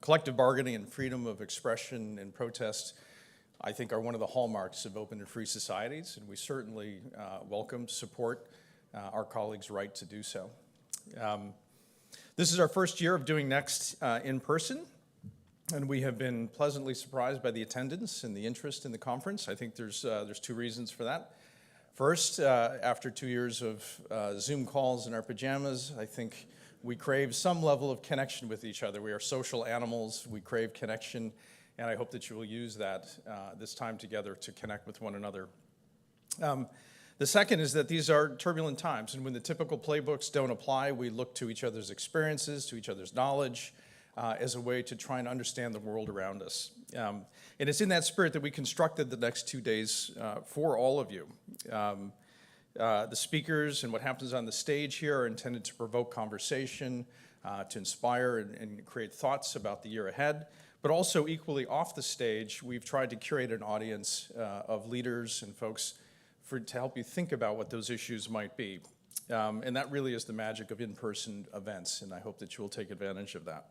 Collective bargaining and freedom of expression and protest, I think, are one of the hallmarks of open and free societies, and we certainly welcome, support our colleagues' right to do so. This is our first year of doing Next in person, and we have been pleasantly surprised by the attendance and the interest in the conference. I think there's two reasons for that. First, after 2 years of Zoom calls in our pajamas, I think we crave some level of connection with each other. We are social animals, we crave connection, and I hope that you will use that this time together to connect with one another. The second is that these are turbulent times, and when the typical playbooks don't apply, we look to each other's experiences, to each other's knowledge, as a way to try and understand the world around us. And it's in that spirit that we constructed the next 2 days for all of you. The speakers and what happens on the stage here are intended to provoke conversation, to inspire and create thoughts about the year ahead. But also equally off the stage, we've tried to curate an audience of leaders and folks to help you think about what those issues might be. And that really is the magic of in-person events, and I hope that you will take advantage of that.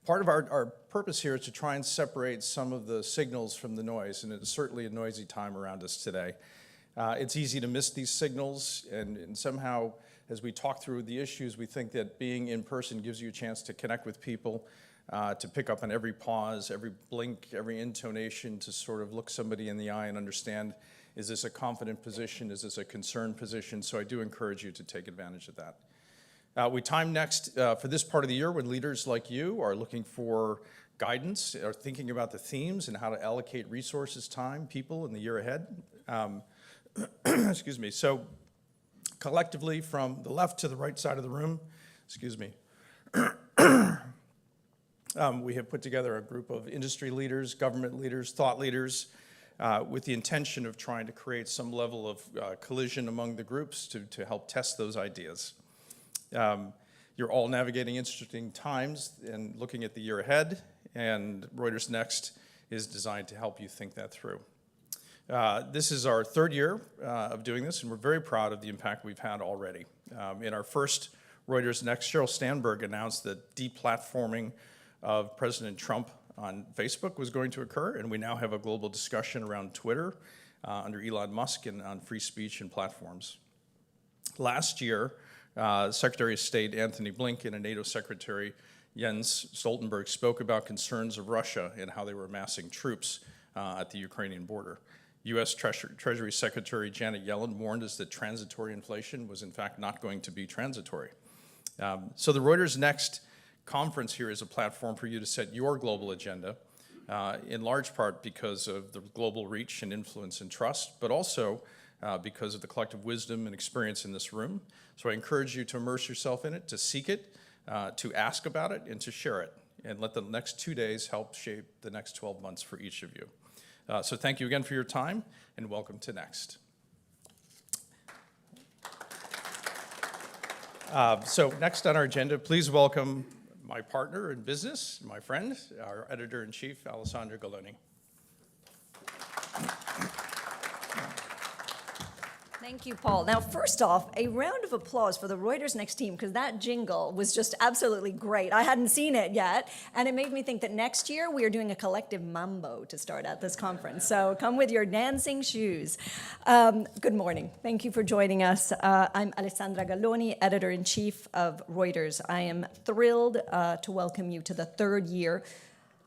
Part of our purpose here is to try and separate some of the signals from the noise, and it's certainly a noisy time around us today. It's easy to miss these signals, and somehow, as we talk through the issues, we think that being in person gives you a chance to connect with people, to pick up on every pause, every blink, every intonation, to sort of look somebody in the eye and understand, is this a confident position, is this a concerned position? So I do encourage you to take advantage of that. We time Next for this part of the year when leaders like you are looking for guidance, are thinking about the themes and how to allocate resources, time, people in the year ahead. Excuse me. So collectively, from the left to the right side of the room, excuse me, we have put together a group of industry leaders, government leaders, thought leaders, with the intention of trying to create some level of collision among the groups to help test those ideas. You're all navigating interesting times and looking at the year ahead, and Reuters Next is designed to help you think that through. This is our third year of doing this, and we're very proud of the impact we've had already. In our first Reuters Next, Sheryl Sandberg announced that deplatforming of President Trump on Facebook was going to occur, and we now have a global discussion around Twitter under Elon Musk and on free speech and platforms. Last year, Secretary of State Anthony Blinken and NATO Secretary Jens Stoltenberg spoke about concerns of Russia and how they were amassing troops at the Ukrainian border. U.S. Treasury Secretary Janet Yellen warned us that transitory inflation was in fact not going to be transitory. So the Reuters Next conference here is a platform for you to set your global agenda, in large part because of the global reach and influence and trust, but also because of the collective wisdom and experience in this room. So I encourage you to immerse yourself in it, to seek it, to ask about it, and to share it. And let the next 2 days help shape the next 12 months for each of you. So thank you again for your time, and welcome to Next. So next on our agenda, please welcome my partner in business, my friend, our editor-in-chief, Alessandra Galoni. Thank you, Paul. Now, first off, a round of applause for the Reuters Next team, because that jingle was just absolutely great. I hadn't seen it yet, and it made me think that next year we are doing a collective mambo to start at this conference. So come with your dancing shoes. Good morning. Thank you for joining us. I'm Alessandra Galoni, editor-in-chief of Reuters. I am thrilled to welcome you to the third year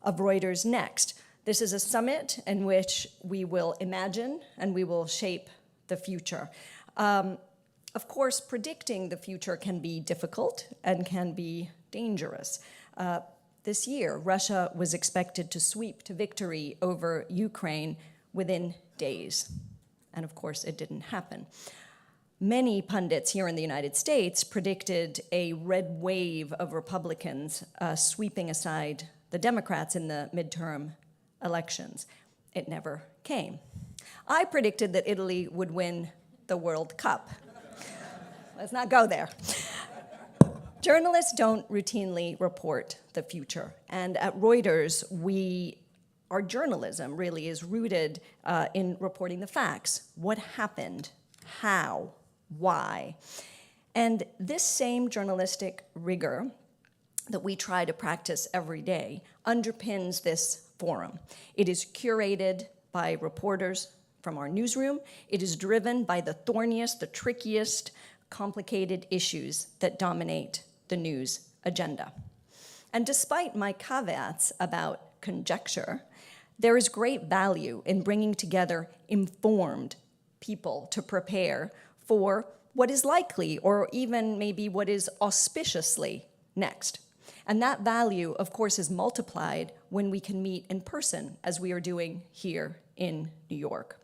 of Reuters Next. This is a summit in which we will imagine and we will shape the future. Of course, predicting the future can be difficult and can be dangerous. This year, Russia was expected to sweep to victory over Ukraine within days. And of course, it didn't happen. Many pundits here in the United States predicted a red wave of Republicans sweeping aside the Democrats in the midterm elections. It never came. I predicted that Italy would win the World Cup. Let's not go there. Journalists don't routinely report the future. And at Reuters, our journalism really is rooted in reporting the facts. What happened? How? Why? And this same journalistic rigor that we try to practice every day underpins this forum. It is curated by reporters from our newsroom. It is driven by the thorniest, the trickiest, complicated issues that dominate the news agenda. And despite my caveats about conjecture, there is great value in bringing together informed people to prepare for what is likely, or even maybe what is auspiciously next. And that value, of course, is multiplied when we can meet in person, as we are doing here in New York.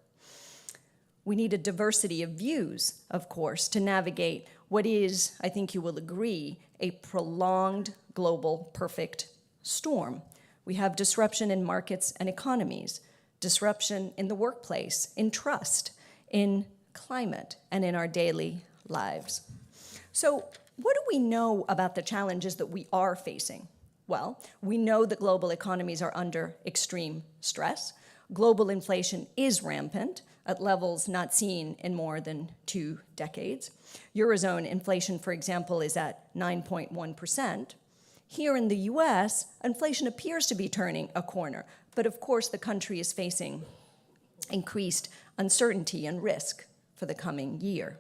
We need a diversity of views, of course, to navigate what is, I think you will agree, a prolonged global perfect storm. We have disruption in markets and economies, disruption in the workplace, in trust, in climate, and in our daily lives. So what do we know about the challenges that we are facing? Well, we know that global economies are under extreme stress. Global inflation is rampant at levels not seen in more than 2 decades. Eurozone inflation, for example, is at 9.1%. Here in the US, inflation appears to be turning a corner, but of course the country is facing increased uncertainty and risk for the coming year.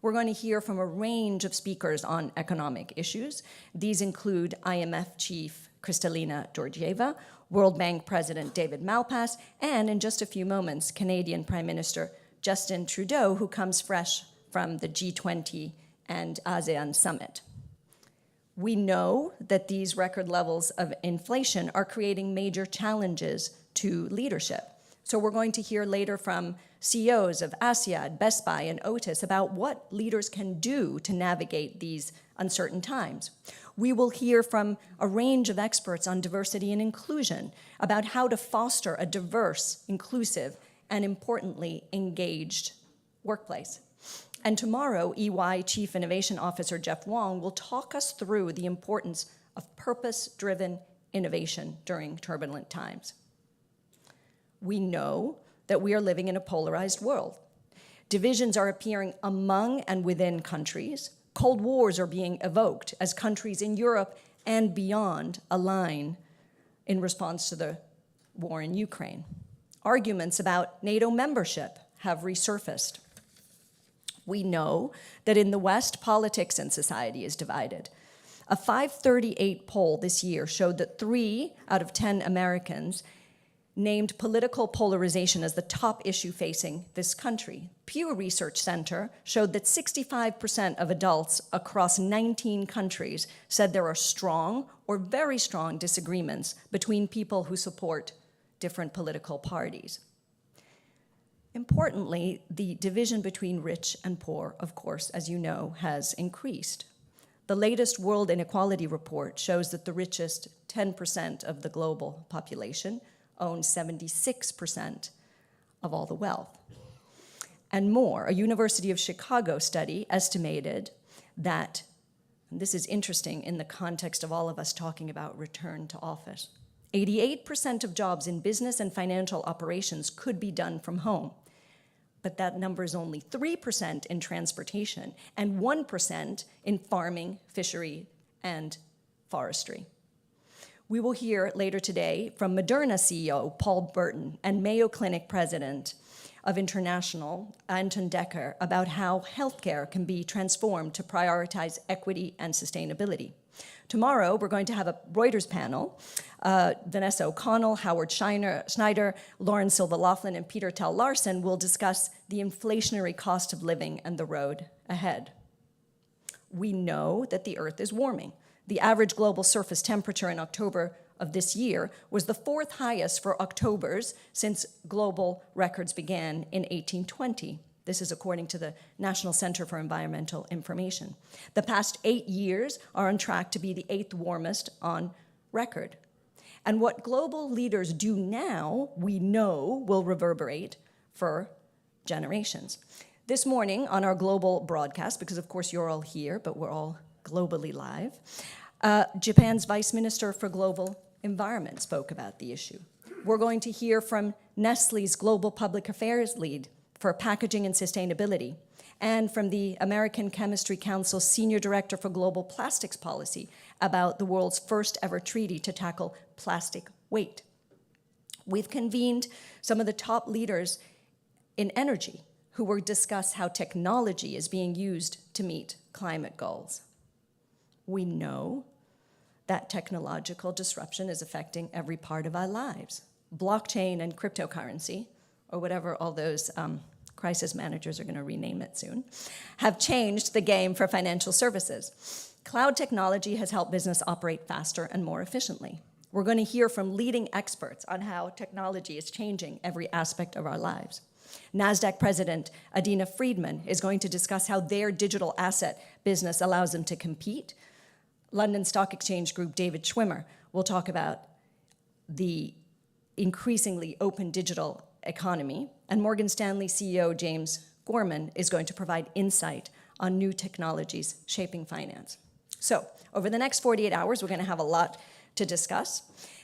We're going to hear from a range of speakers on economic issues. These include IMF Chief Kristalina Georgieva, World Bank President David Malpass, and in just a few moments, Canadian Prime Minister Justin Trudeau, who comes fresh from the G20 and ASEAN summit. We know that these record levels of inflation are creating major challenges to leadership. So we're going to hear later from CEOs of Asiad, Best Buy, and Otis about what leaders can do to navigate these uncertain times. We will hear from a range of experts on diversity and inclusion about how to foster a diverse, inclusive, and importantly, engaged workplace. And tomorrow, EY Chief Innovation Officer Jeff Wong will talk us through the importance of purpose-driven innovation during turbulent times. We know that we are living in a polarized world. Divisions are appearing among and within countries. Cold wars are being evoked as countries in Europe and beyond align in response to the war in Ukraine. Arguments about NATO membership have resurfaced. We know that in the West, politics and society is divided. A 538 poll this year showed that 3 out of 10 Americans named political polarization as the top issue facing this country. Pew Research Center showed that 65% of adults across 19 countries said there are strong or very strong disagreements between people who support different political parties. Importantly, the division between rich and poor, of course, as you know, has increased. The latest World Inequality Report shows that the richest 10% of the global population own 76% of all the wealth. And more, a University of Chicago study estimated that, and this is interesting in the context of all of us talking about return to office, 88% of jobs in business and financial operations could be done from home. But that number is only 3% in transportation and 1% in farming, fishery, and forestry. We will hear later today from Moderna CEO Paul Burton and Mayo Clinic President of International, Anton Decker, about how healthcare can be transformed to prioritize equity and sustainability. Tomorrow, we're going to have a Reuters panel. Vanessa O'Connell, Howard Schneider, Lauren Silva-Laughlin, and Peter Tell Larson will discuss the inflationary cost of living and the road ahead. We know that the Earth is warming. The average global surface temperature in October of this year was the 4th highest for Octobers since global records began in 1820. This is according to the National Center for Environmental Information. The past 8 years are on track to be the 8th warmest on record. And what global leaders do now, we know will reverberate for generations. This morning on our global broadcast, because of course you're all here, but we're all globally live, Japan's Vice Minister for Global Environment spoke about the issue. We're going to hear from Nestle's Global Public Affairs Lead for Packaging and Sustainability, and from the American Chemistry Council Senior Director for Global Plastics Policy about the world's first ever treaty to tackle plastic weight. We've convened some of the top leaders in energy who will discuss how technology is being used to meet climate goals. We know that technological disruption is affecting every part of our lives. Blockchain and cryptocurrency, or whatever all those crisis managers are going to rename it soon, have changed the game for financial services. Cloud technology has helped business operate faster and more efficiently. We're going to hear from leading experts on how technology is changing every aspect of our lives. Nasdaq President Adina Friedman is going to discuss how their digital asset business allows them to compete. London Stock Exchange Group David Schwimmer will talk about the increasingly open digital economy, and Morgan Stanley CEO James Gorman is going to provide insight on new technologies shaping finance. So, over the next 48 hours, we're going to have a lot to discuss,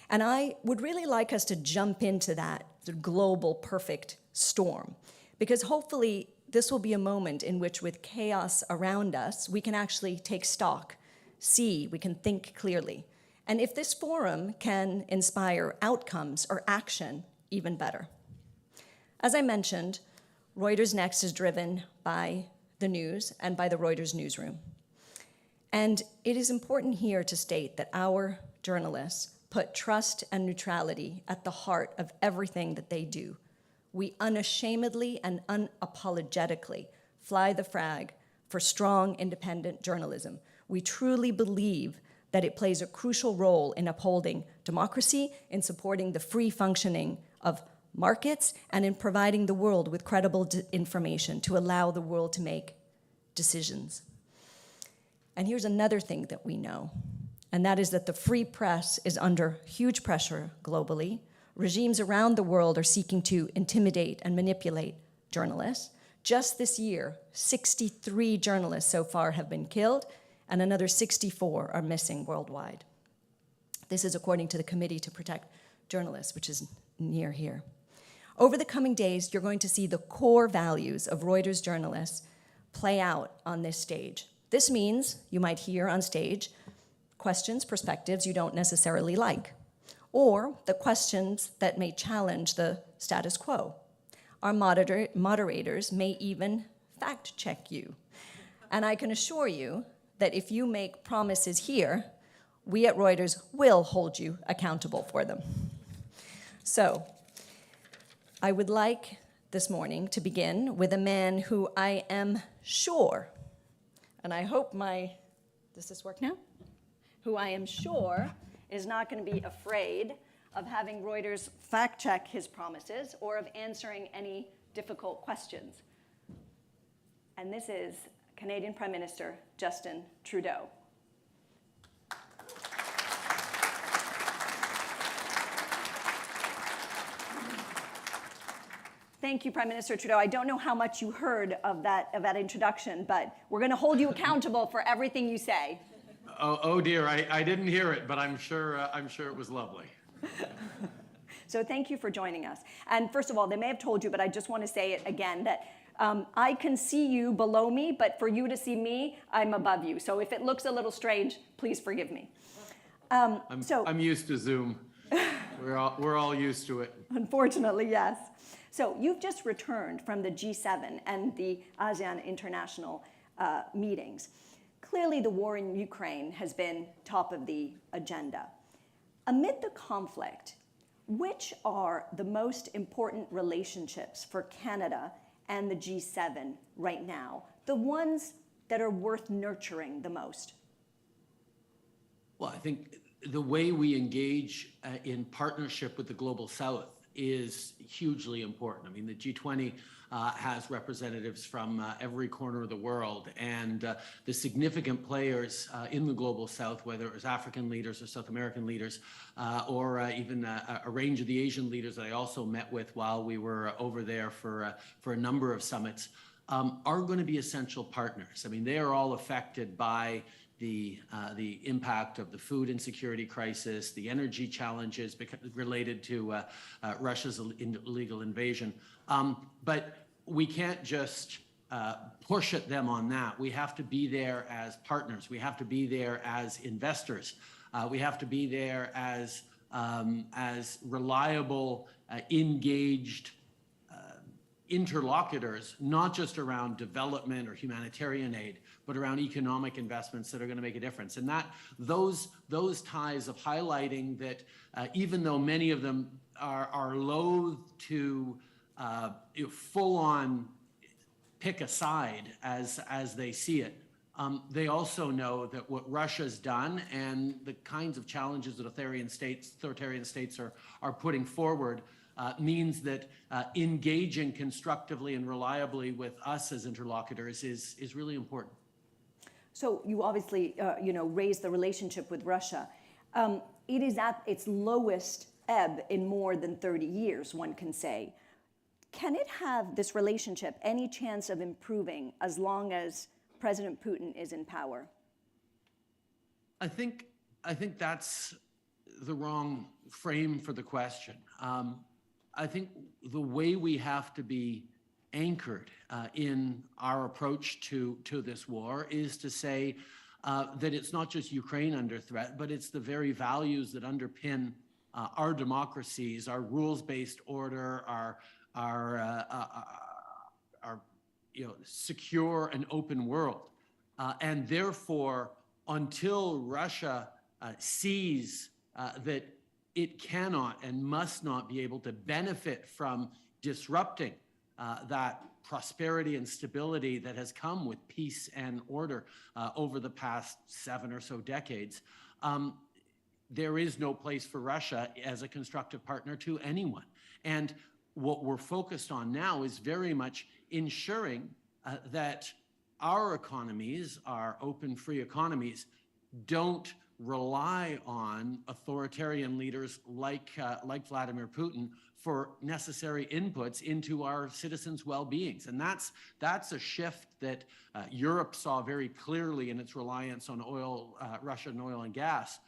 and I would really like us to jump into that global perfect storm, because hopefully this will be a moment in which, with chaos around us, we can actually take stock, we can think clearly. And if this forum can inspire outcomes or action, even better. As I mentioned, Reuters Next is driven by the news and by the Reuters newsroom. And it is important here to state that our journalists put trust and neutrality at the heart of everything that they do. We unashamedly and unapologetically fly the flag for strong, independent journalism. We truly believe that it plays a crucial role in upholding democracy, in supporting the free functioning of markets, and in providing the world with credible information to allow the world to make decisions. And here's another thing that we know, and that is that the free press is under huge pressure globally. Regimes around the world are seeking to intimidate and manipulate journalists. Just this year, 63 journalists so far have been killed, and another 64 are missing worldwide. This is according to the Committee to Protect Journalists, which is near here. Over the coming days, you're going to see the core values of Reuters journalists play out on this stage. This means you might hear on stage questions, perspectives you don't necessarily like, or the questions that may challenge the status quo. Our moderators may even fact-check you. And I can assure you that if you make promises here, we at Reuters will hold you accountable for them. So, I would like this morning to begin with a man who I am sure, and I hope does this work now? Who I am sure is not going to be afraid of having Reuters fact-check his promises or of answering any difficult questions. And this is Canadian Prime Minister Justin Trudeau. Thank you, Prime Minister Trudeau. I don't know how much you heard of that introduction, but we're going to hold you accountable for everything you say. Oh dear, I didn't hear it, but I'm sure it was lovely. So thank you for joining us. And first of all, they may have told you, but I just want to say it again, that I can see you below me, but for you to see me, I'm above you. So if it looks a little strange, please forgive me. I'm used to Zoom. We're all used to it. Unfortunately, yes. So you've just returned from the G7 and the ASEAN international meetings. Clearly, the war in Ukraine has been top of the agenda. Amid the conflict, which are the most important relationships for Canada and the G7 right now? The ones that are worth nurturing the most? Well, I think the way we engage in partnership with the Global South is hugely important. I mean, the G20 has representatives from every corner of the world, and the significant players in the Global South, whether it was African leaders or South American leaders, or even a range of the Asian leaders that I also met with while we were over there for a number of summits, are going to be essential partners. I mean, they are all affected by the impact of the food insecurity crisis, the energy challenges related to Russia's illegal invasion. But we can't just push at them on that. We have to be there as partners. We have to be there as investors. We have to be there as reliable, engaged interlocutors, not just around development or humanitarian aid, but around economic investments that are going to make a difference. And that those ties of highlighting that even though many of them are loath to full on pick a side as they see it, they also know that what Russia's done and the kinds of challenges that authoritarian states are putting forward means that engaging constructively and reliably with us as interlocutors is really important. So you obviously, raised the relationship with Russia. It is at its lowest ebb in more than 30 years, one can say. Can it have, this relationship, any chance of improving as long as President Putin is in power? I think that's the wrong frame for the question. I think the way we have to be anchored in our approach to this war is to say that it's not just Ukraine under threat, but it's the very values that underpin our democracies, our rules-based order, our secure and open world. And therefore, until Russia sees that it cannot and must not be able to benefit from disrupting that prosperity and stability that has come with peace and order over the past 7 or so decades, there is no place for Russia as a constructive partner to anyone. And what we're focused on now is very much ensuring that our economies, our open, free economies, don't rely on authoritarian leaders like Vladimir Putin for necessary inputs into our citizens' well-beings. And that's a shift that Europe saw very clearly in its reliance on oil, Russian oil and gas,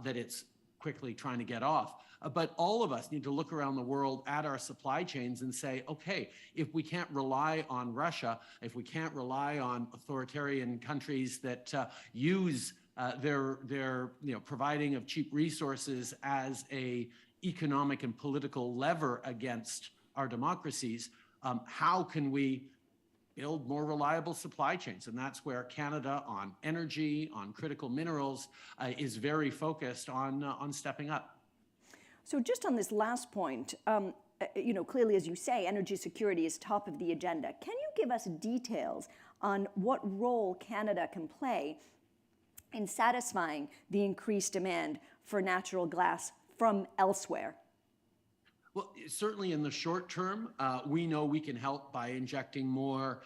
that it's quickly trying to get off. But all of us need to look around the world at our supply chains and say, okay, if we can't rely on Russia, if we can't rely on authoritarian countries that use their providing of cheap resources as a economic and political lever against our democracies, how can we build more reliable supply chains? And that's where Canada on energy, on critical minerals, is very focused on stepping up. So just on this last point, clearly, as you say, energy security is top of the agenda. Can you give us details on what role Canada can play in satisfying the increased demand for natural gas from elsewhere? Well, certainly in the short term, we know we can help by injecting more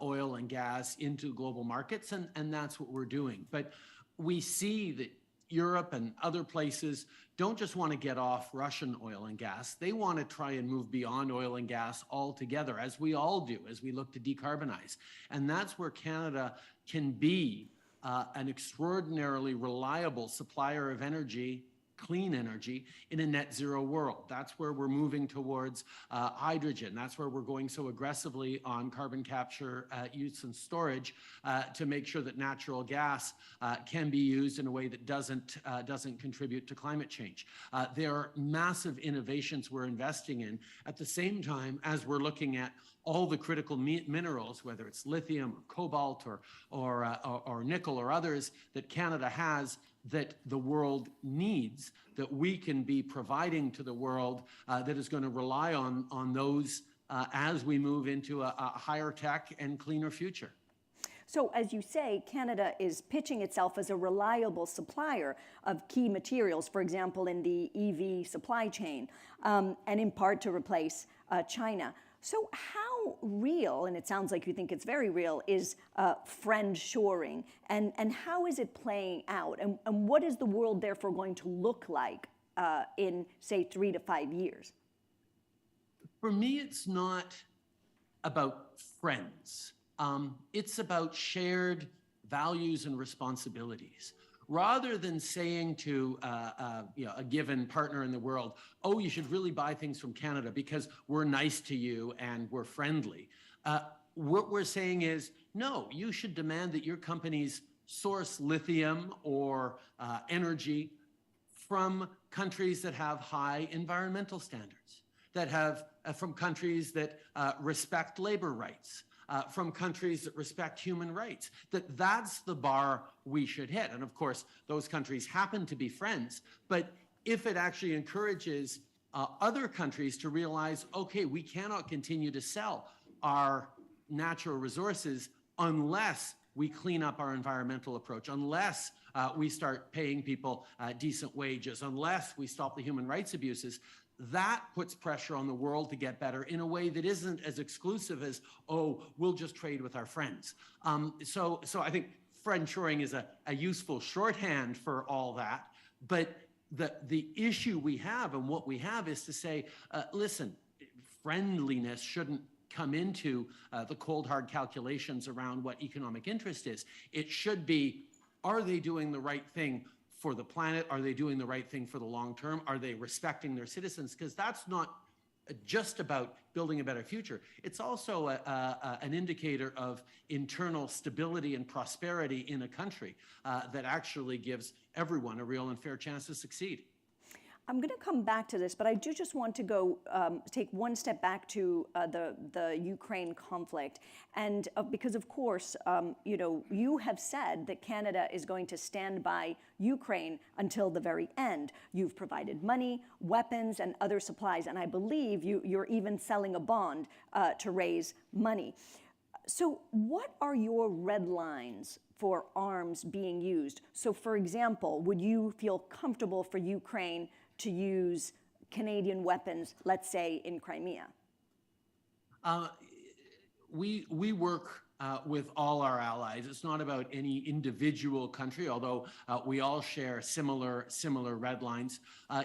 oil and gas into global markets, and that's what we're doing. But we see that Europe and other places don't just want to get off Russian oil and gas. They want to try and move beyond oil and gas altogether, as we all do, as we look to decarbonize. And that's where Canada can be an extraordinarily reliable supplier of energy, clean energy, in a net zero world. That's where we're moving towards hydrogen. That's where we're going so aggressively on carbon capture, use and storage to make sure that natural gas can be used in a way that doesn't contribute to climate change. There are massive innovations we're investing in at the same time as we're looking at all the critical minerals, whether it's lithium, or cobalt, or nickel, or others that Canada has that the world needs, that we can be providing to the world that is going to rely on those as we move into a higher tech and cleaner future. So as you say, Canada is pitching itself as a reliable supplier of key materials, for example, in the EV supply chain, and in part to replace China. So how real, and it sounds like you think it's very real, is friend-shoring, and how is it playing out? And what is the world therefore going to look like in, say, 3 to 5 years? For me, it's not about friends. It's about shared values and responsibilities. Rather than saying to a given partner in the world, oh, you should really buy things from Canada because we're nice to you and we're friendly, what we're saying is, no, you should demand that your companies source lithium or energy from countries that have high environmental standards, that have from countries that respect labor rights, from countries that respect human rights. That's the bar we should hit. And of course, those countries happen to be friends. But if it actually encourages other countries to realize, okay, we cannot continue to sell our natural resources unless we clean up our environmental approach, unless we start paying people decent wages, unless we stop the human rights abuses, that puts pressure on the world to get better in a way that isn't as exclusive as, oh, we'll just trade with our friends. So I think friendshoring is a useful shorthand for all that. But the issue we have and what we have is to say, listen, friendliness shouldn't come into the cold hard calculations around what economic interest is. It should be, are they doing the right thing for the planet? Are they doing the right thing for the long term? Are they respecting their citizens? Because that's not just about building a better future. It's also an indicator of internal stability and prosperity in a country that actually gives everyone a real and fair chance to succeed. I'm going to come back to this, but I do just want to go take one step back to the Ukraine conflict, and because of course, you have said that Canada is going to stand by Ukraine until the very end. You've provided money, weapons, and other supplies, and I believe you're even selling a bond to raise money. So, what are your red lines for arms being used? So, for example, would you feel comfortable for Ukraine to use Canadian weapons, let's say, in Crimea? We work with all our allies. It's not about any individual country, although we all share similar red lines.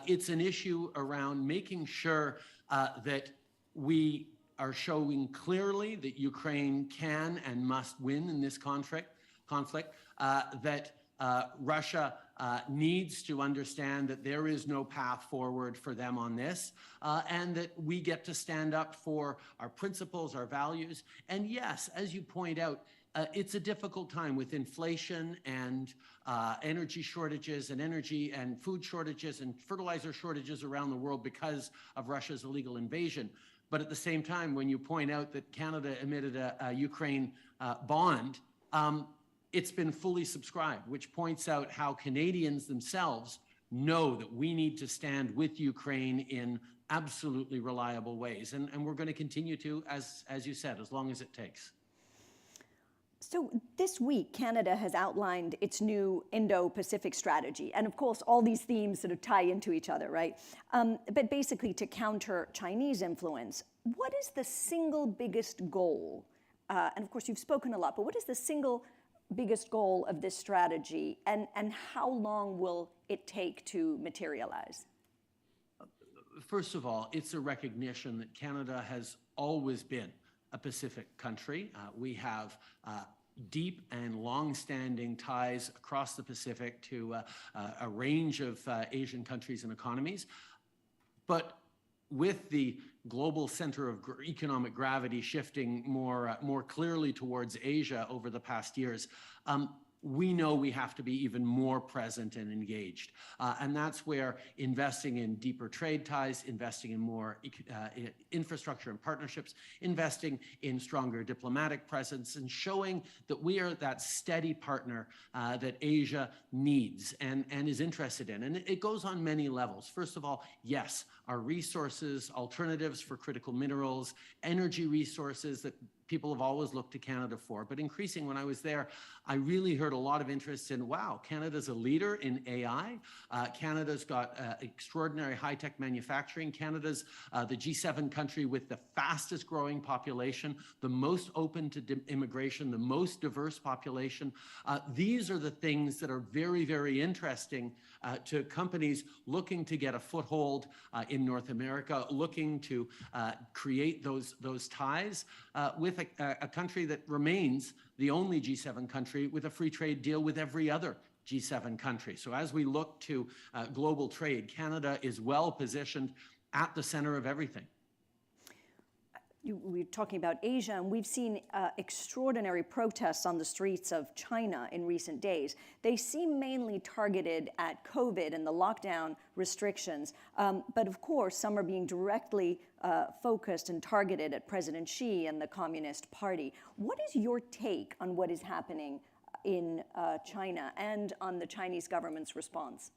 It's an issue around making sure that we are showing clearly that Ukraine can and must win in this conflict, that Russia needs to understand that there is no path forward for them on this, and that we get to stand up for our principles, our values. And yes, as you point out, it's a difficult time with inflation and energy shortages and energy and food shortages and fertilizer shortages around the world because of Russia's illegal invasion. But at the same time, when you point out that Canada emitted a Ukraine bond, it's been fully subscribed, which points out how Canadians themselves know that we need to stand with Ukraine in absolutely reliable ways. And we're going to continue to, as you said, as long as it takes. So this week, Canada has outlined its new Indo-Pacific strategy. And of course, all these themes sort of tie into each other, right? But basically to counter Chinese influence, what is the single biggest goal? And of course, you've spoken a lot, but what is the single biggest goal of this strategy, and how long will it take to materialize? First of all, it's a recognition that Canada has always been a Pacific country. We have deep and long-standing ties across the Pacific to a range of Asian countries and economies. But with the global center of economic gravity shifting more clearly towards Asia over the past years, we know we have to be even more present and engaged. And that's where investing in deeper trade ties, investing in more infrastructure and partnerships, investing in stronger diplomatic presence, and showing that we are that steady partner that Asia needs and is interested in. And it goes on many levels. First of all, yes, our resources, alternatives for critical minerals, energy resources that people have always looked to Canada for. But increasing, when I was there, I really heard a lot of interest in, wow, Canada's a leader in AI. Canada's got extraordinary high-tech manufacturing. Canada's the G7 country with the fastest growing population, the most open to immigration, the most diverse population. These are the things that are very, very interesting to companies looking to get a foothold in North America, looking to create those ties with a country that remains the only G7 country with a free trade deal with every other G7 country. So as we look to global trade, Canada is well positioned at the center of everything. we're talking about Asia, and we've seen extraordinary protests on the streets of China in recent days. They seem mainly targeted at COVID and the lockdown restrictions, but of course, some are being directly focused and targeted at President Xi and the Communist Party. What is your take on what is happening in China and on the Chinese government's response?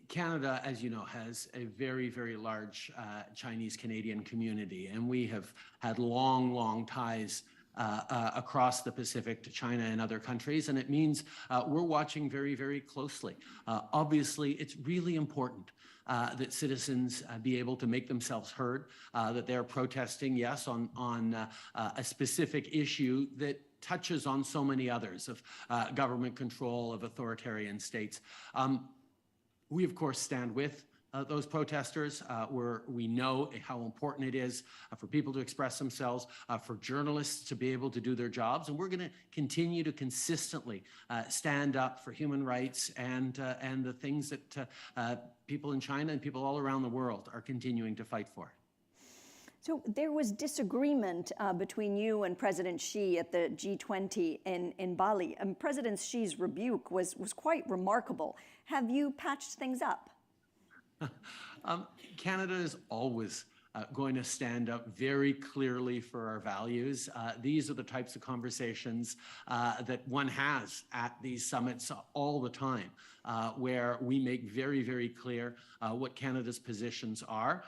Canada, as you know, has a very, very large Chinese-Canadian community, and we have had long ties across the Pacific to China and other countries, and it means we're watching very, very closely. Obviously, it's really important that citizens be able to make themselves heard, that they're protesting, yes, on a specific issue that touches on so many others of government control, of authoritarian states. We, of course, stand with those protesters. We know how important it is for people to express themselves, for journalists to be able to do their jobs, and we're going to continue to consistently stand up for human rights and the things that people in China and people all around the world are continuing to fight for. So there was disagreement between you and President Xi at the G20 in Bali. And President Xi's rebuke was quite remarkable. Have you patched things up? Canada is always going to stand up very clearly for our values. These are the types of conversations that one has at these summits all the time, where we make very, very clear what Canada's positions are.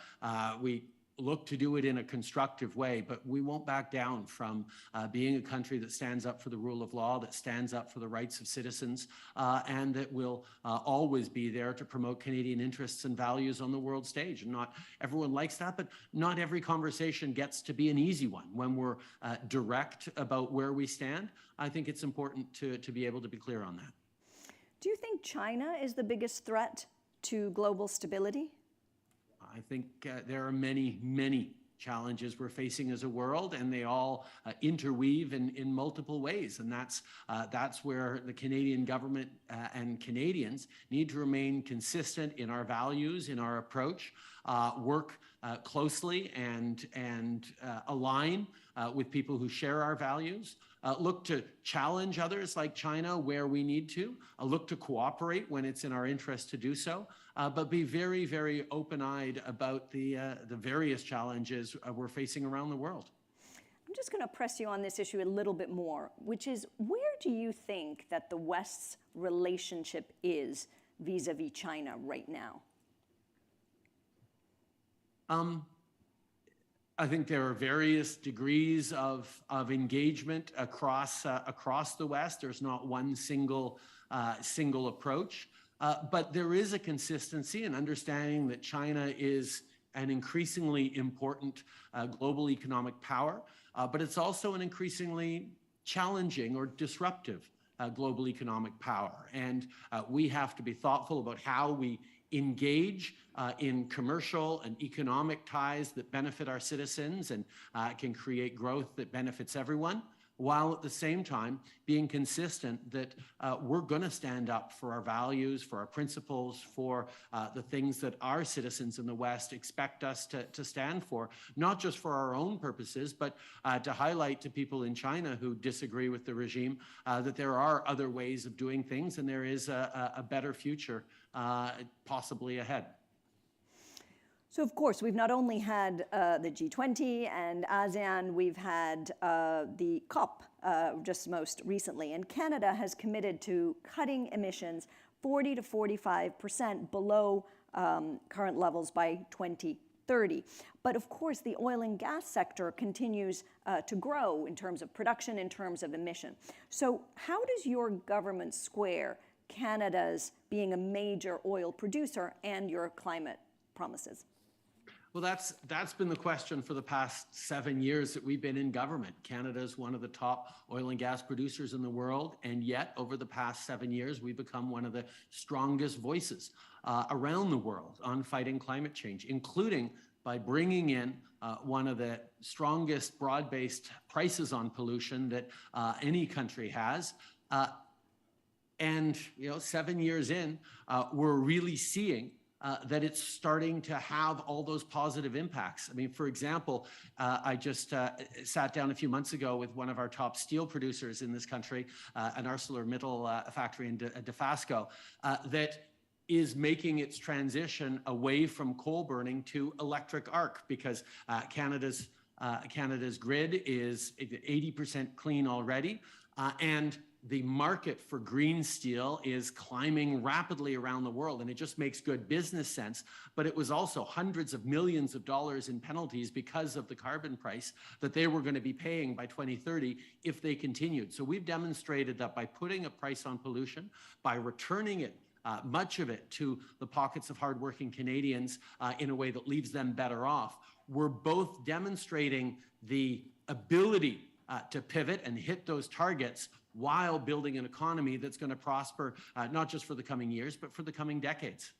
We look to do it in a constructive way, but we won't back down from being a country that stands up for the rule of law, that stands up for the rights of citizens, and that will always be there to promote Canadian interests and values on the world stage. And not everyone likes that, but not every conversation gets to be an easy one. When we're direct about where we stand, I think it's important to be able to be clear on that. Do you think China is the biggest threat to global stability? I think there are many challenges we're facing as a world, and they all interweave in multiple ways. And that's where the Canadian government and Canadians need to remain consistent in our values, in our approach, work closely and align with people who share our values, look to challenge others like China where we need to, look to cooperate when it's in our interest to do so, but be very, very open-eyed about the various challenges we're facing around the world. I'm just going to press you on this issue a little bit more, which is, where do you think that the West's relationship is vis-a-vis China right now? I think there are various degrees of engagement across the West. There's not one single approach, but there is a consistency in understanding that China is an increasingly important global economic power, but it's also an increasingly challenging or disruptive global economic power. And we have to be thoughtful about how we engage in commercial and economic ties that benefit our citizens and can create growth that benefits everyone, while at the same time being consistent that we're going to stand up for our values, for our principles, for the things that our citizens in the West expect us to stand for, not just for our own purposes, but to highlight to people in China who disagree with the regime that there are other ways of doing things and there is a better future possibly ahead. So, of course, we've not only had the G20 and ASEAN, we've had the COP just most recently. And Canada has committed to cutting emissions 40 to 45% below current levels by 2030. But, of course, the oil and gas sector continues to grow in terms of production, in terms of emission. So how does your government square Canada's being a major oil producer and your climate promises? Well, that's been the question for the past 7 years that we've been in government. Canada is one of the top oil and gas producers in the world, and yet over the past 7 years, we've become one of the strongest voices around the world on fighting climate change, including by bringing in one of the strongest broad-based prices on pollution that any country has. And 7 years in, we're really seeing that it's starting to have all those positive impacts. I mean, for example, I just sat down a few months ago with one of our top steel producers in this country, an ArcelorMittal factory in Dofasco, that is making its transition away from coal burning to electric arc, because Canada's grid is 80% clean already, and the market for green steel is climbing rapidly around the world, and it just makes good business sense. But it was also hundreds of millions of dollars in penalties because of the carbon price that they were going to be paying by 2030 if they continued. So we've demonstrated that by putting a price on pollution, by returning it, much of it, to the pockets of hardworking Canadians in a way that leaves them better off, we're both demonstrating the ability to pivot and hit those targets while building an economy that's going to prosper, not just for the coming years, but for the coming decades.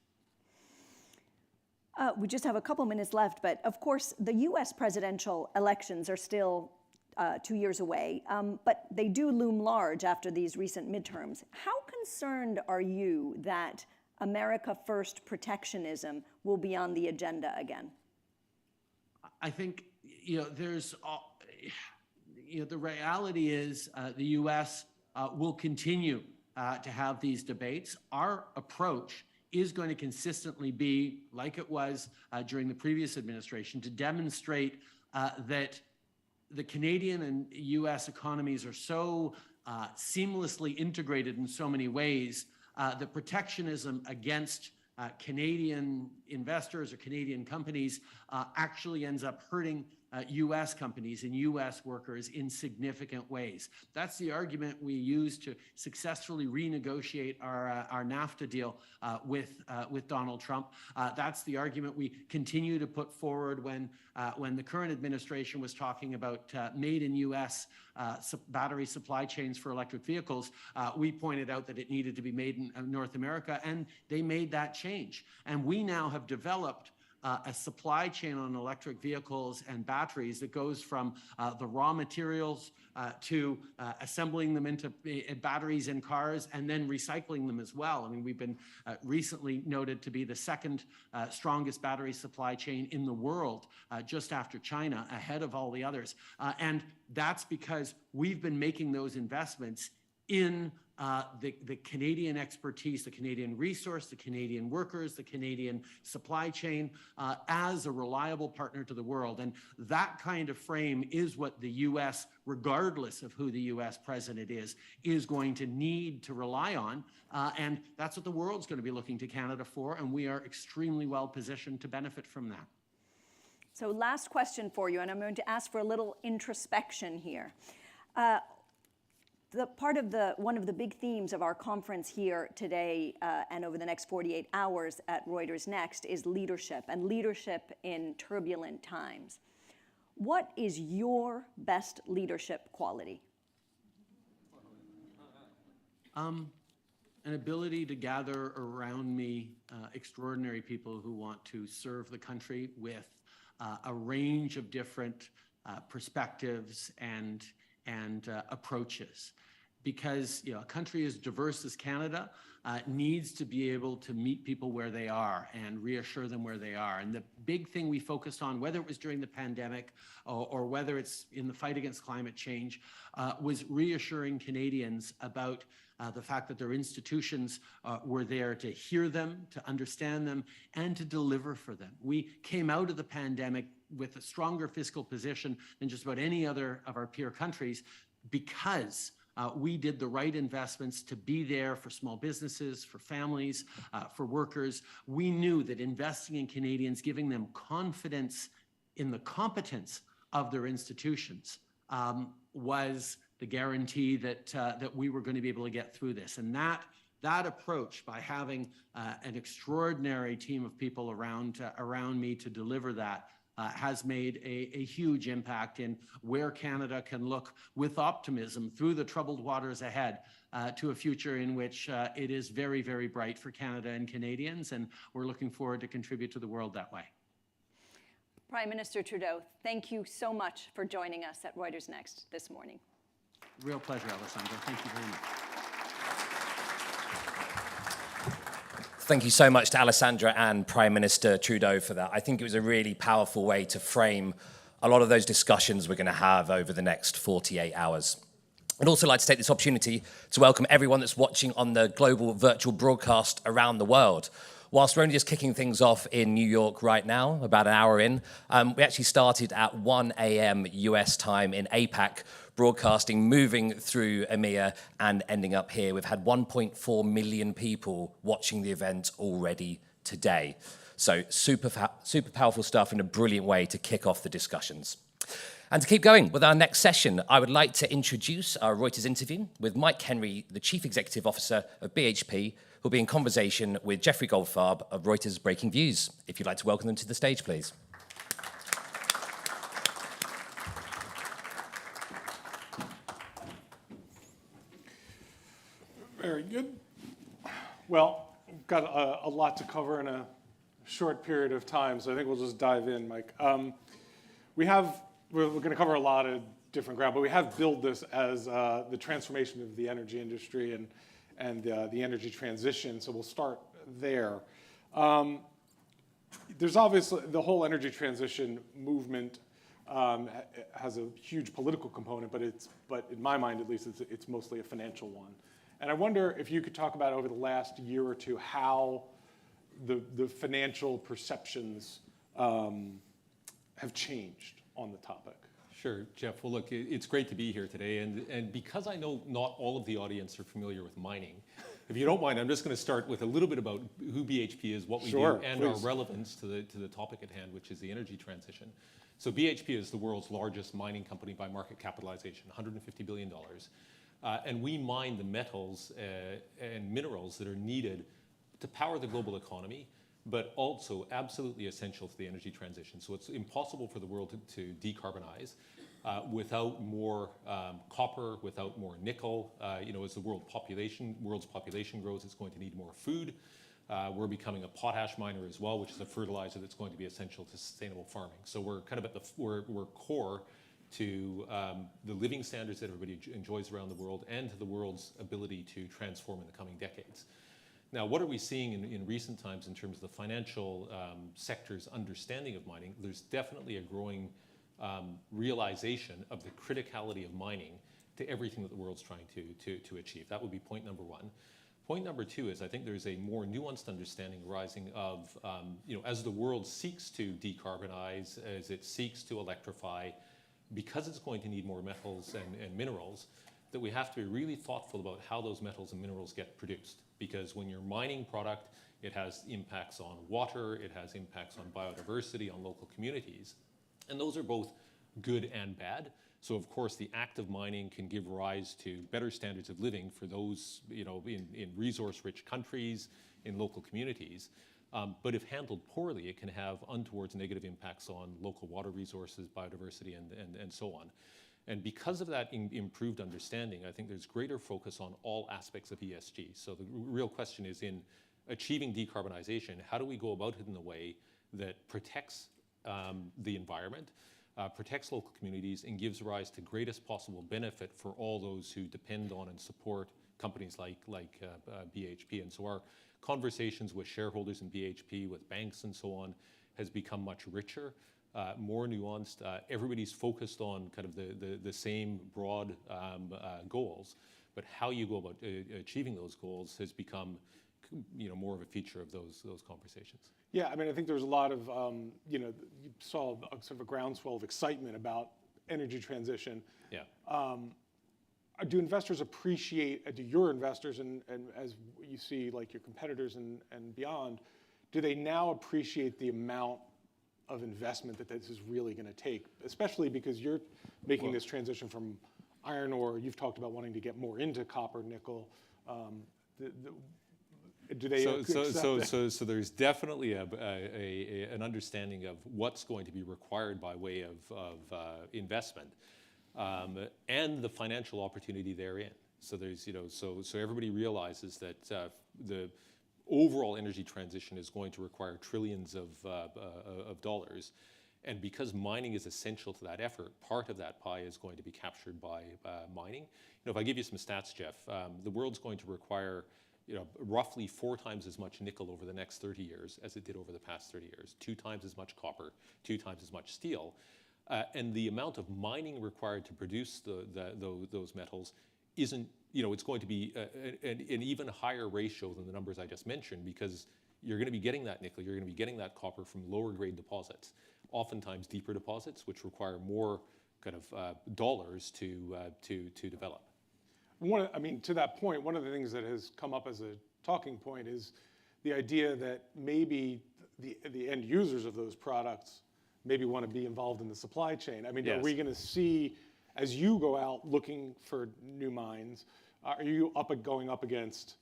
We just have a couple minutes left, but of course, the US presidential elections are still 2 years away, but they do loom large after these recent midterms. How concerned are you that America First protectionism will be on the agenda again? I think, the reality is the U.S. Will continue to have these debates. Our approach is going to consistently be, like it was during the previous administration, to demonstrate that the Canadian and U.S. economies are so seamlessly integrated in so many ways that protectionism against Canadian investors or Canadian companies actually ends up hurting U.S. companies and U.S. workers in significant ways. That's the argument we use to successfully renegotiate our NAFTA deal with Donald Trump. That's the argument we continue to put forward when the current administration was talking about made in U.S. Battery supply chains for electric vehicles. We pointed out that it needed to be made in North America, and they made that change. And we now have developed a supply chain on electric vehicles and batteries that goes from the raw materials to assembling them into batteries in cars and then recycling them as well. I mean, we've been recently noted to be the second strongest battery supply chain in the world, just after China, ahead of all the others. And that's because we've been making those investments in the Canadian expertise, the Canadian resource, the Canadian workers, the Canadian supply chain, as a reliable partner to the world. And that kind of frame is what the U.S., regardless of who the U.S. president is going to need to rely on. And that's what the world's going to be looking to Canada for, and we are extremely well positioned to benefit from that. So last question for you, and I'm going to ask for a little introspection here. One of the big themes of our conference here today and over the next 48 hours at Reuters Next is leadership, and leadership in turbulent times. What is your best leadership quality? An ability to gather around me extraordinary people who want to serve the country with a range of different perspectives and approaches. Because a country as diverse as Canada needs to be able to meet people where they are and reassure them where they are. And the big thing we focused on, whether it was during the pandemic or whether it's in the fight against climate change, was reassuring Canadians about the fact that their institutions were there to hear them, to understand them, and to deliver for them. We came out of the pandemic with a stronger fiscal position than just about any other of our peer countries because we did the right investments to be there for small businesses, for families, for workers. We knew that investing in Canadians, giving them confidence in the competence of their institutions was the guarantee that we were going to be able to get through this. And that approach, by having an extraordinary team of people around me to deliver that, has made a huge impact in where Canada can look with optimism through the troubled waters ahead to a future in which it is very, very bright for Canada and Canadians, and we're looking forward to contribute to the world that way. Prime Minister Trudeau, thank you so much for joining us at Reuters Next this morning. Real pleasure, Alessandra. Thank you very much. Thank you so much to Alessandra and Prime Minister Trudeau for that. I think it was a really powerful way to frame a lot of those discussions we're going to have over the next 48 hours. I'd also like to take this opportunity to welcome everyone that's watching on the global virtual broadcast around the world. Whilst we're only just kicking things off in New York right now, about an hour in, we actually started at 1 a.m. US time in APAC, broadcasting, moving through EMEA and ending up here. We've had 1.4 million people watching the event already today. So super powerful stuff and a brilliant way to kick off the discussions. And to keep going with our next session, I would like to introduce our Reuters interview with Mike Henry, the Chief Executive Officer of BHP, who'll be in conversation with Jeffrey Goldfarb of Reuters Breaking Views. If you'd like to welcome them to the stage, please. Very good. Well, we've got a lot to cover in a short period of time, so I think we'll just dive in, Mike. We're going to cover a lot of different ground, but we have billed this as the transformation of the energy industry and the energy transition, so we'll start there. There's obviously the whole energy transition movement has a huge political component, but in my mind at least, it's mostly a financial one. And I wonder if you could talk about over the last year or two how the financial perceptions have changed on the topic. Sure, Jeff. Well, look, it's great to be here today. And because I know not all of the audience are familiar with mining, if you don't mind, I'm just going to start with a little bit about who BHP is, what we do, and please. our relevance to the topic at hand, which is the energy transition. So BHP is the world's largest mining company by market capitalization, $150 billion. And we mine the metals and minerals that are needed to power the global economy, but also absolutely essential to the energy transition. So it's impossible for the world to decarbonize without more copper, without more nickel. As the world's population grows, it's going to need more food. We're becoming a potash miner as well, which is a fertilizer that's going to be essential to sustainable farming. So we're kind of we're core to the living standards that everybody enjoys around the world and to the world's ability to transform in the coming decades. Now, what are we seeing in recent times in terms of the financial sector's understanding of mining? There's definitely a growing realization of the criticality of mining to everything that the world's trying to achieve. That would be point number one. Point number two is I think there's a more nuanced understanding arising of, as the world seeks to decarbonize, as it seeks to electrify, because it's going to need more metals and minerals, that we have to be really thoughtful about how those metals and minerals get produced. Because when you're mining product, it has impacts on water, it has impacts on biodiversity, on local communities. And those are both good and bad. So of course, the act of mining can give rise to better standards of living for those, in resource-rich countries, in local communities. But if handled poorly, it can have untowards negative impacts on local water resources, biodiversity, and so on. And because of that improved understanding, I think there's greater focus on all aspects of ESG. So the real question is, in achieving decarbonization, how do we go about it in a way that protects the environment, protects local communities, and gives rise to greatest possible benefit for all those who depend on and support companies like BHP. And so our conversations with shareholders in BHP, with banks and so on, has become much richer, more nuanced. Everybody's focused on kind of the same broad goals, but how you go about achieving those goals has become more of a feature of those conversations. Yeah, I mean, I think there's a lot of, you saw sort of a groundswell of excitement about energy transition. Yeah. Do investors appreciate, do your investors, and as you see like your competitors and beyond, do they now appreciate the amount of investment that this is really going to take, especially because you're making this transition from iron ore, you've talked about wanting to get more into copper, nickel. Do they accept that? So there's definitely an understanding of what's going to be required by way of investment. And the financial opportunity therein. So there's, so everybody realizes that the overall energy transition is going to require trillions of dollars. And because mining is essential to that effort, part of that pie is going to be captured by mining. If I give you some stats, Jeff, the world's going to require roughly 4 times as much nickel over the next 30 years as it did over the past 30 years, 2 times as much copper, 2 times as much steel. And the amount of mining required to produce those metals isn't, it's going to be an even higher ratio than the numbers I just mentioned, because you're going to be getting that nickel, you're going to be getting that copper from lower grade deposits, oftentimes deeper deposits, which require more kind of dollars to develop. To that point, one of the things that has come up as a talking point is the idea that maybe the end users of those products maybe want to be involved in the supply chain. Yes. Are we going to see, as you go out looking for new mines, are you going up against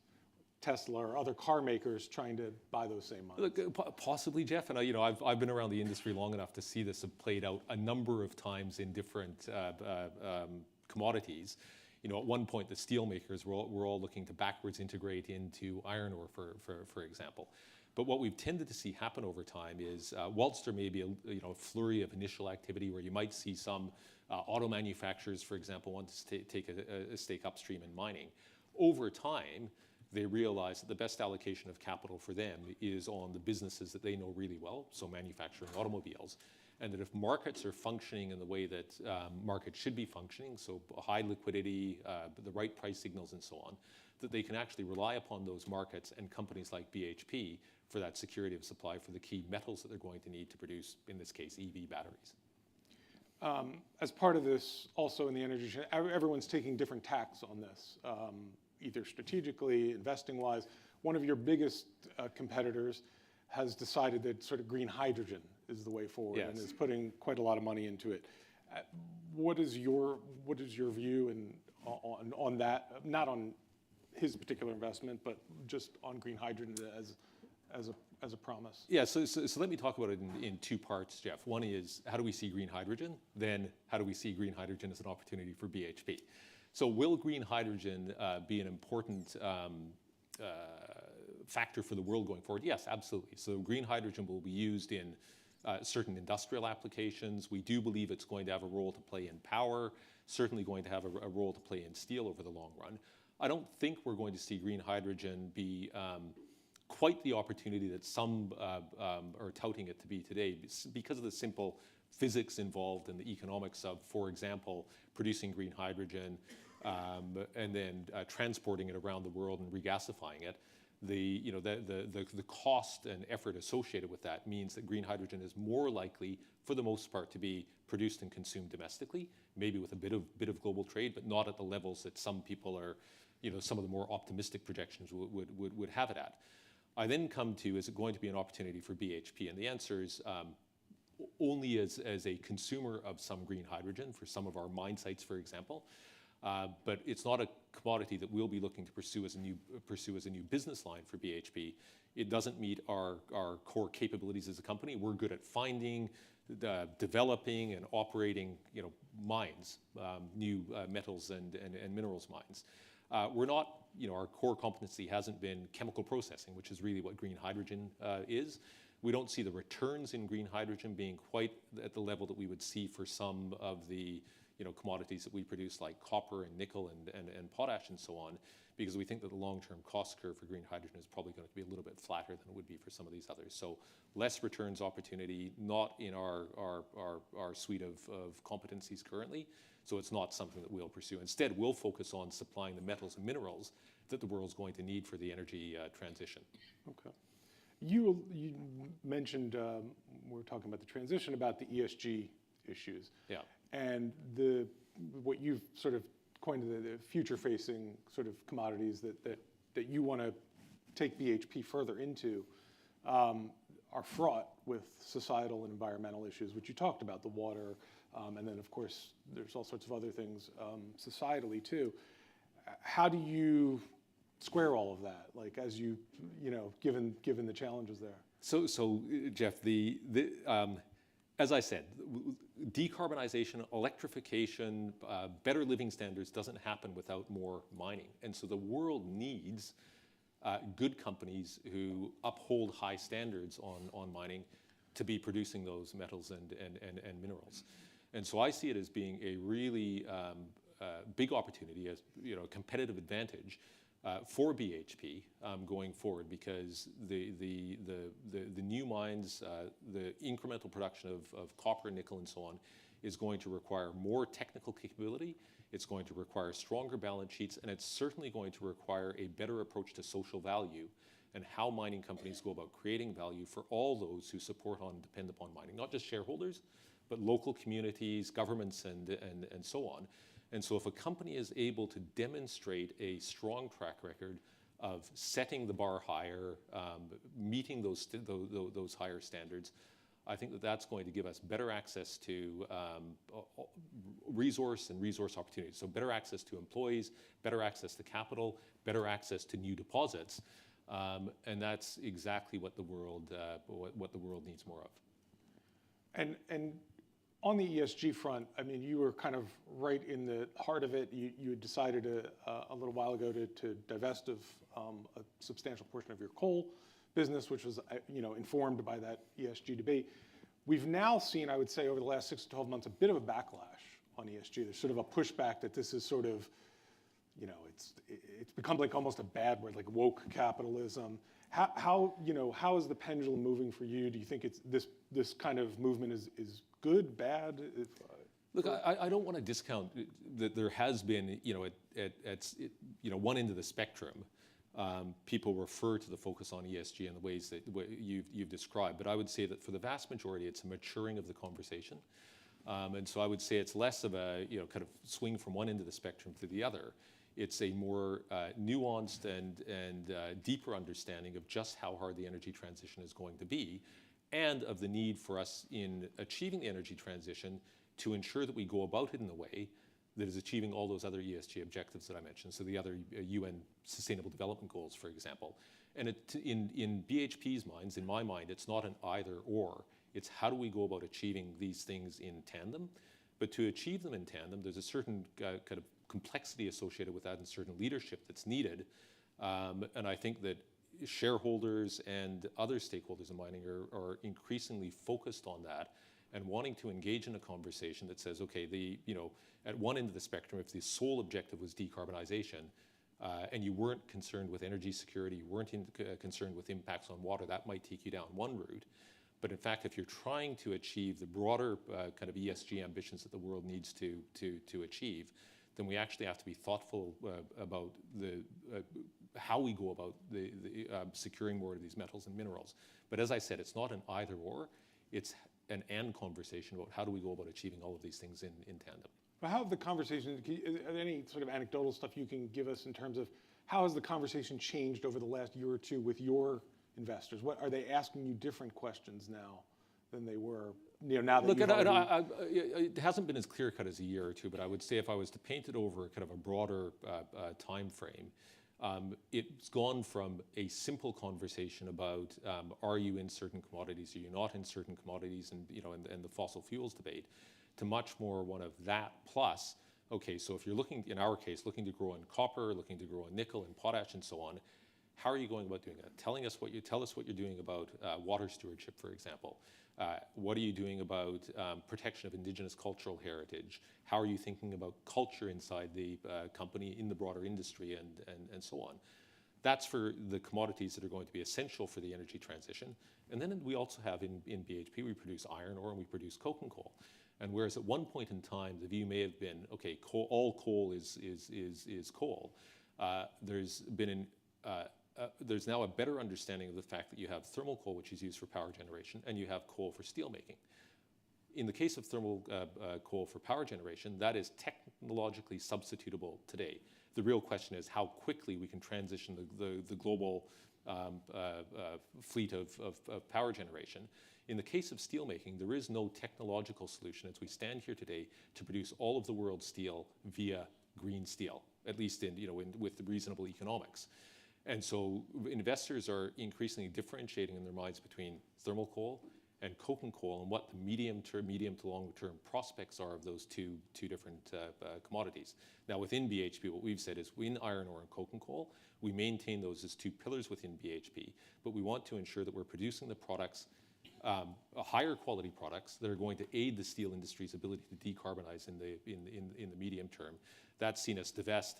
Tesla or other car makers trying to buy those same mines? Look, possibly, Jeff, and I've been around the industry long enough to see this have played out a number of times in different commodities. At one point, the steel makers were all looking to backwards integrate into iron ore, for example. But what we've tended to see happen over time is, whilst there may be a flurry of initial activity where you might see some auto manufacturers, for example, want to take a stake upstream in mining, over time, they realize that the best allocation of capital for them is on the businesses that they know really well, so manufacturing automobiles. And that if markets are functioning in the way that markets should be functioning, so high liquidity, the right price signals and so on, that they can actually rely upon those markets and companies like BHP for that security of supply for the key metals that they're going to need to produce, in this case, EV batteries. As part of this, also in the energy, everyone's taking different tacks on this, either strategically, investing-wise. One of your biggest competitors has decided that sort of green hydrogen is the way forward, yes, and is putting quite a lot of money into it. What is your view on that? Not on his particular investment, but just on green hydrogen as a promise. Yeah, so let me talk about it in 2 parts, Jeff. One is, how do we see green hydrogen? Then how do we see green hydrogen as an opportunity for BHP? So will green hydrogen be an important factor for the world going forward? Yes, absolutely. So green hydrogen will be used in certain industrial applications. We do believe it's going to have a role to play in power, certainly going to have a role to play in steel over the long run. I don't think we're going to see green hydrogen be quite the opportunity that some are touting it to be today, because of the simple physics involved and the economics of, for example, producing green hydrogen and then transporting it around the world and regasifying it. The cost and effort associated with that means that green hydrogen is more likely, for the most part, to be produced and consumed domestically, maybe with a bit of global trade, but not at the levels that some people are, some of the more optimistic projections would have it at. I then come to, is it going to be an opportunity for BHP? And the answer is only as a consumer of some green hydrogen for some of our mine sites, for example. But it's not a commodity that we'll be looking to pursue as a new business line for BHP. It doesn't meet our core capabilities as a company. We're good at finding, developing, and operating, mines, new metals and minerals mines. We're not, our core competency hasn't been chemical processing, which is really what green hydrogen is. We don't see the returns in green hydrogen being quite at the level that we would see for some of the commodities that we produce, like copper and nickel and potash and so on, because we think that the long-term cost curve for green hydrogen is probably going to be a little bit flatter than it would be for some of these others. So less returns opportunity, not in our suite of competencies currently. So it's not something that we'll pursue. Instead, we'll focus on supplying the metals and minerals that the world's going to need for the energy transition. Okay. You mentioned, we were talking about the transition, about the ESG issues. Yeah. And what you've sort of coined the future-facing sort of commodities that you want to take BHP further into are fraught with societal and environmental issues, which you talked about, the water, and then of course there's all sorts of other things societally too. How do you square all of that, like as given the challenges there? So Jeff, as I said, decarbonization, electrification, better living standards doesn't happen without more mining. And so the world needs good companies who uphold high standards on mining to be producing those metals and minerals. And so I see it as being a really big opportunity, as a competitive advantage for BHP going forward, because the new mines, the incremental production of copper, nickel, and so on is going to require more technical capability. It's going to require stronger balance sheets, and it's certainly going to require a better approach to social value and how mining companies go about creating value for all those who support and depend upon mining, not just shareholders, but local communities, governments, and so on. And so if a company is able to demonstrate a strong track record of setting the bar higher, meeting those higher standards, I think that that's going to give us better access to resource opportunities. So better access to employees, better access to capital, better access to new deposits, and that's exactly what the world needs more of. And on the ESG front, I mean, you were kind of right in the heart of it. You had decided a little while ago to divest of a substantial portion of your coal business, which was informed by that ESG debate. We've now seen, I would say, over the last 6 to 12 months, a bit of a backlash on ESG. There's sort of a pushback that this is sort of, it's become like almost a bad word, like woke capitalism. How is the pendulum moving for you? Do you think it's this kind of movement is good, bad? Look, I don't want to discount that there has been, at one end of the spectrum, people refer to the focus on ESG in the ways that you've described. But I would say that for the vast majority, it's a maturing of the conversation. And so I would say it's less of a kind of swing from one end of the spectrum to the other. It's a more nuanced and deeper understanding of just how hard the energy transition is going to be, and of the need for us in achieving the energy transition to ensure that we go about it in a way that is achieving all those other ESG objectives that I mentioned, so the other UN Sustainable Development Goals, for example. And in BHP's minds, in my mind, it's not an either or. It's how do we go about achieving these things in tandem? But to achieve them in tandem, there's a certain kind of complexity associated with that and certain leadership that's needed. And I think that shareholders and other stakeholders in mining are increasingly focused on that and wanting to engage in a conversation that says, okay, at one end of the spectrum, if the sole objective was decarbonization, and you weren't concerned with energy security, you weren't concerned with impacts on water, that might take you down one route. But in fact, if you're trying to achieve the broader kind of ESG ambitions that the world needs to achieve, then we actually have to be thoughtful about how we go about the securing more of these metals and minerals. But as I said, it's not an either or, it's an and conversation about how do we go about achieving all of these things in tandem. But how have the conversations, are there any sort of anecdotal stuff you can give us in terms of how has the conversation changed over the last year or two with your investors? What are they asking you different questions now than they were, now that you've already... it hasn't been as clear cut as a year or two, but I would say if I was to paint it over kind of a broader time frame, it's gone from a simple conversation about are you in certain commodities, are you not in certain commodities, and the fossil fuels debate, to much more one of that plus, okay, so if you're looking, in our case, looking to grow in copper, looking to grow in nickel and potash and so on, how are you going about doing that? Tell us what you're doing about water stewardship, for example. What are you doing about protection of indigenous cultural heritage? How are you thinking about culture inside the company, in the broader industry, and so on? That's for the commodities that are going to be essential for the energy transition. And then we also have in BHP, we produce iron ore and we produce coking coal. And whereas at one point in time, the view may have been, okay, all coal is coal, there's now a better understanding of the fact that you have thermal coal, which is used for power generation, and you have coal for steel making. In the case of thermal coal for power generation, that is technologically substitutable today. The real question is how quickly we can transition the global fleet of power generation. In the case of steel making, there is no technological solution as we stand here today to produce all of the world's steel via green steel, at least with reasonable economics. And so investors are increasingly differentiating in their minds between thermal coal and coking coal and what the medium to long-term prospects are of those two different commodities. Now within BHP, what we've said is in iron ore and coking coal, we maintain those as two pillars within BHP, but we want to ensure that we're producing the products, higher quality products that are going to aid the steel industry's ability to decarbonize in the medium term. That's seen us divest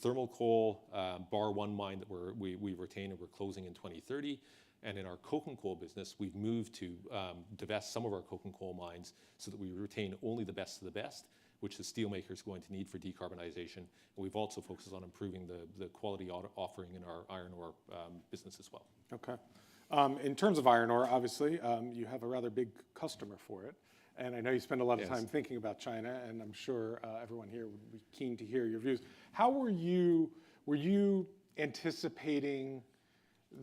Thermal coal, bar one mine that we retain and we're closing in 2030. And in our coke and coal business, we've moved to divest some of our coke and coal mines so that we retain only the best of the best, which the steelmaker is going to need for decarbonization. And we've also focused on improving the quality offering in our iron ore business as well. Okay. In terms of iron ore, obviously, you have a rather big customer for it. And I know you spend a lot of time thinking about China, and I'm sure everyone here would be keen to hear your views. How were you anticipating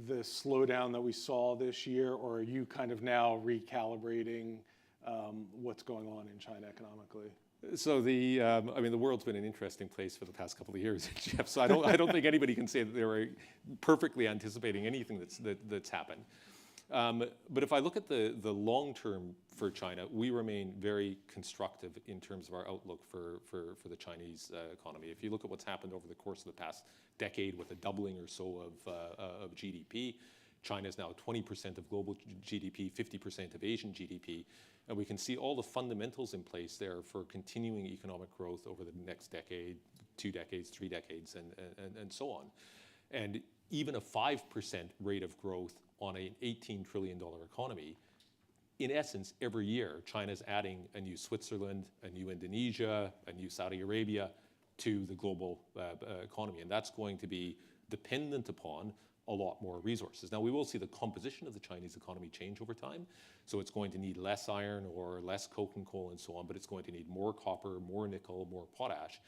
the slowdown that we saw this year, or are you kind of now recalibrating what's going on in China economically? So I mean, the world's been an interesting place for the past couple of years, Jeff. So I don't think anybody can say that they were perfectly anticipating anything that's happened. But if I look at the long term for China, we remain very constructive in terms of our outlook for the Chinese economy. If you look at what's happened over the course of the past decade with a doubling or so of GDP, China is now 20% of global GDP, 50% of Asian GDP. And we can see all the fundamentals in place there for continuing economic growth over the next decade, 2 decades, 3 decades, and so on. And even a 5% rate of growth on an $18 trillion economy, in essence, every year, China's adding a new Switzerland, a new Indonesia, a new Saudi Arabia to the global economy. And that's going to be dependent upon a lot more resources. Now, we will see the composition of the Chinese economy change over time. So it's going to need less iron ore, less coke and coal, and so on, but it's going to need more copper, more nickel, more potash.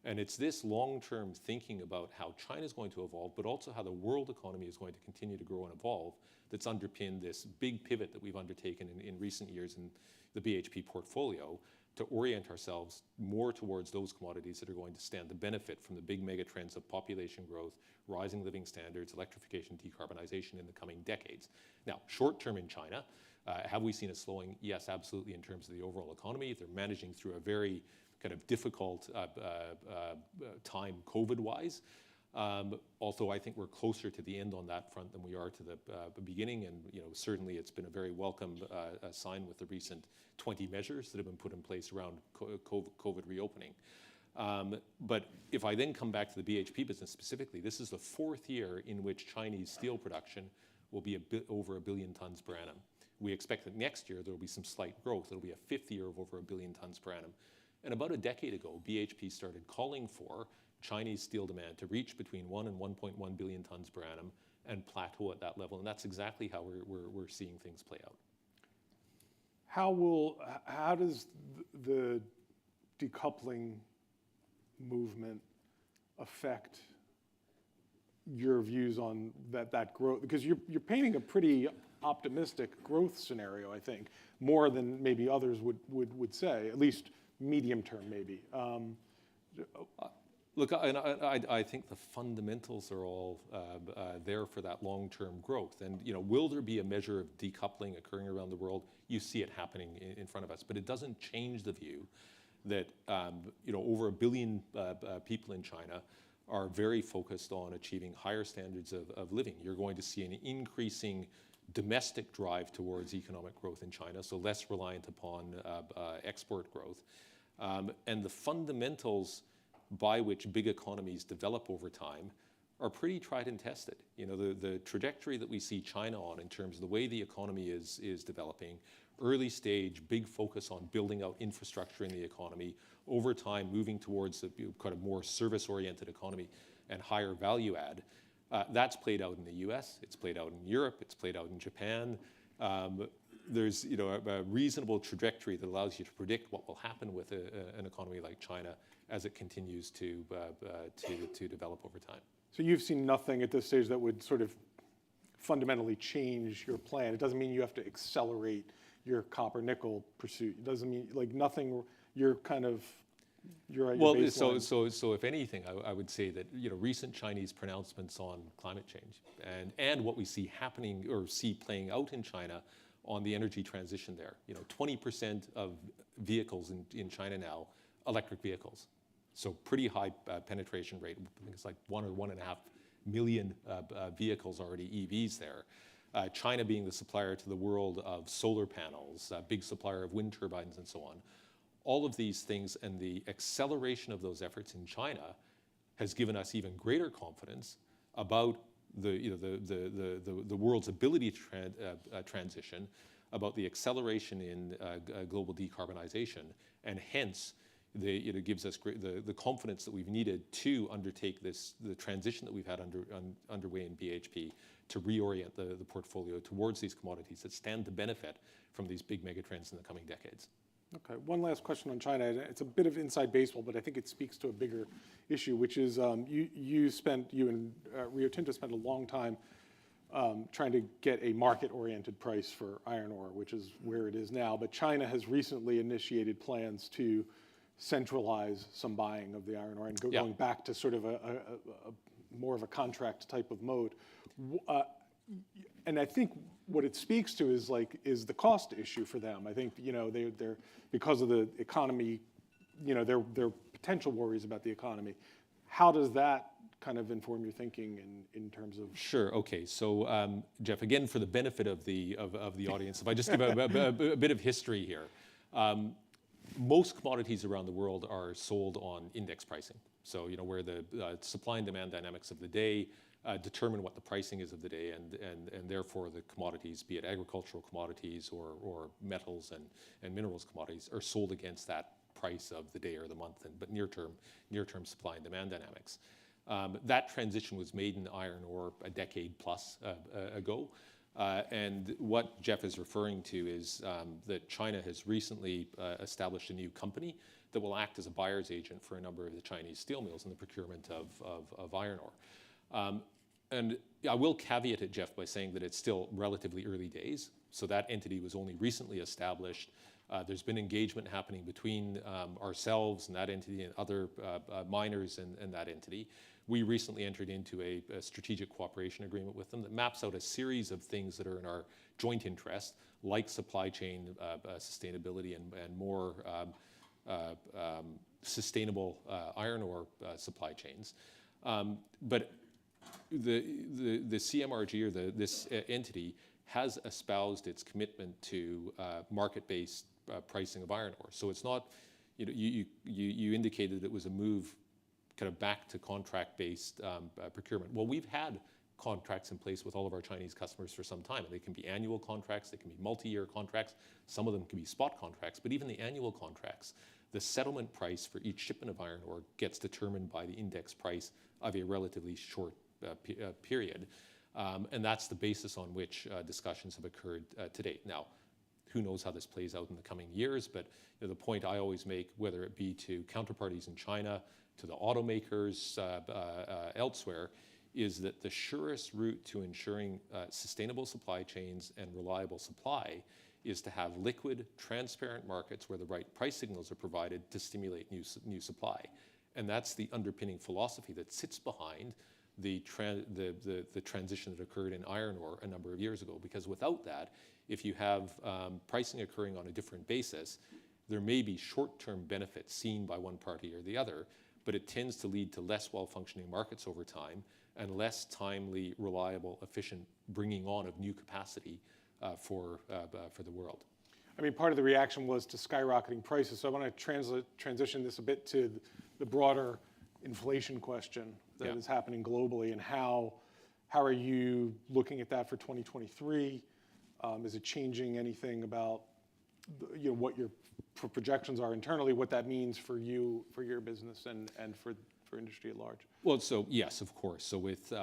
And it's this long-term thinking about how China is going to evolve, but also how the world economy is going to continue to grow and evolve that's underpinned this big pivot that we've undertaken in recent years in the BHP portfolio to orient ourselves more towards those commodities that are going to stand to benefit from the big mega trends of population growth, rising living standards, electrification, decarbonization in the coming decades. Now, short-term in China, have we seen a slowing? Yes, absolutely, in terms of the overall economy. They're managing through a very kind of difficult time COVID-wise. Although I think we're closer to the end on that front than we are to the beginning, and certainly it's been a very welcome sign with the recent 20 measures that have been put in place around COVID reopening. But if I then come back to the BHP business specifically, this is the 4th year in which Chinese steel production will be over 1 billion tons per annum. We expect that next year there will be some slight growth. It'll be a 5th year of over 1 billion tons per annum. And about a decade ago, BHP started calling for Chinese steel demand to reach between 1 and 1.1 billion tons per annum and plateau at that level. And that's exactly how we're seeing things play out. How does the decoupling movement affect your views on that growth? Because you're painting a pretty optimistic growth scenario, I think, more than maybe others would say, at least medium term, maybe. Look, I think the fundamentals are all there for that long-term growth. And will there be a measure of decoupling occurring around the world? You see it happening in front of us, but it doesn't change the view that over 1 billion people in China are very focused on achieving higher standards of living. You're going to see an increasing domestic drive towards economic growth in China, so less reliant upon export growth. And the fundamentals by which big economies develop over time are pretty tried and tested. The trajectory that we see China on in terms of the way the economy is developing, early stage, big focus on building out infrastructure in the economy, over time moving towards a kind of more service-oriented economy and higher value add. That's played out in the US, it's played out in Europe, it's played out in Japan. There's a reasonable trajectory that allows you to predict what will happen with an economy like China as it continues to develop over time. So you've seen nothing at this stage that would sort of fundamentally change your plan. It doesn't mean you have to accelerate your copper nickel pursuit. It doesn't mean nothing. You're at your baseline. So if anything, I would say that recent Chinese pronouncements on climate change and what we see happening or see playing out in China on the energy transition there. 20% of vehicles in China now, electric vehicles. So pretty high penetration rate. I think it's like 1 or 1.5 million vehicles already EVs there. China being the supplier to the world of solar panels, big supplier of wind turbines and so on. All of these things and the acceleration of those efforts in China has given us even greater confidence about the world's ability to transition, about the acceleration in global decarbonization, and hence it gives us the confidence that we've needed to undertake the transition that we've had underway in BHP to reorient the portfolio towards these commodities that stand to benefit from these big megatrends in the coming decades. Okay, one last question on China. It's a bit of inside baseball, but I think it speaks to a bigger issue, which is you and Rio Tinto spent a long time trying to get a market-oriented price for iron ore, which is where it is now. But China has recently initiated plans to centralize some buying of the iron ore and going back to sort of a more of a contract type of mode. And I think what it speaks to is the cost issue for them. I think they're because of the economy, their potential worries about the economy. How does that kind of inform your thinking in terms of? Sure. Okay. So Jeff, again, for the benefit of the audience, if I just give a bit of history here, most commodities around the world are sold on index pricing. So where the supply and demand dynamics of the day determine what the pricing is of the day, and therefore the commodities, be it agricultural commodities or metals and minerals commodities, are sold against that price of the day or the month, but near-term supply and demand dynamics. That transition was made in iron ore a decade plus ago. And what Jeff is referring to is that China has recently established a new company that will act as a buyer's agent for a number of the Chinese steel mills in the procurement of iron ore. And I will caveat it, Jeff, by saying that it's still relatively early days. So that entity was only recently established. There's been engagement happening between ourselves and that entity and other miners and that entity. We recently entered into a strategic cooperation agreement with them that maps out a series of things that are in our joint interest, like supply chain sustainability and more sustainable iron ore supply chains. But the CMRG, or this entity, has espoused its commitment to market-based pricing of iron ore. So it's not, you indicated it was a move kind of back to contract-based procurement. Well, we've had contracts in place with all of our Chinese customers for some time. They can be annual contracts, they can be multi-year contracts, some of them can be spot contracts, but even the annual contracts, the settlement price for each shipment of iron ore gets determined by the index price of a relatively short period. And that's the basis on which discussions have occurred to date. Now, who knows how this plays out in the coming years, but the point I always make, whether it be to counterparties in China, to the automakers elsewhere, is that the surest route to ensuring sustainable supply chains and reliable supply is to have liquid, transparent markets where the right price signals are provided to stimulate new supply. And that's the underpinning philosophy that sits behind the transition that occurred in iron ore a number of years ago. Because without that, if you have pricing occurring on a different basis, there may be short-term benefits seen by one party or the other, but it tends to lead to less well-functioning markets over time and less timely, reliable, efficient bringing on of new capacity for the world. I mean, part of the reaction was to skyrocketing prices. So I want to transition this a bit to the broader inflation question that is happening globally, and how are you looking at that for 2023? Is it changing anything about what your projections are internally, what that means for you, for your business, and for industry at large? Well, so yes, of course. So with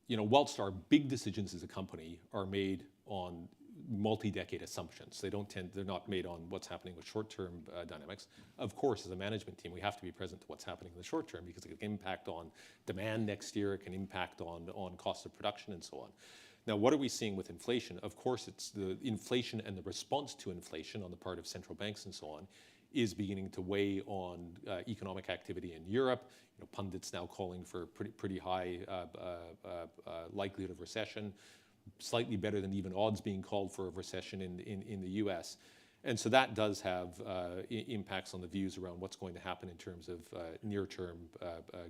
whilst our big decisions as a company are made on multi-decade assumptions, they're not made on what's happening with short-term dynamics. Of course, as a management team, we have to be present to what's happening in the short term, because it can impact on demand next year, it can impact on cost of production and so on. Now, what are we seeing with inflation? Of course, it's the inflation and the response to inflation on the part of central banks and so on is beginning to weigh on economic activity in Europe. Pundits now calling for pretty high likelihood of recession, slightly better than even odds being called for a recession in the US. And so that does have impacts on the views around what's going to happen in terms of near-term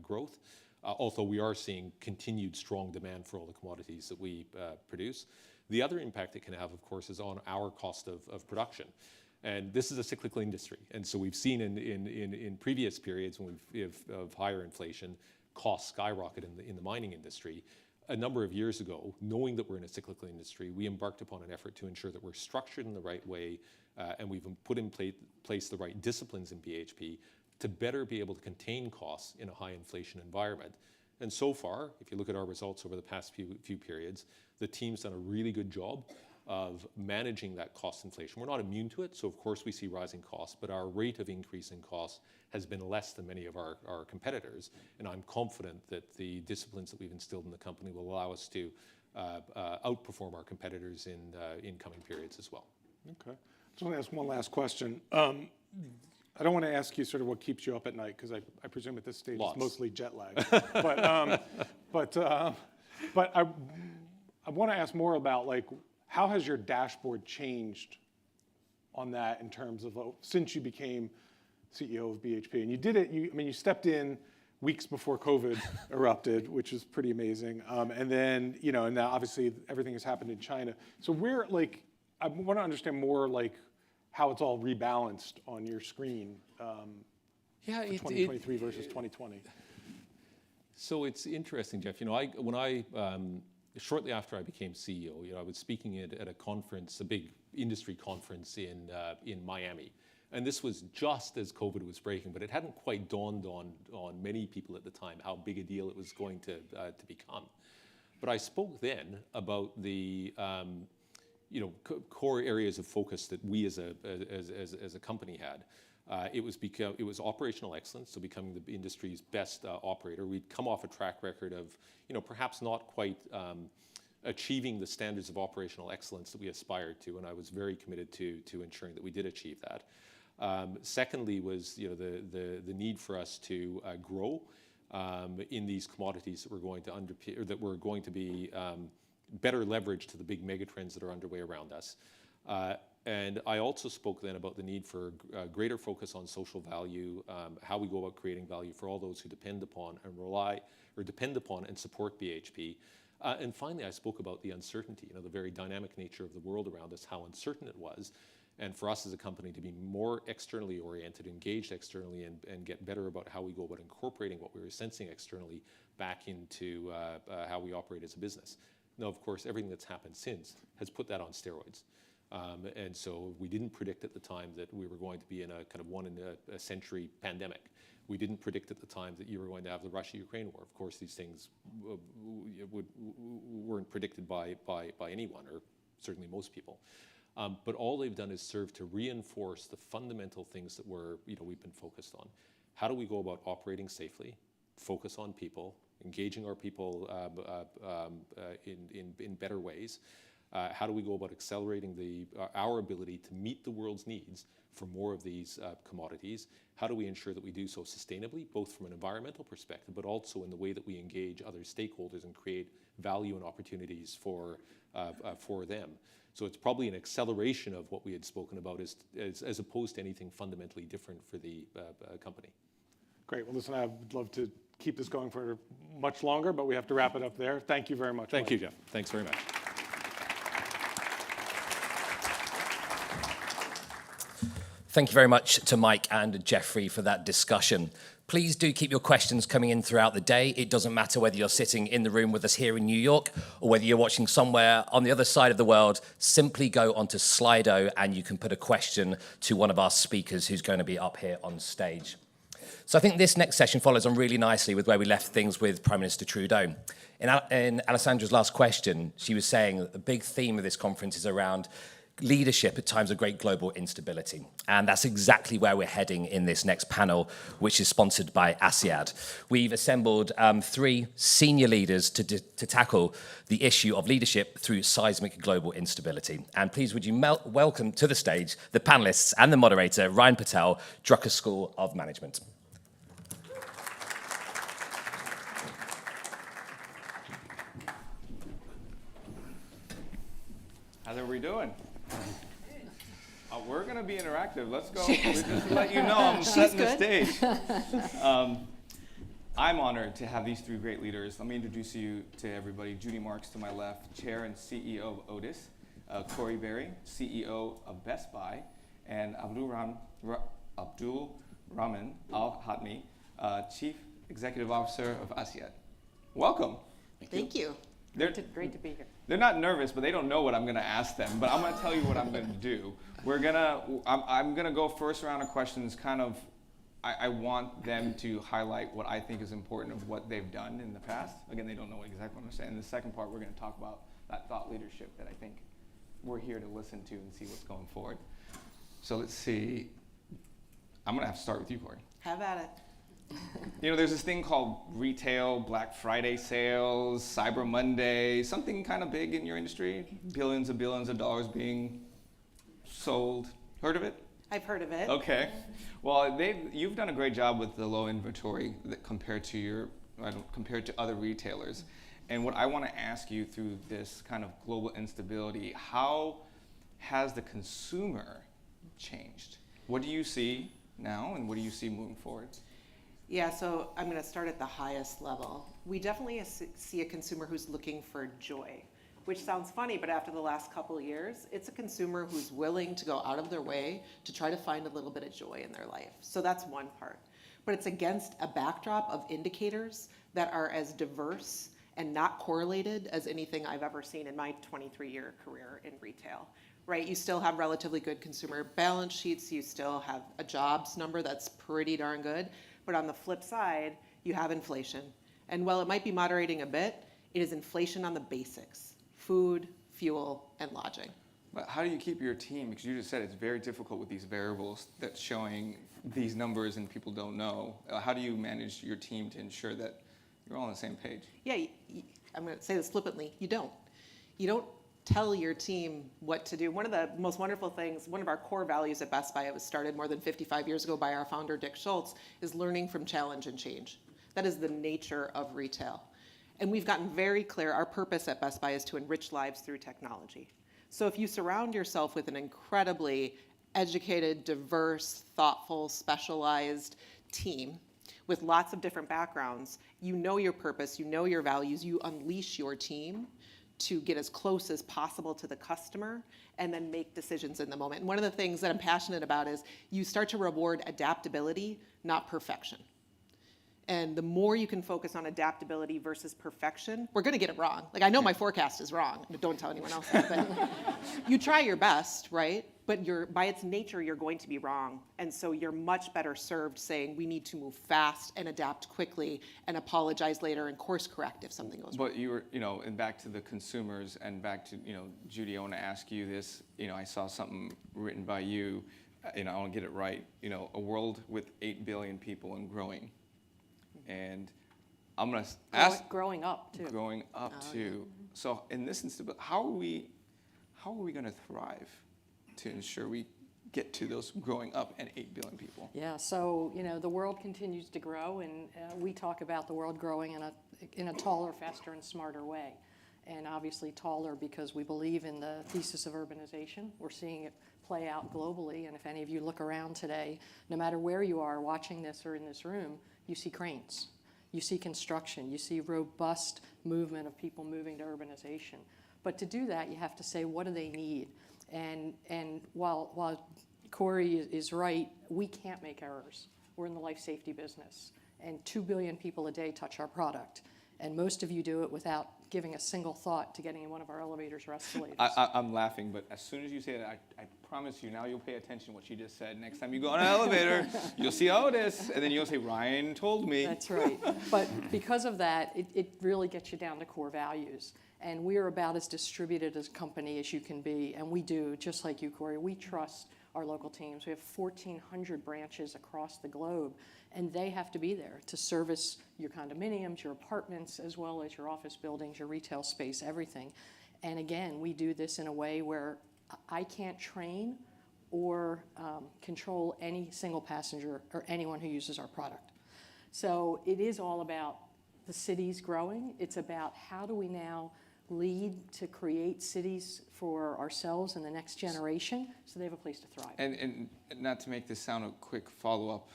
growth. Although we are seeing continued strong demand for all the commodities that we produce. The other impact it can have, of course, is on our cost of production. And this is a cyclical industry. And so we've seen in previous periods when of higher inflation, costs skyrocket in the mining industry, a number of years ago, knowing that we're in a cyclical industry, we embarked upon an effort to ensure that we're structured in the right way, and we've put in place the right disciplines in BHP to better be able to contain costs in a high inflation environment. And so far, if you look at our results over the past few periods, the team's done a really good job of managing that cost inflation. We're not immune to it, so of course we see rising costs, but our rate of increase in costs has been less than many of our competitors, and I'm confident that the disciplines that we've instilled in the company will allow us to outperform our competitors in coming periods as well. Okay. I just want to ask one last question. I don't want to ask you sort of what keeps you up at night, because I presume at this stage it's mostly jet lag. But I want to ask more about, like, how has your dashboard changed on that in terms of since you became CEO of BHP? And you did it, you stepped in weeks before COVID erupted, which is pretty amazing. And then, and now obviously everything has happened in China. So I want to understand more, like, how it's all rebalanced on your screen for 2023 versus 2020. So it's interesting, Jeff. Shortly after I became CEO, I was speaking at a conference, a big industry conference in Miami. And this was just as COVID was breaking, but it hadn't quite dawned on many people at the time how big a deal it was going to become. But I spoke then about the core areas of focus that we as a company had. It was operational excellence, so becoming the industry's best operator. We'd come off a track record of, perhaps not quite achieving the standards of operational excellence that we aspired to, and I was very committed to ensuring that we did achieve that. Secondly was, the need for us to grow in these commodities that were going to be better leverage to the big megatrends that are underway around us. And I also spoke then about the need for greater focus on social value, how we go about creating value for all those who depend upon and support BHP. And finally, I spoke about the uncertainty, the very dynamic nature of the world around us, how uncertain it was. And for us as a company to be more externally oriented, engaged externally, and get better about how we go about incorporating what we were sensing externally back into how we operate as a business. Now, of course, everything that's happened since has put that on steroids. And so we didn't predict at the time that we were going to be in a kind of one-in-a-century pandemic. We didn't predict at the time that you were going to have the Russia-Ukraine war. Of course, these things weren't predicted by anyone, or certainly most people. But all they've done is serve to reinforce the fundamental things that we've been focused on. How do we go about operating safely, focus on people, engaging our people in better ways? How do we go about accelerating our ability to meet the world's needs for more of these commodities? How do we ensure that we do so sustainably, both from an environmental perspective, but also in the way that we engage other stakeholders and create value and opportunities for them? So it's probably an acceleration of what we had spoken about as opposed to anything fundamentally different for the company. Great. Well, listen, I would love to keep this going for much longer, but we have to wrap it up there. Thank you very much. Thank you, Jeff. Thanks very much. Thank you very much to Mike and Jeffrey for that discussion. Please do keep your questions coming in throughout the day. It doesn't matter whether you're sitting in the room with us here in New York or whether you're watching somewhere on the other side of the world. Simply go onto Slido and you can put a question to one of our speakers who's going to be up here on stage. So I think this next session follows on really nicely with where we left things with Prime Minister Trudeau. In Alessandra's last question, she was saying that the big theme of this conference is around leadership at times of great global instability. And that's exactly where we're heading in this next panel, which is sponsored by ASEAD. We've assembled 3 senior leaders to tackle the issue of leadership through seismic global instability. And please would you welcome to the stage the panelists and the moderator, Ryan Patel, Drucker School of Management. How's everybody doing? We're going to be interactive. Let's go. Just to let you know, I'm setting the stage. I'm honored to have these 3 great leaders. Let me introduce you to everybody. Judy Marks to my left, Chair and CEO of Otis. Corey Berry, CEO of Best Buy. And Abdul Rahman Al-Hatmi, Chief Executive Officer of ASEAN. Welcome. Thank you. Great to be here. They're not nervous, but they don't know what I'm going to ask them. But I'm going to tell you what I'm going to do. I'm going to go first round of questions. Kind of, I want them to highlight what I think is important of what they've done in the past. Again, they don't know exactly what I'm saying. In the second part, we're going to talk about that thought leadership that I think we're here to listen to and see what's going forward. So let's see. I'm going to have to start with you, Corey. Have at it. You know, there's this thing called retail, Black Friday sales, Cyber Monday, something kind of big in your industry, billions of dollars being sold. Heard of it? I've heard of it. Okay. Well, you've done a great job with the low inventory compared to other retailers. And what I want to ask you through this kind of global instability, how has the consumer changed? What do you see now, and what do you see moving forward? Yeah, so I'm going to start at the highest level. We definitely see a consumer who's looking for joy, which sounds funny, but after the last couple of years, it's a consumer who's willing to go out of their way to try to find a little bit of joy in their life. So that's one part. But it's against a backdrop of indicators that are as diverse and not correlated as anything I've ever seen in my 23-year career in retail. Right, you still have relatively good consumer balance sheets, you still have a jobs number that's pretty darn good, but on the flip side, you have inflation. And while it might be moderating a bit, it is inflation on the basics: food, fuel, and lodging. But how do you keep your team, because you just said it's very difficult with these variables that's showing these numbers and people don't know. How do you manage your team to ensure that you're all on the same page? Yeah, I'm going to say this flippantly, you don't. You don't tell your team what to do. One of the most wonderful things, one of our core values at Best Buy, it was started more than 55 years ago by our founder, Dick Schultz, is learning from challenge and change. That is the nature of retail. And we've gotten very clear, our purpose at Best Buy is to enrich lives through technology. So if you surround yourself with an incredibly educated, diverse, thoughtful, specialized team with lots of different backgrounds, you know your purpose, you know your values, you unleash your team to get as close as possible to the customer and then make decisions in the moment. And one of the things that I'm passionate about is you start to reward adaptability, not perfection. And the more you can focus on adaptability versus perfection, we're going to get it wrong. Like, I know my forecast is wrong. Don't tell anyone else that. But you try your best, right? But by its nature, you're going to be wrong. And so you're much better served saying we need to move fast and adapt quickly and apologize later and course correct if something goes wrong. But you were, and back to the consumers and back to, Judy, I want to ask you this. I saw something written by you, I want to get it right. A world with 8 billion people and growing. And I'm going to ask. Growing up, too. Growing up, too. Yeah. So in this instance, how are we going to thrive to ensure we get to those growing up and 8 billion people? Yeah, so, the world continues to grow, and we talk about the world growing in a taller, faster, and smarter way. And obviously taller because we believe in the thesis of urbanization. We're seeing it play out globally, and if any of you look around today, no matter where you are watching this or in this room, you see cranes, you see construction, you see robust movement of people moving to urbanization. But to do that, you have to say, what do they need? And while Corey is right, we can't make errors. We're in the life safety business, and 2 billion people a day touch our product. And most of you do it without giving a single thought to getting in one of our elevators or escalators. I'm laughing, but as soon as you say that, I promise you, now you'll pay attention to what she just said. Next time you go on an elevator, you'll see Otis, and then you'll say, Ryan told me. That's right. But because of that, it really gets you down to core values. And we are about as distributed as a company as you can be. And we do, just like you, Corey, we trust our local teams. We have 1,400 branches across the globe, and they have to be there to service your condominiums, your apartments, as well as your office buildings, your retail space, everything. And again, we do this in a way where I can't train or control any single passenger or anyone who uses our product. So it is all about the cities growing. It's about how do we now lead to create cities for ourselves and the next generation so they have a place to thrive. And not to make this sound a quick follow-up,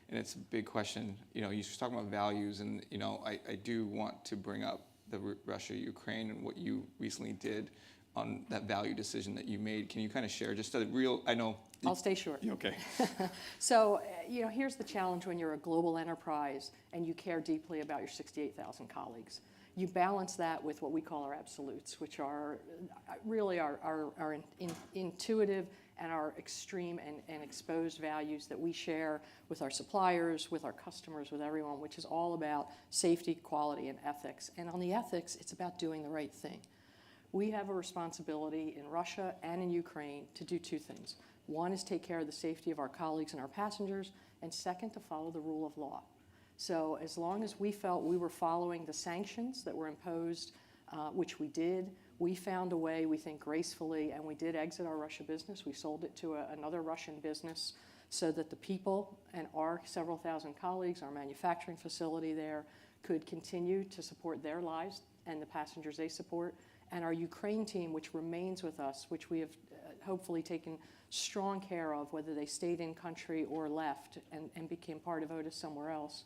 and it's a big question, you're talking about values, and I do want to bring up the Russia-Ukraine and what you recently did that value decision that you made. Can you kind of share just a real? I know. I'll stay short. Okay. So, here's the challenge when you're a global enterprise and you care deeply about your 68,000 colleagues. You balance that with what we call our absolutes, which are really our intuitive and our extreme and exposed values that we share with our suppliers, with our customers, with everyone, which is all about safety, quality, and ethics. And on the ethics, it's about doing the right thing. We have a responsibility in Russia and in Ukraine to do two things. One is take care of the safety of our colleagues and our passengers, and second, to follow the rule of law. So as long as we felt we were following the sanctions that were imposed, which we did, we found a way, we think gracefully, and we did exit our Russia business. We sold it to another Russian business so that the people and our several thousand colleagues, our manufacturing facility there, could continue to support their lives and the passengers they support. And our Ukraine team, which remains with us, which we have hopefully taken strong care of, whether they stayed in country or left and became part of Otis somewhere else,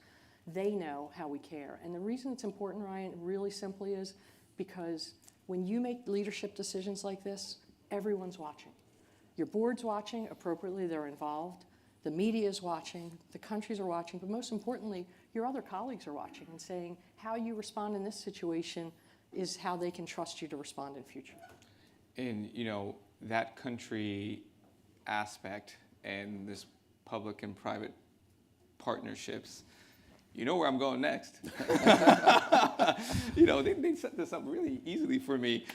they know how we care. And the reason it's important, Ryan, really simply is because when you make leadership decisions like this, everyone's watching. Your board's watching, appropriately they're involved. The media is watching, the countries are watching, but most importantly, your other colleagues are watching and saying how you respond in this situation is how they can trust you to respond in future. And that country aspect and this public and private partnerships, you know where I'm going next. They set this up really easily for me.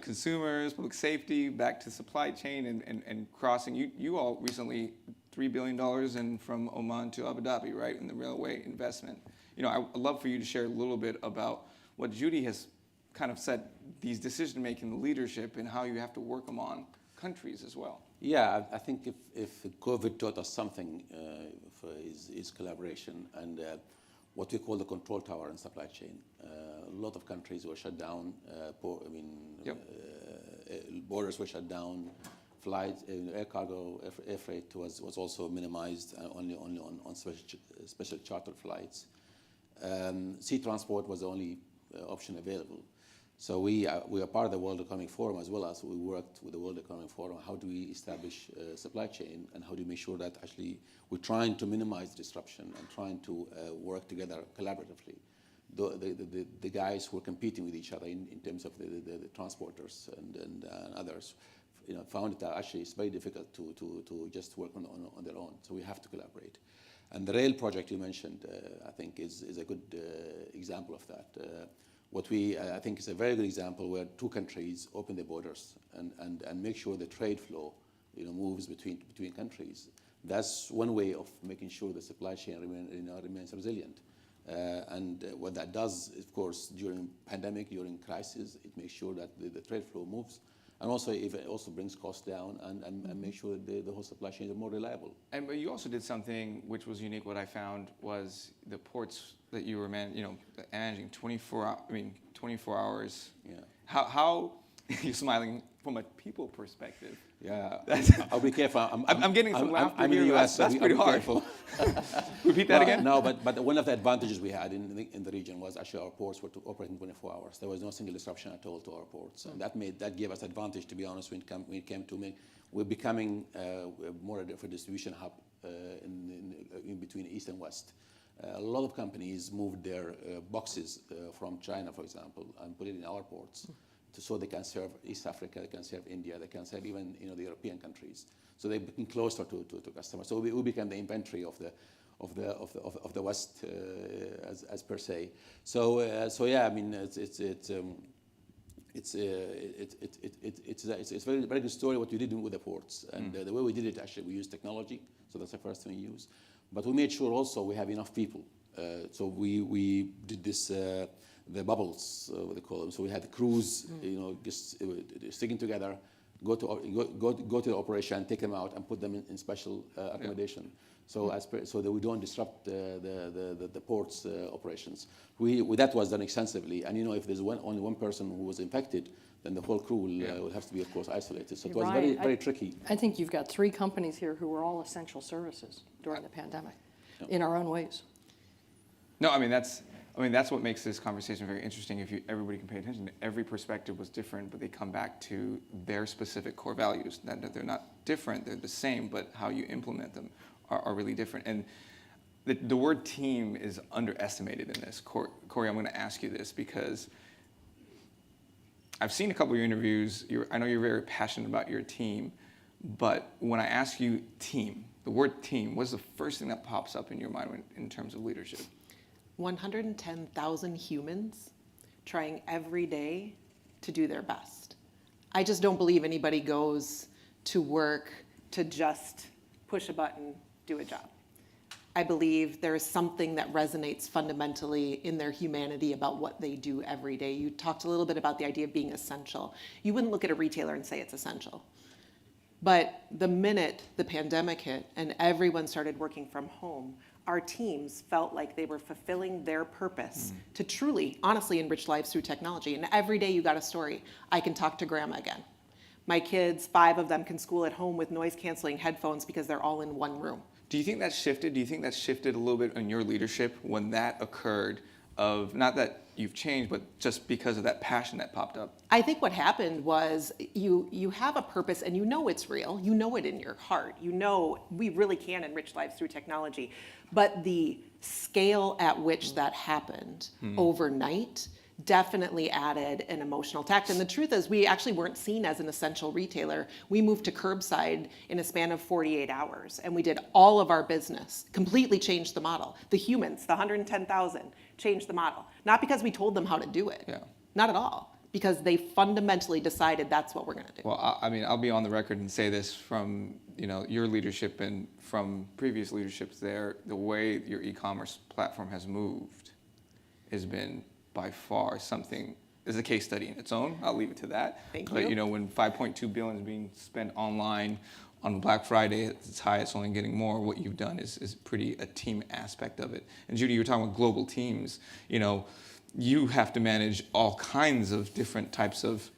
Consumers, public safety, back to supply chain and crossing. You all recently $3 billion from Oman to Abu Dhabi, right, in the railway investment. I'd love for you to share a little bit about what Judy has kind of said, these decision-making leadership and how you have to work among countries as well. Yeah, I think if COVID taught us something is collaboration and what we call the control tower in supply chain. A lot of countries were shut down. Borders were shut down. Flights, air cargo, air freight was also minimized, only on special charter flights. Sea transport was the only option available. So we are part of the World Economic Forum as well as we worked with the World Economic Forum. How do we establish a supply chain and how do we make sure that actually we're trying to minimize disruption and trying to work together collaboratively. The guys who are competing with each other in terms of the transporters and others, found that actually it's very difficult to just work on their own. So we have to collaborate. And the rail project you mentioned, I think, is a good example of that. I think is a very good example where two countries open their borders and make sure the trade flow, moves between countries. That's one way of making sure the supply chain remains resilient. And what that does, of course, during pandemic, during crisis, it makes sure that the trade flow moves. And also, it also brings costs down and make sure that the whole supply chain is more reliable. And but you also did something which was unique. What I found was the ports that you were managing 24 hours. Yeah. How you're smiling from a people perspective? Yeah, I'll be careful. I'm getting some laughter I'm here. in the US, That's so pretty hard. Careful. Repeat that again. No, but one of the advantages we had in the region was actually our ports were operating 24 hours. There was no single disruption at all to our ports, and that gave us advantage. To be honest, when it came to we're becoming more of a distribution hub in between East and West. A lot of companies moved their boxes from China, for example, and put it in our ports. So they can serve East Africa, they can serve India, they can serve even the European countries. So they became closer to customers. So we became the inventory of the West as per se. So yeah, I mean it's a very very good story what we did with the ports and the way we did it. Actually, we used technology, so that's the first thing we used. But we made sure also we have enough people. So we did this. The bubbles, what they call them. So we had crews, just sticking together, go to the operation, take them out, and put them in special accommodation. So so that we don't disrupt the port's operations. That was done extensively. And if there's only one person who was infected, then the whole crew will have to be, of course, isolated. So it was very very tricky. I think you've got 3 companies here who were all essential services during the pandemic, in our own ways. No, I mean I mean, that's what makes this conversation very interesting. If everybody can pay attention, every perspective was different, but they come back to their specific core values. That they're not different, they're the same, but how you implement them are really different. And the word team is underestimated in this. Corey, I'm going to ask you this because I've seen a couple of your interviews. I know you're very passionate about your team, but when I ask you team, the word team, what's the first thing that pops up in your mind in terms of leadership? 110,000 humans trying every day to do their best. I just don't believe anybody goes to work to just push a button, do a job. I believe there is something that resonates fundamentally in their humanity about what they do every day. You talked a little bit about the idea of being essential. You wouldn't look at a retailer and say it's essential. But the minute the pandemic hit and everyone started working from home, our teams felt like they were fulfilling their purpose to truly, honestly enrich lives through technology. And every day you got a story. I can talk to grandma again. My kids, 5 of them, can school at home with noise-canceling headphones because they're all in one room. Do you think that shifted? Do you think that shifted a little bit in your leadership when that occurred? Of not that you've changed, but just because of that passion that popped up? I think what happened was you have a purpose and you know it's real. You know it in your heart. You know we really can enrich lives through technology. But the scale at which that happened overnight definitely added an emotional tact. And the truth is we actually weren't seen as an essential retailer. We moved to curbside in a span of 48 hours. And we did all of our business, completely changed the model. The humans, the 110,000, changed the model. Not because we told them how to do it. Yeah. Not at all. Because they fundamentally decided that's what we're going to do. Well, I mean, I'll be on the record and say this from your leadership and from previous leaderships there, the way your e-commerce platform has moved has been by far something, is a case study in its own. I'll leave it to that. Thank you. But when 5.2 billion is being spent online on Black Friday at its highest, only getting more, what you've done is pretty a team aspect of it. And Judy, you were talking about global teams. You have to manage all kinds of different types of,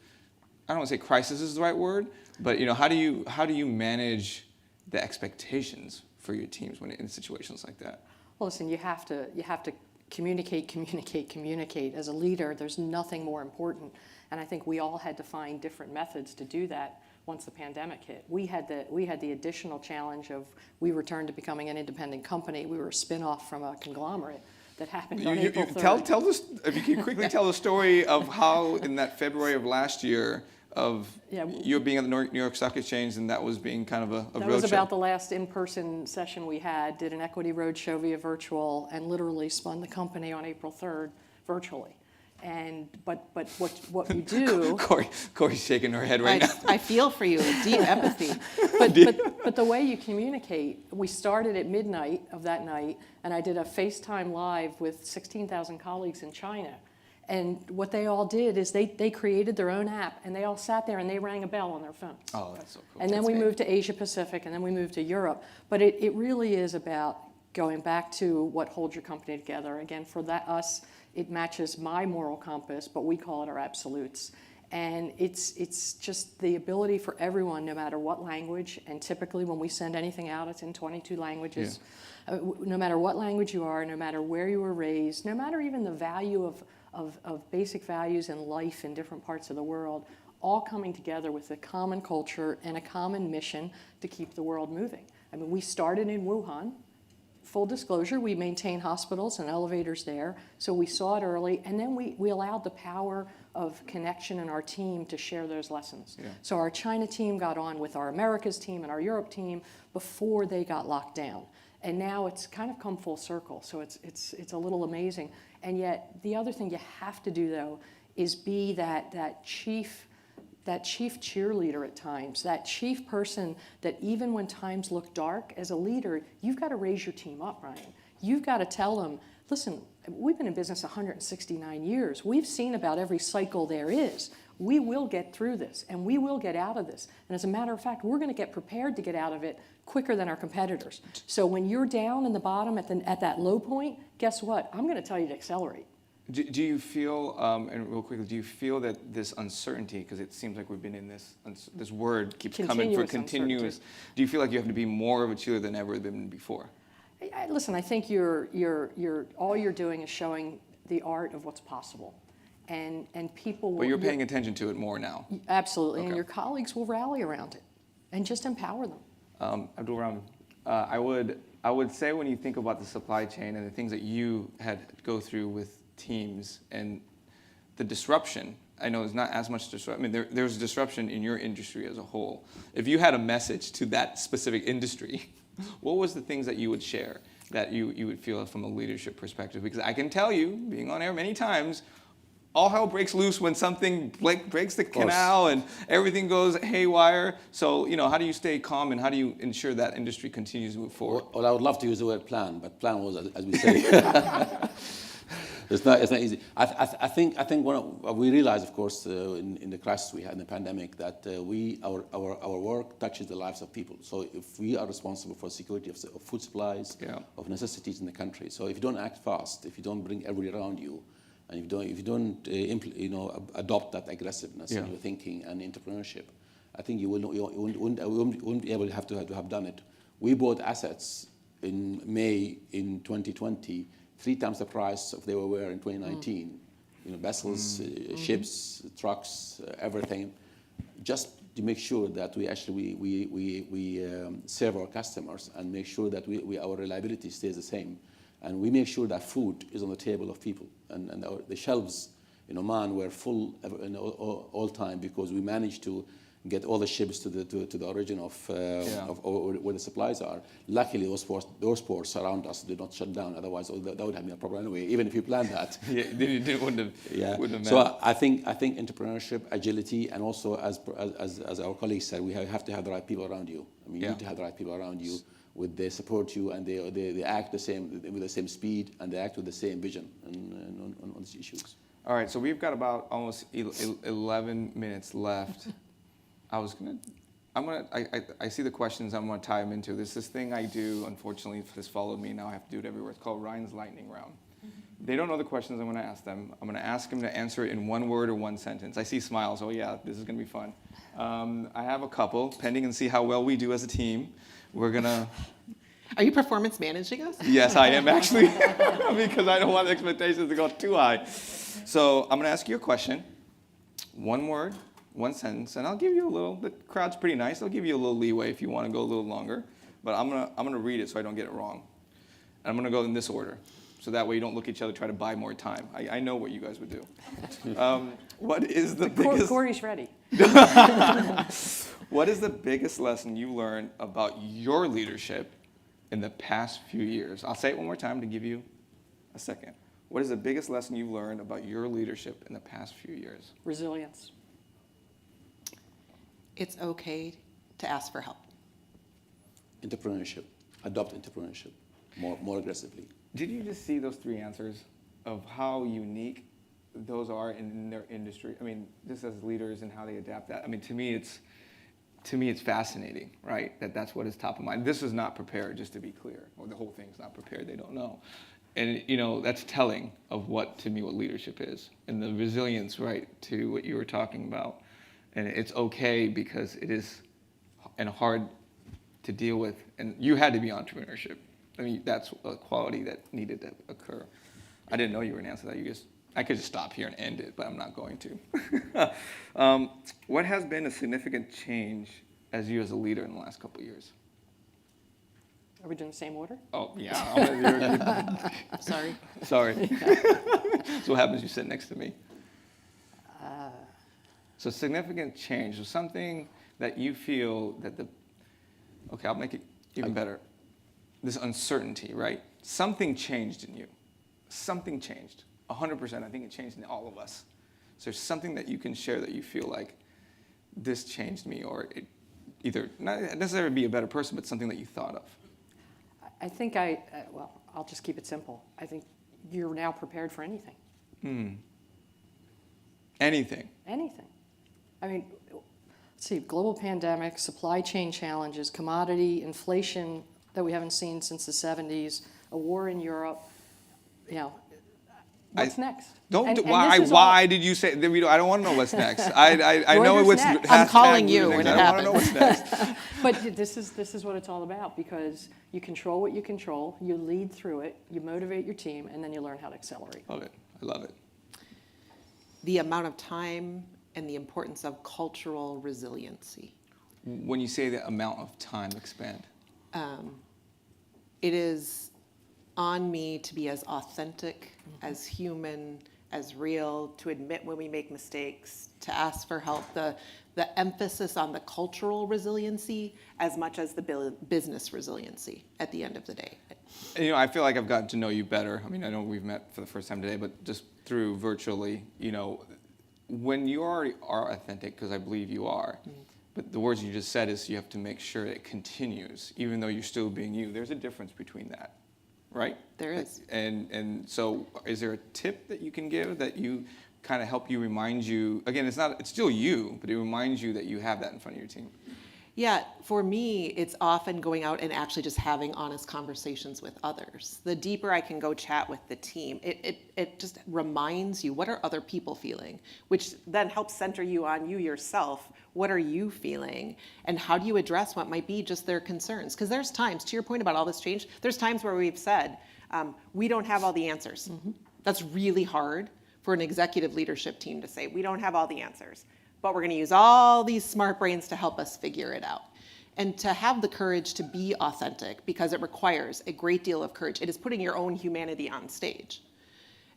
I don't want to say crisis is the right word, but how do you manage the expectations for your teams when in situations like that? Well, listen, you have to communicate. As a leader, there's nothing more important. And I think we all had to find different methods to do that once the pandemic hit. We had the additional challenge of we returned to becoming an independent company. We were a spin-off from a conglomerate that happened on April 3rd. Tell this, if you can quickly tell the story of how in that February of last year of you being at the New York Stock Exchange and that was being kind of a roadshow. That was about the last in-person session we had, did an equity roadshow via virtual and literally spun the company on April 3rd virtually. But what we do... Corey's shaking her head right now. I feel for you, deep empathy. But the way you communicate, we started at midnight of that night, and I did a FaceTime live with 16,000 colleagues in China. And what they all did is they created their own app, and they all sat there and they rang a bell on their phones. Oh, that's so cool. And then we moved to Asia Pacific, and then we moved to Europe. But it really is about going back to what holds your company together. Again, for us, it matches my moral compass, but we call it our absolutes. And it's just the ability for everyone, no matter what language, and typically when we send anything out, it's in 22 languages. Yeah. No matter what language you are, no matter where you were raised, no matter even the value of basic values in life in different parts of the world, all coming together with a common culture and a common mission to keep the world moving. I mean, we started in Wuhan. Full disclosure, we maintain hospitals and elevators there, so we saw it early, and then we allowed the power of connection in our team to share those lessons. Yeah. So our China team got on with our Americas team and our Europe team before they got locked down. And now it's kind of come full circle, so it's a little amazing. And yet, the other thing you have to do, though, is be that chief cheerleader at times, that chief person that even when times look dark, as a leader, you've got to raise your team up, Ryan. You've got to tell them, listen, we've been in business 169 years. We've seen about every cycle there is. We will get through this, and we will get out of this. And as a matter of fact, we're going to get prepared to get out of it quicker than our competitors. So when you're down in the bottom at that low point, guess what? I'm going to tell you to accelerate. Do you feel, and real quickly, do you feel that this uncertainty, because it seems like we've been in this word keeps coming for continuous, do you feel like you have to be more of a cheerleader than ever been before? Listen, I think all you're doing is showing the art of what's possible. And people will... But you're paying attention to it more now. Absolutely, and Okay. your colleagues will rally around it and just empower them. Abdul Rahman, I would say when you think about the supply chain and the things that you had to go through with teams and the disruption, I know it's not as much disruption. I mean, there's disruption in your industry as a whole. If you had a message to that specific industry, what was the things that you would share that you would feel from a leadership perspective? Because I can tell you, being on air many times, all hell breaks loose when something breaks the canal and everything goes haywire. So, how do you stay calm and how do you ensure that industry continues to move forward? Well, I would love to use the word plan, but plan was, as we say, it's not easy. I think we realized, of course, in the crisis we had in the pandemic, that our work touches the lives of people. So if we are responsible for security of food supplies, of necessities in the country, so if you don't act fast, if you don't bring everybody around you, and if you don't adopt that aggressiveness in your thinking and entrepreneurship, I think you wouldn't be able to have done it. We bought assets in May in 2020, 3 times the price of they were in 2019. Vessels, ships, trucks, everything, just to make sure that we actually serve our customers and make sure that our reliability stays the same. And we make sure that food is on the table of people, and the shelves in Oman were full all time because we managed to get all the ships to the origin of where the supplies are. Luckily, those ports around us did not shut down. Otherwise, that would have been a problem anyway. Even if you planned that. Wouldn't have So I think entrepreneurship, agility, and also as our colleagues said, we have to have the right people around you. I mean, you need to have the right people around you. They support you and they act with the same speed and they act with the same vision on these issues. All right, so we've got about almost 11 minutes left. I see the questions. I'm gonna tie them into this. This thing I do, unfortunately, has followed me. Now I have to do it everywhere. It's called Ryan's lightning round. They don't know the questions I'm gonna ask them. I'm gonna ask them to answer it in 1 word or 1 sentence. I see smiles. Oh yeah, this is gonna be fun. I have a couple pending and see how well we do as a team. We're gonna. Are you performance managing us? Yes, I am actually, because I don't want the expectations to go too high. So I'm gonna ask you a question, 1 word, 1 sentence, and I'll give you a little. The crowd's pretty nice. I'll give you a little leeway if you want to go a little longer, but I'm gonna read it so I don't get it wrong. And I'm gonna go in this order, so that way you don't look at each other try to buy more time. I know what you guys would do. What is the biggest? Corey's ready. What is the biggest lesson you learned about your leadership in the past few years? I'll say it one more time to give you a second. What is the biggest lesson you've learned about your leadership in the past few years? Resilience. It's okay to ask for help. Entrepreneurship. Adopt entrepreneurship more aggressively. Did you just see those 3 answers of how unique those are in their industry? I mean, just as leaders and how they adapt that. I mean, to me, it's fascinating, right? That's what is top of mind. This is not prepared, just to be clear, or the whole thing's not prepared. They don't know, and that's telling of what leadership is, and the resilience, right, to what you were talking about. And it's okay because it is, and hard to deal with, and you had to be entrepreneurship. I mean, that's a quality that needed to occur. I didn't know you were going to answer that. I could just stop here and end it, but I'm not going to. What has been a significant change as you as a leader in the last couple of years? Are we doing the same order? Oh, yeah. Sorry. Sorry. That's what happens. You sit next to me. So significant change. So something that you feel that okay, I'll make it even better. This uncertainty, right? Something changed in you. Something changed. 100%. I think it changed in all of us. So there's something that you can share that you feel like this changed me, or it either not necessarily be a better person, but something that you thought of. I think I'll just keep it simple. I think you're now prepared for anything. Anything. Anything. I mean, let's see, global pandemic, supply chain challenges, commodity, inflation that we haven't seen since the 70s, a war in Europe, what's next? Why did you say? I don't want to know what's next. I know what's next. I'm calling you when it I don't want to know what's next. But this is what it's all about, because you control what you control, you lead through it, you motivate your team, and then you learn how to accelerate. Love it. I love it. The amount of time and the importance of cultural resiliency. When you say the amount of time, expand. It is on me to be as authentic, as human, as real, to admit when we make mistakes, to ask for help. The emphasis on the cultural resiliency as much as the business resiliency at the end of the day. And, you know, I feel like I've gotten to know you better. I mean, I know we've met for the first time today, but just through virtually, you know, when you already are authentic, because I believe you are, but the words you just said is you have to make sure it continues, even though you're still being you. There's a difference between that, right? There is. And so is there a tip that you can give that you kind of help you remind you, again, it's still you, but it reminds you that you have that in front of your team? Yeah, for me, it's often going out and actually just having honest conversations with others. The deeper I can go chat with the team, it just reminds you, what are other people feeling? Which then helps center you on you yourself. What are you feeling? And how do you address what might be just their concerns? Because there's times, to your point about all this change, there's times where we've said, we don't have all the answers. That's really hard for an executive leadership team to say, we don't have all the answers, but we're going to use all these smart brains to help us figure it out. And to have the courage to be authentic, because it requires a great deal of courage. It is putting your own humanity on stage.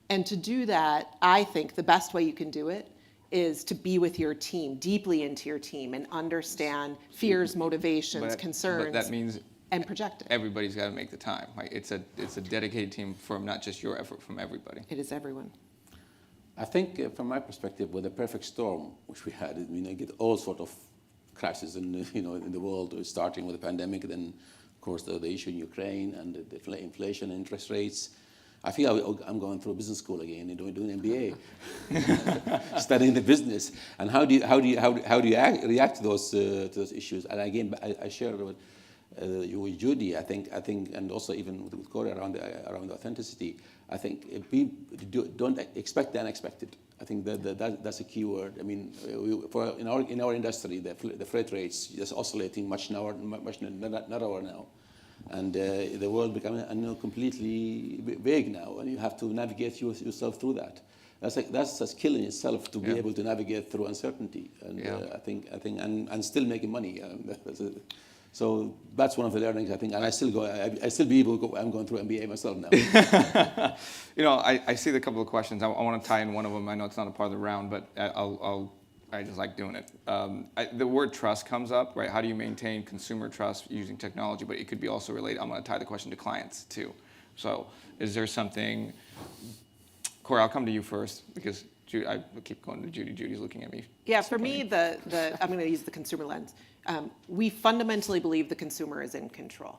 And to do that, I think the best way you can do it is to be with your team, deeply into your team, and understand fears, motivations, concerns, But that means and project it. everybody's got to make the time. Like it's a dedicated team from not just your effort, from everybody. It is everyone. I think, from my perspective, with the perfect storm, which we had, I mean, I get all sort of crises in the world, starting with the pandemic, then of course the issue in Ukraine and the inflation, interest rates. I feel I'm going through business school again and doing MBA, studying the business. And how do you react to those issues? And again, I share with Judy, I think, and also even with Corey around the authenticity. I think if we don't expect the unexpected. I think that's a key word. I mean, in our industry, the freight rates just oscillating much narrower now, and the world becoming completely big now, and you have to navigate yourself through that. That's a skill in itself to be able to navigate through uncertainty, and I think and still making money. So that's one of the learnings, I think, and I still be able to go. I'm going through MBA myself now. You know, I see the couple of questions. I want to tie in one of them. I know it's not a part of the round, but I just like doing it. The word trust comes up, right? How do you maintain consumer trust using technology? But it could be also related. I'm going to tie the question to clients too. So, is there something? Corey, I'll come to you first because I keep going to Judy. Judy's looking at me. Yeah, for me, I'm going to use the consumer lens. We fundamentally believe the consumer is in control.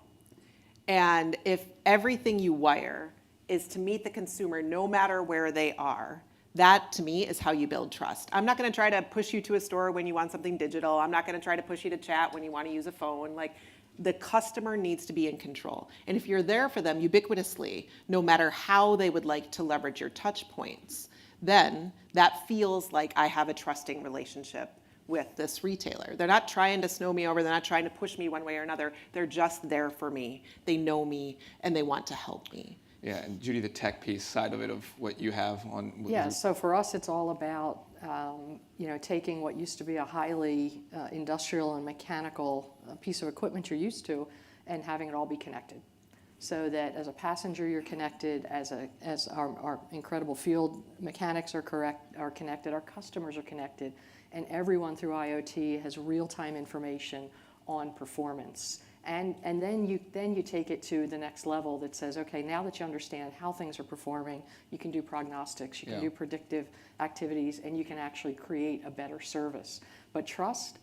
And if everything you wire is to meet the consumer no matter where they are, that to me is how you build trust. I'm not going to try to push you to a store when you want something digital. I'm not going to try to push you to chat when you want to use a phone. Like, the customer needs to be in control. And if you're there for them ubiquitously, no matter how they would like to leverage your touch points, then that feels like I have a trusting relationship with this retailer. They're not trying to snow me over. They're not trying to push me one way or another. They're just there for me. They know me, and they want to help me. Yeah, and Judy, the tech piece side of it, of what you have on. Yeah, so for us, it's all about taking what used to be a highly industrial and mechanical piece of equipment you're used to, and having it all be connected, so that as a passenger you're connected, as our incredible field mechanics are connected, our customers are connected, and everyone through IoT has real-time information on performance. And then you take it to the next level that says, okay, now that you understand how things are performing, you can do prognostics, you can do predictive activities, and you can actually create a better service. But trust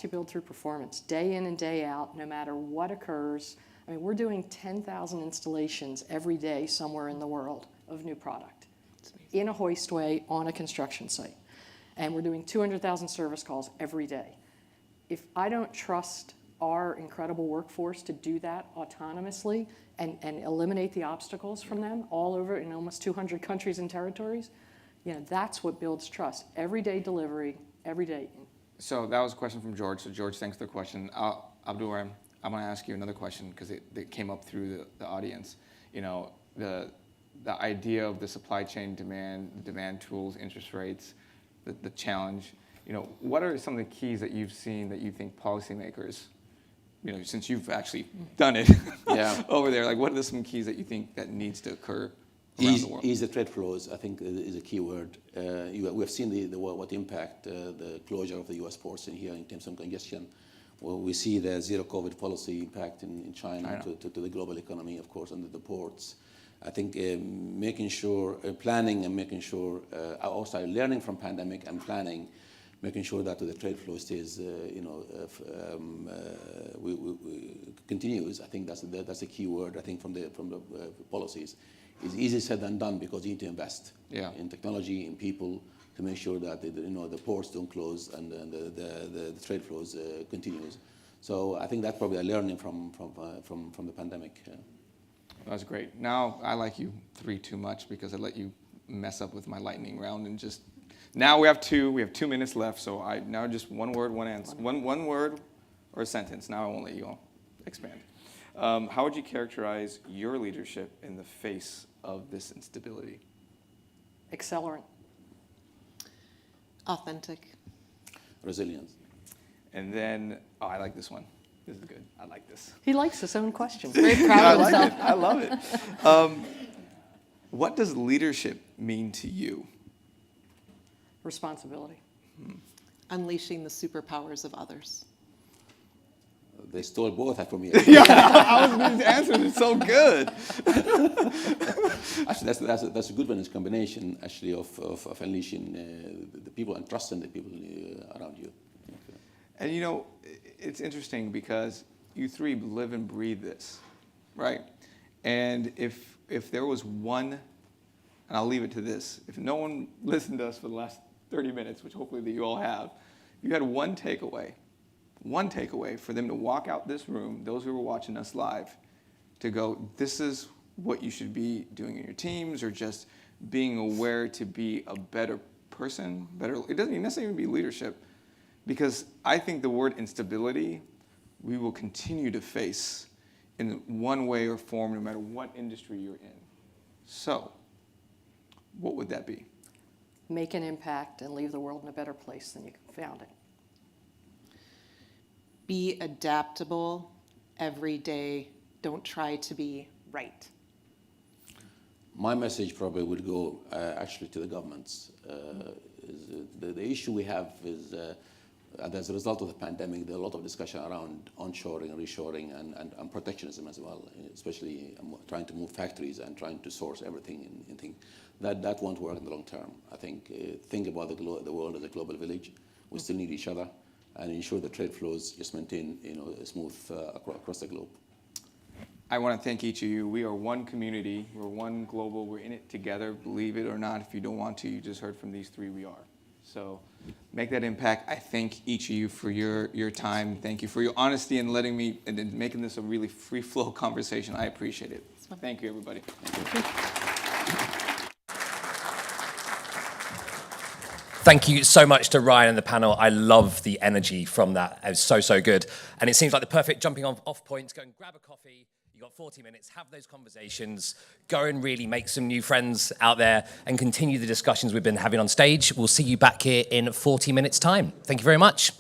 you build through performance, day in and day out, no matter what occurs. I mean, we're doing 10,000 installations every day somewhere in the world of new product in a hoistway on a construction site. And we're doing 200,000 service calls every day. If I don't trust our incredible workforce to do that autonomously and eliminate the obstacles from them all over in almost 200 countries and territories, that's what builds trust. Everyday delivery, every day. So that was a question from George. So George, thanks for the question. Abdul Rahim, I'm going to ask you another question because it came up through the audience. The the idea of the supply chain demand tools, interest rates, the challenge. What are some of the keys that you've seen that you think policymakers, since you've actually done it over there, like what are some keys that you think that needs to occur around the world? Ease the trade flows, I think, is a key word. We have seen what impact the closure of the U.S. ports in here in terms of congestion. Well, we see the zero COVID policy impact in China to the global economy, of course, under the ports. I think making sure, planning and making sure, also learning from pandemic and planning, making sure that the trade flow stays, continues. I think that's a key word. I think from the policies, it's easier said than done because you need to invest in technology, in people, to make sure that the ports don't close and the trade flows continues. So I think that's probably a learning from the pandemic. That's great. Now I like you three too much because I let you mess up with my lightning round and just. Now we have 2 minutes left, so now just one word, one answer. One word or a sentence. Now I won't let you all expand. How would you characterize your leadership in the face of this instability? Accelerant. Authentic. Resilience. And then, I like this one. This is good. I like this. He likes his own questions. Very proud of himself. I love it. What does leadership mean to you? Responsibility. Unleashing the superpowers of others. They stole both from me. I was going to answer it. It's so good. Actually, that's a good one. It's a combination, actually, of unleashing the people and trusting the people around you. And it's interesting because you three live and breathe this, right? And if there was one, and I'll leave it to this, if no one listened to us for the last 30 minutes, which hopefully that you all have, you had one takeaway for them to walk out this room, those who were watching us live, to go, this is what you should be doing in your teams, or just being aware to be a better person, it doesn't even necessarily be leadership, because I think the word instability we will continue to face in one way or form, no matter what industry you're in. So, what would that be? Make an impact and leave the world in a better place than you found it. Be adaptable every day. Don't try to be right. My message probably would go actually to the governments. The issue we have is as a result of the pandemic, there's a lot of discussion around onshoring, reshoring, and protectionism as well, especially trying to move factories and trying to source everything and things. That won't work in the long term. I think about the world as a global village. We still need each other and ensure the trade flows just maintain smooth across the globe. I want to thank each of you. We are one community. We're one global. We're in it together. Believe it or not, if you don't want to, you just heard from these three, we are. So make that impact. I thank each of you for your time. Thank you for your honesty and letting me and making this a really free flow conversation. I appreciate it. Thank you, everybody. Thank you so much to Ryan and the panel. I love the energy from that. It was so good. And it seems like the perfect jumping off point. Go and grab a coffee. You've got 40 minutes, have those conversations, go and really make some new friends out there and continue the discussions we've been having on stage. We'll see you back here in 40 minutes' time. Thank you very much.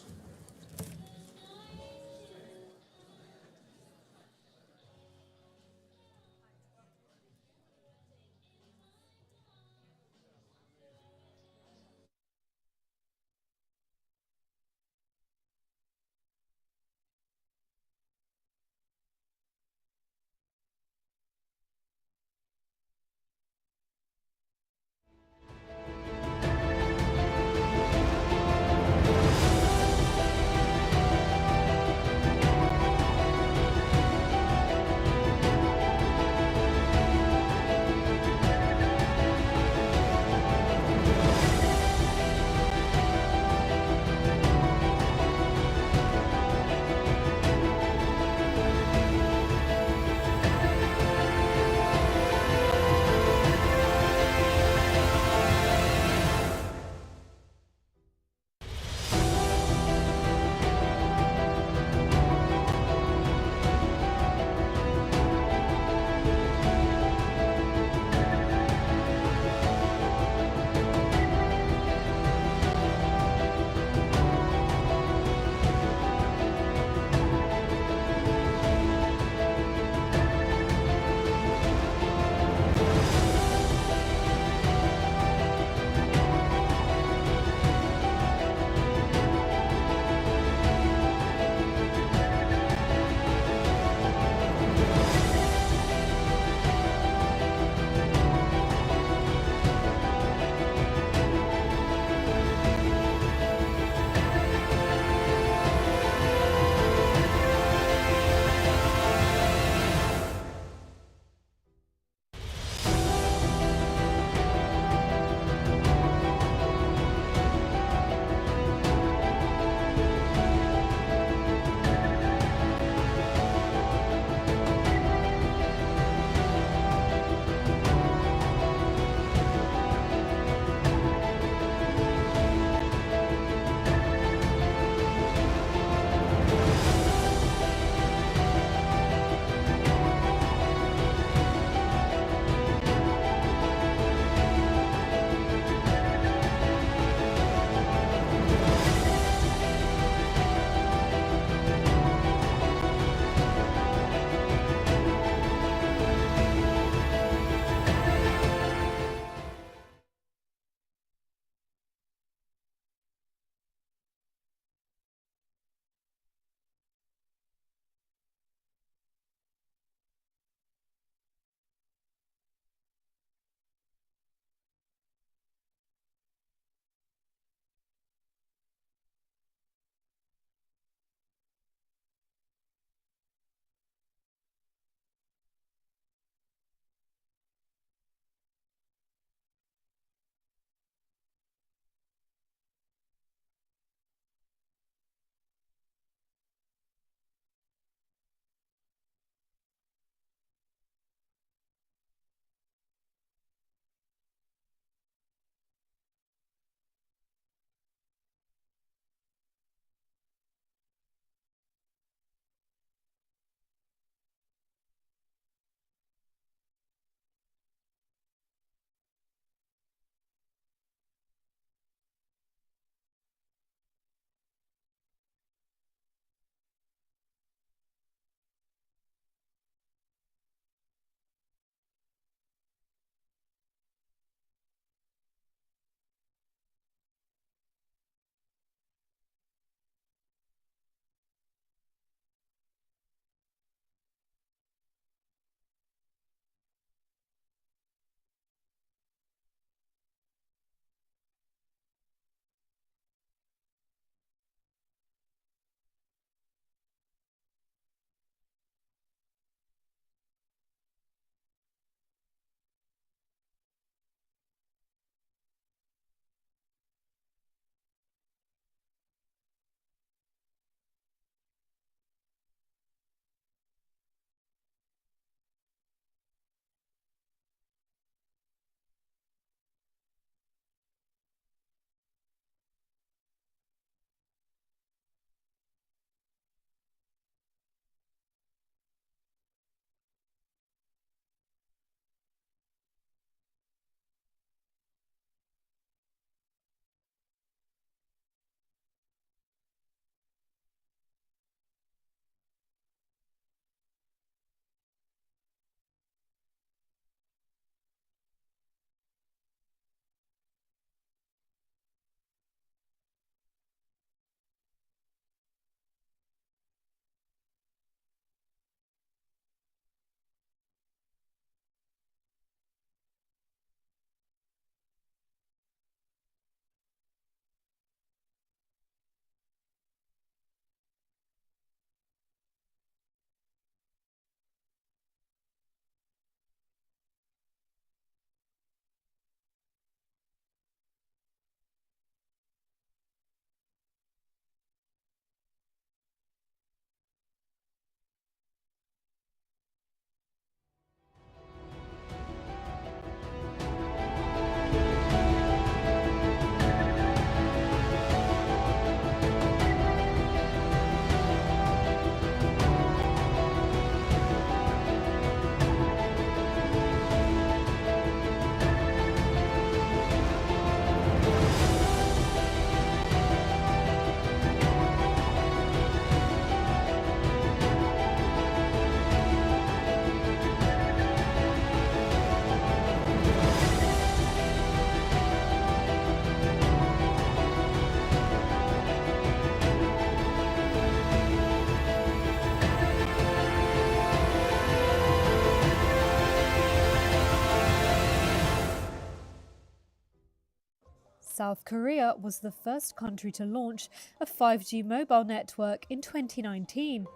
South Korea was the first country to launch a 5G mobile network in 2019.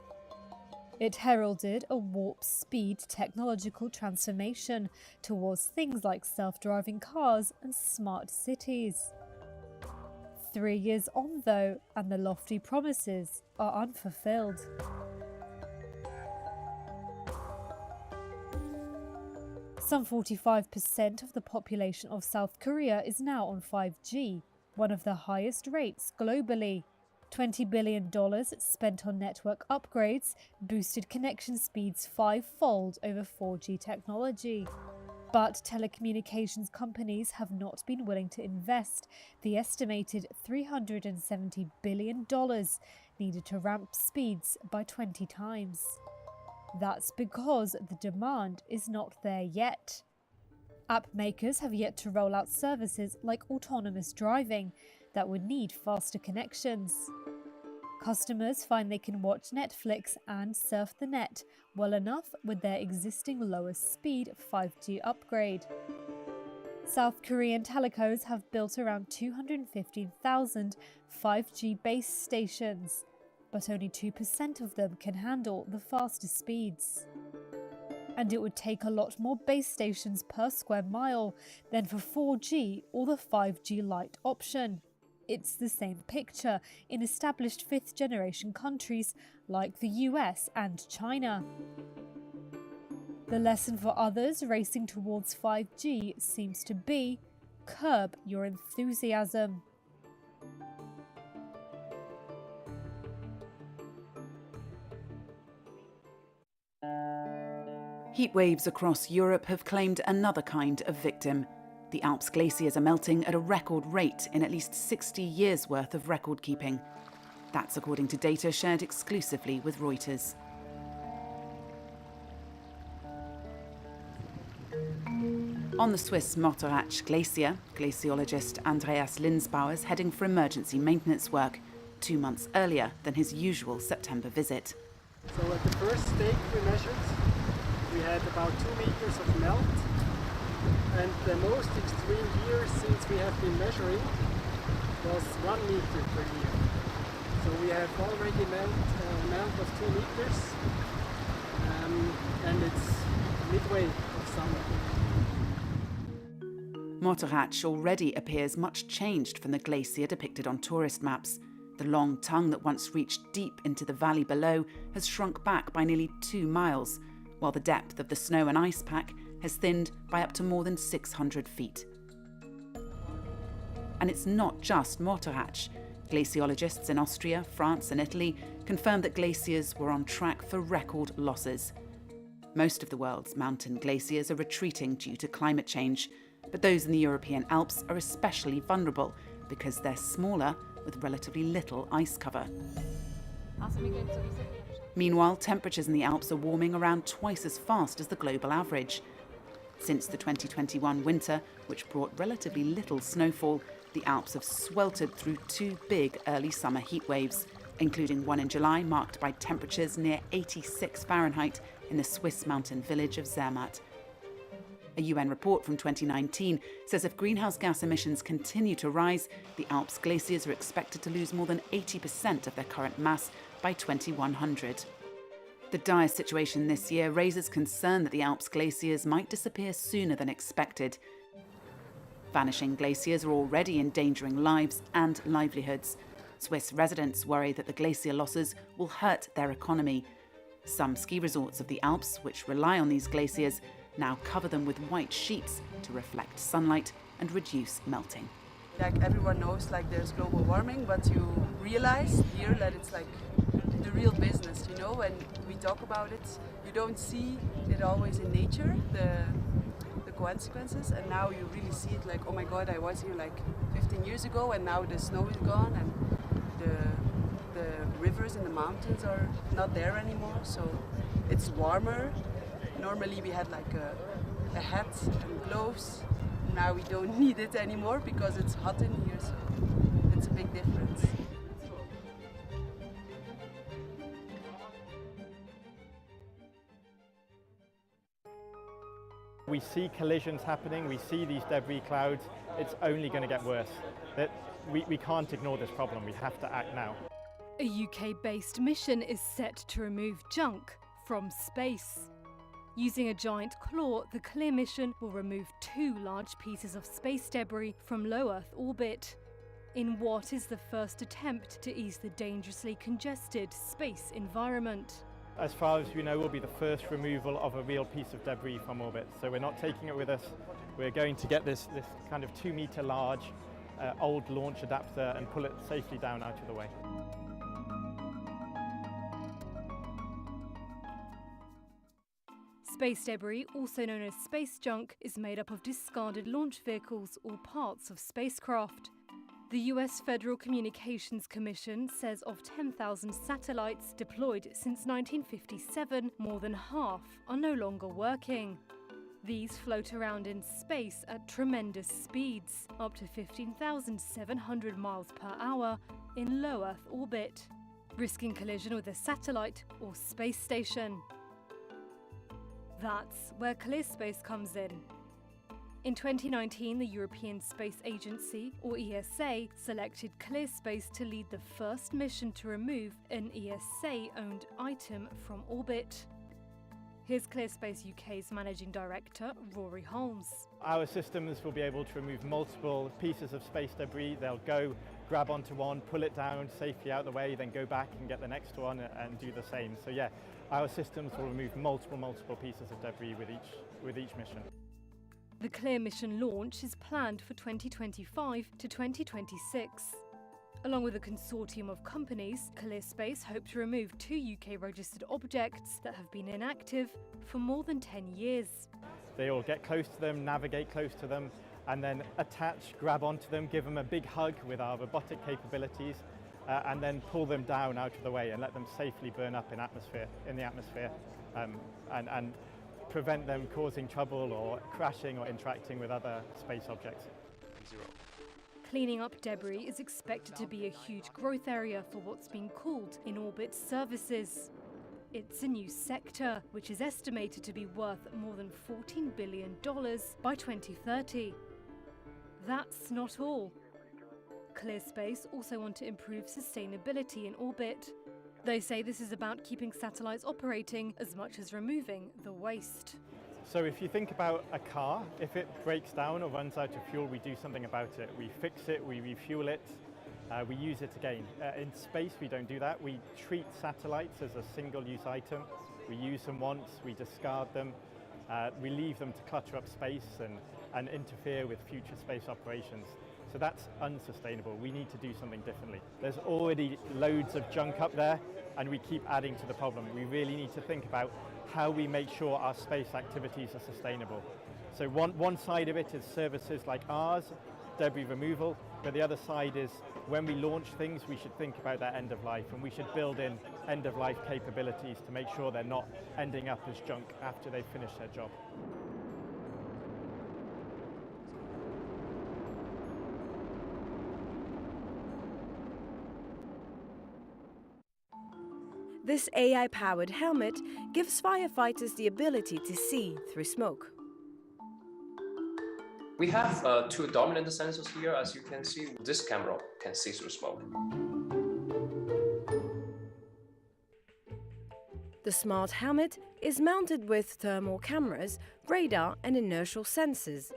It heralded a warp-speed technological transformation towards things like self-driving cars and smart cities. 3 years on, though, and the lofty promises are unfulfilled. Some 45% of the population of South Korea is now on 5G, one of the highest rates globally. $20 billion spent on network upgrades boosted connection speeds 5-fold over 4G technology. But telecommunications companies have not been willing to invest the estimated $370 billion needed to ramp speeds by 20 times. That's because the demand is not there yet. App makers have yet to roll out services like autonomous driving that would need faster connections. Customers find they can watch Netflix and surf the net well enough with their existing lowest speed 5G upgrade. South Korean telecos have built around 215,000 5G base stations, but only 2% of them can handle the faster speeds. And it would take a lot more base stations per square mile than for 4G or the 5G Lite option. It's the same picture in established fifth-generation countries like the US and China. The lesson for others racing towards 5G seems to be curb your enthusiasm. Heat waves across Europe have claimed another kind of victim. The Alps glaciers are melting at a record rate in at least 60 years' worth of record keeping. That's according to data shared exclusively with Reuters. On the Swiss Motorrach glacier, glaciologist Andreas Linsbauer is heading for emergency maintenance work 2 months earlier than his usual September visit. So at the first stake we measured, we had about 2 meters of melt. And the most extreme year since we have been measuring was 1 meter per year. So we have already melt of 2 meters, and it's midway of summer. Motorrach already appears much changed from the glacier depicted on tourist maps. The long tongue that once reached deep into the valley below has shrunk back by nearly 2 miles, while the depth of the snow and ice pack has thinned by up to more than 600 feet. And it's not just Motorrach. Glaciologists in Austria, France and Italy confirmed that glaciers were on track for record losses. Most of the world's mountain glaciers are retreating due to climate change, but those in the European Alps are especially vulnerable because they're smaller with relatively little ice cover. Meanwhile, temperatures in the Alps are warming around twice as fast as the global average. Since the 2021 winter, which brought relatively little snowfall, the Alps have sweltered through 2 big early summer heat waves, including one in July marked by temperatures near 86 Fahrenheit in the Swiss mountain village of Zermatt. A UN report from 2019 says if greenhouse gas emissions continue to rise, the Alps glaciers are expected to lose more than 80% of their current mass by 2100. The dire situation this year raises concern that the Alps glaciers might disappear sooner than expected. Vanishing glaciers are already endangering lives and livelihoods. Swiss residents worry that the glacier losses will hurt their economy. Some ski resorts of the Alps, which rely on these glaciers, now cover them with white sheets to reflect sunlight and reduce melting. Like everyone knows, like there's global warming, but you realize here that it's like the real business, you know, when we talk about it, you don't see it always in nature, the consequences, and now you really see it like, oh my God, I was here like 15 years ago and now the snow is gone and the rivers and the mountains are not there anymore, so it's warmer. Normally we had like a hat and gloves. Now we don't need it anymore because it's hot in here, so it's a big difference. We see collisions happening, we see these debris clouds, it's only going to get worse. We can't ignore this problem, we have to act now. A UK-based mission is set to remove junk from space. Using a giant claw, the CLEAR mission will remove 2 large pieces of space debris from low Earth orbit, in what is the first attempt to ease the dangerously congested space environment. As far as we know, will be the first removal of a real piece of debris from orbit. So we're not taking it with us. We're going to get this kind of 2-meter large old launch adapter and pull it safely down out of the way. Space debris, also known as space junk, is made up of discarded launch vehicles or parts of spacecraft. The US Federal Communications Commission says of 10,000 satellites deployed since 1957, more than half are no longer working. These float around in space at tremendous speeds, up to 15,700 miles per hour in low Earth orbit, risking collision with a satellite or space station. That's where ClearSpace comes in. In 2019, the European Space Agency, or ESA, selected ClearSpace to lead the first mission to remove an ESA-owned item from orbit. Here's ClearSpace UK's Managing Director, Rory Holmes. Our systems will be able to remove multiple pieces of space debris. They'll go, grab onto one, pull it down safely out of the way, then go back and get the next one and do the same. So yeah, our systems will remove multiple pieces of debris with each mission. The CLEAR mission launch is planned for 2025 to 2026. Along with a consortium of companies, ClearSpace hope to remove 2 UK-registered objects that have been inactive for more than 10 years. They all get close to them, navigate close to them, and then attach, grab onto them, give them a big hug with our robotic capabilities, and then pull them down out of the way and let them safely burn up in the atmosphere, and prevent them causing trouble or crashing or interacting with other space objects. Cleaning up debris is expected to be a huge growth area for what's being called in-orbit services. It's a new sector, which is estimated to be worth more than $14 billion by 2030. That's not all. ClearSpace also want to improve sustainability in orbit. They say this is about keeping satellites operating as much as removing the waste. So if you think about a car, if it breaks down or runs out of fuel, we do something about it. We fix it, we refuel it, we use it again. In space, we don't do that. We treat satellites as a single-use item. We use them once, we discard them, we leave them to clutter up space and interfere with future space operations. So that's unsustainable. We need to do something differently. There's already loads of junk up there, and we keep adding to the problem. We really need to think about how we make sure our space activities are sustainable. So one side of it is services like ours, debris removal, but the other side is when we launch things, we should think about that end of life, and we should build in end of life capabilities to make sure they're not ending up as junk after they've finished their job. This AI-powered helmet gives firefighters the ability to see through smoke. We have 2 dominant sensors here, as you can see. This camera can see through smoke. The smart helmet is mounted with thermal cameras, radar and inertial sensors.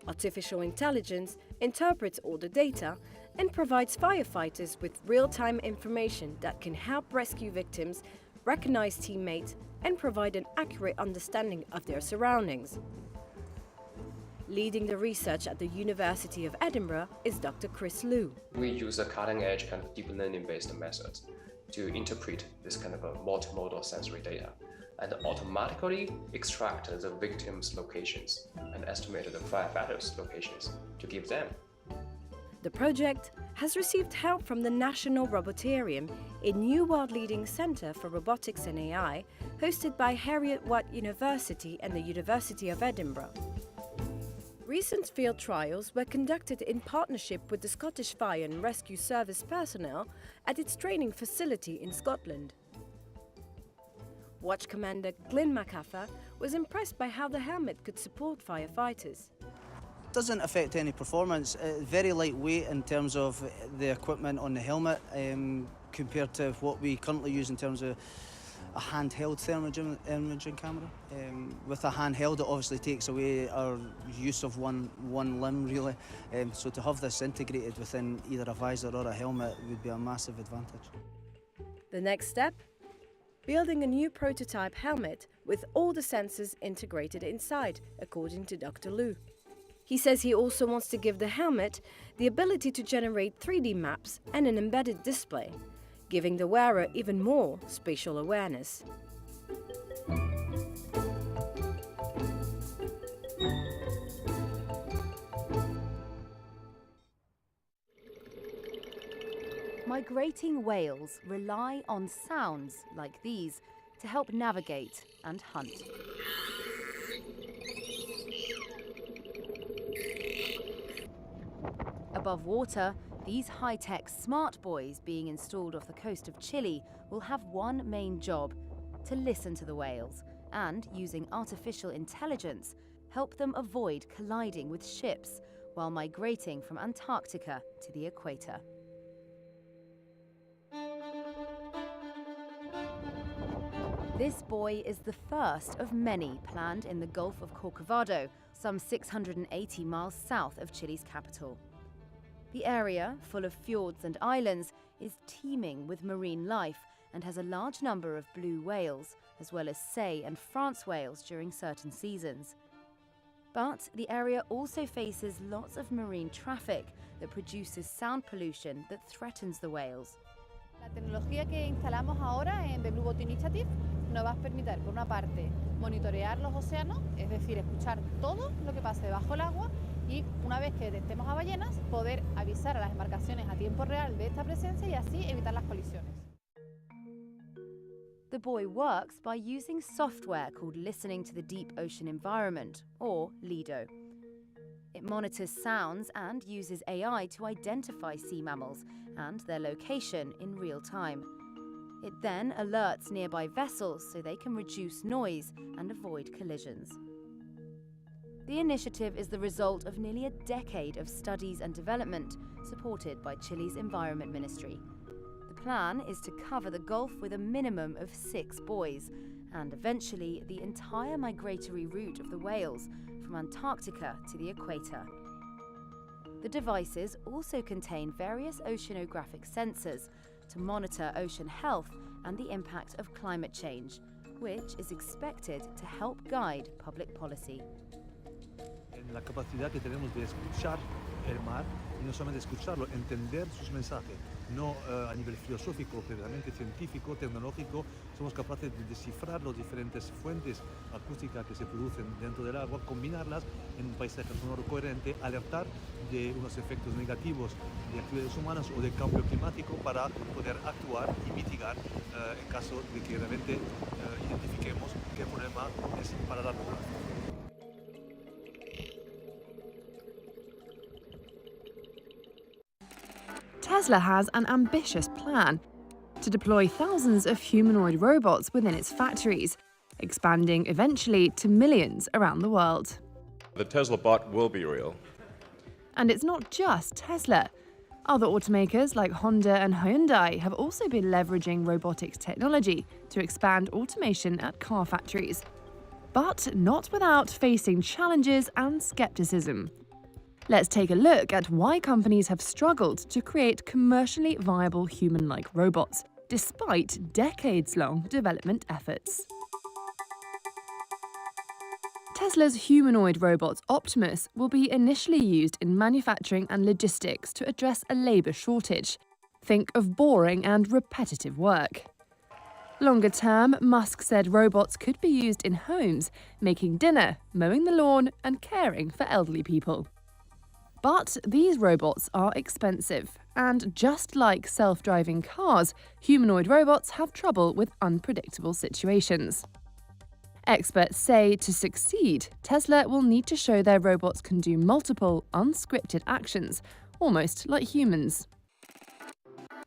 Artificial intelligence interprets all the data and provides firefighters with real-time information that can help rescue victims, recognize teammates, and provide an accurate understanding of their surroundings. Leading the research at the University of Edinburgh is Dr. Chris Liu. We use a cutting-edge kind of deep learning-based method to interpret this kind of a multimodal sensory data and automatically extract the victims' locations and estimate the firefighters' locations to give them. The project has received help from the National Roboterium, a new world-leading centre for robotics and AI, hosted by Heriot-Watt University and the University of Edinburgh. Recent field trials were conducted in partnership with the Scottish Fire and Rescue Service personnel at its training facility in Scotland. Watch Commander Glyn MacArthur was impressed by how the helmet could support firefighters. Doesn't affect any performance. Very lightweight in terms of the equipment on the helmet compared to what we currently use in terms of a handheld thermal imaging camera. With a handheld, it obviously takes away our use of one limb, really. So to have this integrated within either a visor or a helmet would be a massive advantage. The next step? Building a new prototype helmet with all the sensors integrated inside, according to Dr. Liu. He says he also wants to give the helmet the ability to generate 3D maps and an embedded display, giving the wearer even more spatial awareness. Migrating whales rely on sounds like these to help navigate and hunt. Above water, these high-tech smart buoys being installed off the coast of Chile will have one main job: to listen to the whales and, using artificial intelligence, help them avoid colliding with ships while migrating from Antarctica to the equator. This buoy is the first of many planned in the Gulf of Corcovado, some 680 miles south of Chile's capital. The area, full of fjords and islands, is teeming with marine life and has a large number of blue whales, as well as sei and France whales during certain seasons. But the area also faces lots of marine traffic that produces sound pollution that threatens the whales. La tecnología que instalamos ahora en The Blue Boat Initiative nos va a permitir, por una parte, monitorear los océanos, es decir, escuchar todo lo que pase debajo del agua, y una vez que detectemos a ballenas, poder avisar a las embarcaciones a tiempo real de esta presencia y así evitar las colisiones. The buoy works by using software called Listening to the Deep Ocean Environment, or LIDO. It monitors sounds and uses AI to identify sea mammals and their location in real time. It then alerts nearby vessels so they can reduce noise and avoid collisions. The initiative is the result of nearly a decade of studies and development supported by Chile's Environment Ministry. The plan is to cover the Gulf with a minimum of 6 buoys and eventually the entire migratory route of the whales from Antarctica to the equator. The devices also contain various oceanographic sensors to monitor ocean health and the impact of climate change, which is expected to help guide public policy. La capacidad que tenemos de escuchar el mar y no solamente escucharlo, entender sus mensajes, no a nivel filosófico, pero realmente científico, tecnológico. Somos capaces de descifrar las diferentes fuentes acústicas que se producen dentro del agua, combinarlas en un paisaje sonoro coherente, alertar de unos efectos negativos de actividades humanas o de cambio climático para poder actuar y mitigar en caso de que realmente identifiquemos qué problema es para la población. Tesla has an ambitious plan to deploy thousands of humanoid robots within its factories, expanding eventually to millions around the world. The Tesla bot will be real. And it's not just Tesla. Other automakers like Honda and Hyundai have also been leveraging robotics technology to expand automation at car factories. But not without facing challenges and skepticism. Let's take a look at why companies have struggled to create commercially viable human-like robots, despite decades-long development efforts. Tesla's humanoid robot Optimus will be initially used in manufacturing and logistics to address a labour shortage. Think of boring and repetitive work. Longer term, Musk said robots could be used in homes, making dinner, mowing the lawn, and caring for elderly people. But these robots are expensive, and just like self-driving cars, humanoid robots have trouble with unpredictable situations. Experts say to succeed, Tesla will need to show their robots can do multiple, unscripted actions, almost like humans.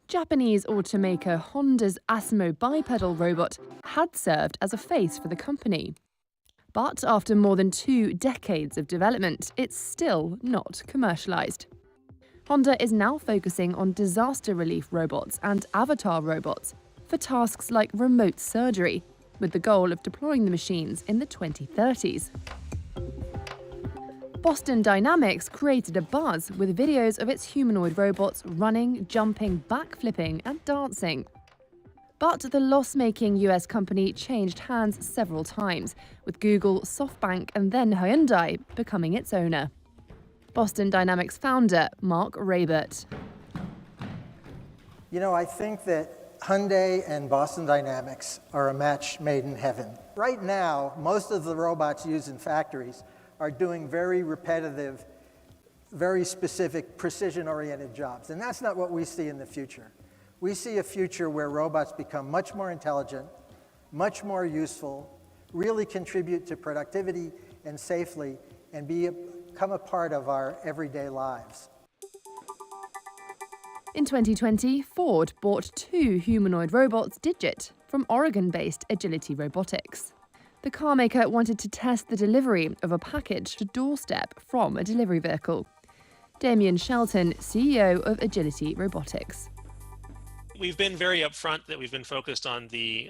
Japanese automaker Honda's Asimo bipedal robot had served as a face for the company. But after more than 2 decades of development, it's still not commercialised. Honda is now focusing on disaster relief robots and avatar robots for tasks like remote surgery, with the goal of deploying the machines in the 2030s. Boston Dynamics created a buzz with videos of its humanoid robots running, jumping, backflipping and dancing. But the loss-making US company changed hands several times, with Google, SoftBank and then Hyundai becoming its owner. Boston Dynamics founder Mark Raybert. You know, I think that Hyundai and Boston Dynamics are a match made in heaven. Right now, most of the robots used in factories are doing very repetitive, very specific, precision-oriented jobs. And that's not what we see in the future. We see a future where robots become much more intelligent, much more useful, really contribute to productivity and safely, and become a part of our everyday lives. In 2020, Ford bought 2 humanoid robots, Digit, from Oregon-based Agility Robotics. The carmaker wanted to test the delivery of a package to doorstep from a delivery vehicle. Damien Shelton, CEO of Agility Robotics. We've been very upfront that we've been focused on the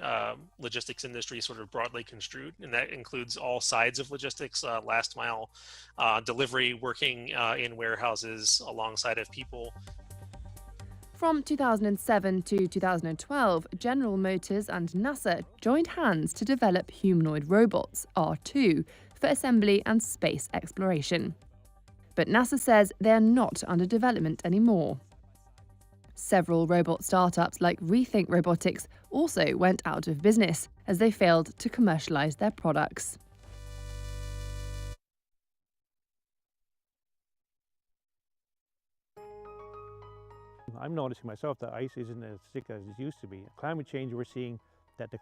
logistics industry sort of broadly construed, and that includes all sides of logistics, last mile delivery, working in warehouses alongside of people. From 2007 to 2012, General Motors and NASA joined hands to develop humanoid robots, R2, for assembly and space exploration. But NASA says they're not under development anymore. Several robot startups like Rethink Robotics also went out of business as they failed to commercialize their products. I'm noticing myself that ice isn't as thick as it used to be. Climate change, we're seeing that the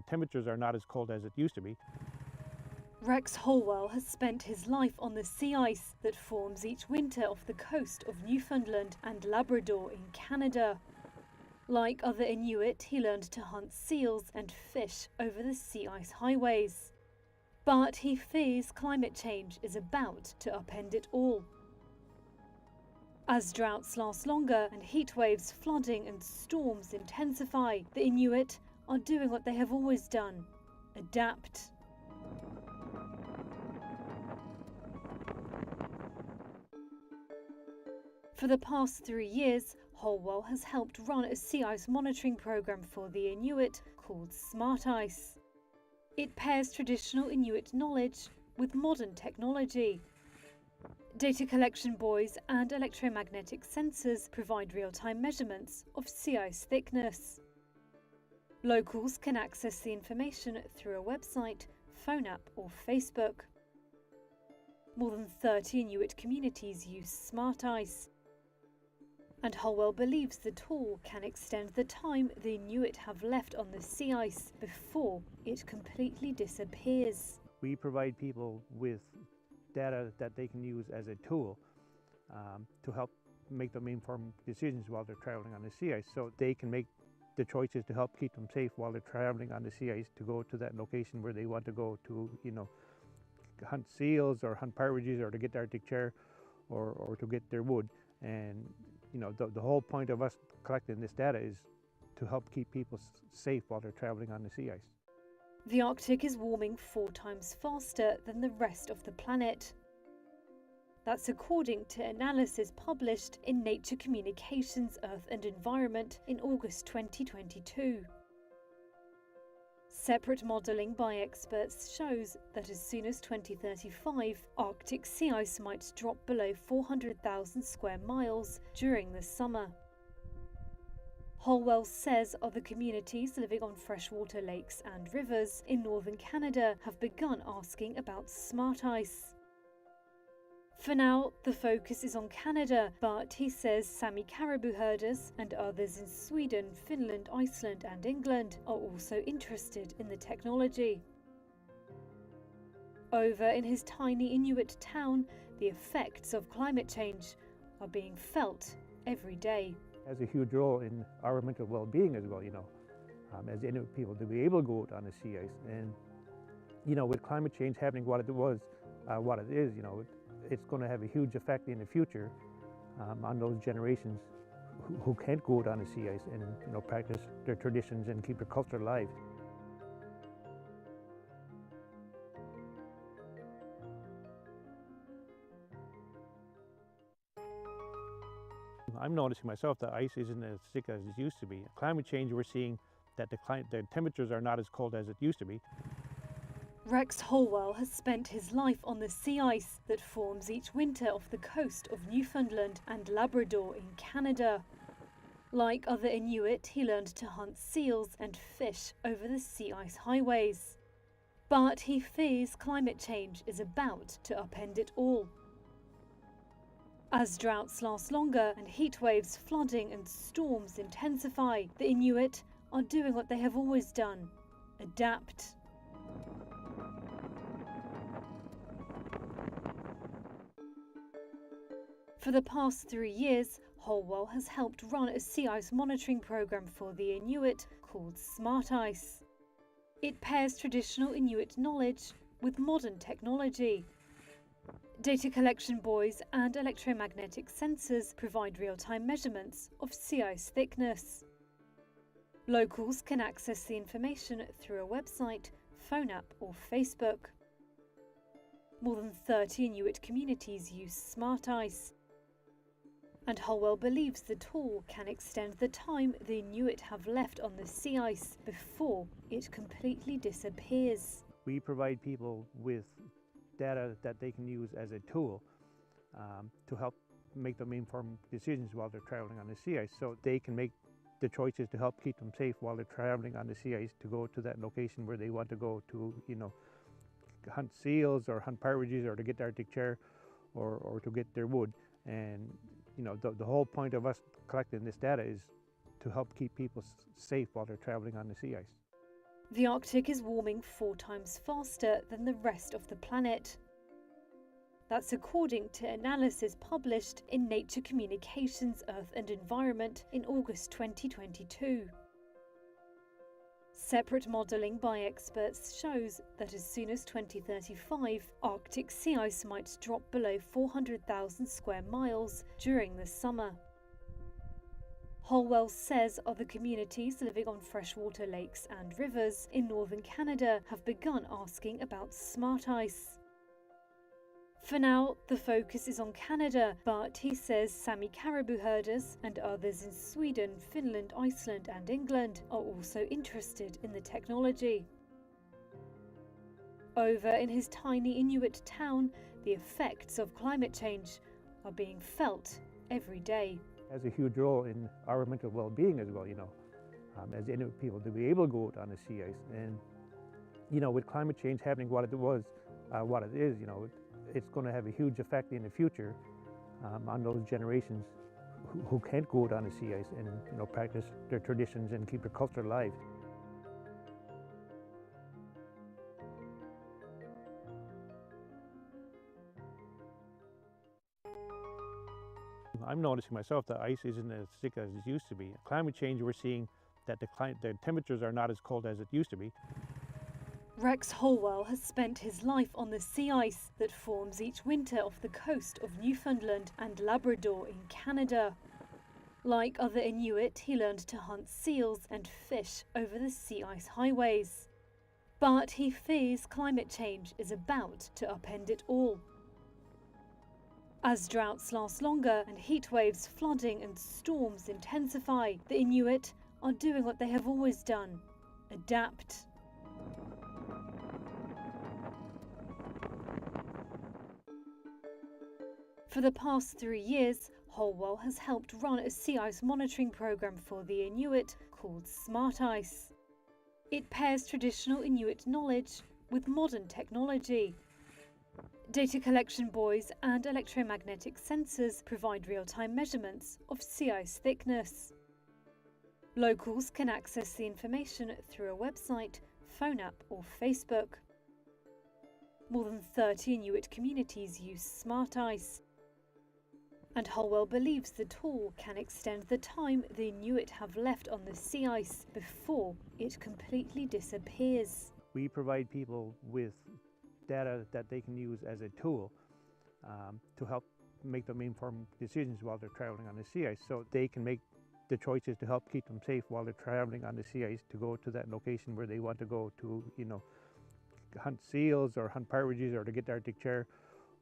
temperatures are not as cold as it used to be. Rex Holwell has spent his life on the sea ice that forms each winter off the coast of Newfoundland and Labrador in Canada. Like other Inuit, he learned to hunt seals and fish over the sea ice highways. But he fears climate change is about to upend it all. As droughts last longer and heat waves, flooding and storms intensify, the Inuit are doing what they have always done: adapt. For the past 3 years, Holwell has helped run a sea ice monitoring program for the Inuit called Smart Ice. It pairs traditional Inuit knowledge with modern technology. Data collection buoys and electromagnetic sensors provide real-time measurements of sea ice thickness. Locals can access the information through a website, phone app or Facebook. More than 30 Inuit communities use Smart Ice. And Holwell believes the tool can extend the time the Inuit have left on the sea ice before it completely disappears. We provide people with data that they can use as a tool to help make them informed decisions while they're traveling on the sea ice, so they can make the choices to help keep them safe while they're traveling on the sea ice, to go to that location where they want to go to, hunt seals or hunt partridges, or to get the Arctic char, or to get their wood. And the whole point of us collecting this data is to help keep people safe while they're traveling on the sea ice. The Arctic is warming 4 times faster than the rest of the planet. That's according to analysis published in Nature Communications, Earth and Environment in August 2022. Separate modelling by experts shows that as soon as 2035, Arctic sea ice might drop below 400,000 square miles during the summer. Holwell says other communities living on freshwater lakes and rivers in northern Canada have begun asking about smart ice. For now, the focus is on Canada, but he says Sami caribou herders and others in Sweden, Finland, Iceland and England are also interested in the technology. Over in his tiny Inuit town, the effects of climate change are being felt every day. has a huge role in our mental well-being as well, as Inuit people, to be able to go out on the sea ice. And, with climate change happening what it is, it's going to have a huge effect in the future on those generations who can't go out on the sea ice and, practice their traditions and keep their culture alive. I'm noticing myself that ice isn't as thick as it used to be. Climate change, we're seeing that the temperatures are not as cold as it used to be. Rex Holwell has spent his life on the sea ice that forms each winter off the coast of Newfoundland and Labrador in Canada. Like other Inuit, he learned to hunt seals and fish over the sea ice highways. But he fears climate change is about to upend it all. As droughts last longer and heat waves, flooding and storms intensify, the Inuit are doing what they have always done: adapt. For the past 3 years, Holwell has helped run a sea ice monitoring program for the Inuit called Smart Ice. It pairs traditional Inuit knowledge with modern technology. Data collection buoys and electromagnetic sensors provide real-time measurements of sea ice thickness. Locals can access the information through a website, phone app or Facebook. More than 30 Inuit communities use Smart Ice. And Holwell believes the tool can extend the time the Inuit have left on the sea ice before it completely disappears. We provide people with data that they can use as a tool to help make them informed decisions while they're traveling on the sea ice, so they can make the choices to help keep them safe while they're traveling on the sea ice to go to that location where they want to go to, hunt seals or hunt partridges or to get the Arctic char or to get their wood. And the whole point of us collecting this data is to help keep people safe while they're traveling on the sea ice. The Arctic is warming 4 times faster than the rest of the planet. That's according to analysis published in Nature Communications, Earth and Environment in August 2022. Separate modelling by experts shows that as soon as 2035, Arctic sea ice might drop below 400,000 square miles during the summer. Holwell says other communities living on freshwater lakes and rivers in northern Canada have begun asking about Smart Ice. For now, the focus is on Canada, but he says Sami caribou herders and others in Sweden, Finland, Iceland and England are also interested in the technology. Over in his tiny Inuit town, the effects of climate change are being felt every day. Has a huge role in our mental well-being as well, as Inuit people, to be able to go out on the sea ice. And, with climate change happening what it is, it's going to have a huge effect in the future on those generations who can't go out on the sea ice and, practice their traditions and keep their culture alive. I'm noticing myself that ice isn't as thick as it used to be. Climate change, we're seeing that the temperatures are not as cold as it used to be. Rex Holwell has spent his life on the sea ice that forms each winter off the coast of Newfoundland and Labrador in Canada. Like other Inuit, he learned to hunt seals and fish over the sea ice highways. But he fears climate change is about to upend it all. As droughts last longer and heat waves, flooding and storms intensify, the Inuit are doing what they have always done: adapt. For the past 3 years, Holwell has helped run a sea ice monitoring program for the Inuit called Smart Ice. It pairs traditional Inuit knowledge with modern technology. Data collection buoys and electromagnetic sensors provide real-time measurements of sea ice thickness. Locals can access the information through a website, phone app or Facebook. More than 30 Inuit communities use Smart Ice. And Holwell believes the tool can extend the time the Inuit have left on the sea ice before it completely disappears. We provide people with data that they can use as a tool to help make them informed decisions while they're traveling on the sea ice, so they can make the choices to help keep them safe while they're traveling on the sea ice to go to that location where they want to go to, hunt seals or hunt partridges or to get the Arctic char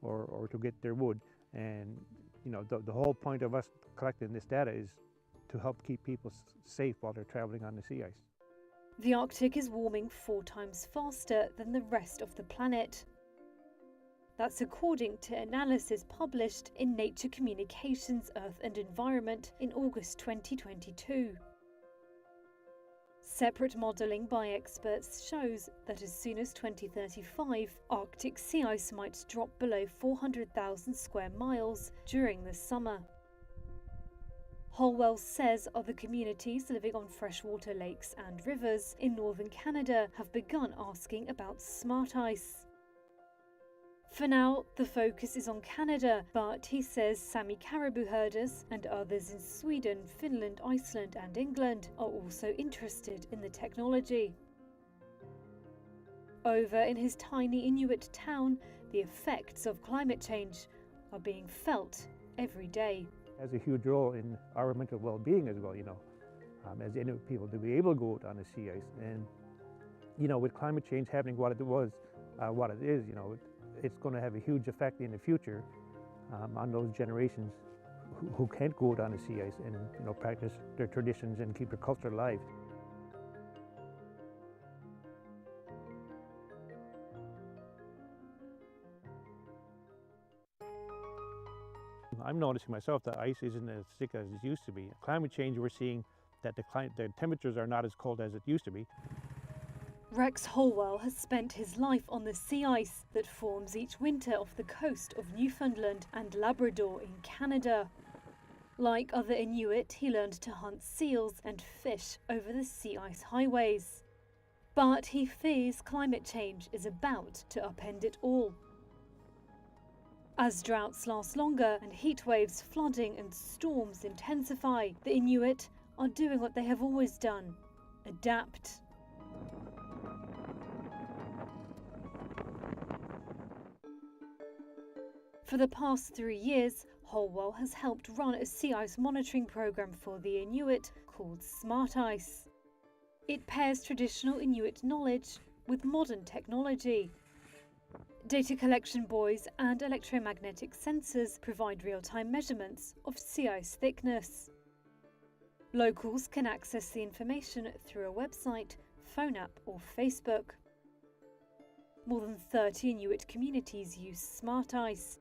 or to get their wood. And the whole point of us collecting this data is to help keep people safe while they're traveling on the sea ice. The Arctic is warming 4 times faster than the rest of the planet. That's according to analysis published in Nature Communications, Earth and Environment in August 2022. Separate modelling by experts shows that as soon as 2035, Arctic sea ice might drop below 400,000 square miles during the summer. Holwell says other communities living on freshwater lakes and rivers in northern Canada have begun asking about smart ice. For now, the focus is on Canada, but he says Sami caribou herders and others in Sweden, Finland, Iceland and England are also interested in the technology. Over in his tiny Inuit town, the effects of climate change are being felt every day. It has a huge role in our mental well-being as well, as Inuit people to be able to go out on the sea ice. And, with climate change happening what it is, it's going to have a huge effect in the future on those generations who can't go out on the sea ice and practice their traditions and keep their culture alive. I'm noticing myself that ice isn't as thick as it used to be. Climate change, we're seeing that the temperatures are not as cold as it used to be. Rex Holwell has spent his life on the sea ice that forms each winter off the coast of Newfoundland and Labrador in Canada. Like other Inuit, he learned to hunt seals and fish over the sea ice highways. But he fears climate change is about to upend it all. As droughts last longer and heat waves, flooding and storms intensify, the Inuit are doing what they have always done: adapt. For the past 3 years, Holwell has helped run a sea ice monitoring program for the Inuit called Smart Ice. It pairs traditional Inuit knowledge with modern technology. Data collection buoys and electromagnetic sensors provide real-time measurements of sea ice thickness. Locals can access the information through a website, phone app or Facebook. More than 30 Inuit communities use Smart Ice.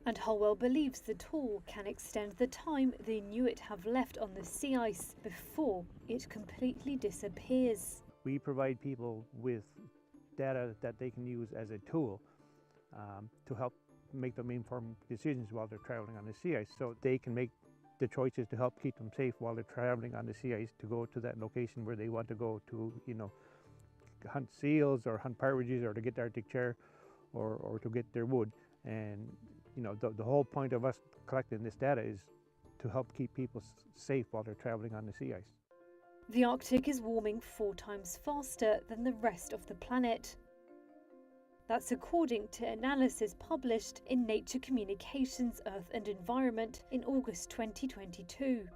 And Holwell believes the tool can extend the time the Inuit have left on the sea ice before it completely disappears. We provide people with data that they can use as a tool to help make them informed decisions while they're traveling on the sea ice, so they can make the choices to help keep them safe while they're traveling on the sea ice to go to that location where they want to go to, hunt seals or hunt partridges or to get the Arctic char or to get their wood. And the whole point of us collecting this data is to help keep people safe while they're traveling on the sea ice. The Arctic is warming 4 times faster than the rest of the planet. That's according to analysis published in Nature Communications, Earth and Environment in August 2022.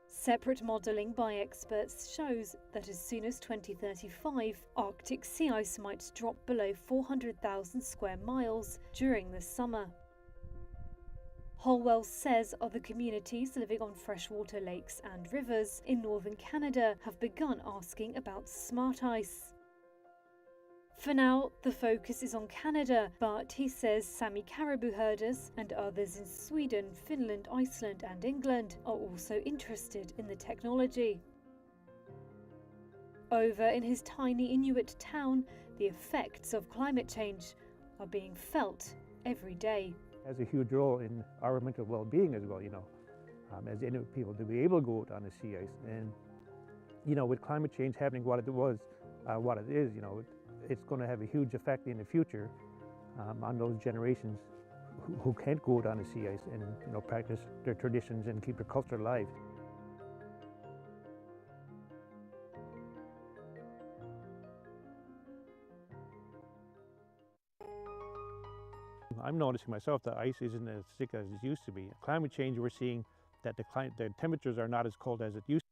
Separate modelling by experts shows that as soon as 2035, Arctic sea ice might drop below 400,000 square miles during the summer. Holwell says other communities living on freshwater lakes and rivers in northern Canada have begun asking about smart ice. For now, the focus is on Canada, but he says Sami caribou herders and others in Sweden, Finland, Iceland and England are also interested in the technology. Over in his tiny Inuit town, the effects of climate change are being felt every day. It has a huge role in our mental well-being as well, as Inuit people to be able to go out on the sea ice. And, with climate change happening what it is, it's going to have a huge effect in the future on those generations who can't go out on the sea ice and practice their traditions and keep their culture alive. I'm noticing myself that ice isn't as thick as it used to be. Climate change, we're seeing that the temperatures are not as cold as it used to be.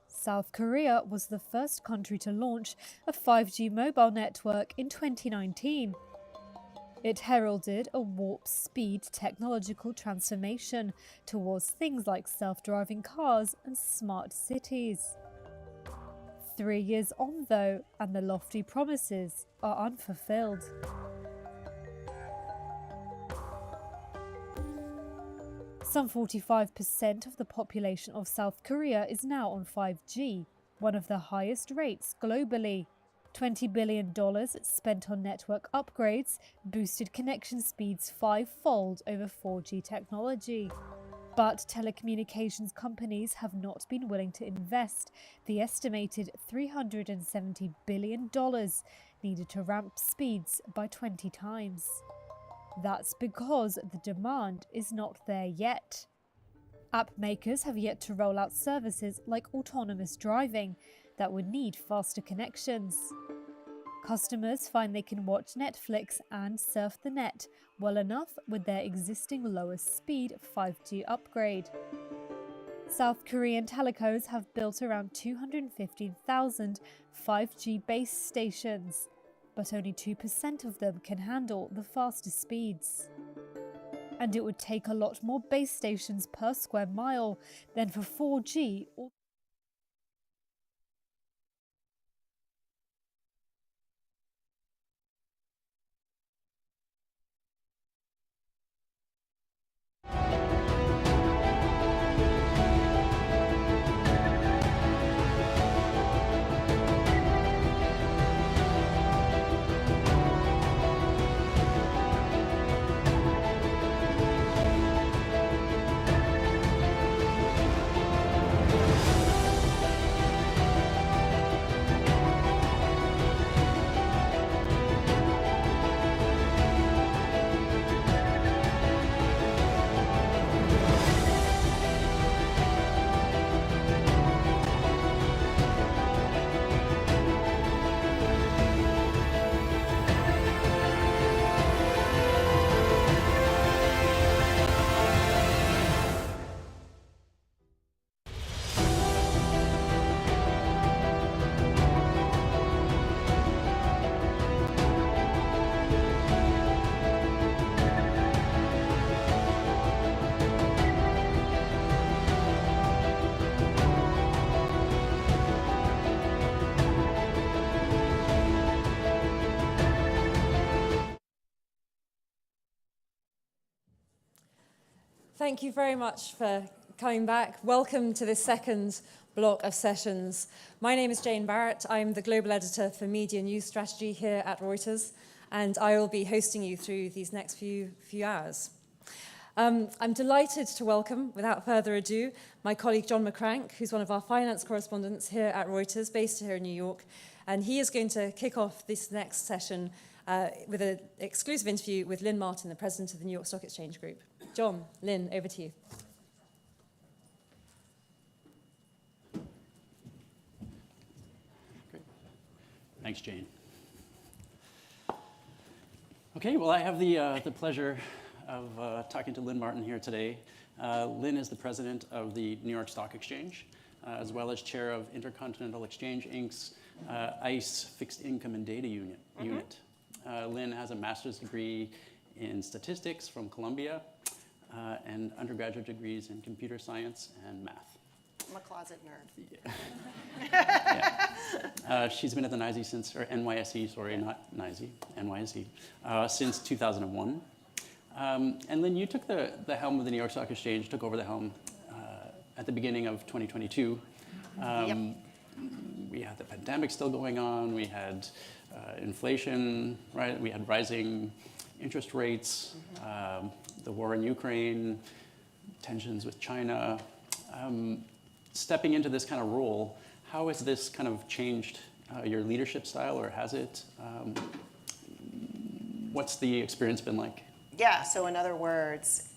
South Korea was the first country to launch a 5G mobile network in 2019. It heralded a warp-speed technological transformation towards things like self-driving cars and smart cities. 3 years on, though, and the lofty promises are unfulfilled. Some 45% of the population of South Korea is now on 5G, one of the highest rates globally. $20 billion spent on network upgrades boosted connection speeds 5-fold over 4G technology. But telecommunications companies have not been willing to invest the estimated $370 billion needed to ramp speeds by 20 times. That's because the demand is not there yet. App makers have yet to roll out services like autonomous driving that would need faster connections. Customers find they can watch Netflix and surf the net well enough with their existing lowest speed 5G upgrade. South Korean telecos have built around 215,000 5G base stations, but only 2% of them can handle the faster speeds. And it would take a lot more base stations per square mile than for 4G or Thank you very much for coming back. Welcome to this second block of sessions. My name is Jane Barrett. I'm the Global Editor for Media News Strategy here at Reuters, and I will be hosting you through these next few hours. I'm delighted to welcome, without further ado, my colleague John McCrank, who's one of our finance correspondents here at Reuters, based here in New York, and he is going to kick off this next session with an exclusive interview with Lynn Martin, the president of the New York Stock Exchange Group. John, Lynn, over to you. Great. Thanks, Jane. Okay, well, I have the pleasure of talking to Lynn Martin here today. Lynn is the president of the New York Stock Exchange, as well as chair of Intercontinental Exchange Inc.'s ICE Fixed Income and Data Unit. Lynn has a master's degree in statistics from Columbia and undergraduate degrees in computer science and math. I'm a closet nerd. Yeah. She's been at the NYSE since, or NYSE, sorry, not NYSE, NYSE, since 2001. And Lynn, you took the helm of the New York Stock Exchange, took over the helm at the beginning of 2022. We had the pandemic still going on. We had inflation, right? We had rising interest rates, the war in Ukraine, tensions with China. Stepping into this kind of role, how has this kind of changed your leadership style, or has it? What's the experience been like? Yeah, so in other words,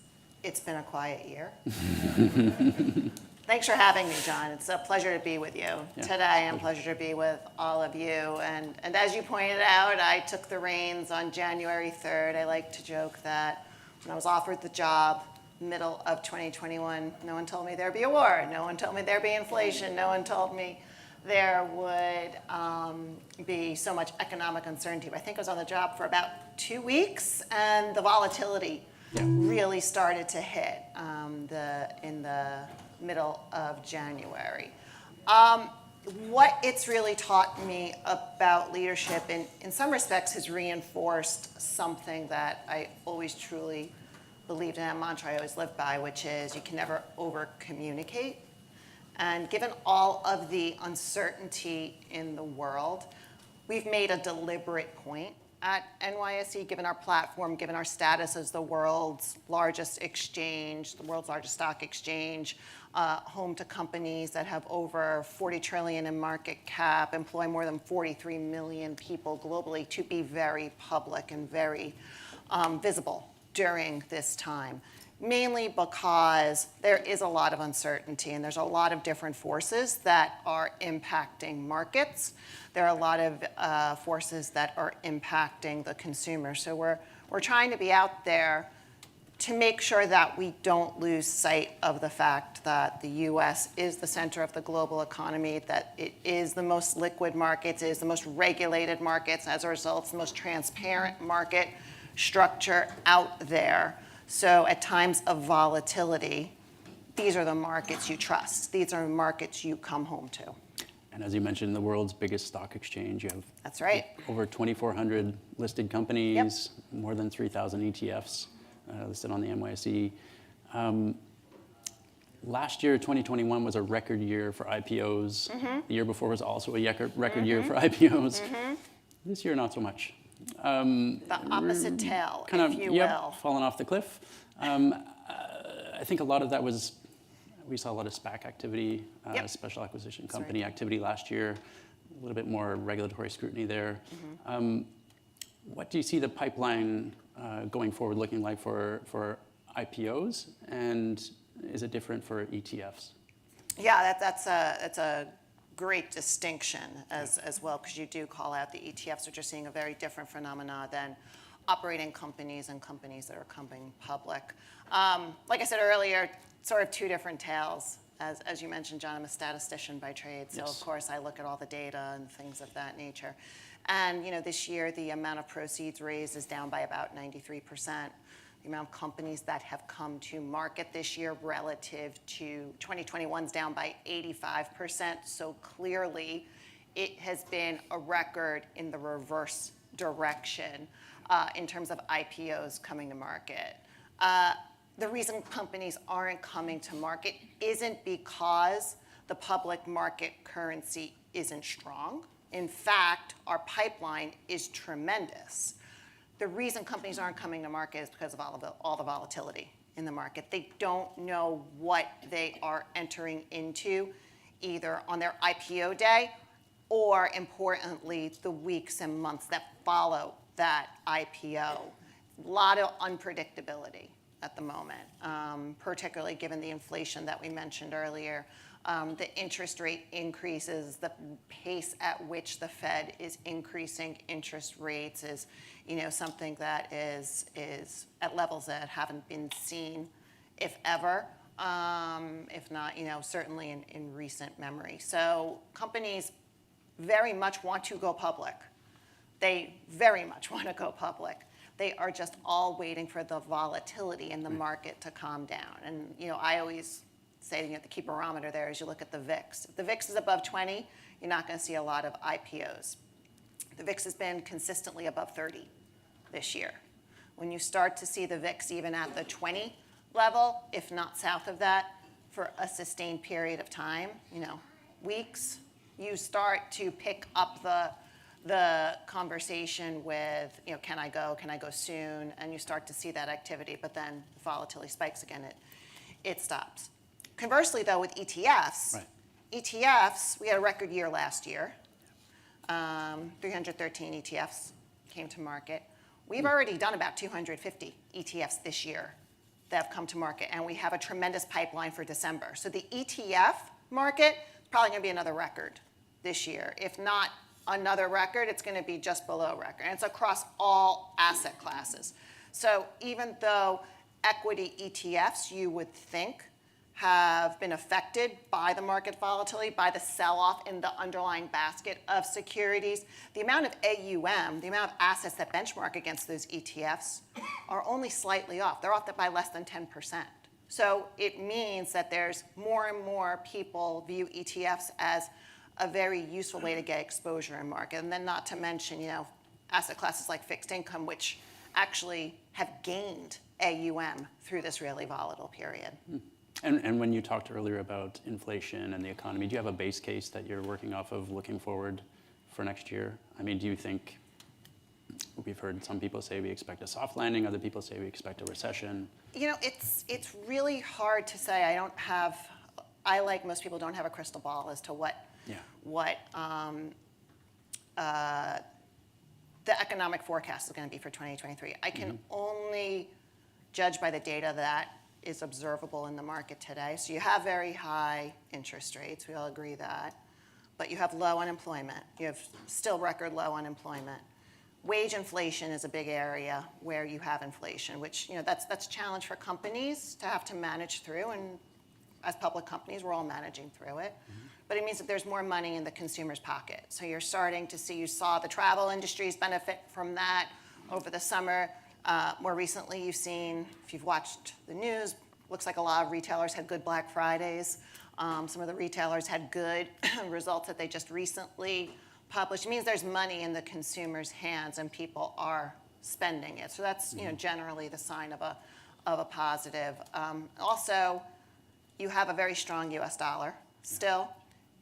it's been a quiet year. Thanks for having me, John. It's a pleasure to be with you today, and pleasure to be with all of you. And as you pointed out, I took the reins on January 3rd. I like to joke that when I was offered the job, middle of 2021, no one told me there'd be a war. No one told me there'd be inflation. No one told me there would be so much economic uncertainty. I think I was on the job for about 2 weeks, and the volatility really started to hit in the middle of January. What it's really taught me about leadership, in some respects, has reinforced something that I always truly believed in, a mantra I always lived by, which is you can never over-communicate. And given all of the uncertainty in the world, we've made a deliberate point at NYSE, given our platform, given our status as the world's largest exchange, the world's largest stock exchange, home to companies that have over 40 trillion in market cap, employ more than 43 million people globally, to be very public and very visible during this time. Mainly because there is a lot of uncertainty and there's a lot of different forces that are impacting markets. There are a lot of forces that are impacting the consumer. So we're trying to be out there to make sure that we don't lose sight of the fact that the US is the center of the global economy, that it is the most liquid markets, it is the most regulated markets, as a result, it's the most transparent market structure out there. So at times of volatility, these are the markets you trust. These are markets you come home to. And as you mentioned, the world's biggest stock exchange. You have That's right. over 2,400 listed companies, more than 3,000 ETFs listed on the NYSE. Last year, 2021, was a record year for IPOs. The year before was also a record year for IPOs. This year, not so much. The opposite tail, if you will. Falling off the cliff. I think a lot of that was, we saw a lot of SPAC activity, special acquisition company activity last year, a little bit more regulatory scrutiny there. What do you see the pipeline going forward looking like for IPOs, and is it different for ETFs? Yeah, that's a great distinction as well, because you do call out the ETFs, which are seeing a very different phenomena than operating companies and companies that are coming public. Like I said earlier, sort of two different tales. As you mentioned, John, I'm a statistician by trade, so of course I look at all the data and things of that nature. And this year, the amount of proceeds raised is down by about 93%. The amount of companies that have come to market this year relative to 2021 is down by 85%. So clearly, it has been a record in the reverse direction in terms of IPOs coming to market. The reason companies aren't coming to market isn't because the public market currency isn't strong. In fact, our pipeline is tremendous. The reason companies aren't coming to market is because of all the volatility in the market. They don't know what they are entering into, either on their IPO day or, importantly, the weeks and months that follow that IPO. A lot of unpredictability at the moment, particularly given the inflation that we mentioned earlier, the interest rate increases, the pace at which the Fed is increasing interest rates is, something that is at levels that haven't been seen, if ever, if not, certainly in recent memory. So companies very much want to go public. They very much want to go public. They are just all waiting for the volatility in the market to calm down. And I always say the key barometer there is you look at the VIX. If the VIX is above 20, you're not going to see a lot of IPOs. The VIX has been consistently above 30 this year. When you start to see the VIX even at the 20 level, if not south of that, for a sustained period of time, weeks, you start to pick up the conversation with, can I go soon? And you start to see that activity, but then the volatility spikes again, it stops. Conversely, though, with ETFs, ETFs, we had a record year last year. 313 ETFs came to market. We've already done about 250 ETFs this year that have come to market, and we have a tremendous pipeline for December. So the ETF market is probably going to be another record this year. If not another record, it's going to be just below record. And it's across all asset classes. So even though equity ETFs, you would think, have been affected by the market volatility, by the sell-off in the underlying basket of securities, the amount of AUM, the amount of assets that benchmark against those ETFs are only slightly off. They're off by less than 10%. So it means that there's more and more people view ETFs as a very useful way to get exposure in market. And then not to mention, asset classes like fixed income, which actually have gained AUM through this really volatile period. And when you talked earlier about inflation and the economy, do you have a base case that you're working off of looking forward for next year? I mean, do you think, we've heard some people say we expect a soft landing, other people say we expect a recession. It's really hard to say. I, like most people, don't have a crystal ball as to what the economic forecast is going to be for 2023. I can only judge by the data that is observable in the market today. So you have very high interest rates. We all agree that. But you have low unemployment. You have still record low unemployment. Wage inflation is a big area where you have inflation, which that's a challenge for companies to have to manage through. And as public companies, we're all managing through it. But it means that there's more money in the consumer's pocket. So you're starting to see, you saw the travel industries benefit from that over the summer. More recently, you've seen, if you've watched the news, looks like a lot of retailers had good Black Fridays. Some of the retailers had good results that they just recently published. It means there's money in the consumer's hands and people are spending it. So that's generally the sign of a positive. Also, you have a very strong U.S. dollar still,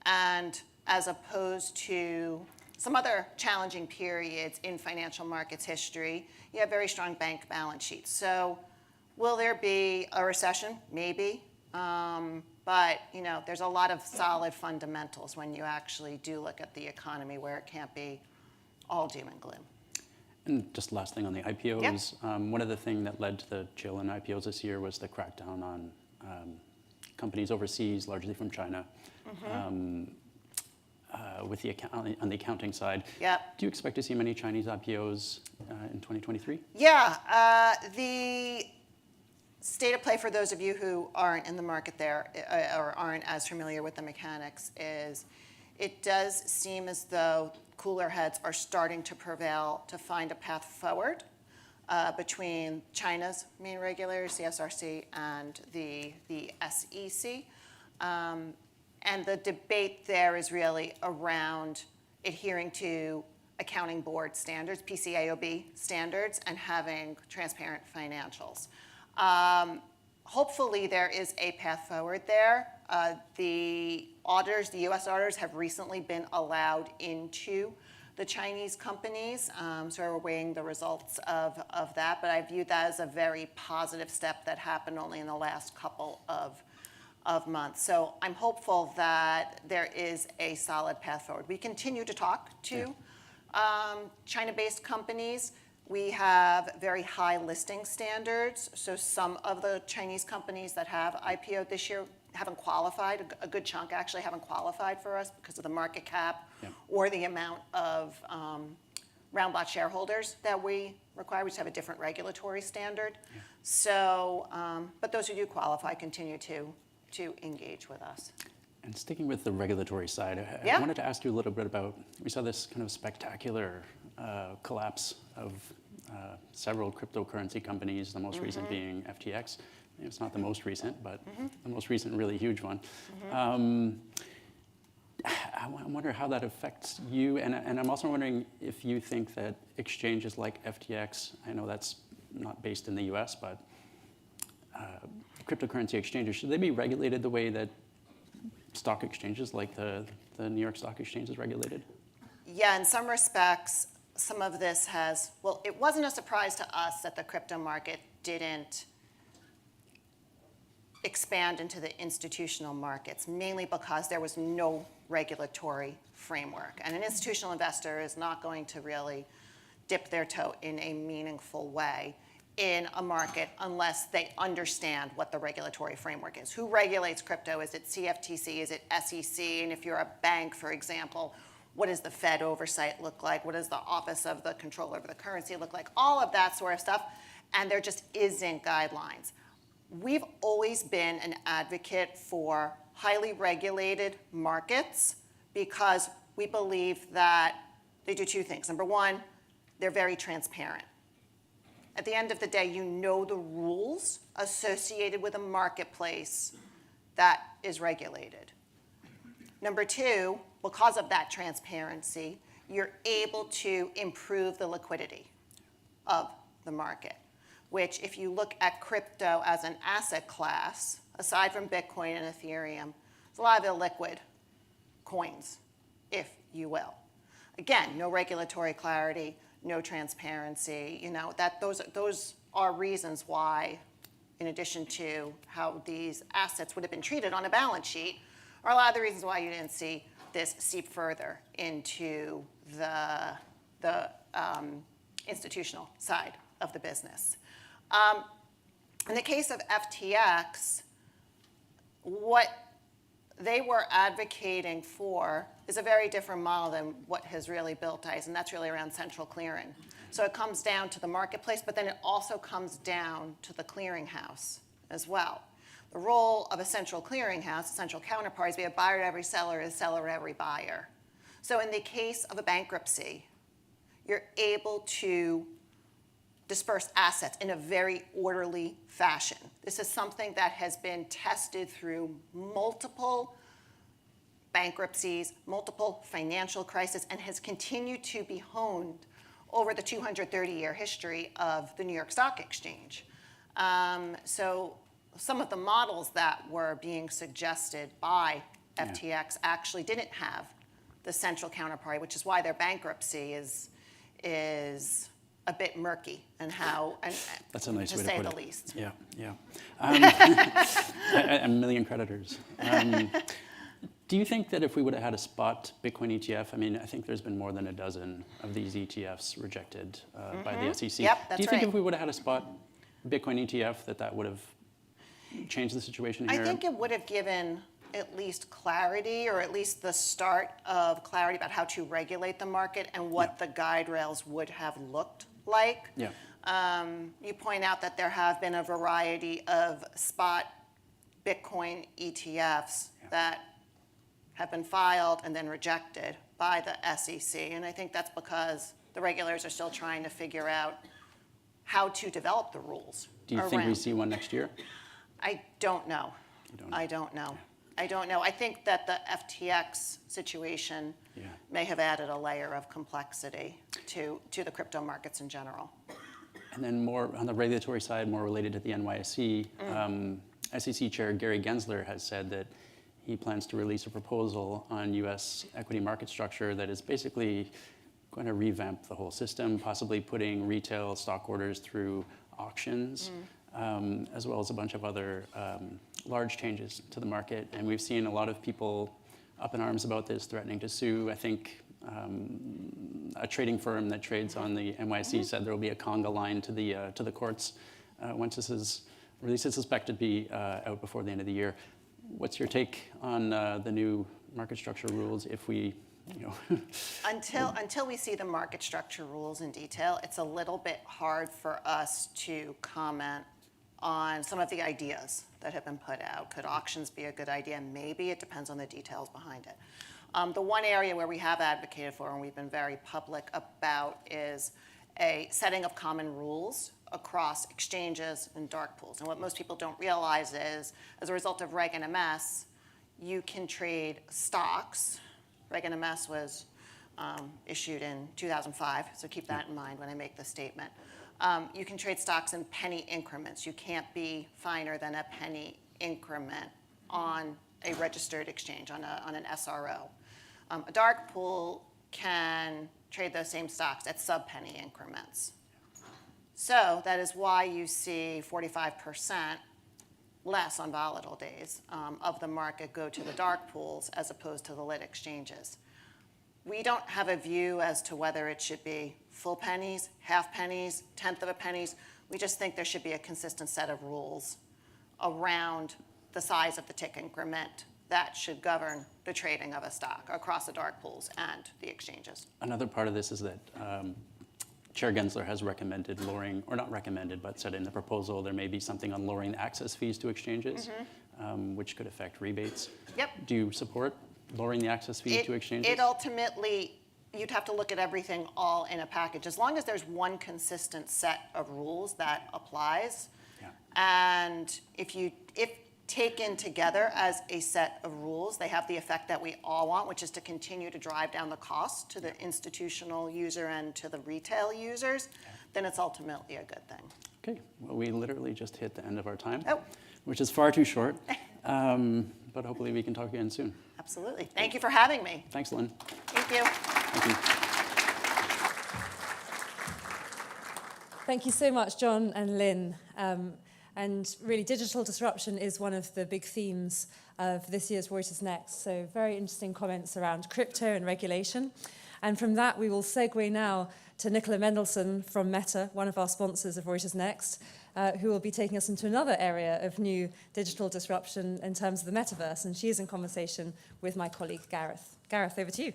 and as opposed to some other challenging periods in financial markets history, you have very strong bank balance sheets. So will there be a recession? Maybe. But there's a lot of solid fundamentals when you actually do look at the economy where it can't be all doom and gloom. And just last thing on the IPOs. One of the things that led to the chill in IPOs this year was the crackdown on companies overseas, largely from China. With on the accounting side. Do you expect to see many Chinese IPOs in 2023? Yeah, the state of play for those of you who aren't in the market there or aren't as familiar with the mechanics is it does seem as though cooler heads are starting to prevail to find a path forward between China's main regulators, the SRC, and the SEC. And the debate there is really around adhering to accounting board standards, PCAOB standards, and having transparent financials. Hopefully there is a path forward there. The auditors, the US auditors, have recently been allowed into the Chinese companies, so we're weighing the results of that, but I view that as a very positive step that happened only in the last couple of months. So I'm hopeful that there is a solid path forward. We continue to talk to China-based companies. We have very high listing standards. So some of the Chinese companies that have IPO'd this year haven't qualified. A good chunk actually haven't qualified for us because of the market cap or the amount of round lot shareholders that we require. We just have a different regulatory standard. So, but those who do qualify continue to engage with us. And sticking with the regulatory side, I wanted to ask you a little bit about, we saw this kind of spectacular collapse of several cryptocurrency companies, the most recent being FTX. It's not the most recent, but the most recent really huge one. I wonder how that affects you, and I'm also wondering if you think that exchanges like FTX, I know that's not based in the US, but cryptocurrency exchanges, should they be regulated the way that stock exchanges like the New York Stock Exchange is regulated? Yeah, in some respects, some of this has, well, it wasn't a surprise to us that the crypto market didn't expand into the institutional markets, mainly because there was no regulatory framework. And an institutional investor is not going to really dip their toe in a meaningful way in a market unless they understand what the regulatory framework is. Who regulates crypto? Is it CFTC? Is it SEC? And if you're a bank, for example, what does the Fed oversight look like? What does the Office of the Controller of the Currency look like? All of that sort of stuff. And there just isn't guidelines. We've always been an advocate for highly regulated markets because we believe that they do two things. Number one, they're very transparent. At the end of the day, you know the rules associated with a marketplace that is regulated. Number two, because of that transparency, you're able to improve the liquidity of the market, which if you look at crypto as an asset class, aside from Bitcoin and Ethereum, it's a lot of illiquid coins, if you will. Again, no regulatory clarity, no transparency, those are reasons why, in addition to how these assets would have been treated on a balance sheet, are a lot of the reasons why you didn't see this seep further into the institutional side of the business. In the case of FTX, what they were advocating for is a very different model than what has really built ICE, and that's really around central clearing. So it comes down to the marketplace, but then it also comes down to the clearinghouse as well. The role of a central clearinghouse, a central counterparty, is be a buyer to every seller, a seller to every buyer. So in the case of a bankruptcy, you're able to disperse assets in a very orderly fashion. This is something that has been tested through multiple bankruptcies, multiple financial crises, and has continued to be honed over the 230-year history of the New York Stock Exchange. So some of the models that were being suggested by FTX actually didn't have the central counterparty, which is why their bankruptcy is a bit murky and that's a nice way to say put the it. least. Yeah. A million creditors. Do you think that if we would have had a spot Bitcoin ETF, I think there's been more than a dozen of these ETFs rejected by the SEC. Yep, that's Do you think right. if we would have had a spot Bitcoin ETF that would have changed the situation here? I think it would have given at least clarity, or at least the start of clarity about how to regulate the market and what the guide rails would have looked like. Yeah. You point out that there have been a variety of spot Bitcoin ETFs that have been filed and then rejected by the SEC. And I think that's because the regulators are still trying to figure out how to develop the rules. Do you think we see one next year? I don't know. I don't know. I think that the FTX situation may have added a layer of complexity to the crypto markets in general. And then more on the regulatory side, more related to the NYSE, SEC Chair Gary Gensler has said that he plans to release a proposal on U.S. equity market structure that is basically going to revamp the whole system, possibly putting retail stock orders through auctions, as well as a bunch of other large changes to the market. And we've seen a lot of people up in arms about this, threatening to sue. I think a trading firm that trades on the NYSE said there will be a conga line to the courts once this is released. It's suspected to be out before the end of the year. What's your take on the new market structure rules if we, Until we see the market structure rules in detail, it's a little bit hard for us to comment on some of the ideas that have been put out. Could auctions be a good idea? Maybe. It depends on the details behind it. The one area where we have advocated for and we've been very public about is a setting of common rules across exchanges and dark pools. And what most people don't realize is, as a result of Reg NMS, you can trade stocks. Reg NMS was issued in 2005, so keep that in mind when I make the statement. You can trade stocks in penny increments. You can't be finer than a penny increment on a registered exchange, on an SRO. A dark pool can trade those same stocks at sub-penny increments. So that is why you see 45% less on volatile days of the market go to the dark pools as opposed to the lit exchanges. We don't have a view as to whether it should be full pennies, half pennies, tenth of a pennies. We just think there should be a consistent set of rules around the size of the tick increment that should govern the trading of a stock across the dark pools and the exchanges. Another part of this is that Chair Gensler has recommended lowering, or not recommended, but said in the proposal there may be something on lowering the access fees to exchanges, which could affect rebates. Yep. Do you support lowering the access fee to exchanges? It ultimately, you'd have to look at everything all in a package. As long as there's one consistent set of rules that applies, and if taken together as a set of rules, they have the effect that we all want, which is to continue to drive down the cost to the institutional user and to the retail users, then it's ultimately a good thing. Okay, well, we literally just hit the end of our time, which is far too short, but hopefully we can talk again soon. Absolutely. Thank you for having me. Thanks, Lynn. Thank you. Thank you. Thank you so much, John and Lynn. And really, digital disruption is one of the big themes of this year's Reuters Next. So very interesting comments around crypto and regulation. And from that, we will segue now to Nicola Mendelsohn from Meta, one of our sponsors of Reuters Next, who will be taking us into another area of new digital disruption in terms of the Metaverse. And she is in conversation with my colleague, Gareth. Gareth, over to you.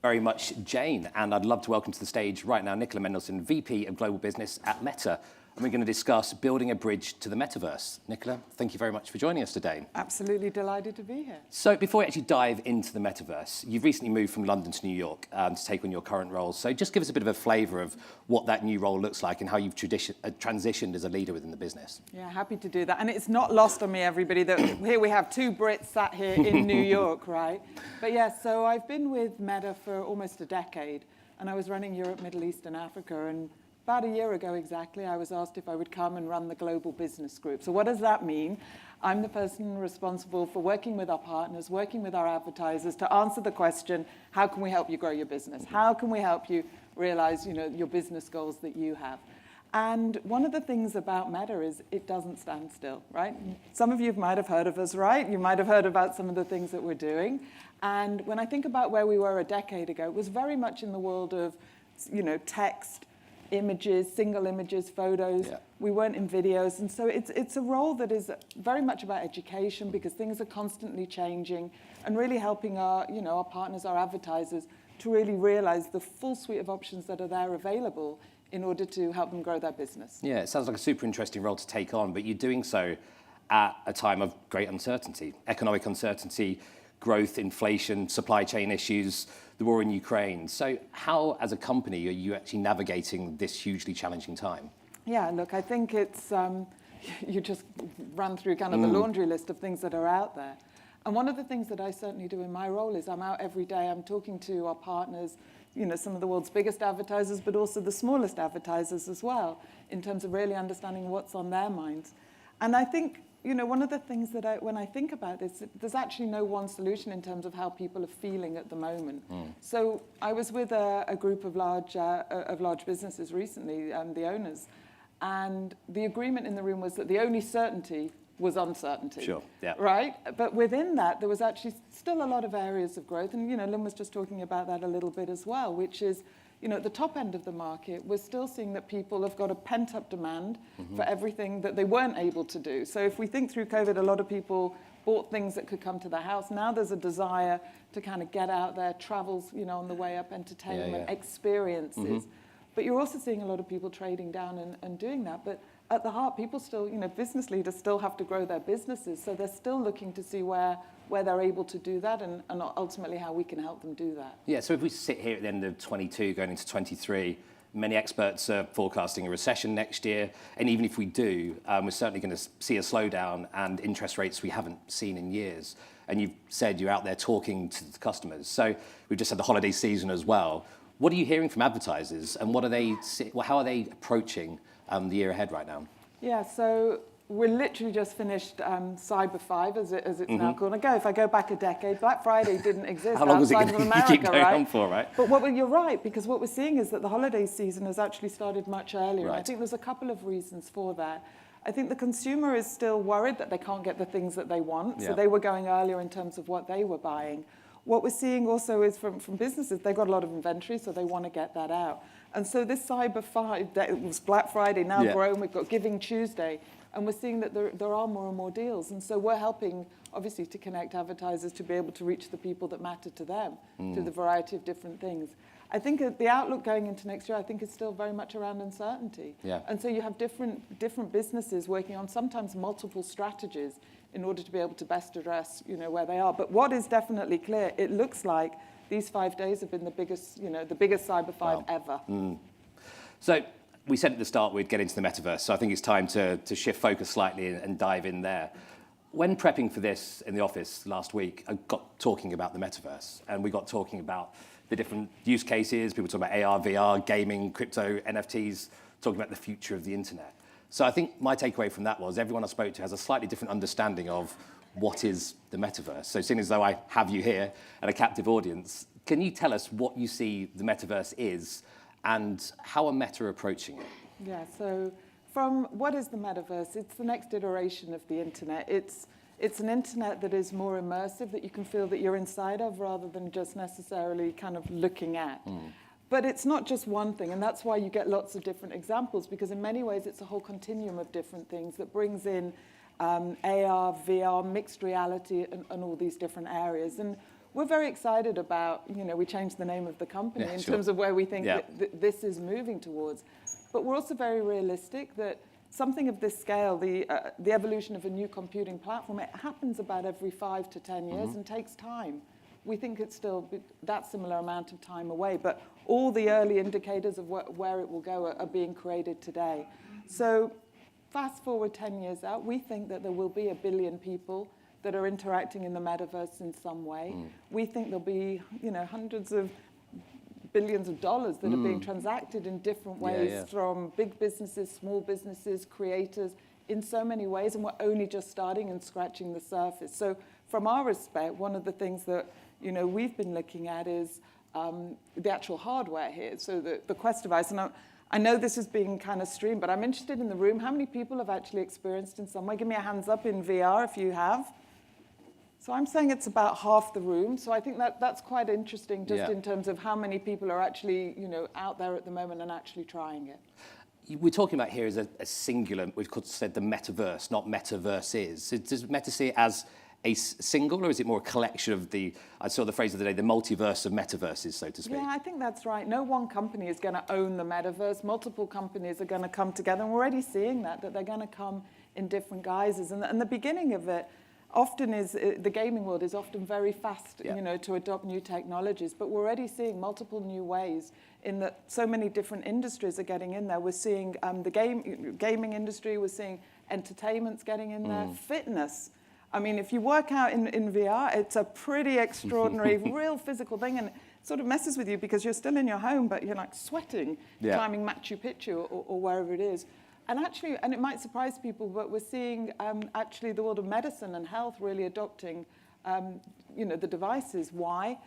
Very much, Jane, and I'd love to welcome to the stage right now Nicola Mendelsohn, VP of Global Business at Meta, and we're going to discuss building a bridge to the Metaverse. Nicola, thank you very much for joining us today. Absolutely delighted to be here. So before we actually dive into the Metaverse, you've recently moved from London to New York to take on your current role. So just give us a bit of a flavour of what that new role looks like and how you've transitioned as a leader within the business. Yeah, happy to do that. And it's not lost on me, everybody, that here we have two Brits sat here in New York, right? But yeah, so I've been with Meta for almost a decade, and I was running Europe, Middle East, and Africa. And about a year ago exactly, I was asked if I would come and run the global business group. So what does that mean? I'm the person responsible for working with our partners, working with our advertisers to answer the question, how can we help you grow your business? How can we help you realize, your business goals that you have? And one of the things about Meta is it doesn't stand still, right? Some of you might have heard of us, right? You might have heard about some of the things that we're doing. And when I think about where we were a decade ago, it was very much in the world of, text, images, single images, photos. Yeah. We weren't in videos. And so it's a role that is very much about education because things are constantly changing and really helping our partners, our advertisers, to really realize the full suite of options that are there available in order to help them grow their business. Yeah, it sounds like a super interesting role to take on, but you're doing so at a time of great uncertainty, economic uncertainty, growth, inflation, supply chain issues, the war in Ukraine. So how, as a company, are you actually navigating this hugely challenging time? Yeah, look, I think it's, you just run through kind of the laundry list of things that are out there. And one of the things that I certainly do in my role is I'm out every day, I'm talking to our partners, some of the world's biggest advertisers, but also the smallest advertisers as well, in terms of really understanding what's on their minds. And I think, one of the things that when I think about this, there's actually no one solution in terms of how people are feeling at the moment. So I was with a group of large businesses recently, the owners, and the agreement in the room was that the only certainty was uncertainty. Sure, yeah. Right? But within that, there was actually still a lot of areas of growth. And, Lynn was just talking about that a little bit as well, which is, at the top end of the market, we're still seeing that people have got a pent-up demand for everything that they weren't able to do. So if we think through COVID, a lot of people bought things that could come to their house. Now there's a desire to kind of get out there, travels, you know, on the way up, entertainment, experiences. But you're also seeing a lot of people trading down and doing that. But at the heart, people still, you know, business leaders still have to grow their businesses. So they're still looking to see where they're able to do that and ultimately how we can help them do that. Yeah, so if we sit here at the end of 22, going into 23, many experts are forecasting a recession next year. And even if we do, we're certainly going to see a slowdown and interest rates we haven't seen in years. And you've said you're out there talking to the customers. So we've just had the holiday season as well. What are you hearing from advertisers, and how are they approaching the year ahead right now? Yeah, so we're literally just finished Cyber 5, as it's now called. If I go back a decade, Black Friday didn't exist How long was it outside of going America, to keep going right? on for, right? But you're right, because what we're seeing is that the holiday season has actually started much earlier. Right. I think there's a couple of reasons for that. I think the consumer is still worried that they can't get the things that they want, so they were going earlier in terms of what they were buying. What we're seeing also is from businesses, they've got a lot of inventory, so they want to get that out. And so this Cyber 5, it was Black Friday, now grown, we've got Giving Tuesday, and we're seeing that there are more and more deals. And so we're helping, obviously, to connect advertisers to be able to reach the people that matter to them through the variety of different things. I think the outlook going into next year, I think, is still very much around uncertainty. Yeah. And so you have different businesses working on sometimes multiple strategies in order to be able to best address, you know, where they are. But what is definitely clear, it looks like these 5 days have been the biggest Cyber 5 ever. So we said at the start we'd get into the metaverse, so I think it's time to shift focus slightly and dive in there. When prepping for this in the office last week, I got talking about the metaverse, and we got talking about the different use cases. People talking about AR, VR, gaming, crypto, NFTs, talking about the future of the internet. So I think my takeaway from that was everyone I spoke to has a slightly different understanding of what is the metaverse. So seeing as though I have you here and a captive audience, can you tell us what you see the metaverse is and how are Meta approaching it? Yeah, so from what is the metaverse? It's the next iteration of the internet. It's an internet that is more immersive, that you can feel that you're inside of rather than just necessarily kind of looking at. But it's not just one thing, and that's why you get lots of different examples, because in many ways it's a whole continuum of different things that brings in AR, VR, mixed reality, and all these different areas. And we're very excited about, you know, we changed the name of the company in terms of where we think that this is moving towards. But we're also very realistic that something of this scale, the evolution of a new computing platform, it happens about every 5 to 10 years and takes time. We think it's still that similar amount of time away, but all the early indicators of where it will go are being created today. So fast forward 10 years out, we think that there will be 1 billion people that are interacting in the metaverse in some way. We think there'll be, you know, hundreds of billions of dollars that are being transacted in different ways from big businesses, small businesses, creators, in so many ways, and we're only just starting and scratching the surface. So from our respect, one of the things that, you know, we've been looking at is the actual hardware here. So the Quest device, and I know this is being kind of streamed, but I'm interested in the room. How many people have actually experienced in some way? Give me a hands up in VR if you have. So I'm saying it's about half the room. So I think that's quite interesting, just in terms of how many people are actually, you know, out there at the moment and actually trying it. We're talking about here as a singular, we've said the metaverse, not metaverses. So does Meta see it as a single, or is it more a collection of I saw the phrase of the day, the multiverse of metaverses, so to speak? Yeah, I think that's right. No one company is going to own the metaverse. Multiple companies are going to come together, and we're already seeing that they're going to come in different guises. And the beginning of it often is, the gaming world is often very fast, you know, to adopt new technologies, but we're already seeing multiple new ways in that so many different industries are getting in there. We're seeing the gaming industry, we're seeing entertainment's getting in there, fitness. I mean, if you work out in VR, it's a pretty extraordinary, real physical thing, and it sort of messes with you because you're still in your home, but you're like sweating, climbing Machu Picchu or wherever it is. And actually, and it might surprise people, but we're seeing actually the world of medicine and health really adopting, you know, the devices. Why?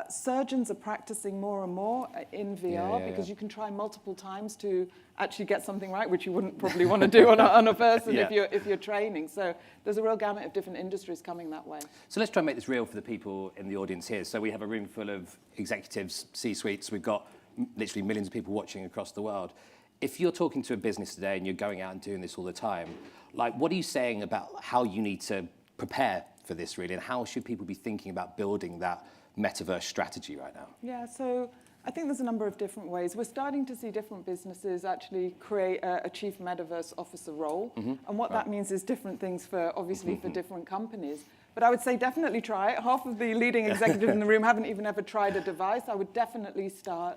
Surgeons are practicing more and more in VR because you can try multiple times to actually get something right, which you wouldn't probably want to do on a person if you're training. So there's a real gamut of different industries coming that way. So let's try and make this real for the people in the audience here. So we have a room full of executives, C-suites. We've got literally millions of people watching across the world. If you're talking to a business today and you're going out and doing this all the time, like, what are you saying about how you need to prepare for this, really, and how should people be thinking about building that metaverse strategy right now? Yeah, so I think there's a number of different ways. We're starting to see different businesses actually create a chief metaverse officer role. And what that means is different things for, obviously, for different companies. But I would say definitely try it. Half of the leading executives in the room haven't even ever tried a device. I would definitely start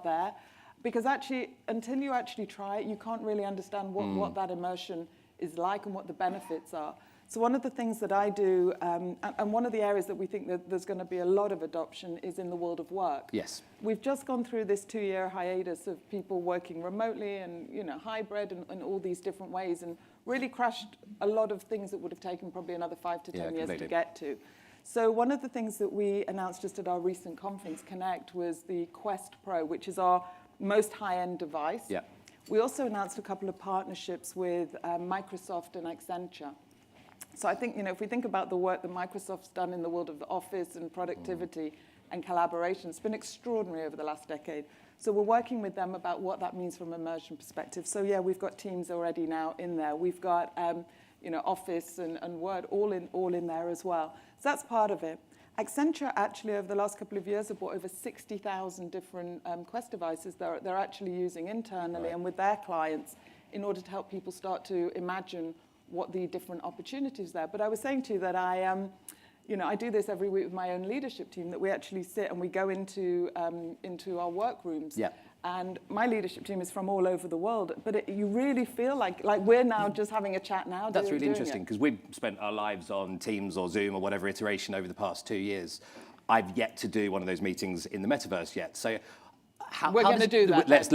there. Because actually, until you actually try it, you can't really understand what that immersion is like and what the benefits are. So one of the things that I do, and one of the areas that we think that there's going to be a lot of adoption is in the world of work. Yes. We've just gone through this 2-year hiatus of people working remotely and hybrid and all these different ways, and really crashed a lot of things that would have taken probably another 5 to 10 years to get to. So one of the things that we announced just at our recent conference, Connect, was the Quest Pro, which is our most high-end device. Yeah. We also announced a couple of partnerships with Microsoft and Accenture. So I think, if we think about the work that Microsoft's done in the world of Office and productivity and collaboration, it's been extraordinary over the last decade. So we're working with them about what that means from an immersion perspective. So yeah, we've got Teams already now in there. We've got Office and Word all in there as well. So that's part of it. Accenture actually over the last couple of years have bought over 60,000 different Quest devices they're actually using internally and with their clients in order to help people start to imagine what the different opportunities there. But I was saying to you that I do this every week with my own leadership team, that we actually sit and we go into our workrooms. Yeah. And my leadership team is from all over the world, but you really feel like we're now just having a chat now. That's really interesting, because we've spent our lives on Teams or Zoom or whatever iteration over the past 2 years. I've yet to do one of those meetings in the metaverse yet. So we're going to do that. Let's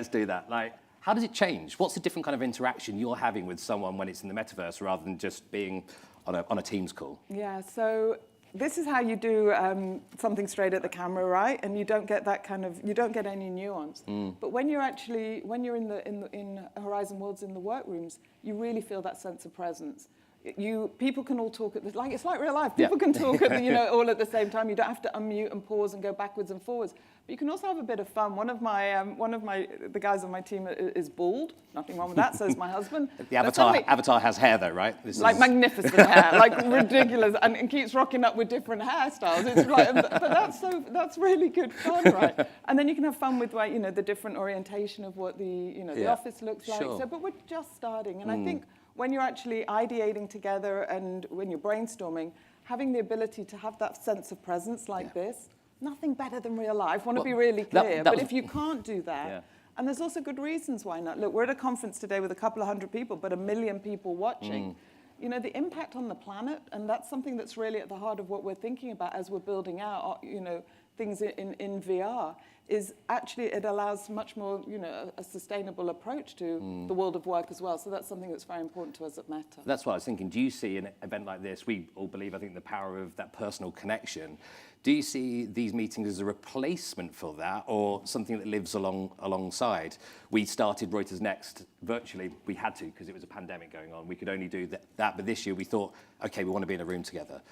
do that. How does it change? What's the different kind of interaction you're having with someone when it's in the metaverse rather than just being on a Teams call? Yeah, so this is how you do something straight at the camera, right? And you don't get you don't get any nuance. But when you're in Horizon Worlds in the workrooms, you really feel that sense of presence. People can all talk it's like real life. People can talk all at the same time. You don't have to unmute and pause and go backwards and forwards. But you can also have a bit of fun. One of the guys on my team is bald. Nothing wrong with that. So is my husband. The avatar has hair though, right? Magnificent hair, ridiculous, and keeps rocking up with different hairstyles. It's but that's really good fun, right? And then you can have fun with the different orientation of what the office looks like. Sure. So, but we're just starting, and I think when you're actually ideating together and when you're brainstorming, having the ability to have that sense of presence this, nothing better than real life. Want to be really clear. But if you can't do that, and there's also good reasons why not. Look, we're at a conference today with a couple of hundred people, but 1 million people watching. The impact on the planet, and that's something that's really at the heart of what we're thinking about as we're building out, things in VR, is actually it allows much more, a sustainable approach to the world of work as well. So that's something that's very important to us at Meta. That's what I was thinking. Do you see an event like this? We all believe, I think, the power of that personal connection. Do you see these meetings as a replacement for that, or something that lives alongside? We started Reuters NEXT virtually. We had to, because it was a pandemic going on. We could only do that. But this year we thought, okay, we want to be in a room together.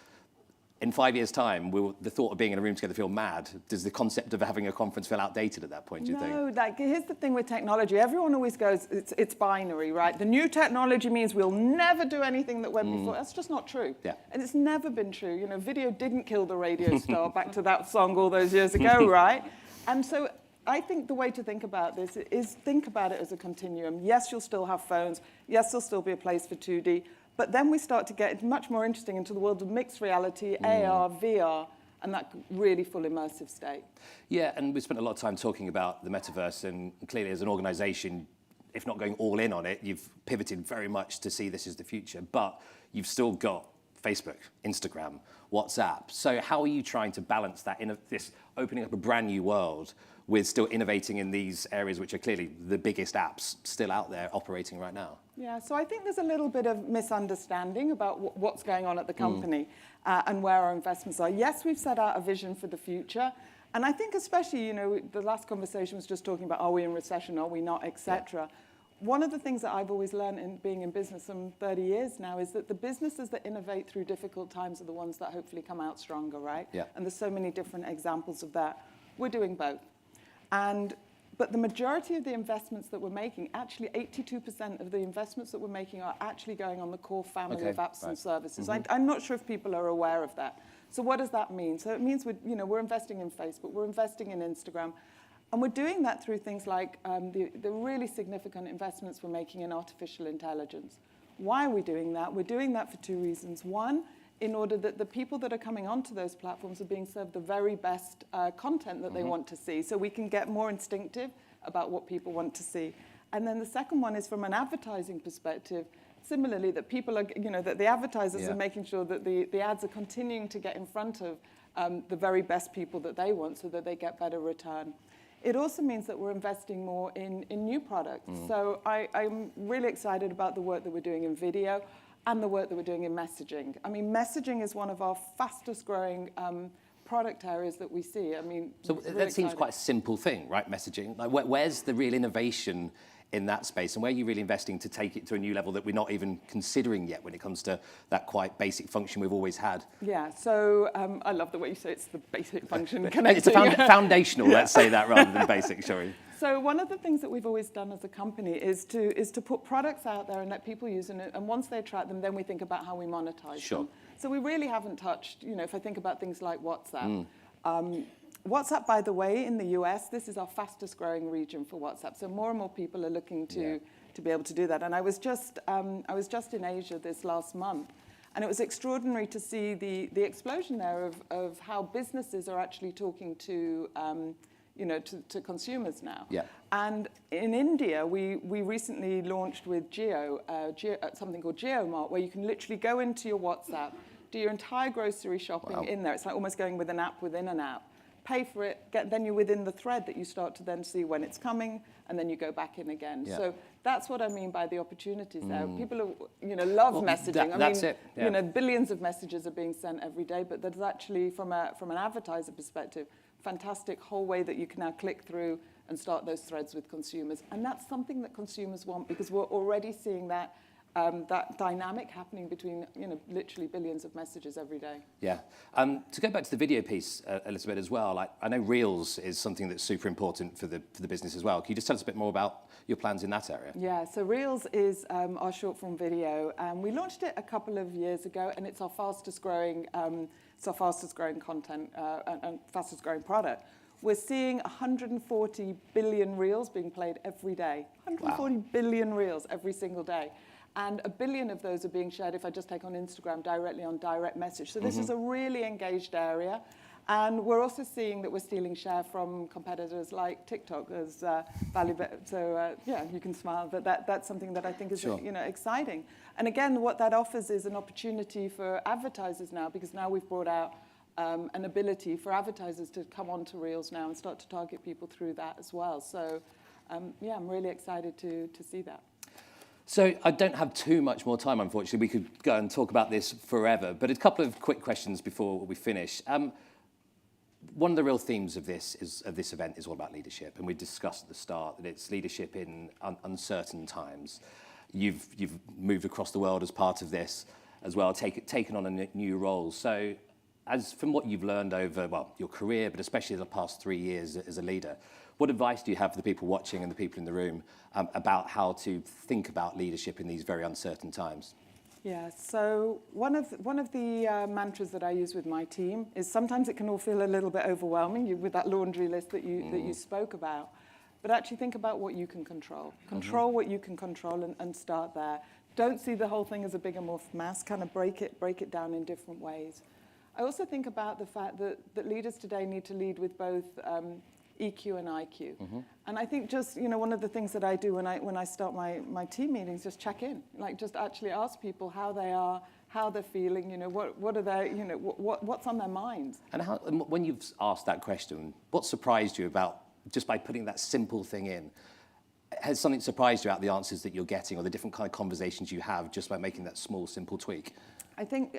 In 5 years' time, the thought of being in a room together feel mad? Does the concept of having a conference feel outdated at that point, do you think? No, here's the thing with technology. Everyone always goes, it's binary, right? The new technology means we'll never do anything that went before. That's just not true. Yeah. And it's never been true. Video didn't kill the radio star, back to that song all those years ago, right? And so I think the way to think about this is think about it as a continuum. Yes, you'll still have phones. Yes, there'll still be a place for 2D. But then we start to get much more interesting into the world of mixed reality, AR, VR, and that really full immersive state. Yeah, and we spent a lot of time talking about the metaverse, and clearly as an organization, if not going all in on it, you've pivoted very much to see this as the future, but you've still got Facebook, Instagram, WhatsApp. So how are you trying to balance that in this opening up a brand new world with still innovating in these areas which are clearly the biggest apps still out there operating right now? Yeah, so I think there's a little bit of misunderstanding about what's going on at the company and where our investments are. Yes, we've set out a vision for the future. And I think especially, the last conversation was just talking about, are we in recession, are we not, et cetera. One of the things that I've always learned in being in business some 30 years now is that the businesses that innovate through difficult times are the ones that hopefully come out stronger, right? Yeah. And there's so many different examples of that. We're doing both. And But the majority of the investments that we're making, actually 82% of the investments that we're making are actually going on the core family of apps and services. I'm not sure if people are aware of that. So what does that mean? So it means we're investing in Facebook, we're investing in Instagram, and we're doing that through things like the really significant investments we're making in artificial intelligence. Why are we doing that? We're doing that for two reasons. One, in order that the people that are coming onto those platforms are being served the very best content that they want to see, so we can get more instinctive about what people want to see. And then the second one is from an advertising perspective, similarly, that people are, that the advertisers are making sure that the ads are continuing to get in front of the very best people that they want so that they get better return. It also means that we're investing more in new products. So I'm really excited about the work that we're doing in video and the work that we're doing in messaging. I mean, messaging is one of our fastest growing product areas that we see. I mean, so that seems quite a simple thing, right? Messaging. Like, where's the real innovation in that space, and where are you really investing to take it to a new level that we're not even considering yet when it comes to that quite basic function we've always had? Yeah, so I love the way you say it's the basic function. It's a foundational, let's say that, rather than basic, sorry. So one of the things that we've always done as a company is to put products out there and let people use them, and once they attract them, then we think about how we monetize them. So we really haven't touched, if I think about things like WhatsApp. WhatsApp, by the way, in the US, this is our fastest growing region for WhatsApp. So more and more people are looking to be able to do that. And I was just in Asia this last month, and it was extraordinary to see the explosion there of how businesses are actually talking to consumers now. And in India, we recently launched with something called GeoMart, where you can literally go into your WhatsApp, do your entire grocery shopping in there. It's like almost going with an app within an app. Pay for it, then you're within the thread that you start to then see when it's coming, and then you go back in again. So that's what I mean by the opportunities there. People love messaging. That's it. Billions of messages are being sent every day, but there's actually, from an advertiser perspective, fantastic whole way that you can now click through and start those threads with consumers. And that's something that consumers want, because we're already seeing that dynamic happening between, literally billions of messages every day. Yeah. To go back to the video piece a little bit as well, I know Reels is something that's super important for the business as well. Can you just tell us a bit more about your plans in that area? Yeah, so Reels is our short form video. We launched it a couple of years ago, and it's our fastest growing content and fastest growing product. We're seeing 140 billion Reels being played every day. 140 billion Reels every single day. And 1 billion of those are being shared, if I just take on Instagram, directly on direct message. So this is a really engaged area. And we're also seeing that we're stealing share from competitors like TikTok as value. So you can smile, but that's something that I think is exciting. And again, what that offers is an opportunity for advertisers now, because now we've brought out an ability for advertisers to come onto Reels now and start to target people through that as well. So I'm really excited to see that. So I don't have too much more time, unfortunately. We could go and talk about this forever, but a couple of quick questions before we finish. One of the real themes of this event is all about leadership, and we discussed at the start that it's leadership in uncertain times. You've moved across the world as part of this as well, taken on a new role. So from what you've learned over, your career, but especially the past 3 years as a leader, what advice do you have for the people watching and the people in the room about how to think about leadership in these very uncertain times? Yeah, so one of the mantras that I use with my team is sometimes it can all feel a little bit overwhelming with that laundry list that you spoke about. But actually think about what you can control. Control what you can control and start there. Don't see the whole thing as a big amorphous mass, kind of break it down in different ways. I also think about the fact that leaders today need to lead with both EQ and IQ. And I think just, one of the things that I do when I start my team meetings, just check in, like just actually ask people how they are, how they're feeling, what are they, what's on their minds. And when you've asked that question, what surprised you about, just by putting that simple thing in, has something surprised you about the answers that you're getting or the different kind of conversations you have just by making that small, simple tweak? I think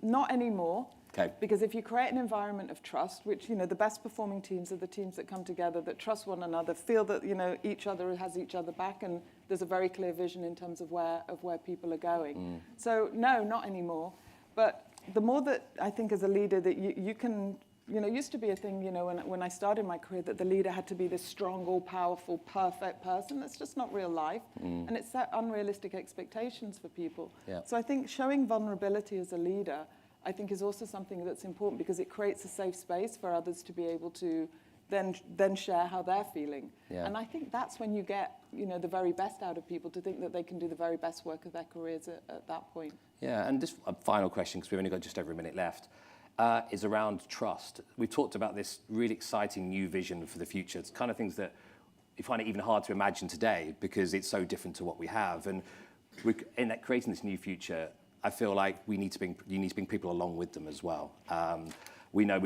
not anymore. Okay. Because if you create an environment of trust, which, the best performing teams are the teams that come together, that trust one another, feel that, each other has each other back, and there's a very clear vision in terms of where people are going. So no, not anymore. But the more that I think as a leader that you can You know, it used to be a thing, you know, when I started my career, that the leader had to be this strong, all-powerful, perfect person. That's just not real life. And it set unrealistic expectations for people. Yeah. So I think showing vulnerability as a leader, I think, is also something that's important, because it creates a safe space for others to be able to then share how they're feeling. Yeah. And I think that's when you get, you know, the very best out of people, to think that they can do the very best work of their careers at that point. Yeah, and just a final question, because we've only got just over a minute left, is around trust. We've talked about this really exciting new vision for the future. It's kind of things that you find it even hard to imagine today, because it's so different to what we have. And in that, creating this new future, I feel like you need to bring people along with them as well. We know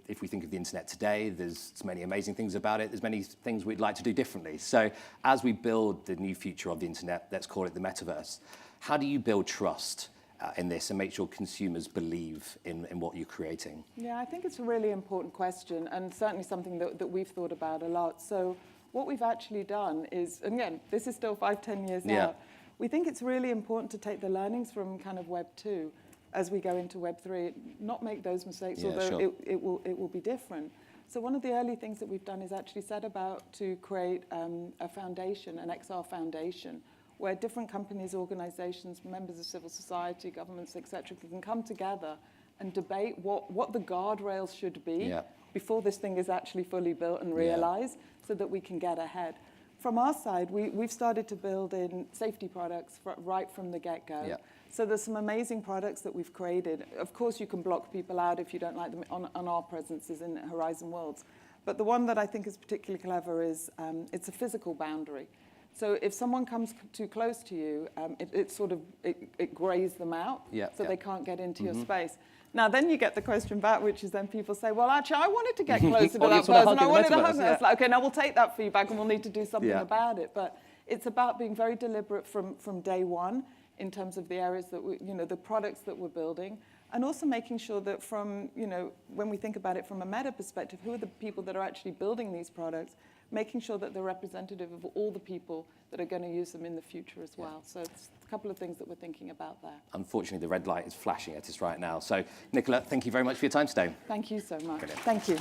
if we think of the internet today, there's many amazing things about it. There's many things we'd like to do differently. So as we build the new future of the internet, let's call it the metaverse, how do you build trust in this and make sure consumers believe in what you're creating? Yeah, I think it's a really important question, and certainly something that we've thought about a lot. So what we've actually done is, and again, this is still 5-10 years out, we think it's really important to take the learnings from kind of Web 2 as we go into Web 3, not make those mistakes, although it will be different. So one of the early things that we've done is actually set about to create a foundation, an XR foundation, where different companies, organizations, members of civil society, governments, etc., can come together and debate what the guardrails should be before this thing is actually fully built and realized, so that we can get ahead. From our side, we've started to build in safety products right from the get-go. Yeah. So there's some amazing products that we've created. Of course, you can block people out if you don't like them on our presences in Horizon Worlds. But the one that I think is particularly clever is it's a physical boundary. So if someone comes too close to you, it grays them out, so they can't get into your space. Now, then you get the question back, which is then people say, well, actually, I wanted to get closer to that person. I wanted to hug them. It's like, okay, now we'll take that feedback and we'll need to do something about it. But it's about being very deliberate from day one in terms of the areas that the products that we're building, and also making sure that when we think about it from a meta perspective, who are the people that are actually building these products, making sure that they're representative of all the people that are going to use them in the future as well. So it's a couple of things that we're thinking about there. Unfortunately, the red light is flashing at us right now. So, Nicola, thank you very much for your time today. Thank you so much. Brilliant. Thank you.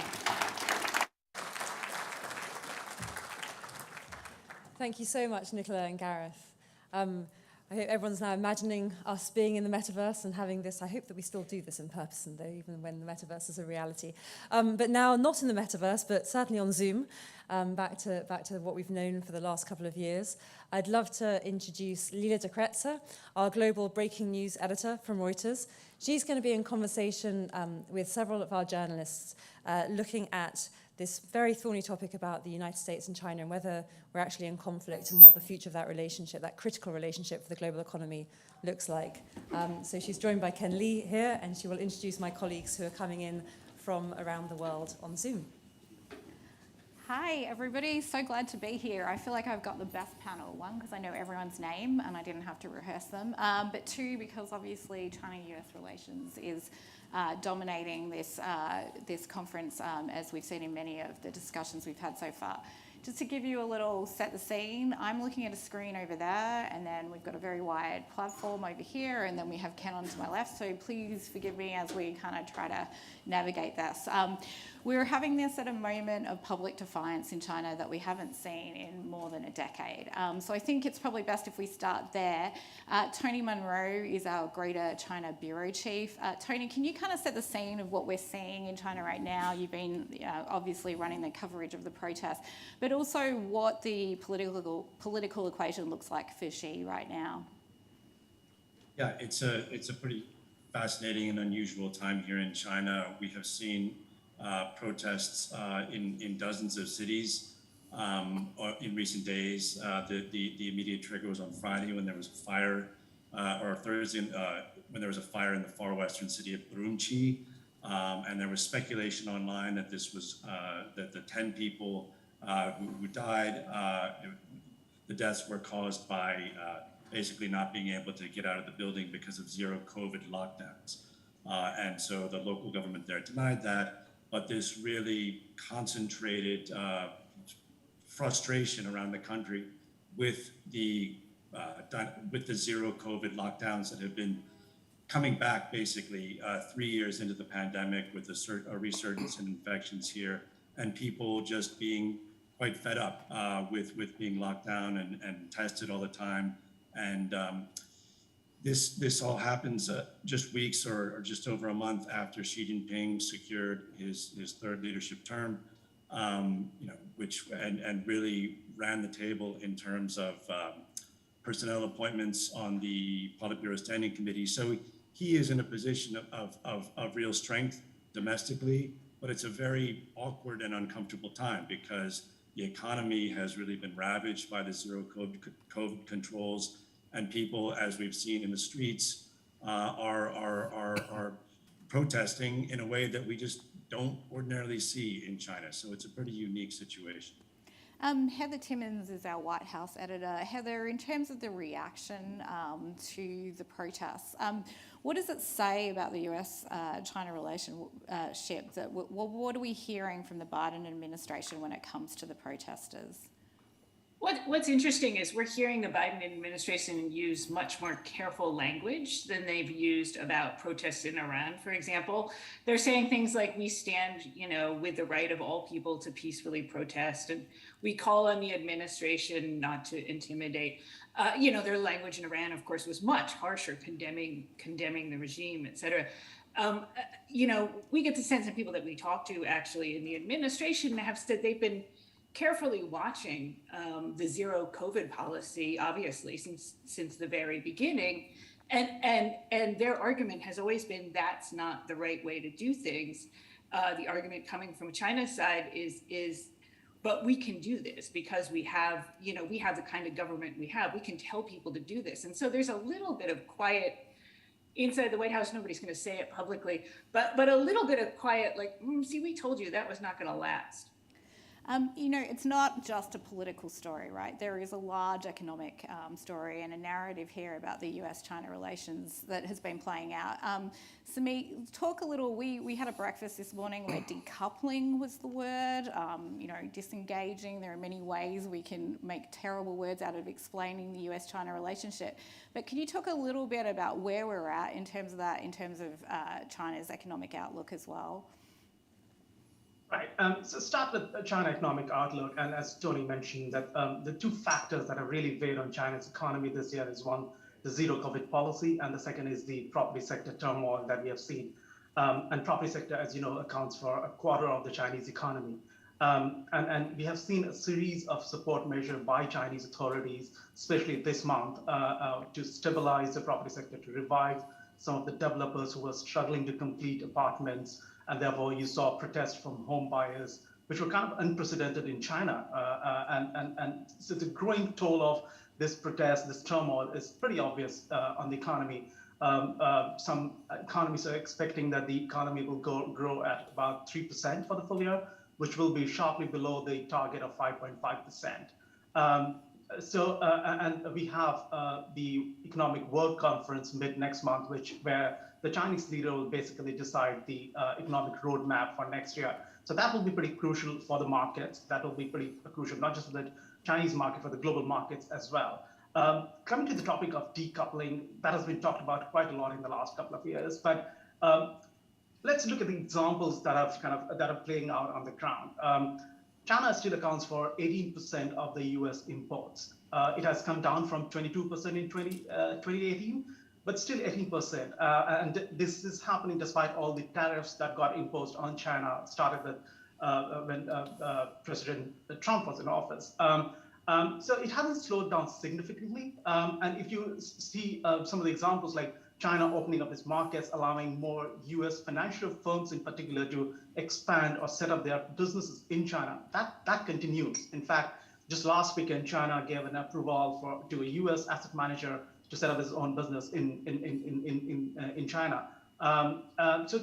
Thank you so much, Nicola and Gareth. I hope everyone's now imagining us being in the metaverse and having this. I hope that we still do this in person, though, even when the metaverse is a reality. But now, not in the metaverse, but certainly on Zoom, back to what we've known for the last couple of years. I'd love to introduce Lila de Kretzer, our global breaking news editor from Reuters. She's going to be in conversation with several of our journalists, looking at this very thorny topic about the United States and China and whether we're actually in conflict and what the future of that relationship, that critical relationship for the global economy, looks like. So she's joined by Ken Lee here, and she will introduce my colleagues who are coming in from around the world on Zoom. Hi, everybody. So glad to be here. I feel like I've got the best panel. One, because I know everyone's name and I didn't have to rehearse them. But two, because obviously China-US relations is dominating this conference, as we've seen in many of the discussions we've had so far. Just to give you a little set the scene, I'm looking at a screen over there, and then we've got a very wide platform over here, and then we have Ken on to my left, so please forgive me as we kind of try to navigate this. We're having this at a moment of public defiance in China that we haven't seen in more than a decade. So I think it's probably best if we start there. Tony Munro is our Greater China Bureau Chief. Tony, can you kind of set the scene of what we're seeing in China right now? You've been obviously running the coverage of the protests, but also what the political equation looks like for Xi right now. Yeah, it's a pretty fascinating and unusual time here in China. We have seen protests in dozens of cities in recent days. The immediate trigger was on Friday when there was a fire, or Thursday when there was a fire in the far western city of Urumqi, and there was speculation online that this was that the 10 people who died, the deaths were caused by basically not being able to get out of the building because of zero COVID lockdowns. And so the local government there denied that, but this really concentrated frustration around the country with the zero COVID lockdowns that have been coming back basically 3 years into the pandemic with a resurgence in infections here, and people just being quite fed up with being locked down and tested all the time. And this all happens just weeks or just over a month after Xi Jinping secured his third leadership term, which really ran the table in terms of personnel appointments on the Politburo Standing Committee. So he is in a position of real strength domestically, but it's a very awkward and uncomfortable time because the economy has really been ravaged by the zero COVID controls, and people, as we've seen in the streets, are protesting in a way that we just don't ordinarily see in China. So it's a pretty unique situation. Heather Timmons is our White House editor. Heather, in terms of the reaction to the protests, what does it say about the US-China relationship? What are we hearing from the Biden administration when it comes to the protesters? What's interesting is we're hearing the Biden administration use much more careful language than they've used about protests in Iran, for example. They're saying things like, we stand, with the right of all people to peacefully protest, and we call on the administration not to intimidate. Their language in Iran, of course, was much harsher, condemning the regime, et cetera. We get the sense that people that we talk to actually in the administration have said they've been carefully watching the zero COVID policy, obviously, since the very beginning. And their argument has always been that's not the right way to do things. The argument coming from China's side is, but we can do this because we have the kind of government we have. We can tell people to do this. And so there's a little bit of quiet inside the White House. Nobody's going to say it publicly, but a little bit of quiet, like, see, we told you that was not going to last. It's not just a political story, right? There is a large economic story and a narrative here about the US-China relations that has been playing out. Sami, talk a little, we had a breakfast this morning where decoupling was the word, disengaging. There are many ways we can make terrible words out of explaining the US-China relationship. But can you talk a little bit about where we're at in terms of that, in terms of China's economic outlook as well? Right. So start with the China economic outlook. And as Tony mentioned, that the two factors that have really weighed on China's economy this year is one, the zero COVID policy, and the second is the property sector turmoil that we have seen. And property sector, as you know, accounts for a quarter of the Chinese economy. And we have seen a series of support measures by Chinese authorities, especially this month, to stabilize the property sector, to revive some of the developers who were struggling to complete apartments. And therefore, you saw protests from home buyers, which were kind of unprecedented in China. And so the growing toll of this protest, this turmoil, is pretty obvious on the economy. Some economists are expecting that the economy will grow at about 3% for the full year, which will be sharply below the target of 5.5%. And we have the Economic World Conference mid-next month, where the Chinese leader will basically decide the economic roadmap for next year. So that will be pretty crucial for the markets. That will be pretty crucial, not just for the Chinese market, for the global markets as well. Coming to the topic of decoupling, that has been talked about quite a lot in the last couple of years. But let's look at the examples that are playing out on the ground. China still accounts for 18% of the US imports. It has come down from 22% in 2018. But still 18%. And this is happening despite all the tariffs that got imposed on China, started with when President Trump was in office. So it hasn't slowed down significantly. And if you see some of the examples like China opening up its markets, allowing more US financial firms in particular to expand or set up their businesses in China, that continues. In fact, just last weekend, China gave an approval to a US asset manager to set up his own business in China. So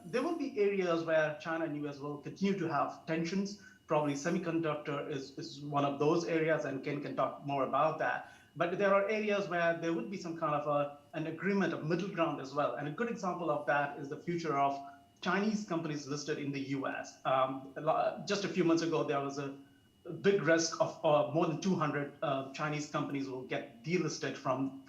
there will be areas where China and US will continue to have tensions. Probably semiconductor is one of those areas, and Ken can talk more about that. But there are areas where there would be some kind of an agreement, a middle ground as well. And a good example of that is the future of Chinese companies listed in the US. Just a few months ago, there was a big risk of more than 200 Chinese companies will get delisted from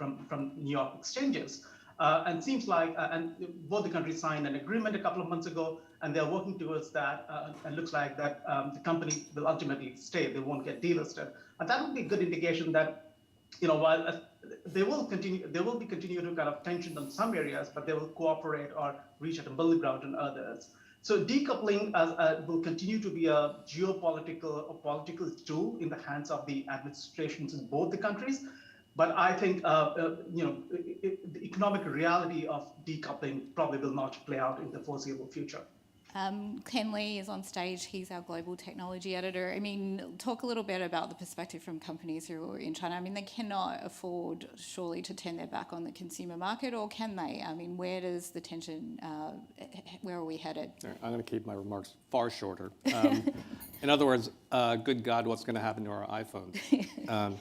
New York exchanges. And seems like, and both the countries signed an agreement a couple of months ago, and they're working towards that. And looks like that the company will ultimately stay; they won't get delisted. And that would be a good indication that, while they will be continuing to kind of tension on some areas, but they will cooperate or reach at a middle ground on others. So decoupling will continue to be a geopolitical or political tool in the hands of the administrations in both the countries. But I think the economic reality of decoupling probably will not play out in the foreseeable future. Ken Lee is on stage. He's our global technology editor. I mean, talk a little bit about the perspective from companies who are in China. I mean, they cannot afford, surely, to turn their back on the consumer market, or can they? I mean, where does the tension, where are we headed? I'm going to keep my remarks far shorter. In other words, good God, what's going to happen to our iPhones?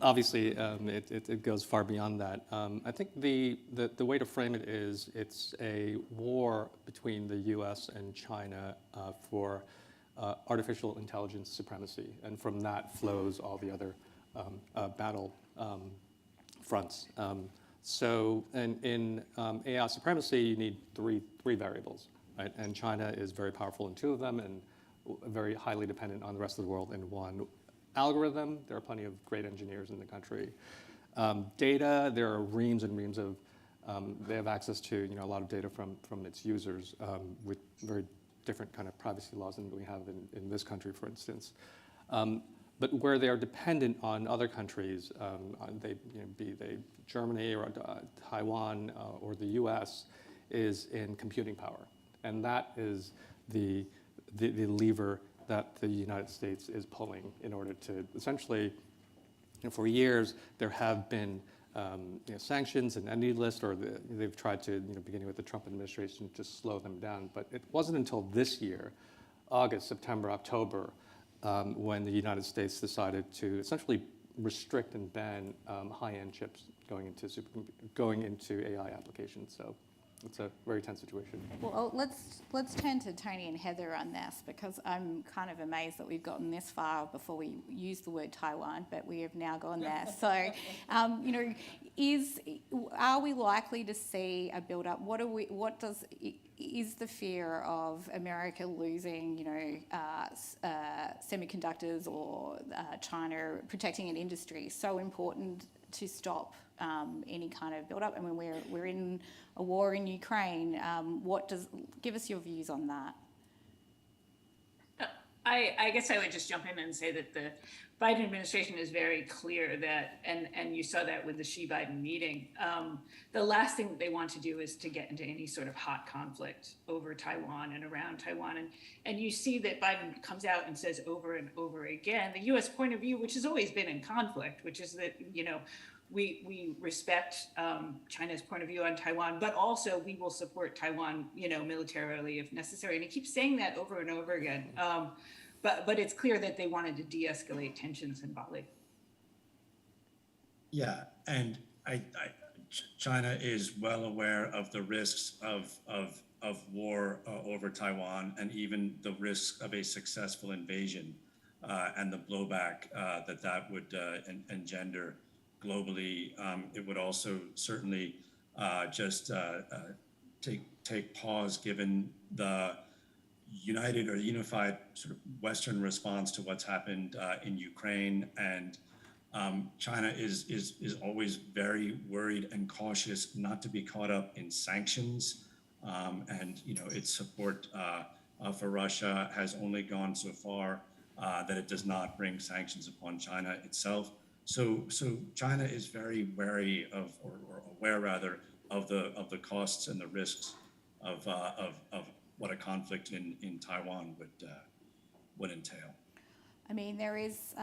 Obviously, it goes far beyond that. I think the way to frame it is it's a war between the U.S. and China for artificial intelligence supremacy, and from that flows all the other battle fronts. So in AI supremacy, you need three variables, right? And China is very powerful in two of them, and very highly dependent on the rest of the world in one. Algorithm, there are plenty of great engineers in the country. Data, there are reams and reams of, they have access to a lot of data from its users with very different kind of privacy laws than we have in this country, for instance. But where they are dependent on other countries, be they Germany or Taiwan or the US, is in computing power. And that is the lever that the United States is pulling in order to essentially, for years, there have been sanctions and entity lists, or they've tried to, beginning with the Trump administration, just slow them down. But it wasn't until this year, August, September, October, when the United States decided to essentially restrict and ban high-end chips going into AI applications. So it's a very tense situation. Well, let's turn to Tony and Heather on this, because I'm kind of amazed that we've gotten this far before we used the word Taiwan, but we have now gone there. So, are we likely to see a build-up? Is the fear of America losing, semiconductors or China protecting an industry so important to stop any kind of build-up? I mean, we're in a war in Ukraine. Give us your views on that. I guess I would just jump in and say that the Biden administration is very clear that, and you saw that with the Xi-Biden meeting, the last thing that they want to do is to get into any sort of hot conflict over Taiwan and around Taiwan. And you see that Biden comes out and says over and over again, the U.S. point of view, which has always been in conflict, which is that, we respect China's point of view on Taiwan, but also we will support Taiwan, militarily if necessary. And he keeps saying that over and over again. But it's clear that they wanted to de-escalate tensions in Bali. Yeah, and China is well aware of the risks of war over Taiwan, and even the risks of a successful invasion and the blowback that would engender globally. It would also certainly just take pause given the united or unified sort of Western response to what's happened in Ukraine. And China is always very worried and cautious not to be caught up in sanctions. And its support for Russia has only gone so far that it does not bring sanctions upon China itself. So China is very wary of, or aware rather, of the costs and the risks of what a conflict in Taiwan would entail. I mean, there is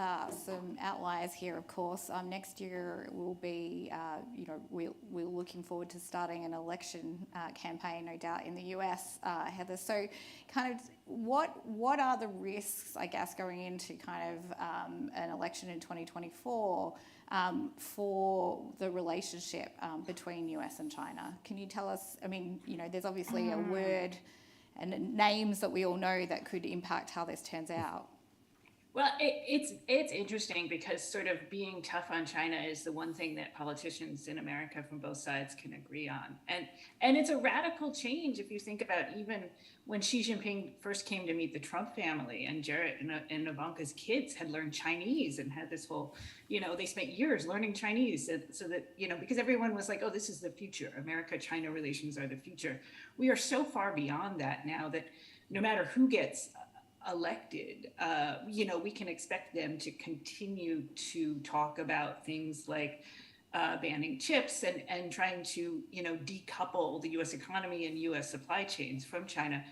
some outliers here, of course. Next year will be, we're looking forward to starting an election campaign, no doubt, in the US, Heather. So kind of what are the risks, I guess, going into kind of an election in 2024 for the relationship between US and China? Can you tell us, I mean, there's obviously a word and names that we all know that could impact how this turns out. Well, it's interesting because sort of being tough on China is the one thing that politicians in America from both sides can agree on. And it's a radical change if you think about even when Xi Jinping first came to meet the Trump family and Jared and Ivanka's kids had learned Chinese and had this whole, they spent years learning Chinese so that, because everyone was like, oh, this is the future. America-China relations are the future. We are so far beyond that now that no matter who gets elected, we can expect them to continue to talk about things like banning chips and trying to, decouple the U.S. economy and U.S. supply chains from China.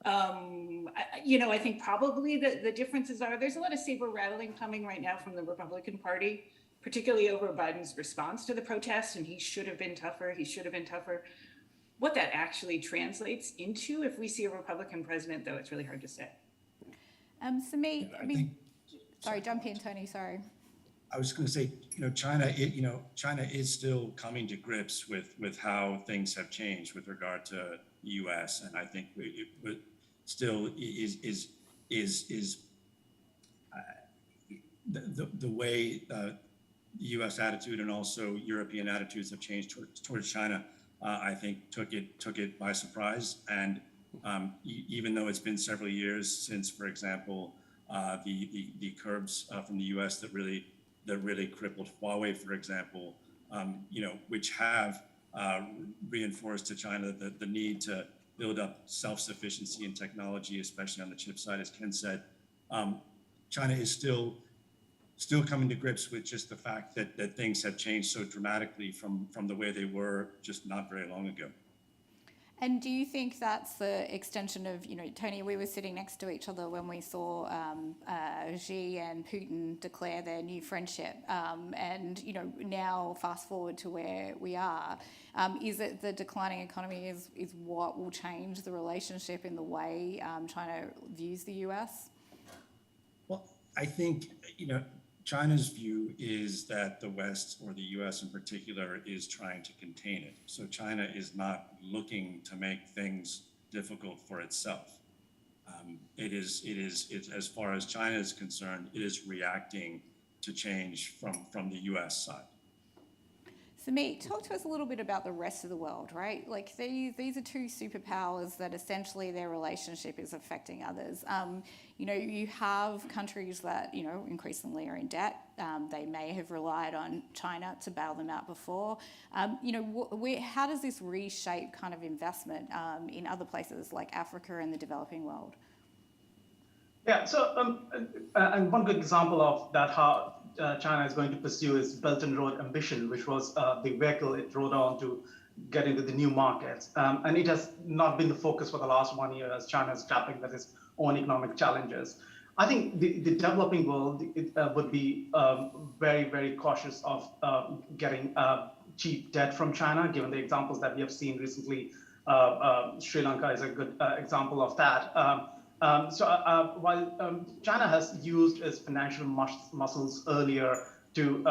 I think probably the differences are there's a lot of saber rattling coming right now from the Republican Party, particularly over Biden's response to the protests, and he should have been tougher. What that actually translates into, if we see a Republican president, though, it's really hard to say. Samit, sorry, jump in, Tony, sorry. I was going to say, China is still coming to grips with how things have changed with regard to the U.S. And I think it still is the way the U.S. attitude and also European attitudes have changed towards China. I think took it by surprise. And even though it's been several years since, for example, the curbs from the U.S. that really crippled Huawei, for example, which have reinforced to China the need to build up self-sufficiency in technology, especially on the chip side, as Ken said. China is still coming to grips with just the fact that things have changed so dramatically from the way they were just not very long ago. And do you think that's the extension of, Tony, we were sitting next to each other when we saw Xi and Putin declare their new friendship. And, now fast forward to where we are. Is it the declining economy is what will change the relationship in the way China views the US? Well, I think, China's view is that the West, or the U.S. in particular, is trying to contain it. So China is not looking to make things difficult for itself. It's as far as China is concerned, it is reacting to change from the U.S. side. Samit, talk to us a little bit about the rest of the world, right? Like these are two superpowers that essentially their relationship is affecting others. You have countries that, increasingly are in debt. They may have relied on China to bail them out before. How does this reshape kind of investment in other places like Africa and the developing world? Yeah, so and one good example of that, how China is going to pursue its Belt and Road ambition, which was the vehicle it rode on to get into the new markets. And it has not been the focus for the last 1 year as China is grappling with its own economic challenges. I think the developing world would be very, very cautious of getting cheap debt from China, given the examples that we have seen recently. Sri Lanka is a good example of that. While China has used its financial muscles earlier to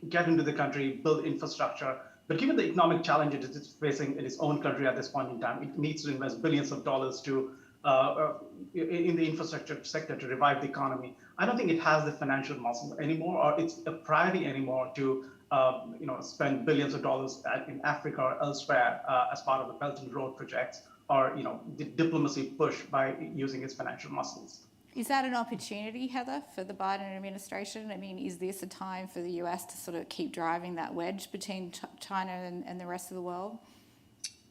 get into the country, build infrastructure, but given the economic challenges it's facing in its own country at this point in time, it needs to invest billions of dollars in the infrastructure sector to revive the economy. I don't think it has the financial muscle anymore, or it's a priority anymore to spend billions of dollars in Africa or elsewhere as part of the Belt and Road projects, or the diplomacy push by using its financial muscles. Is that an opportunity, Heather, for the Biden administration? I mean, is this a time for the US to sort of keep driving that wedge between China and the rest of the world?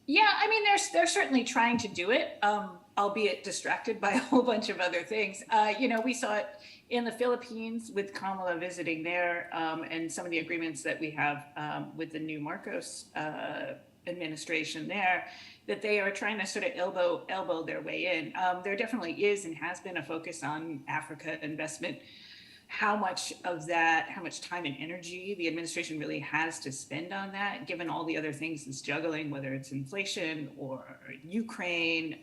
Yeah, I mean, they're certainly trying to do it, albeit distracted by a whole bunch of other things. We saw it in the Philippines with Kamala visiting there, and some of the agreements that we have with the new Marcos administration there, that they are trying to sort of elbow their way in. There definitely is and has been a focus on Africa investment. How much time and energy the administration really has to spend on that, given all the other things it's juggling, whether it's inflation or Ukraine,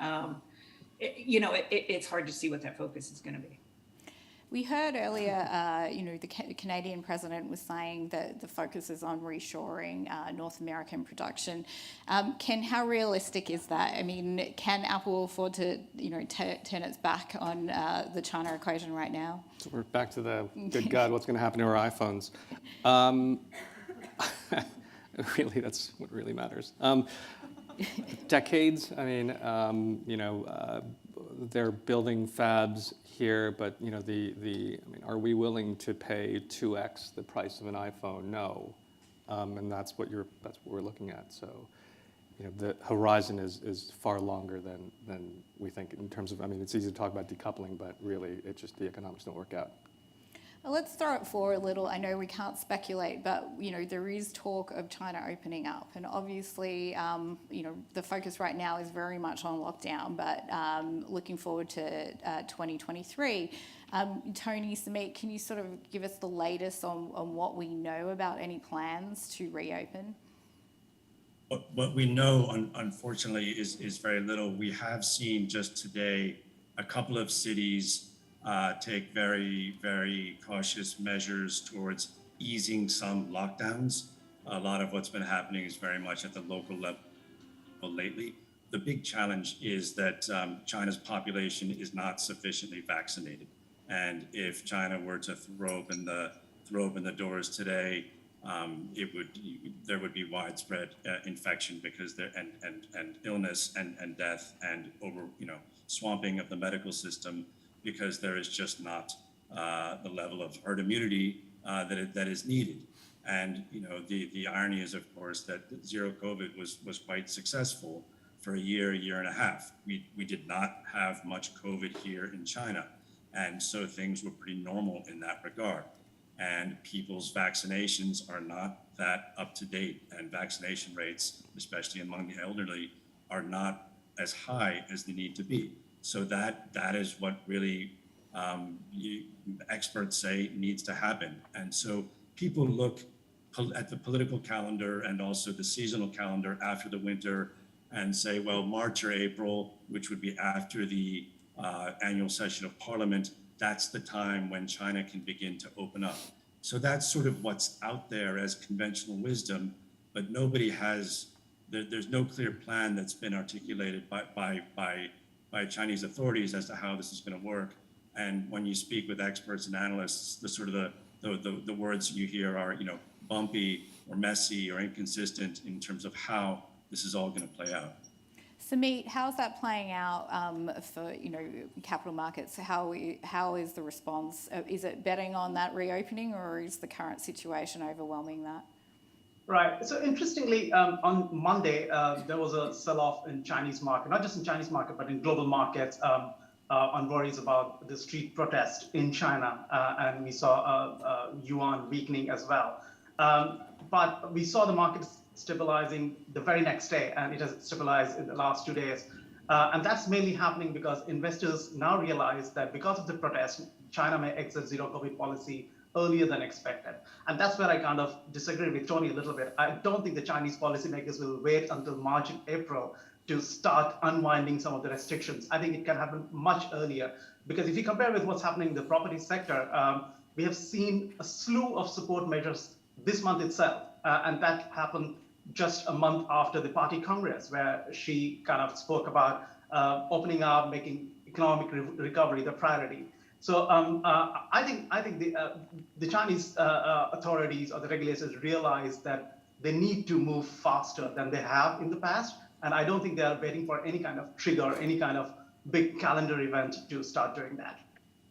it's hard to see what that focus is going to be. We heard earlier, the Canadian president was saying that the focus is on reshoring North American production. How realistic is that? I mean, can Apple afford to, turn its back on the China equation right now? So we're back to the good God, what's going to happen to our iPhones? Really, that's what really matters. Decades. I mean, they're building fabs here, but are we willing to pay 2x the price of an iPhone? No, and that's what we're looking at. So, the horizon is far longer than we think in terms of. I mean, it's easy to talk about decoupling, but really, the economics don't work out. Well, let's throw it forward a little. I know we can't speculate, but there is talk of China opening up, and obviously, the focus right now is very much on lockdown. But looking forward to 2023, Tony, Samit, can you sort of give us the latest on what we know about any plans to reopen? What we know, unfortunately, is very little. We have seen just today a couple of cities take very, very cautious measures towards easing some lockdowns. A lot of what's been happening is very much at the local level lately. The big challenge is that China's population is not sufficiently vaccinated. And if China were to throw open the doors today, there would be widespread infection because and illness and death and swamping of the medical system, because there is just not the level of herd immunity that is needed. And the irony is, of course, that zero COVID was quite successful for a year and a half. We did not have much COVID here in China, and so things were pretty normal in that regard. And people's vaccinations are not that up to date, and vaccination rates, especially among the elderly, are not as high as they need to be. So that is what really experts say needs to happen. And so people look at the political calendar and also the seasonal calendar after the winter and say, well, March or April, which would be after the annual session of Parliament, that's the time when China can begin to open up. So that's sort of what's out there as conventional wisdom, but nobody has, there's no clear plan that's been articulated by Chinese authorities as to how this is going to work. And when you speak with experts and analysts, the words you hear are, bumpy or messy or inconsistent in terms of how this is all going to play out. Samit, how's that playing out for capital markets? How is the response? Is it betting on that reopening, or is the current situation overwhelming that? Right. So interestingly, on Monday, there was a sell-off in Chinese market, not just in Chinese market, but in global markets, on worries about the street protest in China. And we saw yuan weakening as well. But we saw the market stabilizing the very next day, and it has stabilized in the last 2 days. And that's mainly happening because investors now realize that because of the protest, China may exit zero COVID policy earlier than expected. And that's where I kind of disagree with Tony a little bit. I don't think the Chinese policymakers will wait until March and April to start unwinding some of the restrictions. I think it can happen much earlier, because if you compare with what's happening in the property sector, we have seen a slew of support measures this month itself. And that happened just a month after the party congress, where she kind of spoke about opening up, making economic recovery the priority. So I think the Chinese authorities or the regulators realize that they need to move faster than they have in the past. And I don't think they are waiting for any kind of trigger, any kind of big calendar event to start doing that.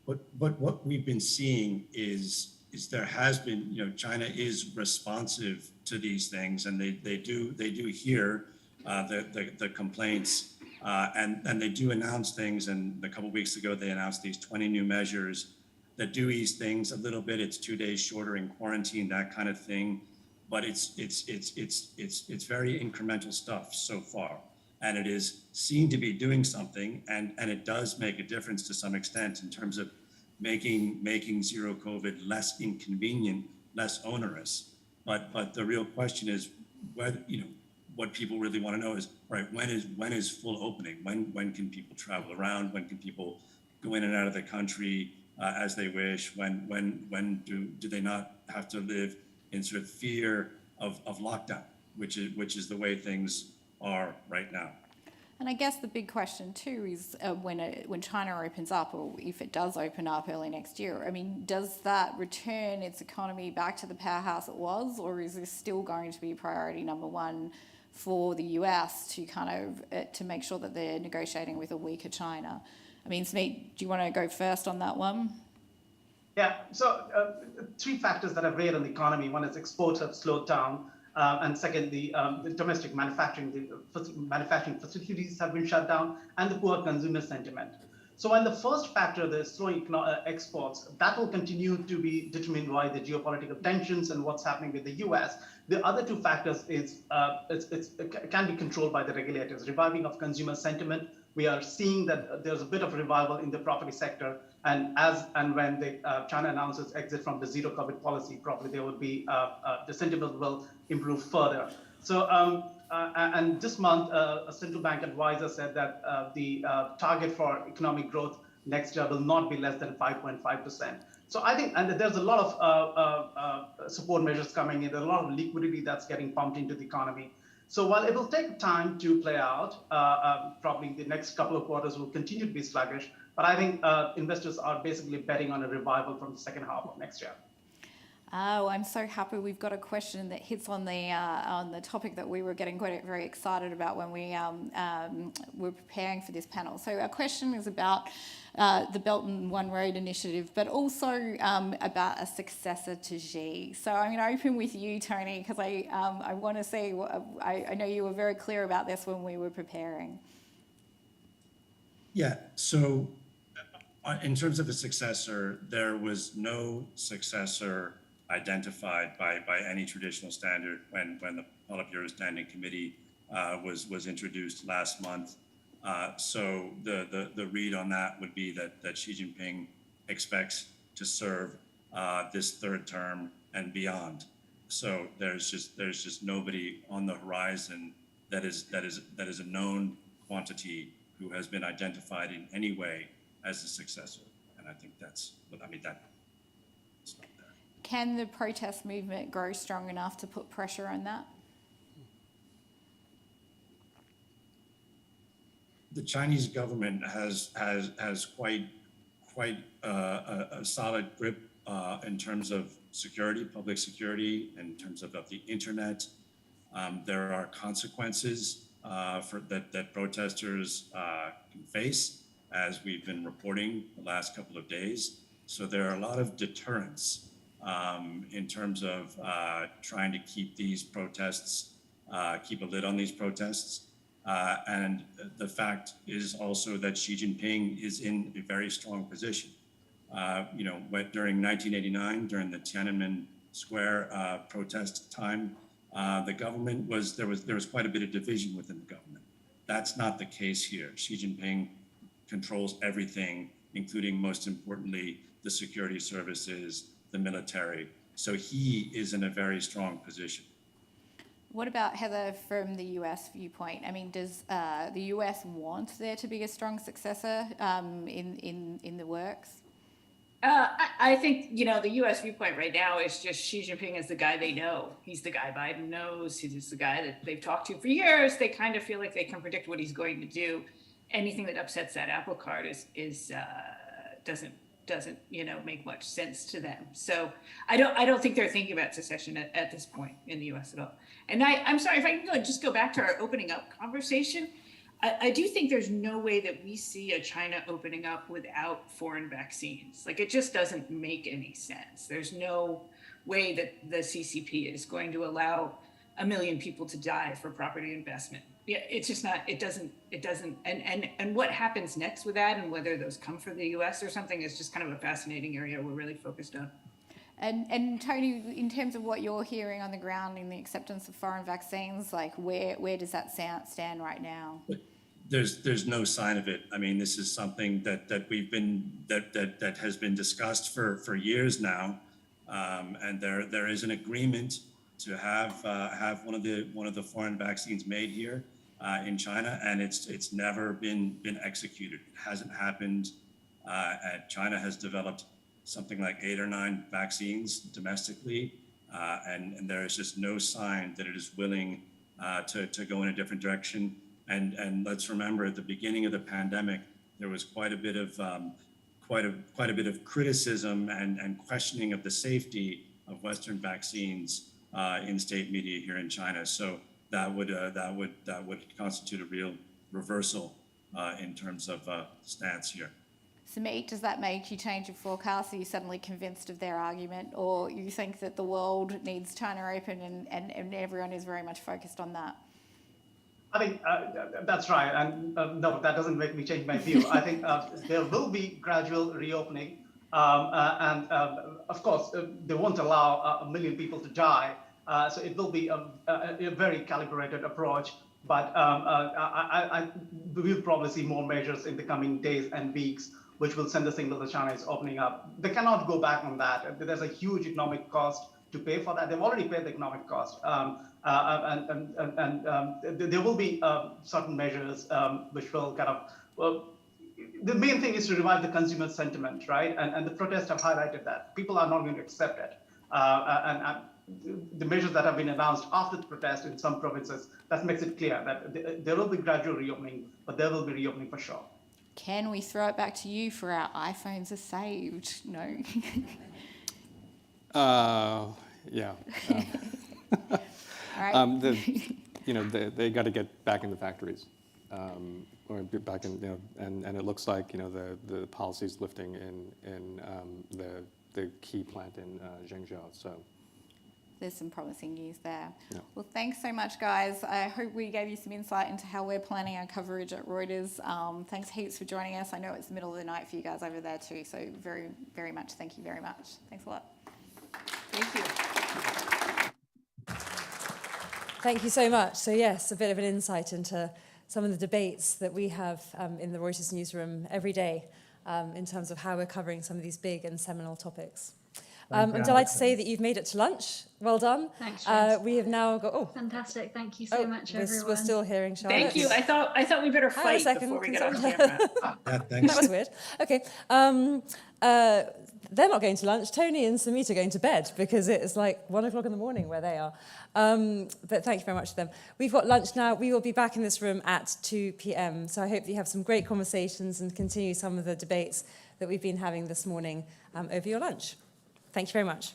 But what we've been seeing is there has been, China is responsive to these things, and they do hear the complaints, and they do announce things. And a couple of weeks ago, they announced these 20 new measures that do ease things a little bit. It's 2 days shorter in quarantine, that kind of thing. But it's very incremental stuff so far, and it is seen to be doing something, and it does make a difference to some extent in terms of making zero COVID less inconvenient, less onerous. But the real question is whether, what people really want to know is, right, when is full opening? When can people travel around? When can people go in and out of the country? as they wish? When do they not have to live in sort of fear of lockdown, which is the way things are right now? And I guess the big question too is when China opens up, or if it does open up early next year, I mean, does that return its economy back to the powerhouse it was, or is this still going to be priority number one for the US to kind of to make sure that they're negotiating with a weaker China? I mean, Smeet, do you want to go first on that one? Yeah, so three factors that have weighed on the economy. One is exports have slowed down. And second, the domestic manufacturing, manufacturing facilities have been shut down, and the poor consumer sentiment. So while the first factor, the slowing exports, that will continue to be determined by the geopolitical tensions and what's happening with the US. The other two factors is it can be controlled by the regulators. Reviving of consumer sentiment. We are seeing that there's a bit of revival in the property sector, and as and when China announces exit from the zero COVID policy, probably there will be the sentiment will improve further. So and this month, a central bank advisor said that the target for economic growth next year will not be less than 5.5%. So I think, and there's a lot of support measures coming in. There's a lot of liquidity that's getting pumped into the economy. So while it will take time to play out, probably the next couple of quarters will continue to be sluggish. But I think investors are basically betting on a revival from the second half of next year. Oh, I'm so happy we've got a question that hits on the topic that we were getting very excited about when we were preparing for this panel. So our question is about the Belt and One Road initiative, but also about a successor to Xi. So I'm going to open with you, Tony, because I want to say, I know you were very clear about this when we were preparing. Yeah, so in terms of a successor, there was no successor identified by any traditional standard when the Politburo Standing Committee was introduced last month. So the read on that would be that Xi Jinping expects to serve this third term and beyond. So there's just nobody on the horizon that is a known quantity who has been identified in any way as a successor. And I think that's what I mean. It's not there. Can the protest movement grow strong enough to put pressure on that? The Chinese government has quite a solid grip in terms of security, public security, in terms of the internet. There are consequences that protesters can face, as we've been reporting the last couple of days. So there are a lot of deterrents in terms of trying to keep these protests, keep a lid on these protests. And the fact is also that Xi Jinping is in a very strong position. During 1989, during the Tiananmen Square protest time, the government there was quite a bit of division within the government. That's not the case here. Xi Jinping controls everything, including, most importantly, the security services, the military. So he is in a very strong position. What about, Heather, from the US viewpoint? I mean, does the US want there to be a strong successor in the works? I think, the US viewpoint right now is just Xi Jinping is the guy they know. He's the guy Biden knows. He's the guy that they've talked to for years. They kind of feel like they can predict what he's going to do. Anything that upsets that apple cart doesn't make much sense to them. So I don't think they're thinking about secession at this point in the US at all. And I'm sorry if I can just go back to our opening up conversation. I do think there's no way that we see a China opening up without foreign vaccines. Like, it just doesn't make any sense. There's no way that the CCP is going to allow 1 million people to die for property investment. Yeah, it's just not, it doesn't, and what happens next with that, and whether those come from the US or something, is just kind of a fascinating area we're really focused on. And Tony, in terms of what you're hearing on the ground in the acceptance of foreign vaccines, like where does that stand right now? There's no sign of it. I mean, this is something that has been discussed for years now, and there is an agreement to have one of the foreign vaccines made here in China, and it's never been executed. It hasn't happened China has developed something like 8 or 9 vaccines domestically, and there is just no sign that it is willing to go in a different direction. And let's remember, at the beginning of the pandemic, there was quite a bit of criticism and questioning of the safety of Western vaccines in state media here in China. So that would constitute a real reversal in terms of stance here. Samit, does that make you change your forecast? Are you suddenly convinced of their argument, or you think that the world needs China open and everyone is very much focused on that? I think that's right, and no, that doesn't make me change my view. I think there will be gradual reopening, and of course, they won't allow 1 million people to die, so it will be a very calibrated approach, but we'll probably see more measures in the coming days and weeks, which will send the signal that China is opening up. They cannot go back on that. There's a huge economic cost to pay for that. They've already paid the economic cost. There will be certain measures which will kind of, well, the main thing is to revive the consumer sentiment, right? And the protests have highlighted that. People are not going to accept it. And the measures that have been announced after the protest in some provinces, that makes it clear that there will be gradual reopening, but there will be reopening for sure. Can we throw it back to you for our iPhones are saved? No. Yeah. All right. They got to get back in the factories, or get back in, and it looks like, the policy's lifting in the key plant in Zhengzhou. So there's some promising news there. Yeah. Well, thanks so much, guys. I hope we gave you some insight into how we're planning our coverage at Reuters. Thanks heaps for joining us. I know it's the middle of the night for you guys over there too, so very, very much thank you very much. Thanks a lot. Thank you. Thank you so much. So yes, a bit of an insight into some of the debates that we have in the Reuters newsroom every day in terms of how we're covering some of these big and seminal topics. I'm delighted to say that you've made it to lunch. Well done. Thanks, James. We have now got... Fantastic. Thank you so much, everyone. We're still hearing Charlotte. Thank you. I thought we better fight before we get on camera. That was weird. Okay. They're not going to lunch. Tony and Samit are going to bed because it's like 1 o'clock in the morning where they are. But thank you very much to them. We've got lunch now. We will be back in this room at 2 p.m. So I hope that you have some great conversations and continue some of the debates that we've been having this morning over your lunch. Thank you very much.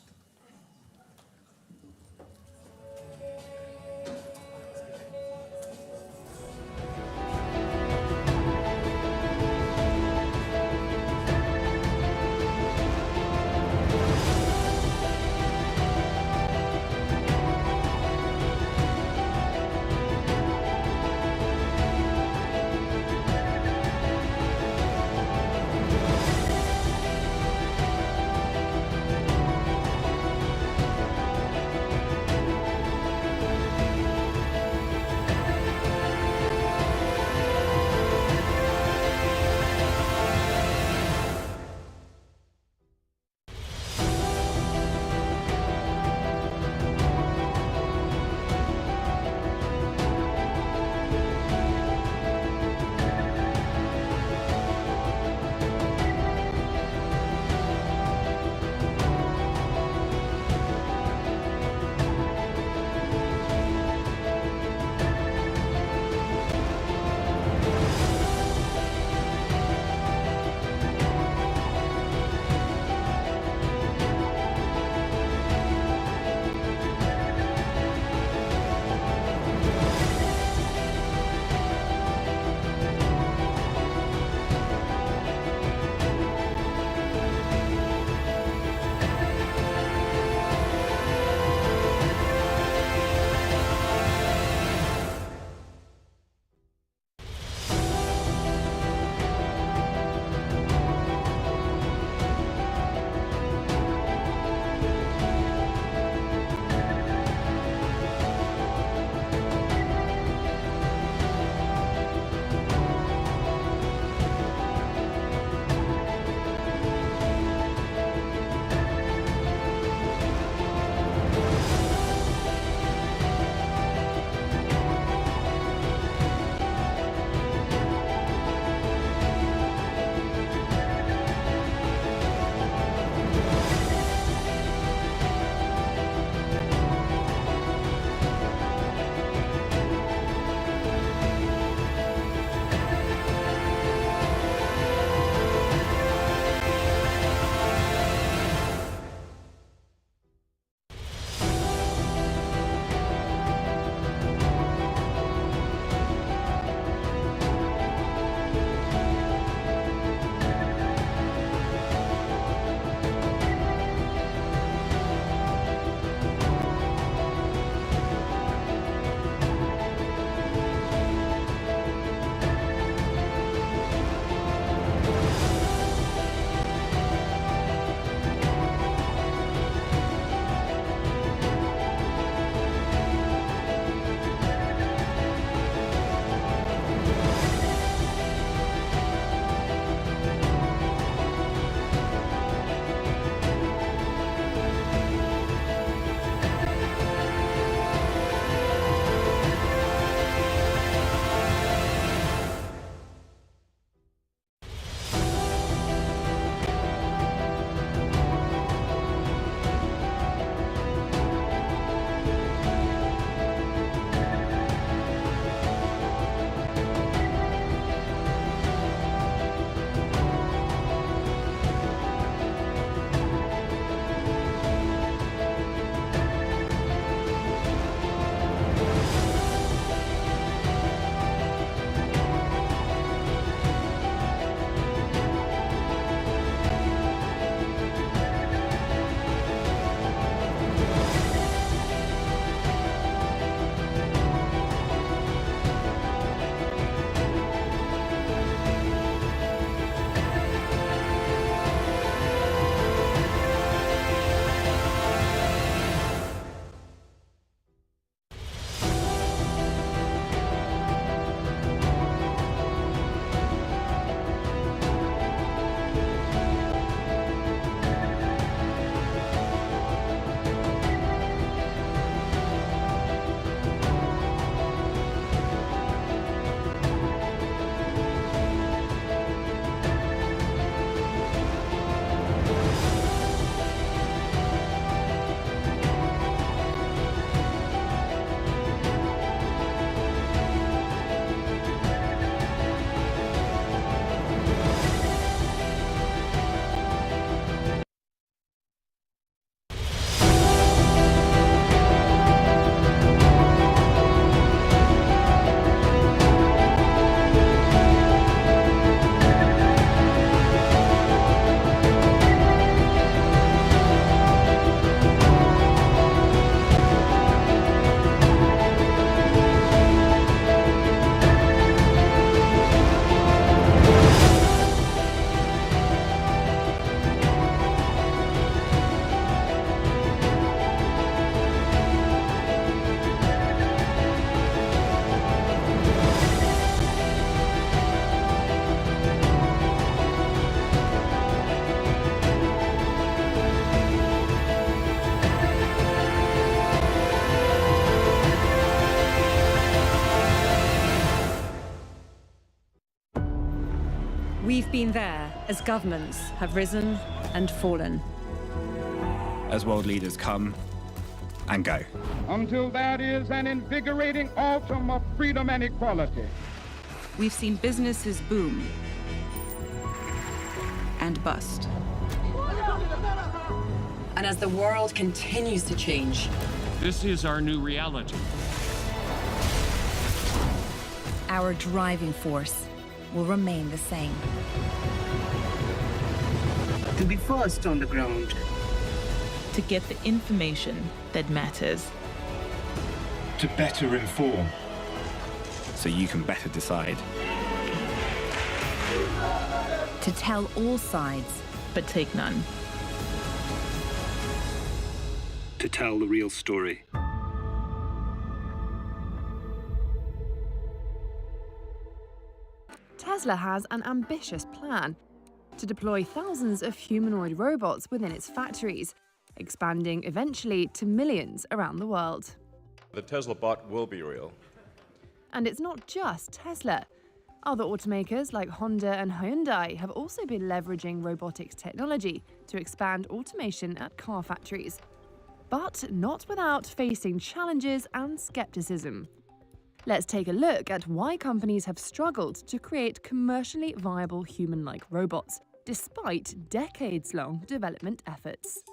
We've been there as governments have risen and fallen. As world leaders come and go. Until that is an invigorating autumn of freedom and equality. We've seen businesses boom and bust. And as the world continues to change, this is our new reality. Our driving force will remain the same. To be first on the ground. To get the information that matters. To better inform. So you can better decide. To tell all sides, but take none. To tell the real story. Tesla has an ambitious plan to deploy thousands of humanoid robots within its factories, expanding eventually to millions around the world. The Tesla bot will be real. And it's not just Tesla. Other automakers like Honda and Hyundai have also been leveraging robotics technology to expand automation at car factories. But not without facing challenges and skepticism. Let's take a look at why companies have struggled to create commercially viable human-like robots, despite decades-long development efforts.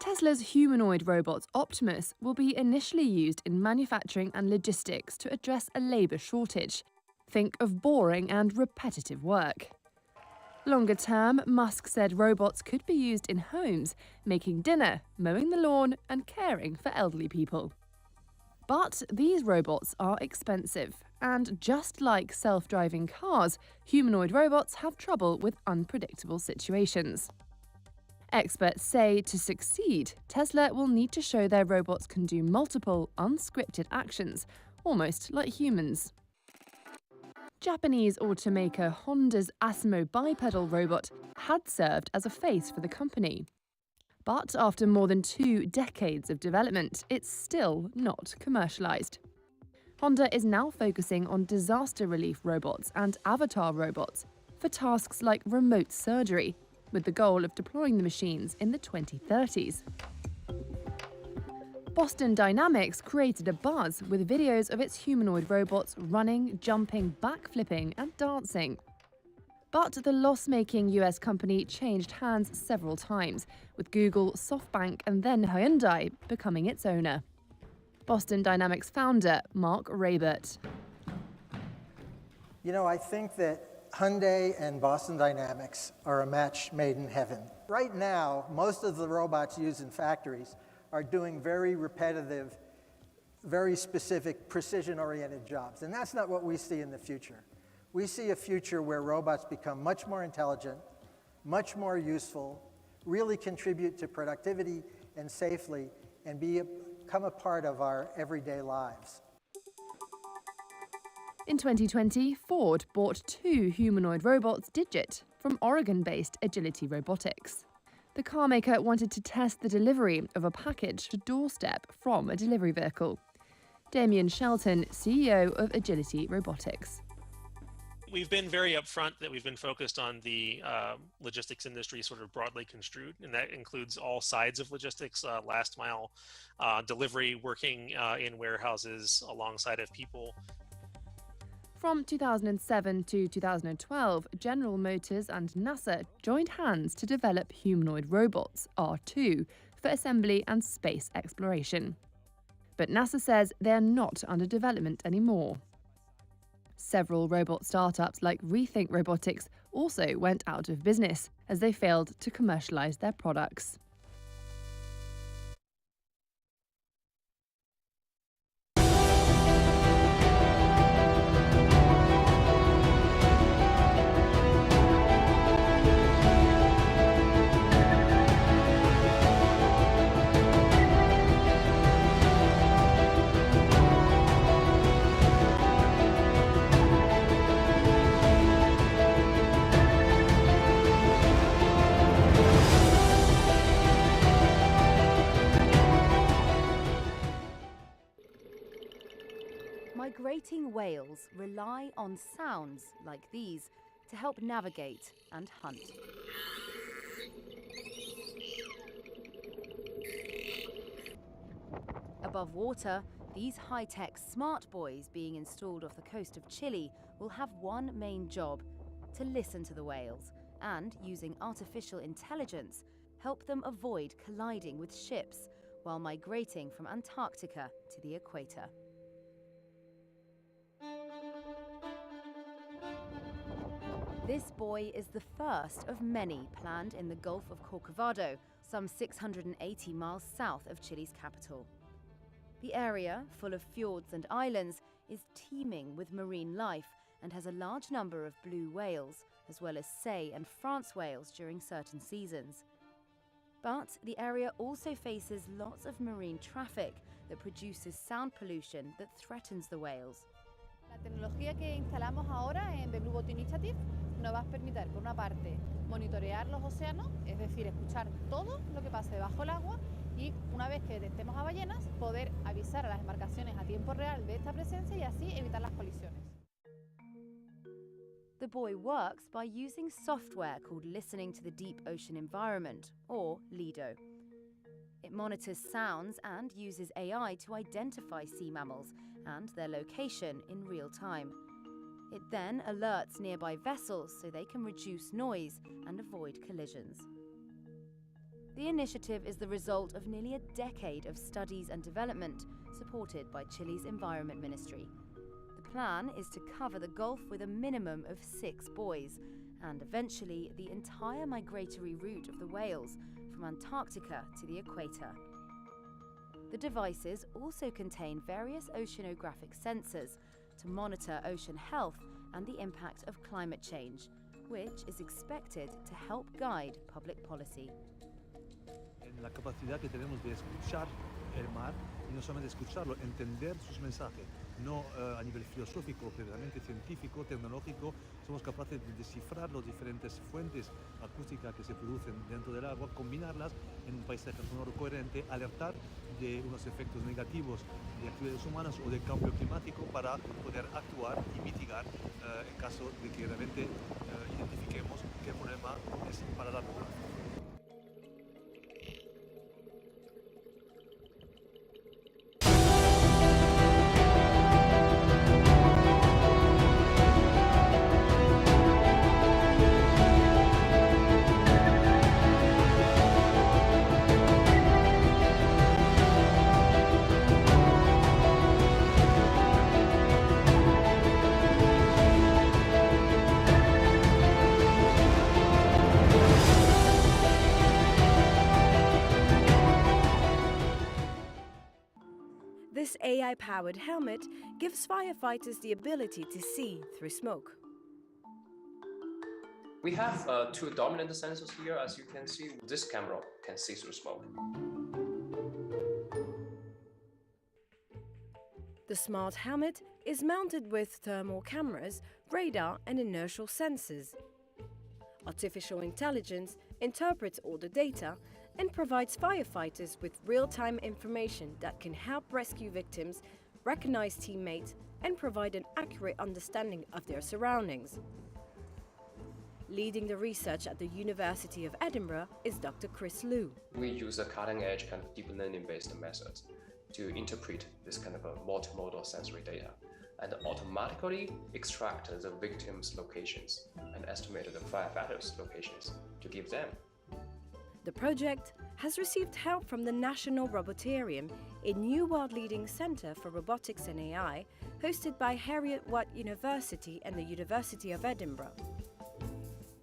Tesla's humanoid robot Optimus will be initially used in manufacturing and logistics to address a labour shortage. Think of boring and repetitive work. Longer term, Musk said robots could be used in homes, making dinner, mowing the lawn, and caring for elderly people. But these robots are expensive, and just like self-driving cars, humanoid robots have trouble with unpredictable situations. Experts say to succeed, Tesla will need to show their robots can do multiple, unscripted actions, almost like humans. Japanese automaker Honda's Asimo bipedal robot had served as a face for the company. But after more than 2 decades of development, it's still not commercialized. Honda is now focusing on disaster relief robots and avatar robots for tasks like remote surgery, with the goal of deploying the machines in the 2030s. Boston Dynamics created a buzz with videos of its humanoid robots running, jumping, backflipping, and dancing. But the loss-making US company changed hands several times, with Google, SoftBank, and then Hyundai becoming its owner. Boston Dynamics founder Mark Raybert. You know, I think that Hyundai and Boston Dynamics are a match made in heaven. Right now, most of the robots used in factories are doing very repetitive, very specific, precision-oriented jobs. And that's not what we see in the future. We see a future where robots become much more intelligent, much more useful, really contribute to productivity and safely, and become a part of our everyday lives. In 2020, Ford bought 2 humanoid robots Digit from Oregon-based Agility Robotics. The carmaker wanted to test the delivery of a package to doorstep from a delivery vehicle. Damien Shelton, CEO of Agility Robotics. We've been very upfront that we've been focused on the logistics industry sort of broadly construed, and that includes all sides of logistics, last mile delivery, working in warehouses alongside of people. From 2007 to 2012, General Motors and NASA joined hands to develop humanoid robots, R2, for assembly and space exploration. But NASA says they're not under development anymore. Several robot startups like Rethink Robotics also went out of business as they failed to commercialize their products. Migrating whales rely on sounds like these to help navigate and hunt. Above water, these high-tech smart buoys being installed off the coast of Chile will have one main job: to listen to the whales and, using artificial intelligence, help them avoid colliding with ships while migrating from Antarctica to the equator. This buoy is the first of many planned in the Gulf of Corcovado, some 680 miles south of Chile's capital. The area, full of fjords and islands, is teeming with marine life and has a large number of blue whales, as well as sei and France whales during certain seasons. But the area also faces lots of marine traffic that produces sound pollution that threatens the whales. La tecnología que instalamos ahora en The Blue Boat Initiative nos va a permitir, por una parte, monitorear los océanos, es decir, escuchar todo lo que pasa debajo del agua, y una vez que detectemos a ballenas, poder avisar a las embarcaciones a tiempo real de esta presencia y así evitar las colisiones. The buoy works by using software called Listening to the Deep Ocean Environment, or LIDO. It monitors sounds and uses AI to identify sea mammals and their location in real time. It then alerts nearby vessels so they can reduce noise and avoid collisions. The initiative is the result of nearly a decade of studies and development supported by Chile's Environment Ministry. The plan is to cover the Gulf with a minimum of 6 buoys and eventually the entire migratory route of the whales from Antarctica to the equator. The devices also contain various oceanographic sensors to monitor ocean health and the impact of climate change, which is expected to help guide public policy. La capacidad que tenemos de escuchar el mar y no solamente escucharlo, entender sus mensajes, no a nivel filosófico, pero realmente científico, tecnológico, somos capaces de descifrar las diferentes fuentes acústicas que se producen dentro del agua, combinarlas en un paisaje sonoro coherente, alertar de unos efectos negativos de actividades humanas o de cambio climático para poder actuar y mitigar en caso de que realmente identifiquemos que el problema es para largo plazo. This AI-powered helmet gives firefighters the ability to see through smoke. We have 2 dominant sensors here, as you can see. This camera can see through smoke. The smart helmet is mounted with thermal cameras, radar and inertial sensors. Artificial intelligence interprets all the data and provides firefighters with real-time information that can help rescue victims, recognize teammates, and provide an accurate understanding of their surroundings. Leading the research at the University of Edinburgh is Dr. Chris Liu. We use a cutting-edge kind of deep learning-based methods to interpret this kind of a multimodal sensory data and automatically extract the victims' locations and estimate the firefighters' locations to give them. The project has received help from the National Roboterium, a new world-leading centre for robotics and AI, hosted by Heriot-Watt University and the University of Edinburgh.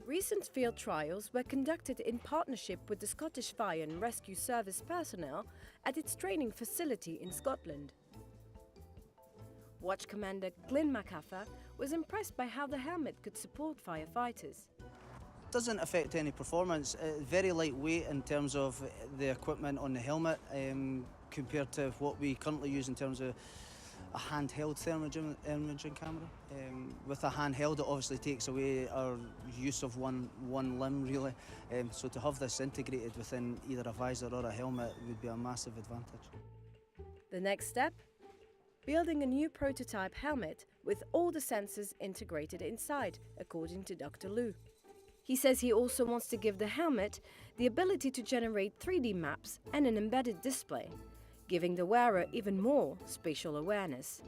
Recent field trials were conducted in partnership with the Scottish Fire and Rescue Service personnel at its training facility in Scotland. Watch Commander Lynn Martin was impressed by how the helmet could support firefighters. Doesn't affect any performance. Very lightweight in terms of the equipment on the helmet compared to what we currently use in terms of a handheld thermal imaging camera. With a handheld, it obviously takes away our use of one limb really. So to have this integrated within either a visor or a helmet would be a massive advantage. The next step? building a new prototype helmet with all the sensors integrated inside, according to Dr. Liu. He says he also wants to give the helmet the ability to generate 3D maps and an embedded display, giving the wearer even more spatial awareness.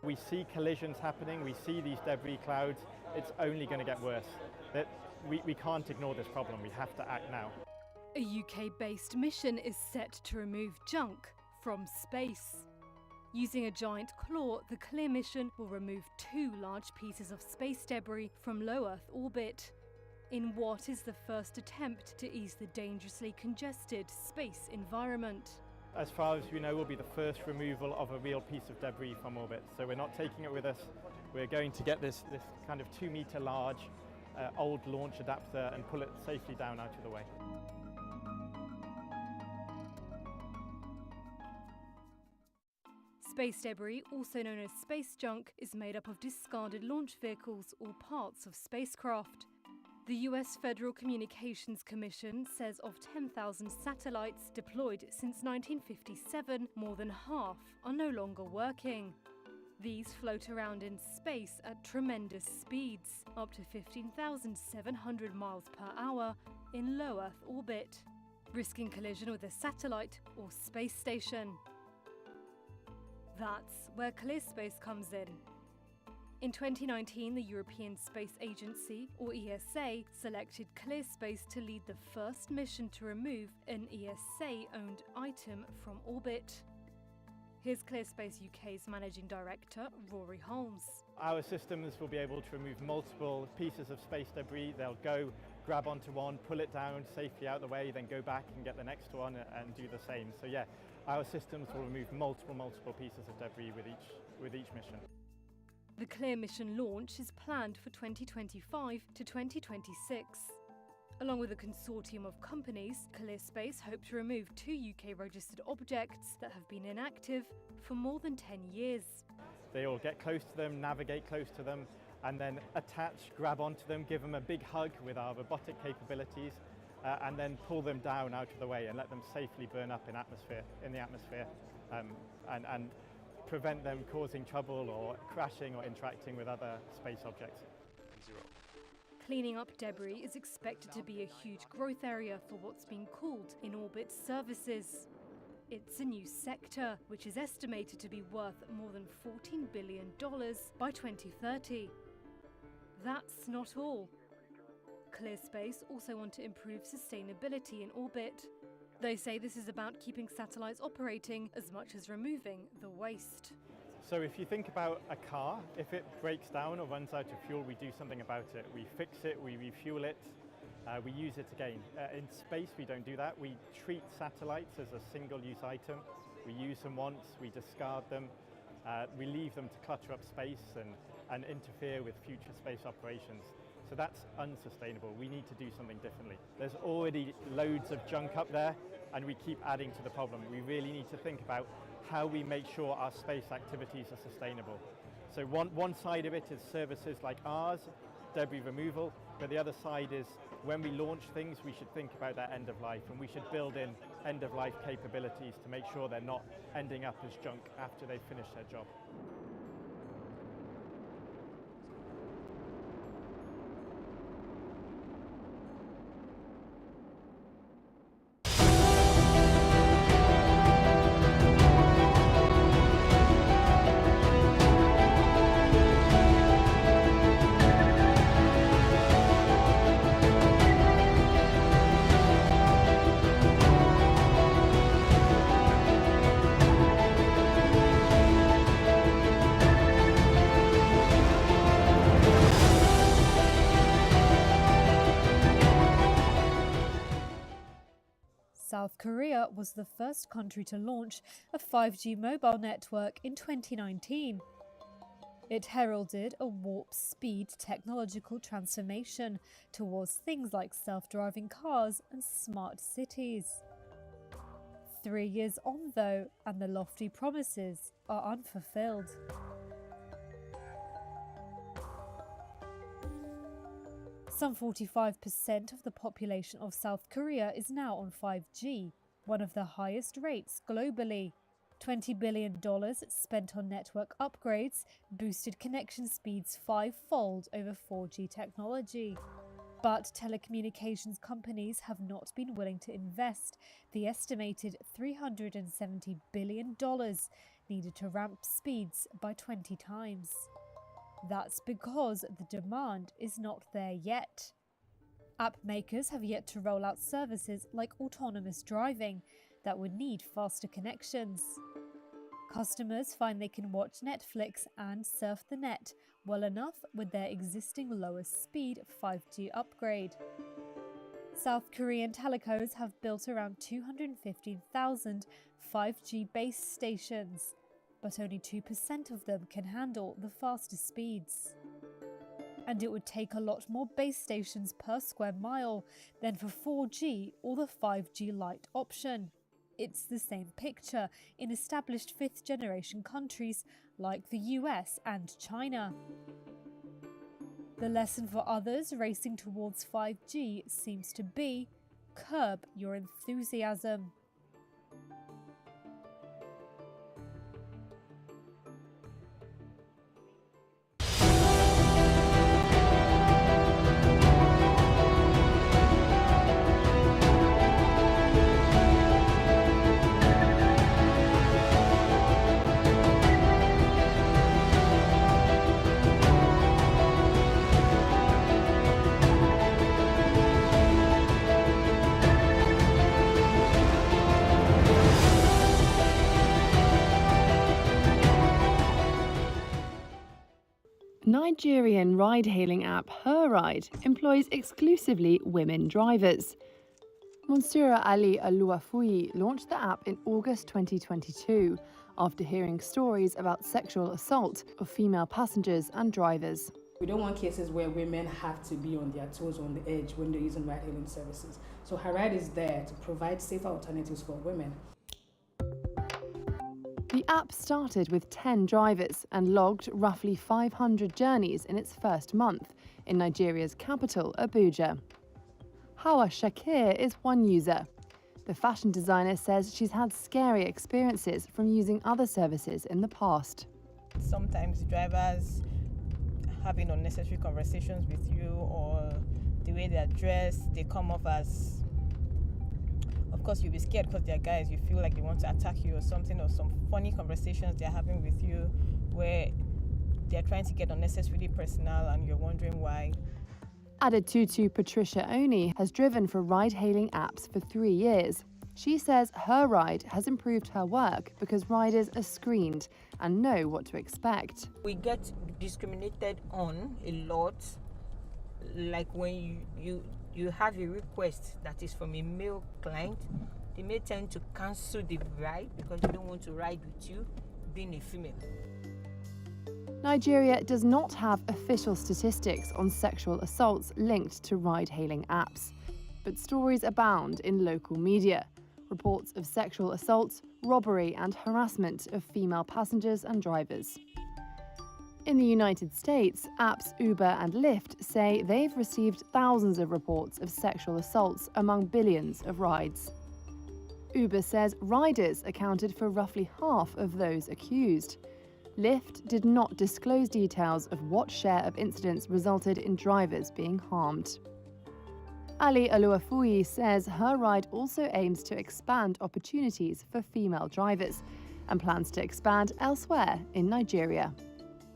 We see collisions happening, we see these debris clouds, it's only going to get worse. We can't ignore this problem, we have to act now. A UK-based mission is set to remove junk from space. Using a giant claw, the CLEAR mission will remove 2 large pieces of space debris from low Earth orbit, in what is the first attempt to ease the dangerously congested space environment. As far as we know, will be the first removal of a real piece of debris from orbit. So we're not taking it with us. We're going to get this kind of 2-meter large old launch adapter and pull it safely down out of the way. Space debris, also known as space junk, is made up of discarded launch vehicles or parts of spacecraft. The US Federal Communications Commission says of 10,000 satellites deployed since 1957, more than half are no longer working. These float around in space at tremendous speeds, up to 15,700 miles per hour in low Earth orbit, risking collision with a satellite or space station. That's where ClearSpace comes in. In 2019, the European Space Agency, or ESA, selected ClearSpace to lead the first mission to remove an ESA-owned item from orbit. Here's ClearSpace UK's Managing Director, Rory Holmes. Our systems will be able to remove multiple pieces of space debris. They'll go, grab onto one, pull it down safely out the way, then go back and get the next one and do the same. So yeah, our systems will remove multiple pieces of debris with each mission. The CLEAR mission launch is planned for 2025 to 2026. Along with a consortium of companies, ClearSpace hope to remove 2 UK-registered objects that have been inactive for more than 10 years. They all get close to them, navigate close to them, and then attach, grab onto them, give them a big hug with our robotic capabilities, and then pull them down out of the way and let them safely burn up in the atmosphere, and prevent them causing trouble or crashing or interacting with other space objects. Cleaning up debris is expected to be a huge growth area for what's being called in-orbit services. It's a new sector, which is estimated to be worth more than $14 billion by 2030. That's not all. ClearSpace also want to improve sustainability in orbit. They say this is about keeping satellites operating as much as removing the waste. So if you think about a car, if it breaks down or runs out of fuel, we do something about it. We fix it, we refuel it, we use it again. In space, we don't do that. We treat satellites as a single-use item. We use them once, we discard them, we leave them to clutter up space and interfere with future space operations. So that's unsustainable. We need to do something differently. There's already loads of junk up there, and we keep adding to the problem. We really need to think about how we make sure our space activities are sustainable. So one side of it is services like ours, debris removal, but the other side is when we launch things, we should think about that end of life, and we should build in end of life capabilities to make sure they're not ending up as junk after they've finished their job. South Korea was the first country to launch a 5G mobile network in 2019. It heralded a warp speed technological transformation towards things like self-driving cars and smart cities. 3 years on, though, and the lofty promises are unfulfilled. Some 45% of the population of South Korea is now on 5G, one of the highest rates globally. $20 billion spent on network upgrades boosted connection speeds 5-fold over 4G technology. But telecommunications companies have not been willing to invest the estimated $370 billion needed to ramp speeds by 20 times. That's because the demand is not there yet. App makers have yet to roll out services like autonomous driving that would need faster connections. Customers find they can watch Netflix and surf the net well enough with their existing lowest speed 5G upgrade. South Korean telecos have built around 215,000 5G base stations, but only 2% of them can handle the faster speeds. And it would take a lot more base stations per square mile than for 4G or the 5G Lite option. It's the same picture in established fifth-generation countries like the US and China. The lesson for others racing towards 5G seems to be curb your enthusiasm. Nigerian ride-hailing app HerRide employs exclusively women drivers. Monsura Ali Aluafuyi launched the app in August 2022 after hearing stories about sexual assault of female passengers and drivers. We don't want cases where women have to be on their toes, on the edge when they're using ride-hailing services. So HerRide is there to provide safer alternatives for women. The app started with 10 drivers and logged roughly 500 journeys in its first month in Nigeria's capital, Abuja. Hawa Shakir is one user. The fashion designer says she's had scary experiences from using other services in the past. Sometimes drivers having unnecessary conversations with you, or the way they're dressed, they come off as, of course you'll be scared because they're guys, you feel like they want to attack you or something, or some funny conversations they're having with you where they're trying to get unnecessarily personal and you're wondering why. Adetutu Patricia Oni has driven for ride-hailing apps for 3 years. She says HerRide has improved her work because riders are screened and know what to expect. We get discriminated on a lot, like when you have a request that is from a male client, they may tend to cancel the ride because they don't want to ride with you being a female. Nigeria does not have official statistics on sexual assaults linked to ride-hailing apps, but stories abound in local media. Reports of sexual assaults, robbery and harassment of female passengers and drivers. In the United States, apps Uber and Lyft say they've received thousands of reports of sexual assaults among billions of rides. Uber says riders accounted for roughly half of those accused. Lyft did not disclose details of what share of incidents resulted in drivers being harmed. Ali Aluafuyi says HerRide also aims to expand opportunities for female drivers and plans to expand elsewhere in Nigeria.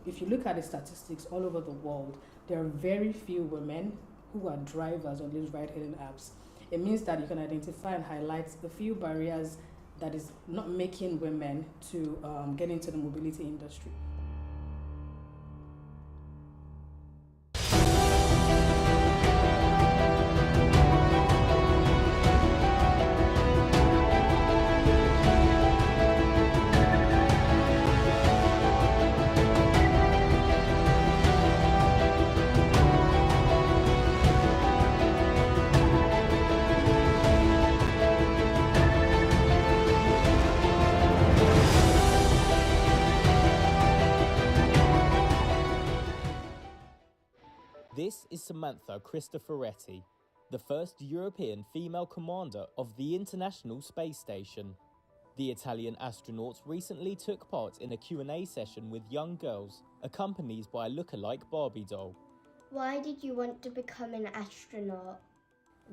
If you look at the statistics all over the world, there are very few women who are drivers on these ride-hailing apps. It means that you can identify and highlight the few barriers that is not making women to get into the mobility industry. is Samantha Cristoforetti, the first European female commander of the International Space Station. The Italian astronauts recently took part in a Q&A session with young girls, accompanied by a look-alike Barbie doll. Why did you want to become an astronaut?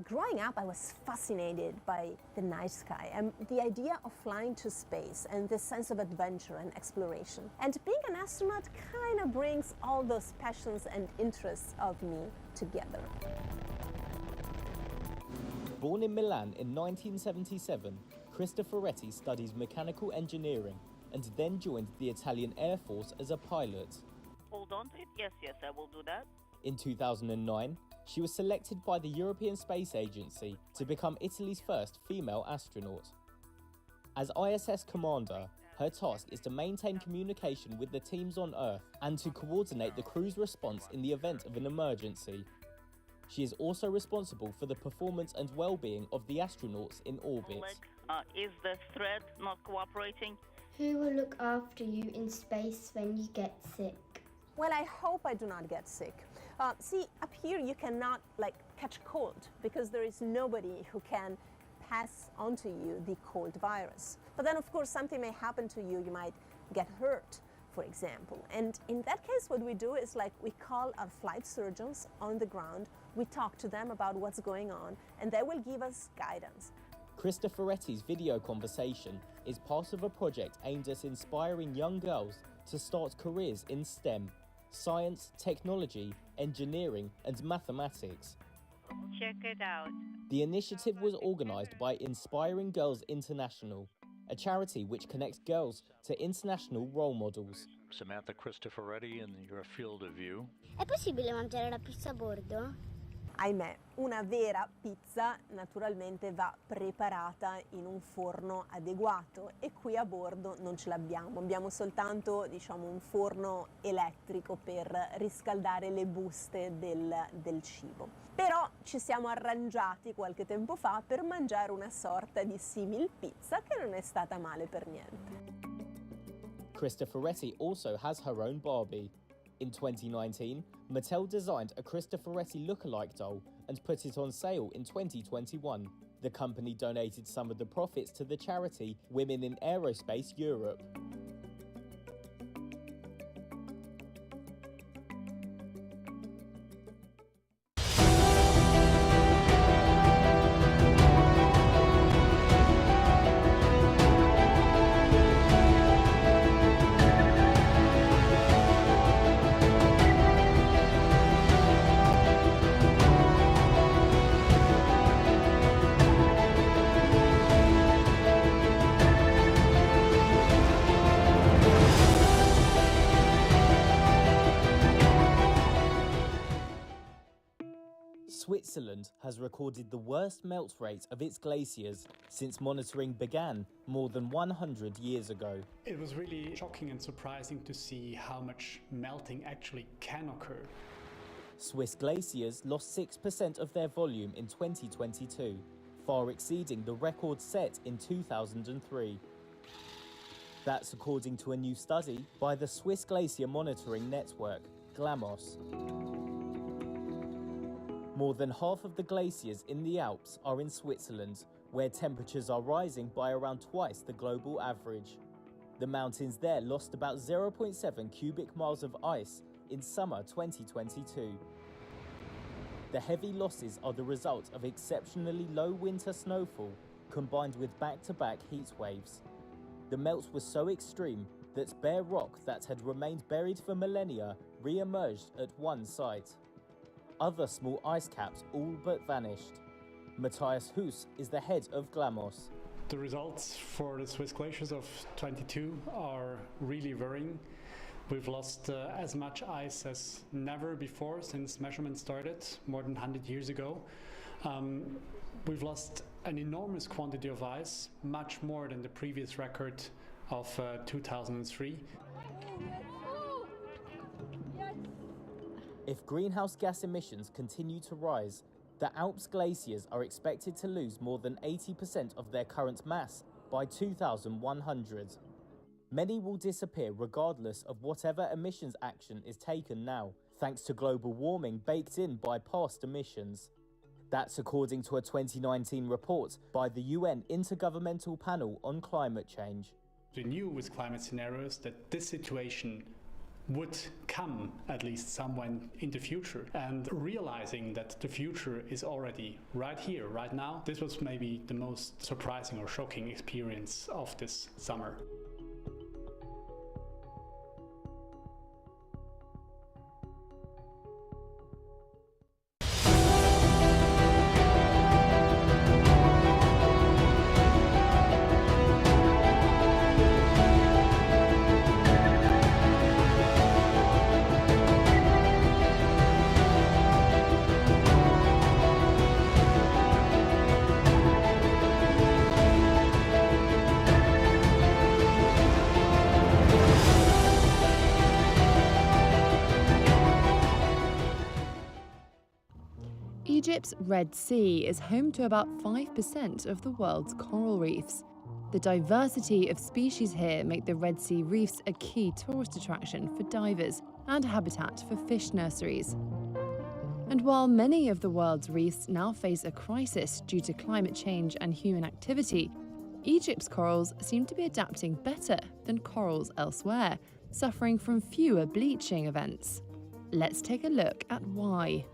Growing up, I was fascinated by the night sky and the idea of flying to space and the sense of adventure and exploration. And being an astronaut kind of brings all those passions and interests of me together. Born in Milan in 1977, Cristoforetti studies mechanical engineering and then joined the Italian Air Force as a pilot. Hold on to it. Yes, I will do that. In 2009, she was selected by the European Space Agency to become Italy's first female astronaut. As ISS commander, her task is to maintain communication with the teams on Earth and to coordinate the crew's response in the event of an emergency. She is also responsible for the performance and well-being of the astronauts in orbit. Is the thread not cooperating? Who will look after you in space when you get sick? Well, I hope I do not get sick. See, up here you cannot catch cold because there is nobody who can pass on to you the cold virus. But then of course something may happen to you, you might get hurt, for example. And in that case what we do is we call our flight surgeons on the ground, we talk to them about what's going on and they will give us guidance. Cristoforetti's video conversation is part of a project aimed at inspiring young girls to start careers in STEM, science, technology, engineering and mathematics. Check it out. The initiative was organised by Inspiring Girls International, a charity which connects girls to international role models. Samantha Cristoforetti, in your field of view. È possibile mangiare la pizza a bordo? Ahimè, una vera pizza naturalmente va preparata in un forno adeguato e qui a bordo non ce l'abbiamo, abbiamo soltanto un forno elettrico per riscaldare le buste del cibo. Però ci siamo arrangiati qualche tempo fa per mangiare una sorta di simil pizza che non è stata male per niente. Cristoforetti also has her own Barbie. In 2019, Mattel designed a Cristoforetti look-alike doll and put it on sale in 2021. The company donated some of the profits to the charity Women in Aerospace Europe. Switzerland has recorded the worst melt rate of its glaciers since monitoring began more than 100 years ago. It was really shocking and surprising to see how much melting actually can occur. Swiss glaciers lost 6% of their volume in 2022, far exceeding the record set in 2003. That's according to a new study by the Swiss Glacier Monitoring Network, GLAMOS. More than half of the glaciers in the Alps are in Switzerland, where temperatures are rising by around twice the global average. The mountains there lost about 0.7 cubic miles of ice in summer 2022. The heavy losses are the result of exceptionally low winter snowfall combined with back-to-back heat waves. The melt was so extreme that bare rock that had remained buried for millennia re-emerged at one site. Other small ice caps all but vanished. Matthias Huss is the head of GLAMOS. The results for the Swiss glaciers of 22 are really worrying. We've lost as much ice as never before since measurements started more than 100 years ago. We've lost an enormous quantity of ice, much more than the previous record of 2003. If greenhouse gas emissions continue to rise, the Alps glaciers are expected to lose more than 80% of their current mass by 2100. Many will disappear regardless of whatever emissions action is taken now, thanks to global warming baked in by past emissions. That's according to a 2019 report by the UN Intergovernmental Panel on Climate Change. We knew with climate scenarios that this situation would come at least somewhere in the future, and realizing that the future is already right here, right now, this was maybe the most surprising or shocking experience of this summer. Egypt's Red Sea is home to about 5% of the world's coral reefs. The diversity of species here make the Red Sea reefs a key tourist attraction for divers and habitat for fish nurseries. And while many of the world's reefs now face a crisis due to climate change and human activity, Egypt's corals seem to be adapting better than corals elsewhere, suffering from fewer bleaching events. Let's take a look at why.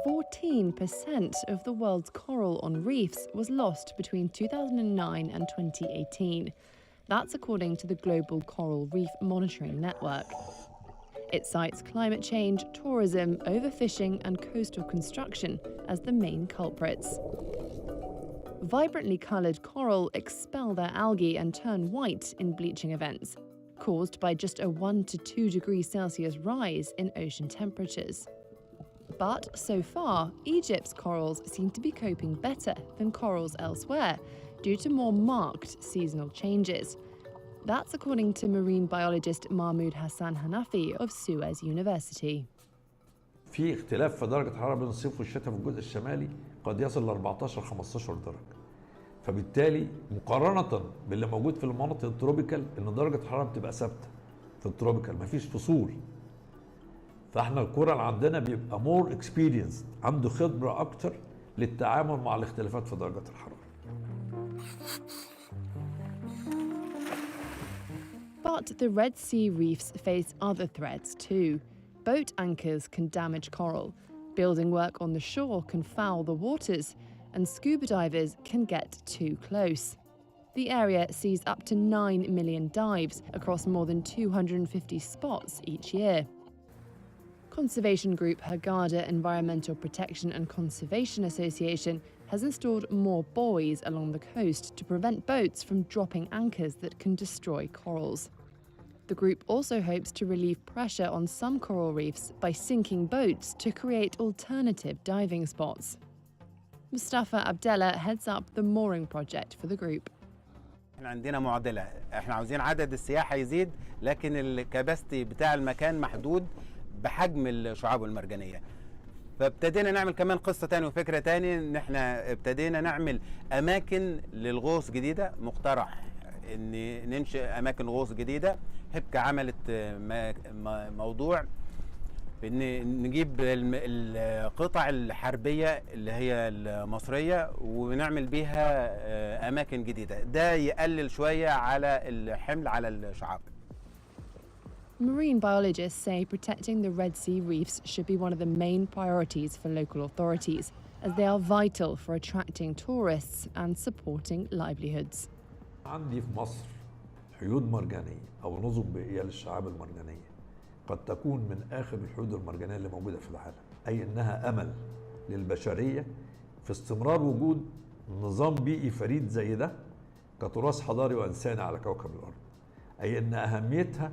14% of the world's coral on reefs was lost between 2009 and 2018. That's according to the Global Coral Reef Monitoring Network. It cites climate change, tourism, overfishing, and coastal construction as the main culprits. Vibrantly coloured coral expel their algae and turn white in bleaching events, caused by just a 1 to 2 degrees Celsius rise in ocean temperatures. But so far, Egypt's corals seem to be coping better than corals elsewhere due to more marked seasonal changes. That's according to marine biologist Mahmoud Hassan Hanafi of Suez University. في اختلاف في درجة الحرارة بين الصيف والشتاء في الجزء الشمالي قد يصل ل 14 15 درجة. فبالتالي مقارنة باللي موجود في المناطق التروبيكال ان درجة الحرارة بتبقى ثابتة في التروبيكال مفيش فصول. فاحنا الكورال عندنا بيبقى مور اكسبيرينس، عنده خبرة أكتر للتعامل مع الاختلافات في درجة الحرارة. But the Red Sea reefs face other threats too. Boat anchors can damage coral, building work on the shore can foul the waters, and scuba divers can get too close. The area sees up to 9 million dives across more than 250 spots each year. Conservation group Hurghada Environmental Protection and Conservation Association has installed more buoys along the coast to prevent boats from dropping anchors that can destroy corals. The group also hopes to relieve pressure on some coral reefs by sinking boats to create alternative diving spots. Mustafa Abdallah heads up the mooring project for the group. احنا عندنا معضلة، احنا عاوزين عدد السياحة يزيد لكن الكباستي بتاع المكان محدود بحجم الشعاب المرجانية. فابتدينا نعمل كمان قصة تانية وفكرة تانية ان احنا ابتدينا نعمل اماكن للغوص جديدة، مقترح ان ننشئ اماكن غوص جديدة. هبكة عملت موضوع ان نجيب القطع الحربية اللي هي المصرية ونعمل بيها اماكن جديدة، ده يقلل شوية على الحمل على الشعاب. Marine biologists say protecting the Red Sea reefs should be one of the main priorities for local authorities, as they are vital for attracting tourists and supporting livelihoods. عندي في مصر حيود مرجانية أو نظم بيئية للشعاب المرجانية قد تكون من آخر الحيود المرجانية اللي موجودة في العالم، أي أنها أمل للبشرية في استمرار وجود نظام بيئي فريد زي ده كتراث حضاري وإنساني على كوكب الأرض. أي أن أهميتها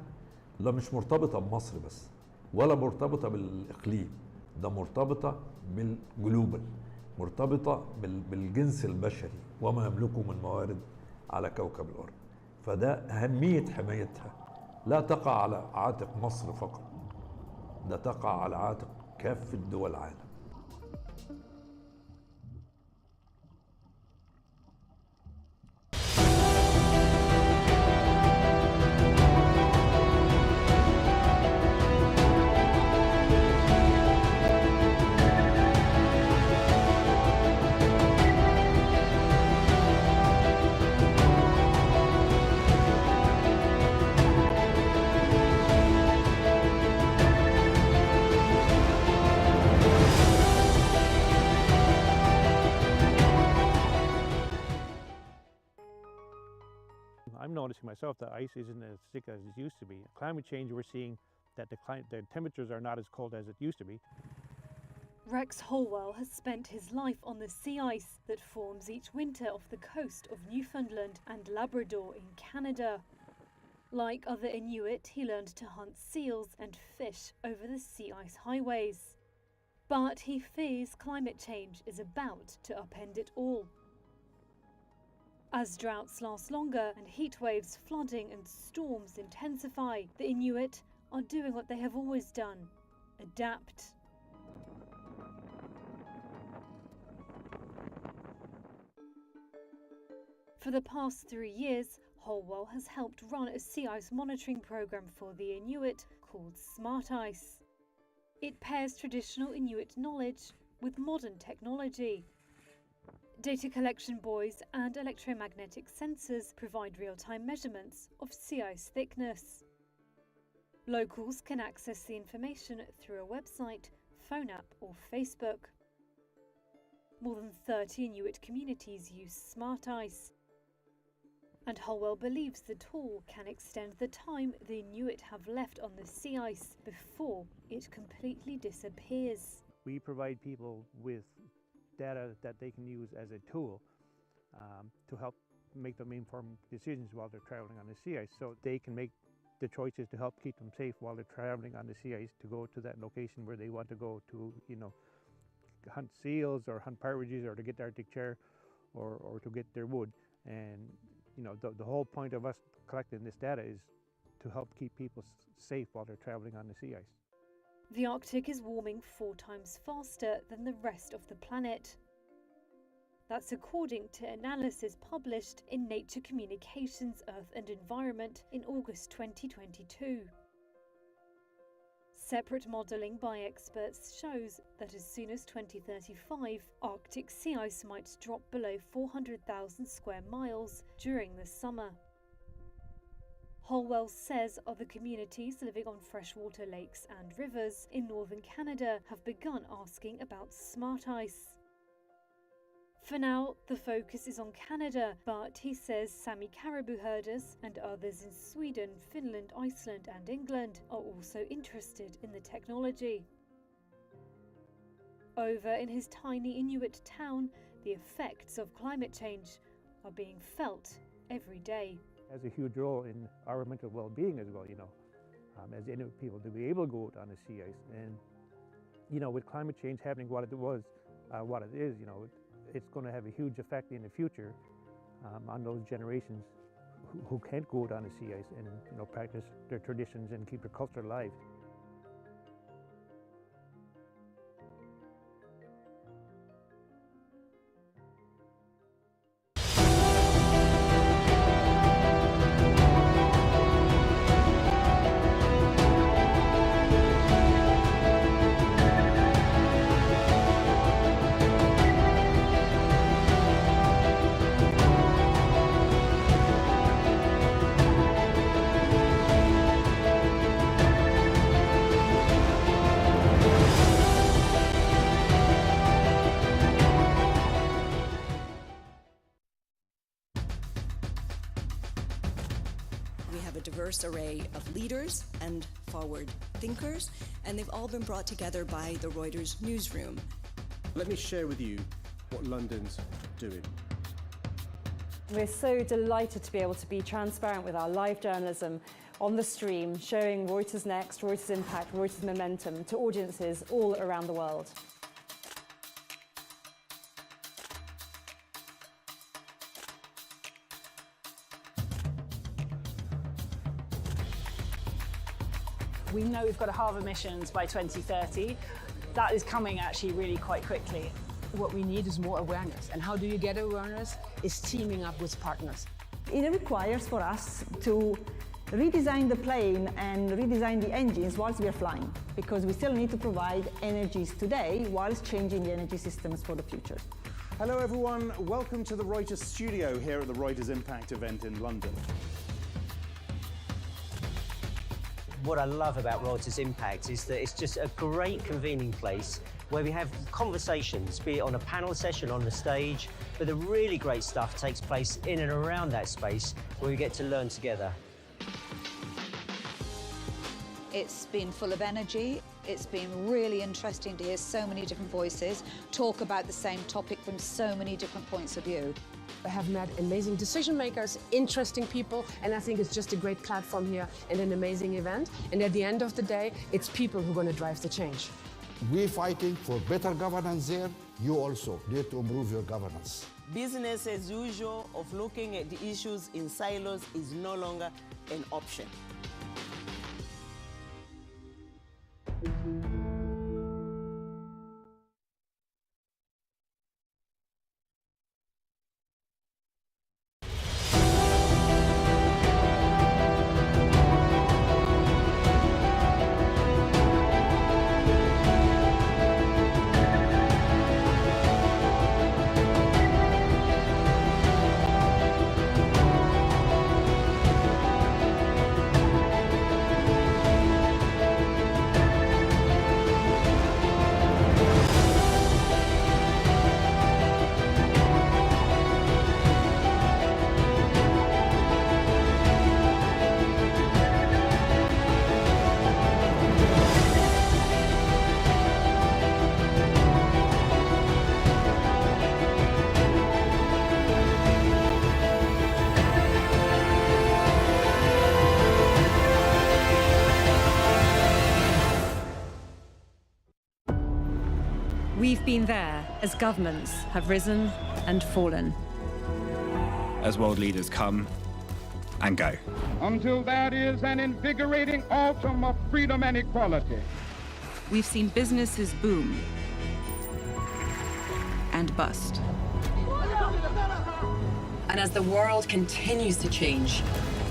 لا مش مرتبطة بمصر بس ولا مرتبطة بالإقليم، ده مرتبطة بالجلوبال، مرتبطة بالجنس البشري وما يملكه من موارد على كوكب الأرض. فده أهمية حمايتها لا تقع على عاتق مصر فقط، ده تقع على عاتق كافة دول العالم. I'm noticing myself that ice isn't as thick as it used to be. Climate change, we're seeing that the temperatures are not as cold as it used to be. Rex Holwell has spent his life on the sea ice that forms each winter off the coast of Newfoundland and Labrador in Canada. Like other Inuit, he learned to hunt seals and fish over the sea ice highways. But he fears climate change is about to upend it all. As droughts last longer and heat waves, flooding and storms intensify, the Inuit are doing what they have always done: adapt. For the past 3 years, Holwell has helped run a sea ice monitoring program for the Inuit called Smart Ice. It pairs traditional Inuit knowledge with modern technology. Data collection buoys and electromagnetic sensors provide real-time measurements of sea ice thickness. Locals can access the information through a website, phone app or Facebook. More than 30 Inuit communities use Smart Ice. And Holwell believes the tool can extend the time the Inuit have left on the sea ice before it completely disappears. We provide people with data that they can use as a tool to help make them informed decisions while they're traveling on the sea ice, so they can make the choices to help keep them safe while they're traveling on the sea ice, to go to that location where they want to go to, hunt seals or hunt partridges or to get the Arctic char or to get their wood. And the whole point of us collecting this data is to help keep people safe while they're traveling on the sea ice. The Arctic is warming 4 times faster than the rest of the planet. That's according to analysis published in Nature Communications, Earth and Environment in August 2022. Separate modelling by experts shows that as soon as 2035, Arctic sea ice might drop below 400,000 square miles during the summer. Holwell says other communities living on freshwater lakes and rivers in northern Canada have begun asking about Smart Ice. For now, the focus is on Canada, but he says Sami caribou herders and others in Sweden, Finland, Iceland and England are also interested in the technology. Over in his tiny Inuit town, the effects of climate change are being felt every day. Has a huge role in our mental well-being as well, as Inuit people, to be able to go out on the sea ice. And, with climate change happening what it is, it's going to have a huge effect in the future on those generations who can't go out on the sea ice and, practice their traditions and keep their culture alive. Diverse array of leaders and forward thinkers, and they've all been brought together by the Reuters newsroom. Let me share with you what London's doing. We're so delighted to be able to be transparent with our live journalism on the stream, showing Reuters Next, Reuters Impact, Reuters Momentum to audiences all around the world. We know we've got to halve emissions by 2030. That is coming actually really quite quickly. What we need is more awareness. And how do you get awareness? Is teaming up with partners. It requires for us to redesign the plane and redesign the engines whilst we are flying, because we still need to provide energies today whilst changing the energy systems for the future. Hello everyone, welcome to the Reuters studio here at the Reuters Impact event in London. What I love about Reuters Impact is that it's just a great convening place where we have conversations, be it on a panel session, on the stage, but the really great stuff takes place in and around that space where we get to learn together. It's been full of energy. It's been really interesting to hear so many different voices talk about the same topic from so many different points of view. I have met amazing decision makers, interesting people, and I think it's just a great platform here and an amazing event. And at the end of the day, it's people who are going to drive the change. We're fighting for better governance there. You also need to improve your governance. Business as usual of looking at the issues in silos is no longer an option. We've been there as governments have risen and fallen. As world leaders come and go. Until that is an invigorating autumn of freedom and equality. We've seen businesses boom and bust. And as the world continues to change,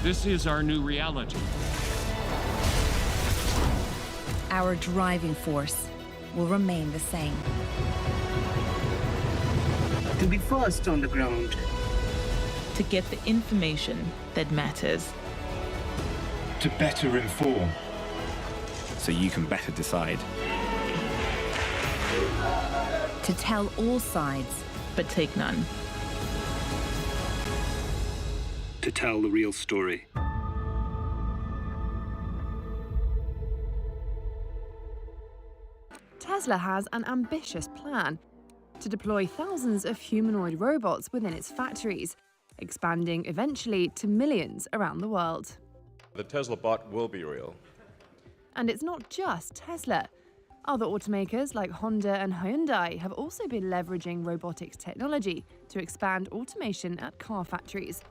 This is our new reality. our driving force will remain the same. To be first on the ground. To get the information that matters. To better inform. So you can better decide. To tell all sides, but take none. To tell the real story. Tesla has an ambitious plan to deploy thousands of humanoid robots within its factories, expanding eventually to millions around the world. The Tesla bot will be real. And it's not just Tesla. Other automakers like Honda and Hyundai have also been leveraging robotics technology to expand automation at car factories.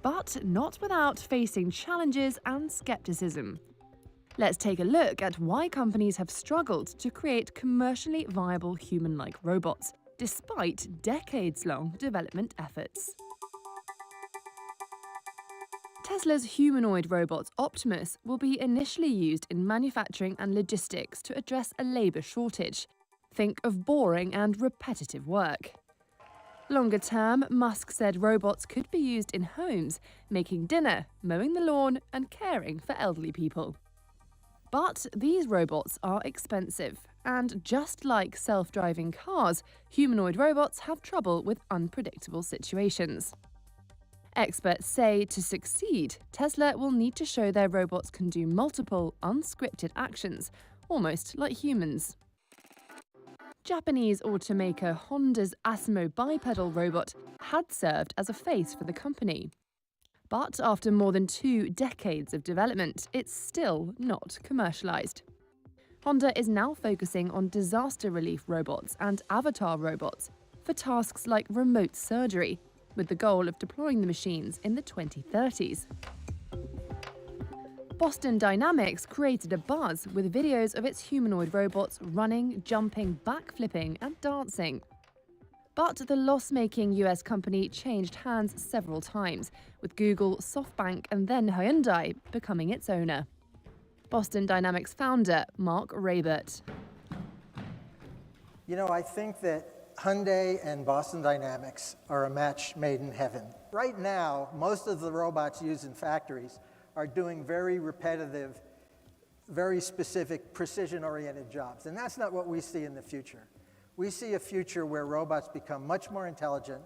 But not without facing challenges and skepticism. Let's take a look at why companies have struggled to create commercially viable human-like robots, despite decades-long development efforts. Tesla's humanoid robot Optimus will be initially used in manufacturing and logistics to address a labour shortage. Think of boring and repetitive work. Longer term, Musk said robots could be used in homes, making dinner, mowing the lawn, and caring for elderly people. But these robots are expensive, and just like self-driving cars, humanoid robots have trouble with unpredictable situations. Experts say to succeed, Tesla will need to show their robots can do multiple, unscripted actions, almost like humans. Japanese automaker Honda's Asimo bipedal robot had served as a face for the company. But after more than 2 decades of development, it's still not commercialized. Honda is now focusing on disaster relief robots and avatar robots for tasks like remote surgery, with the goal of deploying the machines in the 2030s. Boston Dynamics created a buzz with videos of its humanoid robots running, jumping, backflipping, and dancing. But the loss-making US company changed hands several times, with Google, SoftBank, and then Hyundai becoming its owner. Boston Dynamics founder Mark Raybert. You know, I think that Hyundai and Boston Dynamics are a match made in heaven. Right now, most of the robots used in factories are doing very repetitive, very specific, precision-oriented jobs. And that's not what we see in the future. We see a future where robots become much more intelligent,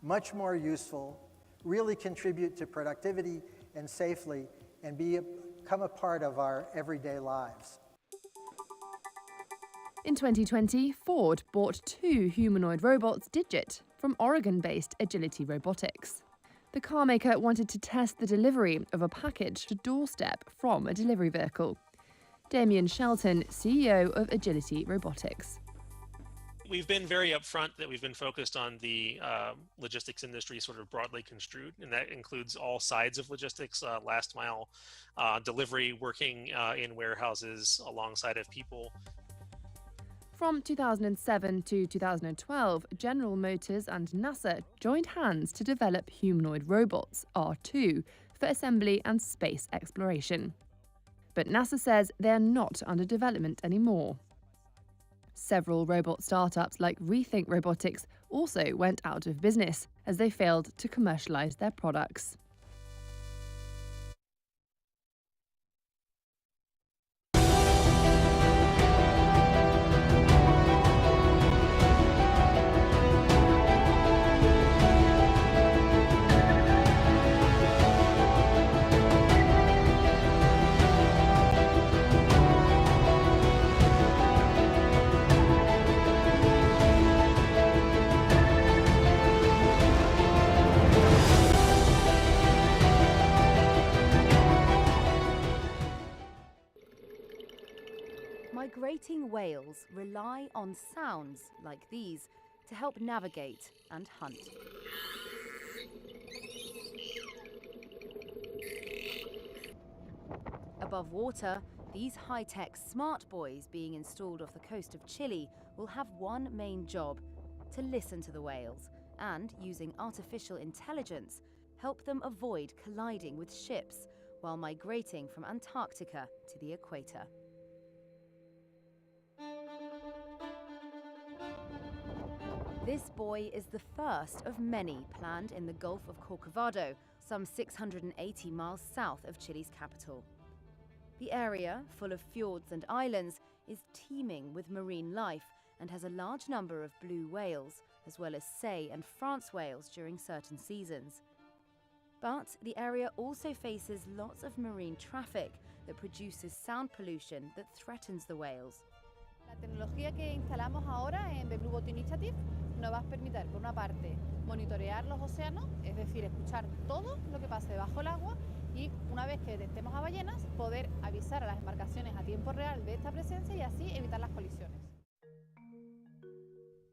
much more useful, really contribute to productivity and safely, and become a part of our everyday lives. In 2020, Ford bought 2 humanoid robots, Digit, from Oregon-based Agility Robotics. The carmaker wanted to test the delivery of a package to doorstep from a delivery vehicle. Damien Shelton, CEO of Agility Robotics. We've been very upfront that we've been focused on the logistics industry sort of broadly construed, and that includes all sides of logistics, last mile delivery, working in warehouses alongside of people. From 2007 to 2012, General Motors and NASA joined hands to develop humanoid robots, R2, for assembly and space exploration. But NASA says they're not under development anymore. Several robot startups like Rethink Robotics also went out of business as they failed to commercialize their products. Migrating whales rely on sounds like these to help navigate and hunt. Above water, these high-tech smart buoys being installed off the coast of Chile will have one main job: to listen to the whales and, using artificial intelligence, help them avoid colliding with ships while migrating from Antarctica to the equator. This buoy is the first of many planned in the Gulf of Corcovado, some 680 miles south of Chile's capital. The area, full of fjords and islands, is teeming with marine life and has a large number of blue whales, as well as sei and France whales during certain seasons. But the area also faces lots of marine traffic that produces sound pollution that threatens the whales. La tecnología que instalamos ahora en The Blue Boat Initiative nos va a permitir, por una parte, monitorear los océanos, es decir, escuchar todo lo que pase debajo del agua, y una vez que detectemos a ballenas, poder avisar a las embarcaciones a tiempo real de esta presencia y así evitar las colisiones.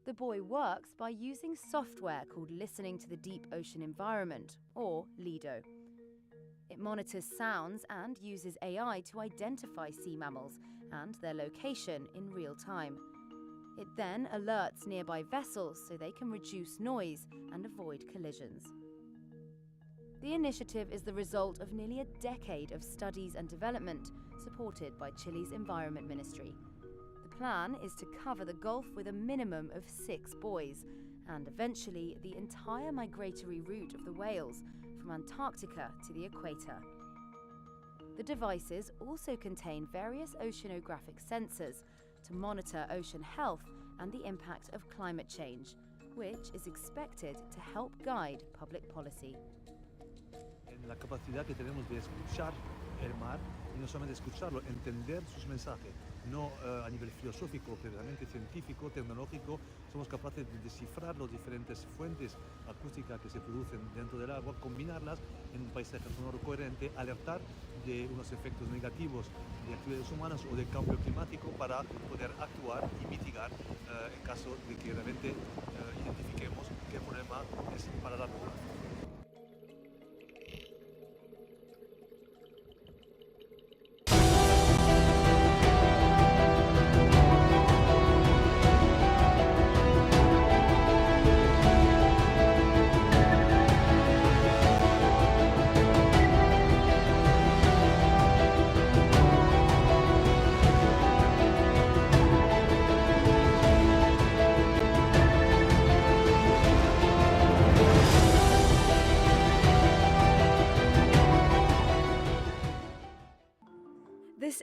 The buoy works by using software called Listening to the Deep Ocean Environment, or LIDO. It monitors sounds and uses AI to identify sea mammals and their location in real time. It then alerts nearby vessels so they can reduce noise and avoid collisions. The initiative is the result of nearly a decade of studies and development supported by Chile's Environment Ministry. The plan is to cover the Gulf with a minimum of 6 buoys and eventually the entire migratory route of the whales from Antarctica to the equator. The devices also contain various oceanographic sensors to monitor ocean health and the impact of climate change, which is expected to help guide public policy. La capacidad que tenemos de escuchar el mar y no solamente escucharlo, entender sus mensajes, no a nivel filosófico, pero realmente científico, tecnológico. Somos capaces de descifrar las diferentes fuentes acústicas que se producen dentro del agua, combinarlas en un paisaje sonoro coherente, alertar de unos efectos negativos de actividades humanas o de cambio climático para poder actuar y mitigar en caso de que realmente identifiquemos que el problema es para la población.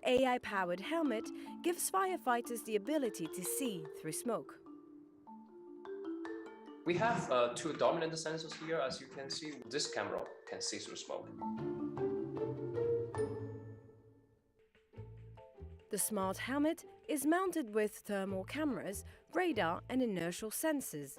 AI-powered helmet gives firefighters the ability to see through smoke. We have two dominant sensors here, as you can see. This camera can see through smoke. The smart helmet is mounted with thermal cameras, radar and inertial sensors.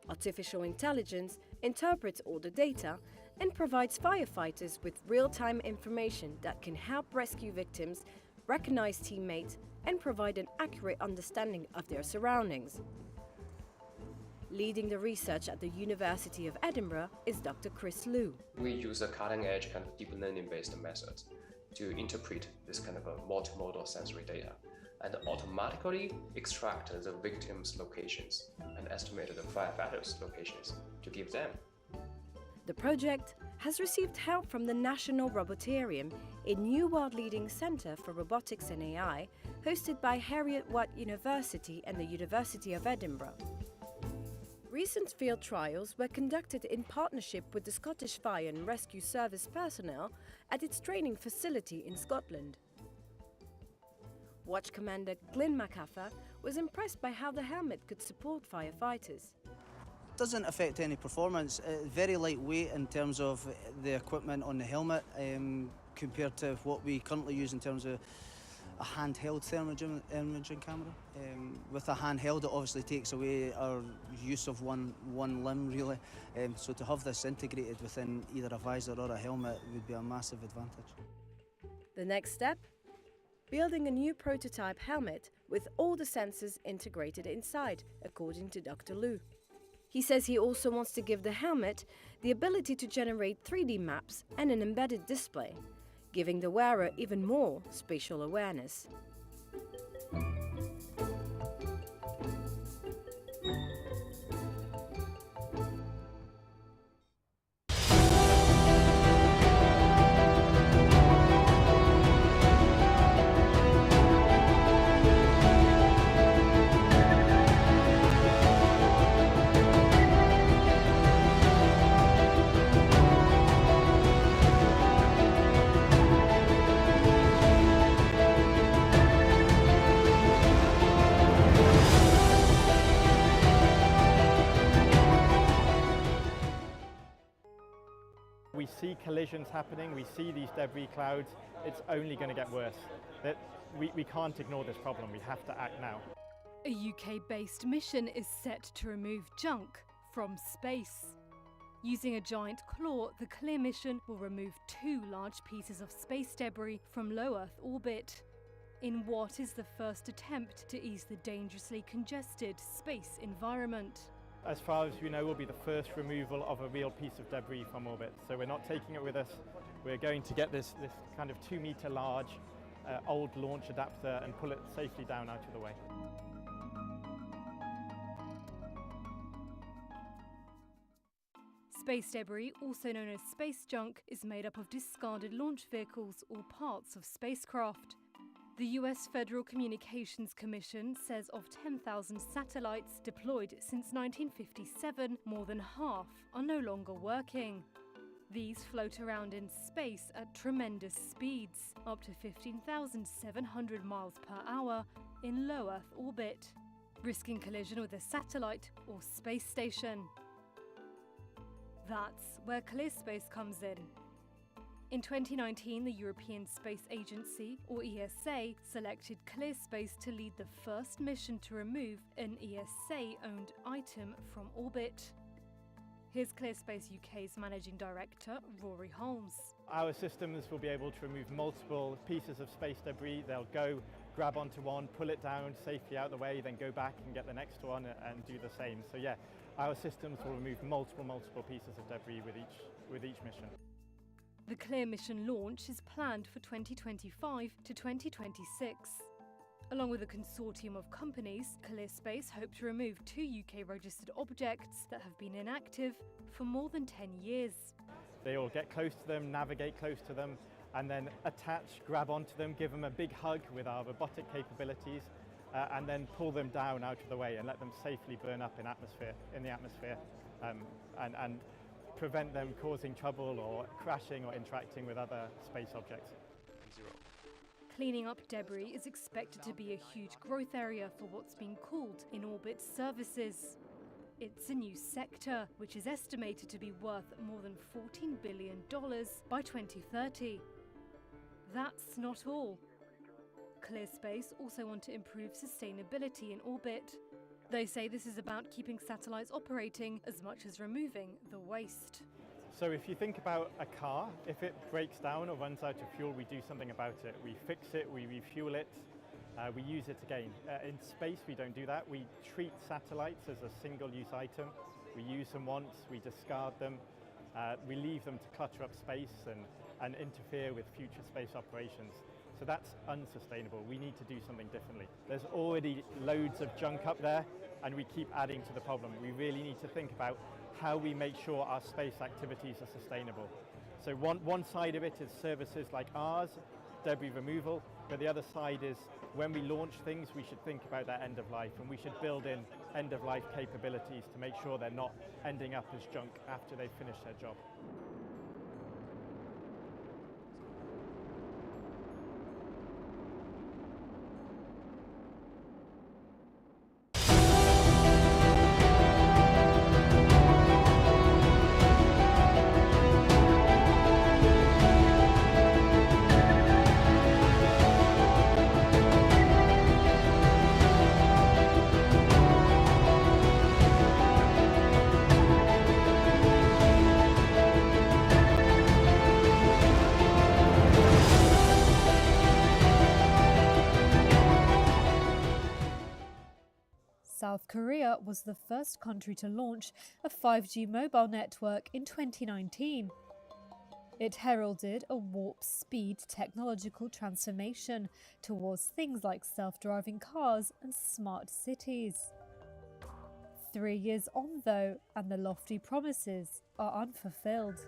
Artificial intelligence interprets all the data and provides firefighters with real-time information that can help rescue victims, recognize teammates, and provide an accurate understanding of their surroundings. Leading the research at the University of Edinburgh is Dr. Chris Liu. We use a cutting-edge kind of deep learning-based method to interpret this kind of a multimodal sensory data and automatically extract the victims' locations and estimate the firefighters' locations to give them. The project has received help from the National Roboterium, a new world-leading centre for robotics and AI, hosted by Heriot-Watt University and the University of Edinburgh. Recent field trials were conducted in partnership with the Scottish Fire and Rescue Service personnel at its training facility in Scotland. Watch Commander Glyn MacAffer was impressed by how the helmet could support firefighters. Doesn't affect any performance. Very lightweight in terms of the equipment on the helmet compared to what we currently use in terms of a handheld thermal imaging camera. With a handheld, it obviously takes away our use of one limb, really. So to have this integrated within either a visor or a helmet would be a massive advantage. The next step? Building a new prototype helmet with all the sensors integrated inside, according to Dr. Liu. He says he also wants to give the helmet the ability to generate 3D maps and an embedded display, giving the wearer even more spatial awareness. We see collisions happening, we see these debris clouds, it's only going to get worse. We can't ignore this problem, we have to act now. A UK-based mission is set to remove junk from space. Using a giant claw, the CLEAR mission will remove 2 large pieces of space debris from low Earth orbit, in what is the first attempt to ease the dangerously congested space environment. As far as we know, will be the first removal of a real piece of debris from orbit. So we're not taking it with us. We're going to get this kind of 2-meter large old launch adapter and pull it safely down out of the way. Space debris, also known as space junk, is made up of discarded launch vehicles or parts of spacecraft. The US Federal Communications Commission says of 10,000 satellites deployed since 1957, more than half are no longer working. These float around in space at tremendous speeds, up to 15,700 miles per hour in low Earth orbit, risking collision with a satellite or space station. That's where ClearSpace comes in. In 2019, the European Space Agency, or ESA, selected ClearSpace to lead the first mission to remove an ESA-owned item from orbit. Here's ClearSpace UK's Managing Director, Rory Holmes. Our systems will be able to remove multiple pieces of space debris. They'll go, grab onto one, pull it down safely out the way, then go back and get the next one and do the same. So yeah, our systems will remove multiple pieces of debris with each mission. The CLEAR mission launch is planned for 2025 to 2026. Along with a consortium of companies, ClearSpace hope to remove 2 UK-registered objects that have been inactive for more than 10 years. They will get close to them, navigate close to them, and then attach, grab onto them, give them a big hug with our robotic capabilities, and then pull them down out of the way and let them safely burn up in the atmosphere, and prevent them causing trouble or crashing or interacting with other space objects. cleaning up debris is expected to be a huge growth area for what's being called in-orbit services. It's a new sector, which is estimated to be worth more than $14 billion by 2030. That's not all. ClearSpace also want to improve sustainability in orbit. They say this is about keeping satellites operating as much as removing the waste. So if you think about a car, if it breaks down or runs out of fuel, we do something about it. We fix it, we refuel it, we use it again. In space, we don't do that. We treat satellites as a single-use item. We use them once, we discard them, we leave them to clutter up space and interfere with future space operations. So that's unsustainable. We need to do something differently. There's already loads of junk up there, and we keep adding to the problem. We really need to think about how we make sure our space activities are sustainable. So one side of it is services like ours, debris removal, but the other side is when we launch things, we should think about that end of life, and we should build in end of life capabilities to make sure they're not ending up as junk after they've finished their job. South Korea was the first country to launch a 5G mobile network in 2019. It heralded a warp speed technological transformation towards things like self-driving cars and smart cities. 3 years on though, and the lofty promises are unfulfilled.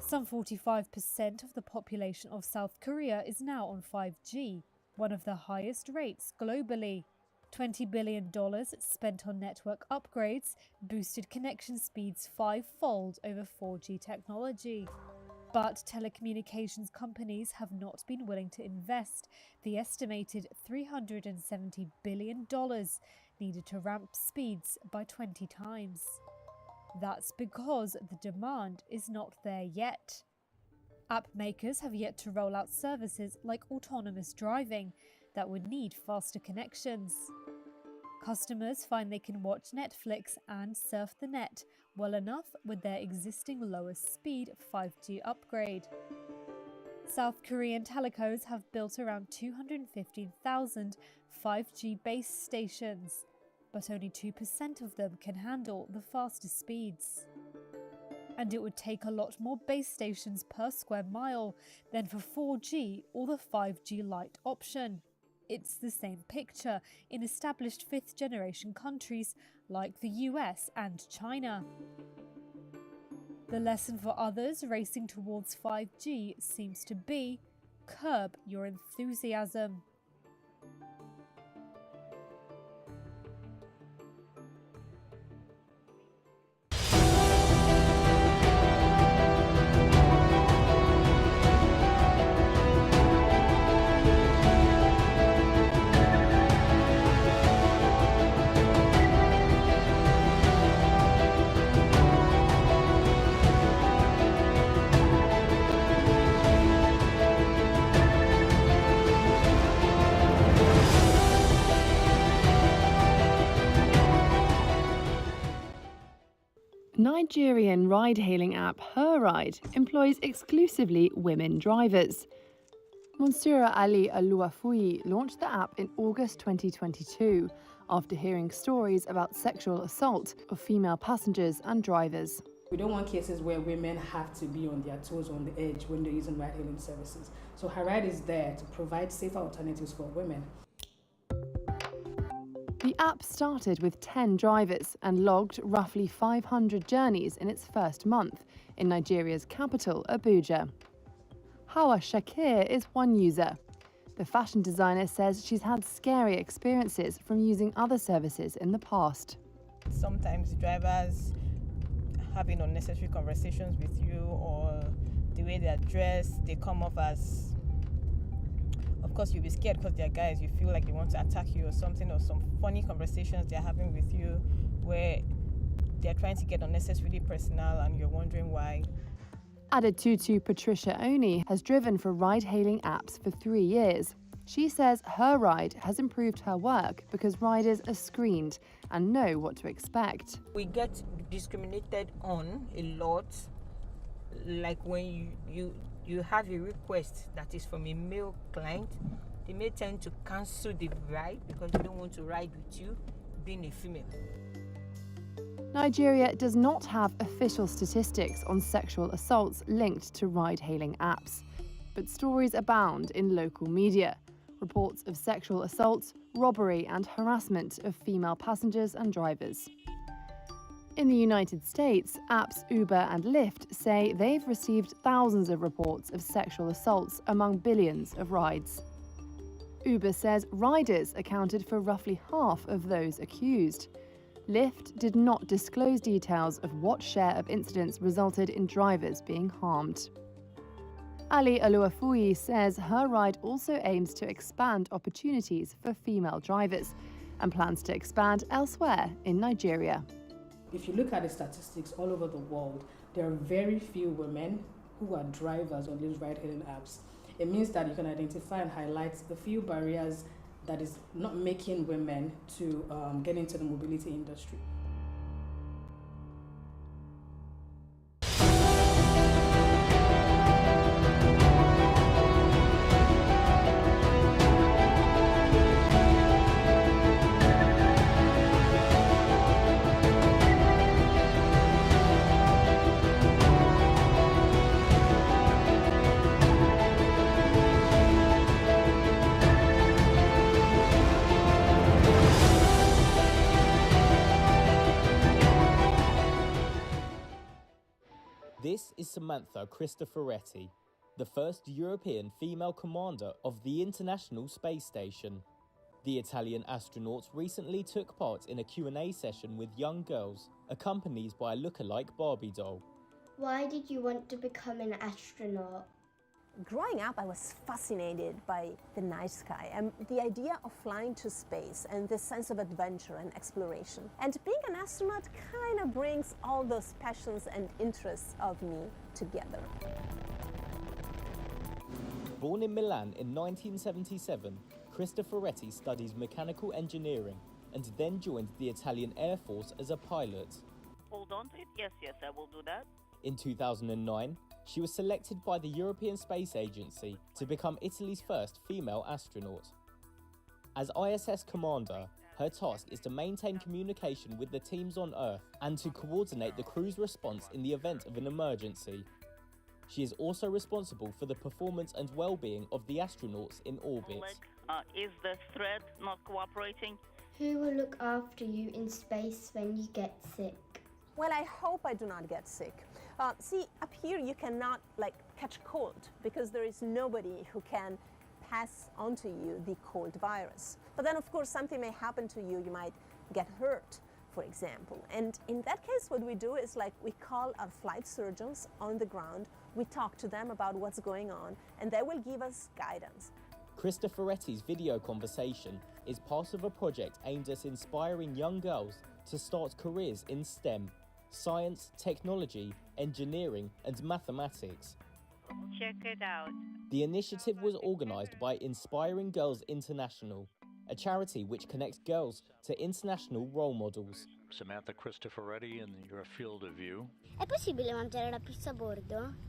Some 45% of the population of South Korea is now on 5G, one of the highest rates globally. $20 billion spent on network upgrades boosted connection speeds 5-fold over 4G technology. But telecommunications companies have not been willing to invest the estimated $370 billion needed to ramp speeds by 20 times. That's because the demand is not there yet. App makers have yet to roll out services like autonomous driving that would need faster connections. Customers find they can watch Netflix and surf the net well enough with their existing lowest speed 5G upgrade. South Korean telecos have built around 215,000 5G base stations, but only 2% of them can handle the faster speeds. And it would take a lot more base stations per square mile than for 4G or the 5G Lite option. It's the same picture in established fifth-generation countries like the US and China. The lesson for others racing towards 5G seems to be curb your enthusiasm. Nigerian ride-hailing app HerRide employs exclusively women drivers. Monsura Ali Aluafuyi launched the app in August 2022 after hearing stories about sexual assault of female passengers and drivers. We don't want cases where women have to be on their toes, on the edge when they're using ride-hailing services. So HerRide is there to provide safer alternatives for women. The app started with 10 drivers and logged roughly 500 journeys in its first month in Nigeria's capital, Abuja. Hawa Shakir is one user. The fashion designer says she's had scary experiences from using other services in the past. Sometimes drivers having unnecessary conversations with you, or the way they're dressed, they come off as, of course you'll be scared because they're guys, you feel like they want to attack you or something, or some funny conversations they're having with you where they're trying to get unnecessarily personal and you're wondering why. Added to Patricia Oni has driven for ride-hailing apps for 3 years. She says her ride has improved her work because riders are screened and know what to expect. We get discriminated on a lot, like when you have a request that is from a male client, they may tend to cancel the ride because they don't want to ride with you being a female. Nigeria does not have official statistics on sexual assaults linked to ride-hailing apps, but stories abound in local media. Reports of sexual assaults, robbery and harassment of female passengers and drivers. In the United States, apps Uber and Lyft say they've received thousands of reports of sexual assaults among billions of rides. Uber says riders accounted for roughly half of those accused. Lyft did not disclose details of what share of incidents resulted in drivers being harmed. Ali Aluafuyi says her ride also aims to expand opportunities for female drivers and plans to expand elsewhere in Nigeria. If you look at the statistics all over the world, there are very few women who are drivers on these ride-hailing apps. It means that you can identify and highlight the few barriers that is not making women to get into the mobility industry. This is Samantha Cristoforetti, the first European female commander of the International Space Station. The Italian astronauts recently took part in a Q&A session with young girls, accompanied by a look-alike Barbie doll. Why did you want to become an astronaut? Growing up, I was fascinated by the night sky and the idea of flying to space and the sense of adventure and exploration. And being an astronaut kind of brings all those passions and interests of me together. Born in Milan in 1977, Cristoforetti studies mechanical engineering and then joined the Italian Air Force as a pilot. Hold on to it. Yes, I will do that. In 2009, she was selected by the European Space Agency to become Italy's first female astronaut. As ISS commander, her task is to maintain communication with the teams on Earth and to coordinate the crew's response in the event of an emergency. She is also responsible for the performance and well-being of the astronauts in orbit. Is the thread not cooperating? Who will look after you in space when you get sick? Well, I hope I do not get sick. See, up here you cannot catch cold because there is nobody who can pass on to you the cold virus. But then of course something may happen to you, you might get hurt, for example. And in that case what we do is we call our flight surgeons on the ground, we talk to them about what's going on and they will give us guidance. Cristoforetti's video conversation is part of a project aimed at inspiring young girls to start careers in STEM. Science, technology, engineering and mathematics. Check it out. The initiative was organised by Inspiring Girls International, a charity which connects girls to international role models. Samantha Cristoforetti in your field of view. È possibile mangiare la pizza a bordo?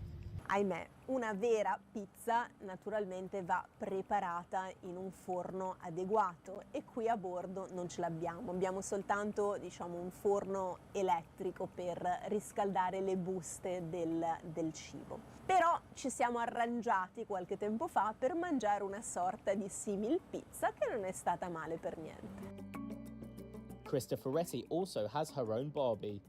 Ahimè, una vera pizza naturalmente va preparata in un forno adeguato e qui a bordo non ce l'abbiamo, abbiamo soltanto un forno elettrico per riscaldare le buste del cibo. Però ci siamo arrangiati qualche tempo fa per mangiare una sorta di simil pizza che non è stata male per niente. Cristoforetti also has her own Barbie.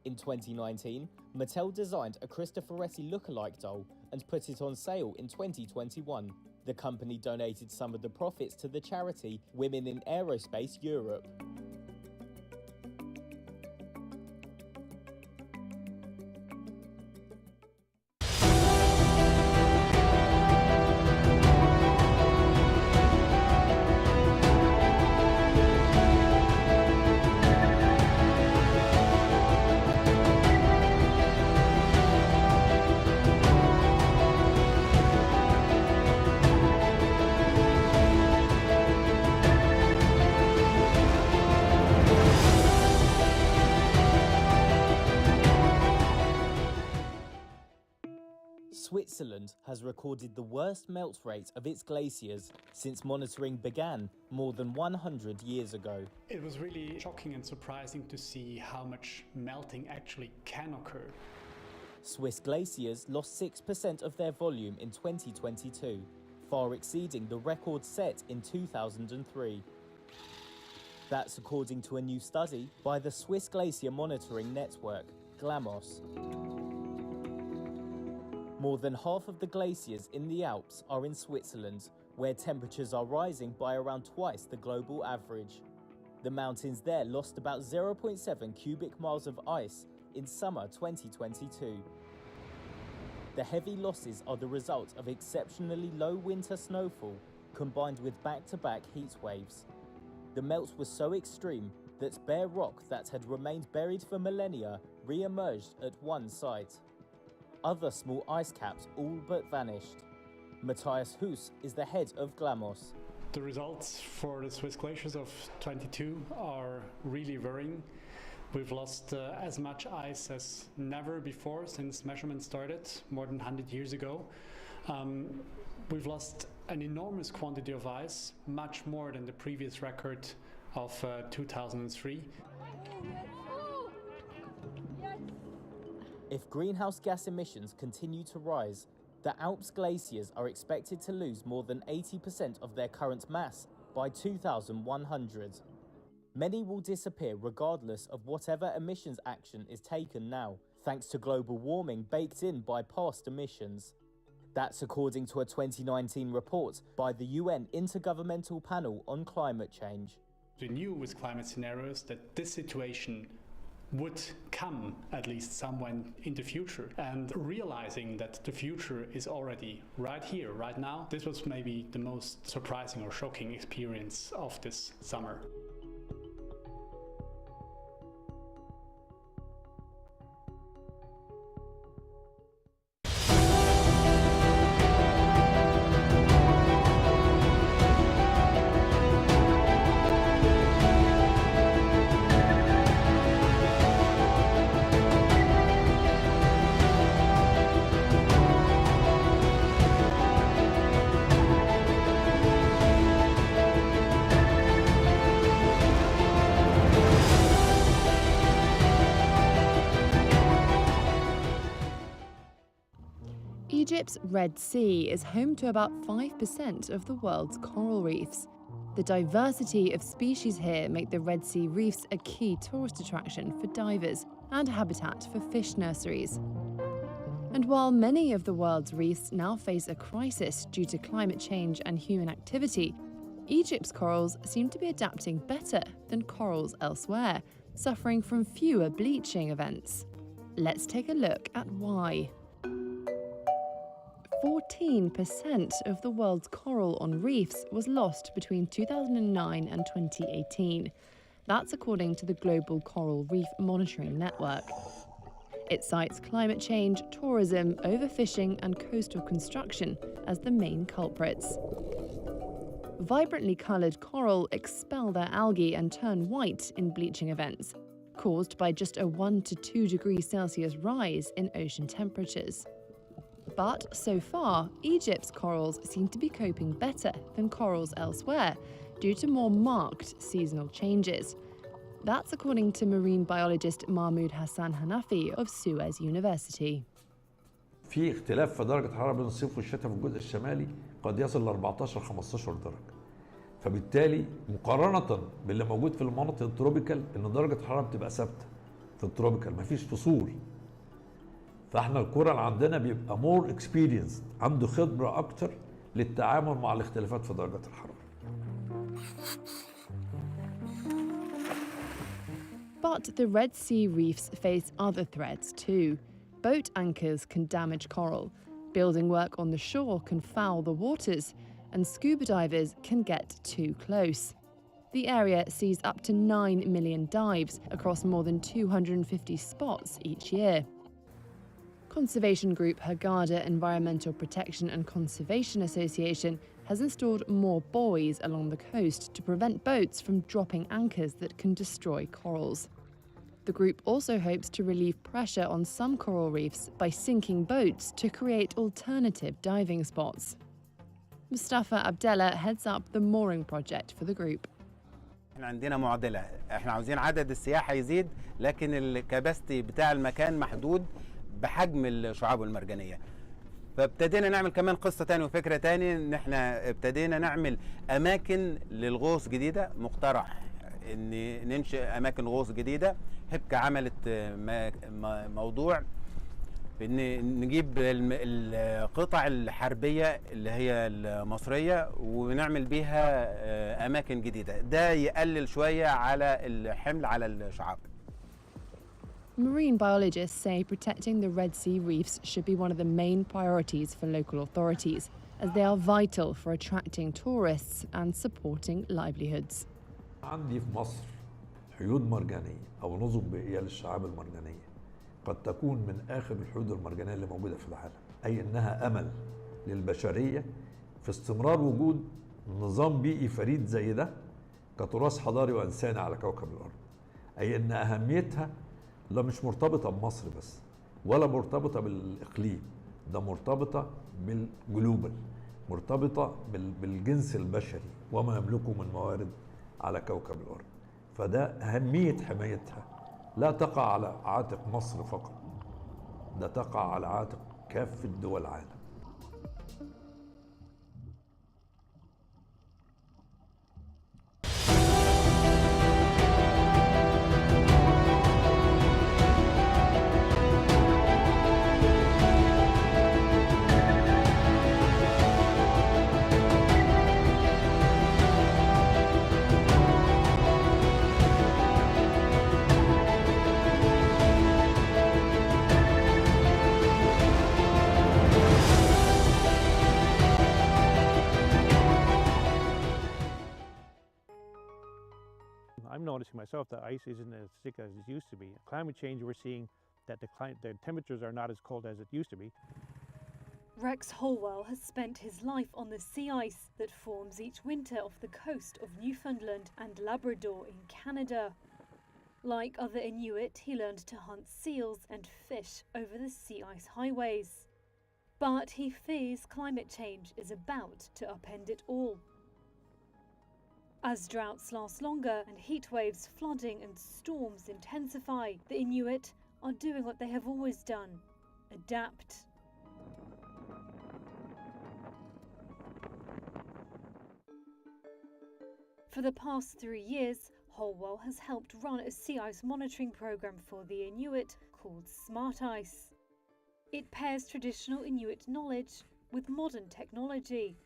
In 2019, Mattel designed a Cristoforetti look-alike doll and put it on sale in 2021. The company donated some of the profits to the charity Women in Aerospace Europe. Switzerland has recorded the worst melt rate of its glaciers since monitoring began more than 100 years ago. It was really shocking and surprising to see how much melting actually can occur. Swiss glaciers lost 6% of their volume in 2022, far exceeding the record set in 2003. That's according to a new study by the Swiss Glacier Monitoring Network, GLAMOS. More than half of the glaciers in the Alps are in Switzerland, where temperatures are rising by around twice the global average. The mountains there lost about 0.7 cubic miles of ice in summer 2022. The heavy losses are the result of exceptionally low winter snowfall combined with back-to-back heat waves. The melt was so extreme that bare rock that had remained buried for millennia re-emerged at one site. Other small ice caps all but vanished. Matthias Huss is the head of GLAMOS. The results for the Swiss glaciers of 22 are really worrying. We've lost as much ice as never before since measurements started more than 100 years ago. We've lost an enormous quantity of ice, much more than the previous record of 2003. If greenhouse gas emissions continue to rise, the Alps glaciers are expected to lose more than 80% of their current mass by 2100. Many will disappear regardless of whatever emissions action is taken now, thanks to global warming baked in by past emissions. That's according to a 2019 report by the UN Intergovernmental Panel on Climate Change. We knew with climate scenarios that this situation would come at least somewhere in the future, and realizing that the future is already right here, right now, this was maybe the most surprising or shocking experience of this summer. Egypt's Red Sea is home to about 5% of the world's coral reefs. The diversity of species here make the Red Sea reefs a key tourist attraction for divers and habitat for fish nurseries. And while many of the world's reefs now face a crisis due to climate change and human activity, Egypt's corals seem to be adapting better than corals elsewhere, suffering from fewer bleaching events. Let's take a look at why. 14% of the world's coral on reefs was lost between 2009 and 2018. That's according to the Global Coral Reef Monitoring Network. It cites climate change, tourism, overfishing, and coastal construction as the main culprits. Vibrantly coloured coral expel their algae and turn white in bleaching events, caused by just a 1 to 2 degrees Celsius rise in ocean temperatures. But so far, Egypt's corals seem to be coping better than corals elsewhere due to more marked seasonal changes. That's according to marine biologist Mahmoud Hassan Hanafi of Suez University. في اختلاف في درجة الحرارة بين الصيف والشتاء في الجزء الشمالي قد يصل ل 14 15 درجة. فبالتالي مقارنة باللي موجود في المناطق التروبيكال ان درجة الحرارة بتبقى ثابتة في التروبيكال مفيش فصول. فاحنا الكورال عندنا بيبقى مور اكسبيرينس عنده خبرة أكتر للتعامل مع الاختلافات في درجة الحرارة. But the Red Sea reefs face other threats too. Boat anchors can damage coral, building work on the shore can foul the waters, and scuba divers can get too close. The area sees up to 9 million dives across more than 250 spots each year. Conservation group Hurghada Environmental Protection and Conservation Association has installed more buoys along the coast to prevent boats from dropping anchors that can destroy corals. The group also hopes to relieve pressure on some coral reefs by sinking boats to create alternative diving spots. Mustafa Abdallah heads up the mooring project for the group. احنا عندنا معضلة، احنا عاوزين عدد السياحة يزيد لكن الكباستي بتاع المكان محدود بحجم الشعاب المرجانية. فابتدينا نعمل كمان قصة تانية وفكرة تانية ان احنا ابتدينا نعمل اماكن للغوص جديدة، مقترح ان ننشئ اماكن غوص جديدة. هبكة عملت موضوع ان نجيب القطع الحربية اللي هي المصرية ونعمل بيها اماكن جديدة، ده يقلل شوية على الحمل على الشعاب. Marine biologists say protecting the Red Sea reefs should be one of the main priorities for local authorities, as they are vital for attracting tourists and supporting livelihoods. عندي في مصر حيود مرجانية أو نظم بيئية للشعاب المرجانية قد تكون من آخر الحيود المرجانية اللي موجودة في العالم، أي أنها أمل للبشرية في استمرار وجود نظام بيئي فريد زي ده كتراث حضاري وإنساني على كوكب الأرض. أي أن أهميتها لا مش مرتبطة بمصر بس ولا مرتبطة بالإقليم، ده مرتبطة بالجلوبال، مرتبطة بالجنس البشري وما يملكه من موارد على كوكب الأرض. فده أهمية حمايتها لا تقع على عاتق مصر فقط، ده تقع على عاتق كافة دول العالم. I'm noticing myself that ice isn't as thick as it used to be. Climate change, we're seeing that the temperatures are not as cold as it used to be. Rex Holwell has spent his life on the sea ice that forms each winter off the coast of Newfoundland and Labrador in Canada. Like other Inuit, he learned to hunt seals and fish over the sea ice highways. But he fears climate change is about to upend it all. As droughts last longer and heat waves, flooding and storms intensify, the Inuit are doing what they have always done: adapt. For the past 3 years, Holwell has helped run a sea ice monitoring program for the Inuit called Smart Ice. It pairs traditional Inuit knowledge with modern technology.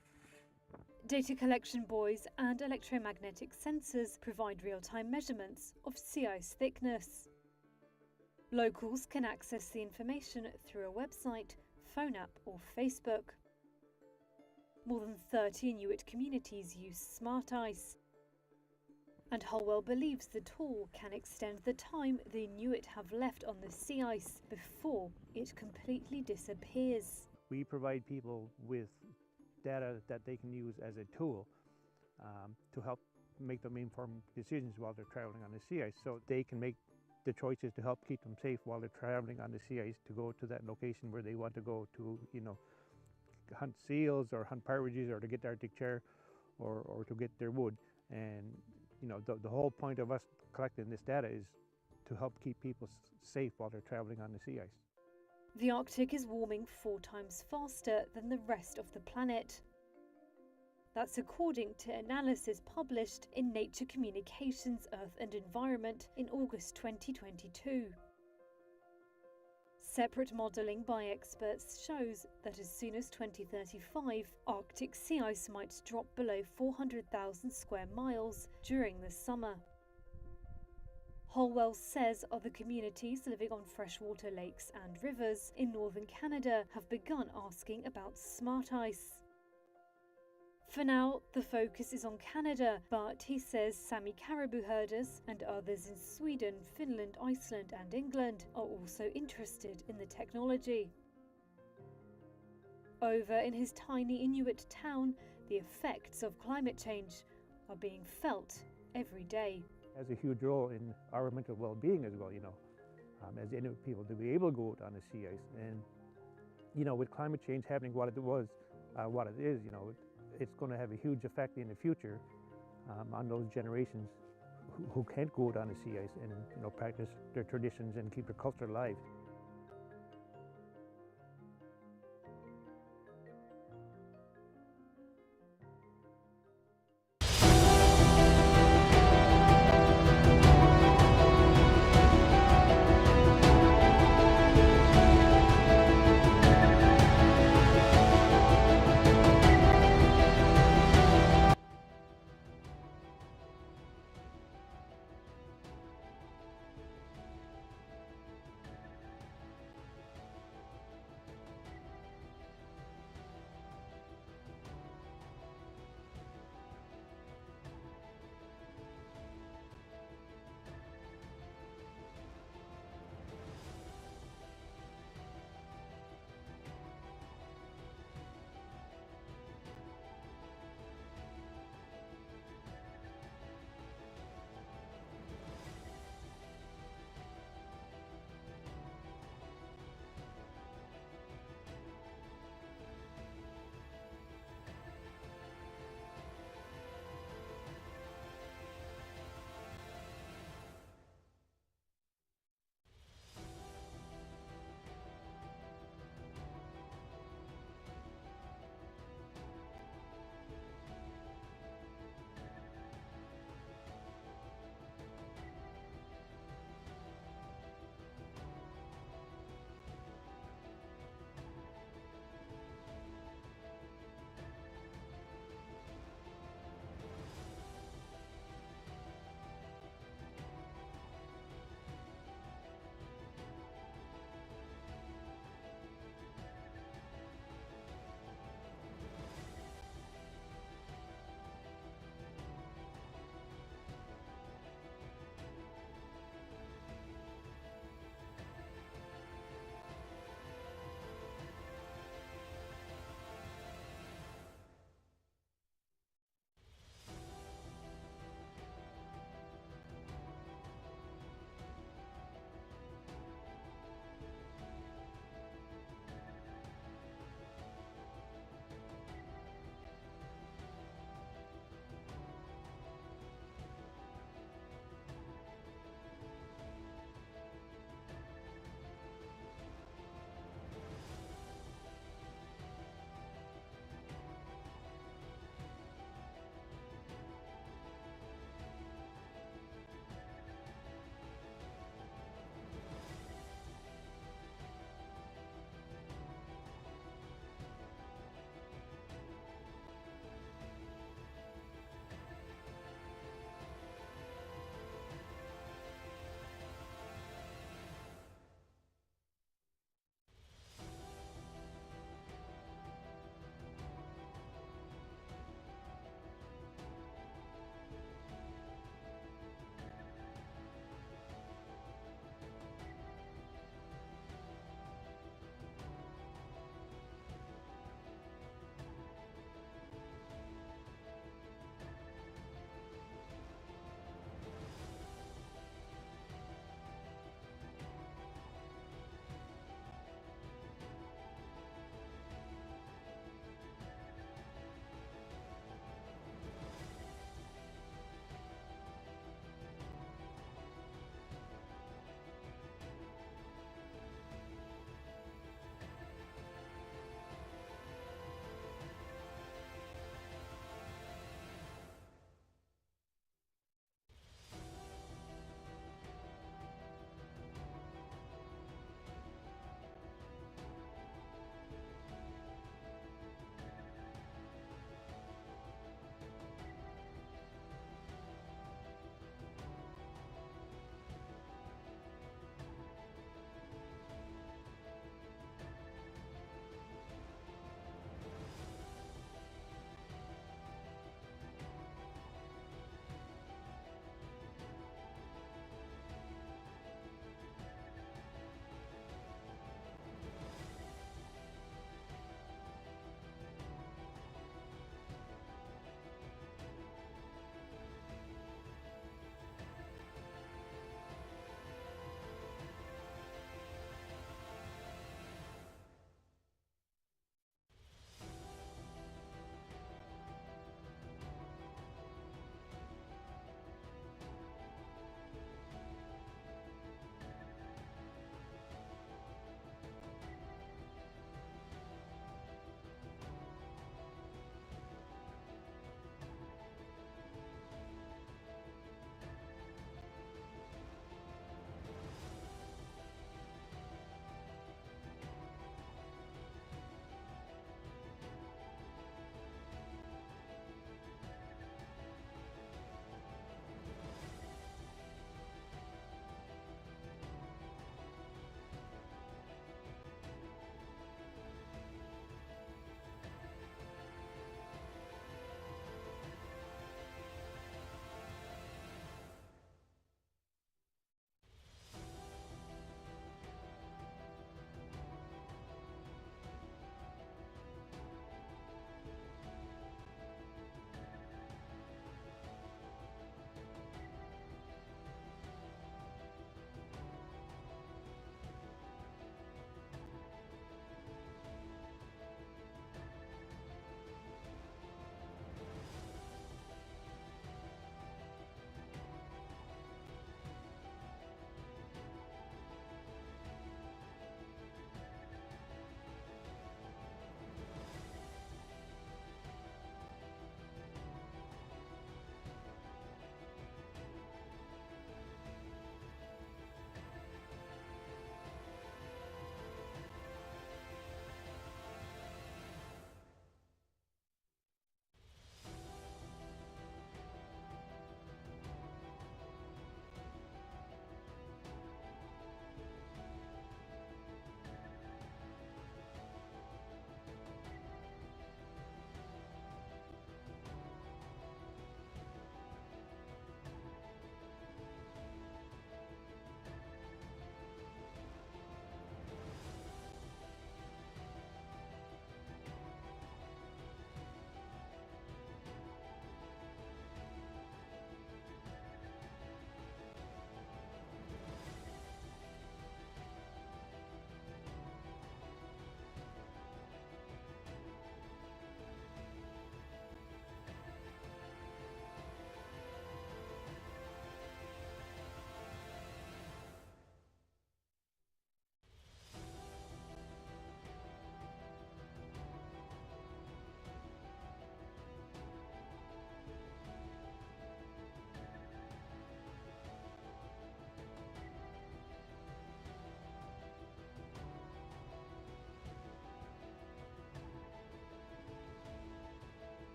Data collection buoys and electromagnetic sensors provide real-time measurements of sea ice thickness. Locals can access the information through a website, phone app or Facebook. More than 30 Inuit communities use Smart Ice. And Holwell believes the tool can extend the time the Inuit have left on the sea ice before it completely disappears. We provide people with data that they can use as a tool to help make them informed decisions while they're traveling on the sea ice, so they can make the choices to help keep them safe while they're traveling on the sea ice, to go to that location where they want to go to, hunt seals or hunt partridges or to get the Arctic char or to get their wood. And the whole point of us collecting this data is to help keep people safe while they're traveling on the sea ice. The Arctic is warming 4 times faster than the rest of the planet. That's according to analysis published in Nature Communications, Earth and Environment in August 2022. Separate modelling by experts shows that as soon as 2035, Arctic sea ice might drop below 400,000 square miles during the summer. Holwell says other communities living on freshwater lakes and rivers in northern Canada have begun asking about Smart Ice. For now, the focus is on Canada, but he says Sami caribou herders and others in Sweden, Finland, Iceland and England are also interested in the technology. Over in his tiny Inuit town, the effects of climate change are being felt every day. has a huge role in our mental well-being as well, as Inuit people, to be able to go out on the sea ice. And, with climate change happening what it is, it's going to have a huge effect in the future on those generations who can't go out on the sea ice and, practice their traditions and keep their culture alive.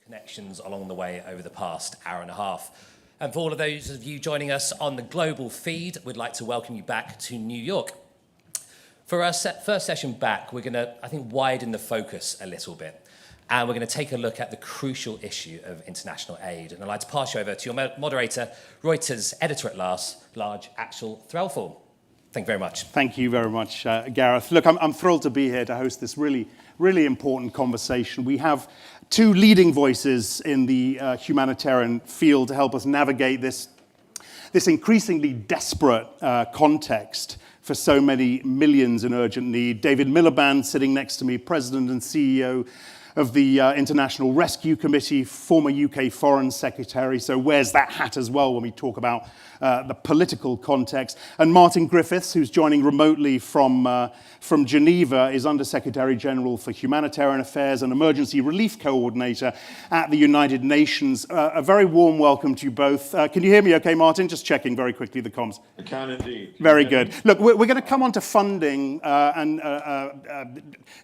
connections along the way over the past hour and a half. And for all of those of you joining us on the global feed, we'd like to welcome you back to New York. For our first session back, we're going to, I think, widen the focus a little bit. And we're going to take a look at the crucial issue of international aid. And I'd like to pass you over to your moderator, Reuters editor-at-large, Axel Threlfall. Thank you very much. Thank you very much, Gareth. Look, I'm thrilled to be here to host this really important conversation. We have two leading voices in the humanitarian field to help us navigate this increasingly desperate context for so many millions in urgent need. David Miliband, sitting next to me, President and CEO of the International Rescue Committee, former UK Foreign Secretary, so wears that hat as well when we talk about the political context. And Martin Griffiths, who's joining remotely from Geneva, is Under-Secretary General for Humanitarian Affairs and Emergency Relief Coordinator at the United Nations. A very warm welcome to you both. Can you hear me okay, Martin? Just checking very quickly the comms. I can indeed. Very good. Look, we're going to come on to funding and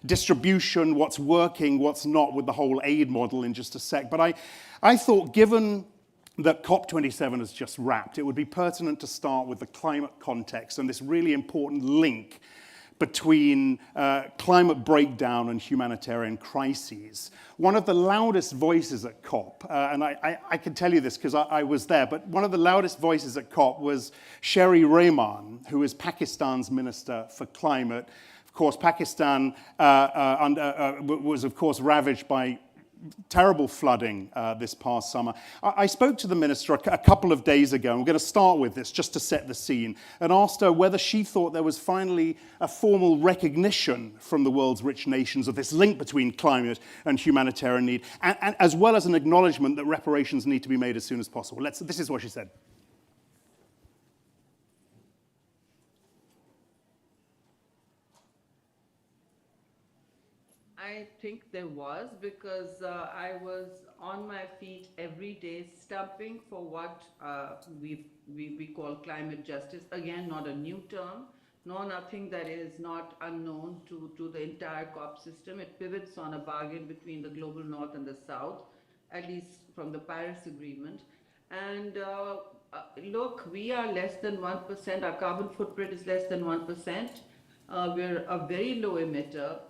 distribution, what's working, what's not with the whole aid model in just a sec. But I thought, given that COP27 has just wrapped, it would be pertinent to start with the climate context and this really important link between climate breakdown and humanitarian crises. One of the loudest voices at COP, and I can tell you this because I was there, but one of the loudest voices at COP was Sherry Rehman, who is Pakistan's Minister for Climate. Of course, Pakistan was, of course, ravaged by terrible flooding this past summer. I spoke to the minister a couple of days ago, and we're going to start with this just to set the scene, and asked her whether she thought there was finally a formal recognition from the world's rich nations of this link between climate and humanitarian need, and as well as an acknowledgement that reparations need to be made as soon as possible. This is what she said. I think there was, because I was on my feet every day stumping for what we call climate justice. Again, not a new term, nor nothing that is not unknown to the entire COP system. It pivots on a bargain between the global north and the south, at least from the Paris Agreement. And look, we are less than 1%. Our carbon footprint is less than 1%. We're a very low emitter.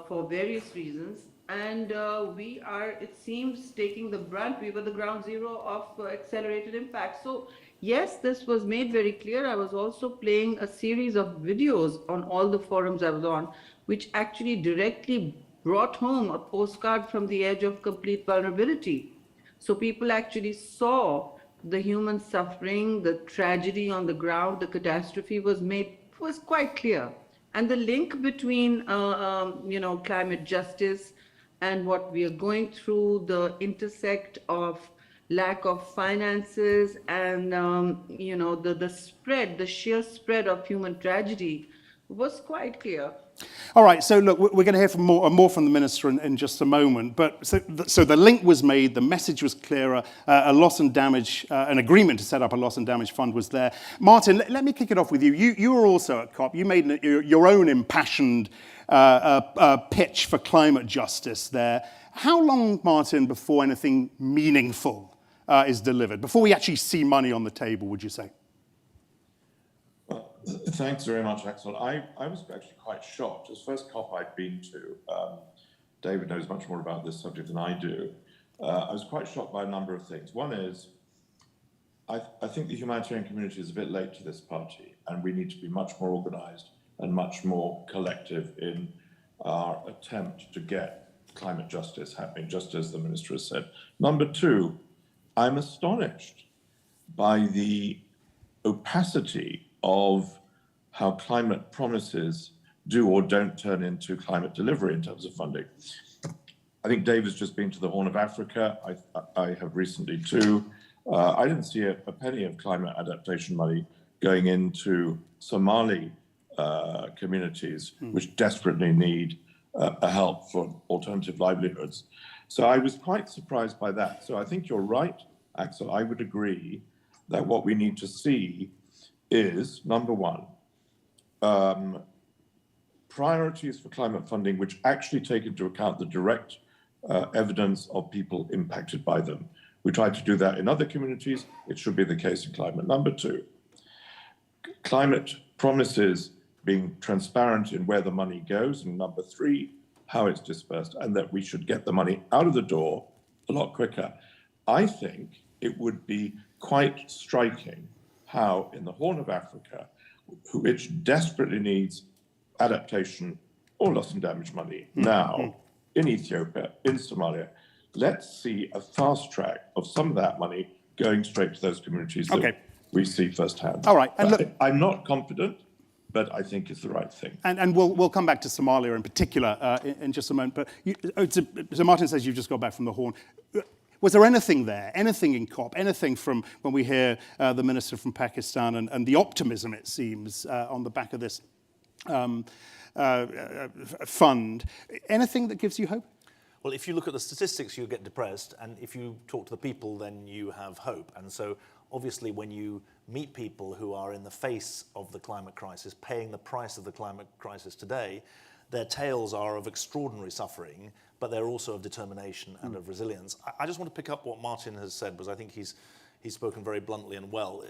For various reasons, and we are, it seems, taking the brunt. We were the ground zero of accelerated impact. So yes, this was made very clear. I was also playing a series of videos on all the forums I was on, which actually directly brought home a postcard from the edge of complete vulnerability. So people actually saw the human suffering, the tragedy on the ground, the catastrophe was quite clear. And the link between, climate justice and what we are going through, the intersect of lack of finances and, the sheer spread of human tragedy was quite clear. All right, so look, we're going to hear from more from the minister in just a moment. But so the link was made, the message was clearer, a loss and damage, an agreement to set up a loss and damage fund was there. Martin, let me kick it off with you. You were also at COP. You made your own impassioned pitch for climate justice there. How long, Martin, before anything meaningful is delivered? Before we actually see money on the table, would you say? Thanks very much, Axel. I was actually quite shocked. It was the first COP I'd been to. David knows much more about this subject than I do. I was quite shocked by a number of things. One is, I think the humanitarian community is a bit late to this party, and we need to be much more organized and much more collective in our attempt to get climate justice happening, just as the minister has said. Number two, I'm astonished by the opacity of how climate promises do or don't turn into climate delivery in terms of funding. I think Dave has just been to the Horn of Africa. I have recently too. I didn't see a penny of climate adaptation money going into Somali communities, which desperately need help for alternative livelihoods. So I was quite surprised by that. So I think you're right, Axel. I would agree that what we need to see is, number one, priorities for climate funding which actually take into account the direct evidence of people impacted by them. We tried to do that in other communities. It should be the case in climate. Number two, climate promises being transparent in where the money goes. And number three, how it's dispersed, and that we should get the money out of the door a lot quicker. I think it would be quite striking how in the Horn of Africa, which desperately needs adaptation or loss and damage money now, in Ethiopia, in Somalia, let's see a fast track of some of that money going straight to those communities that we see firsthand. All right. And look, I'm not confident, but I think it's the right thing. And we'll come back to Somalia in particular in just a moment. But so Martin says you've just got back from the Horn. Was there anything there, anything in COP, anything from when we hear the minister from Pakistan and the optimism, it seems, on the back of this fund, anything that gives you hope? Well, if you look at the statistics, you'll get depressed. And if you talk to the people, then you have hope. And so obviously when you meet people who are in the face of the climate crisis, paying the price of the climate crisis today, their tales are of extraordinary suffering, but they're also of determination and of resilience. I just want to pick up what Martin has said, because I think he's spoken very bluntly and well,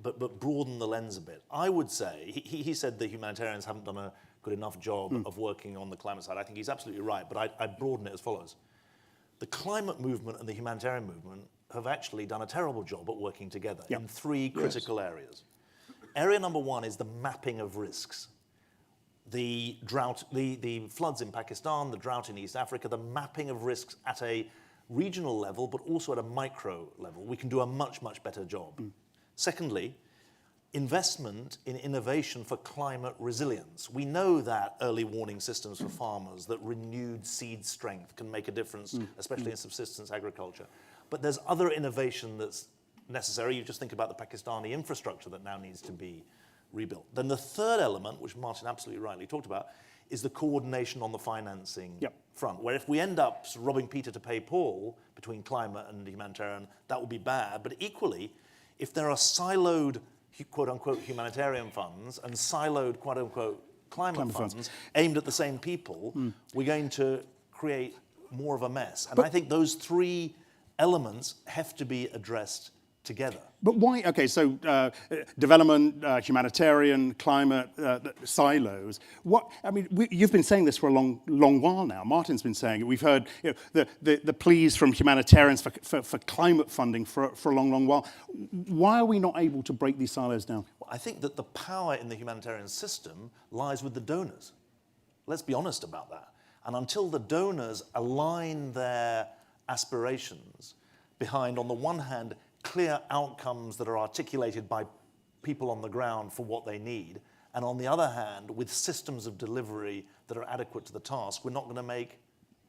but broaden the lens a bit. I would say, he said the humanitarians haven't done a good enough job of working on the climate side. I think he's absolutely right, but I'd broaden it as follows. The climate movement and the humanitarian movement have actually done a terrible job at working together in three critical areas. Area number one is the mapping of risks. The drought, the floods in Pakistan, the drought in East Africa, the mapping of risks at a regional level, but also at a micro level. We can do a much, much better job. Secondly, investment in innovation for climate resilience. We know that early warning systems for farmers, that renewed seed strength can make a difference, especially in subsistence agriculture. But there's other innovation that's necessary. You just think about the Pakistani infrastructure that now needs to be rebuilt. Then the third element, which Martin absolutely rightly talked about, is the coordination on the financing front, where if we end up robbing Peter to pay Paul between climate and humanitarian, that will be bad. But equally, if there are siloed, quote-unquote, humanitarian funds and siloed, quote-unquote, climate funds aimed at the same people, we're going to create more of a mess. And I think those three elements have to be addressed together. But why? Okay, so development, humanitarian, climate, silos. What? I mean, you've been saying this for a long while now. Martin's been saying it. We've heard the pleas from humanitarians for climate funding for a long while. Why are we not able to break these silos down? Well, I think that the power in the humanitarian system lies with the donors. Let's be honest about that. And until the donors align their aspirations behind, on the one hand, clear outcomes that are articulated by people on the ground for what they need, and on the other hand, with systems of delivery that are adequate to the task, we're not going to make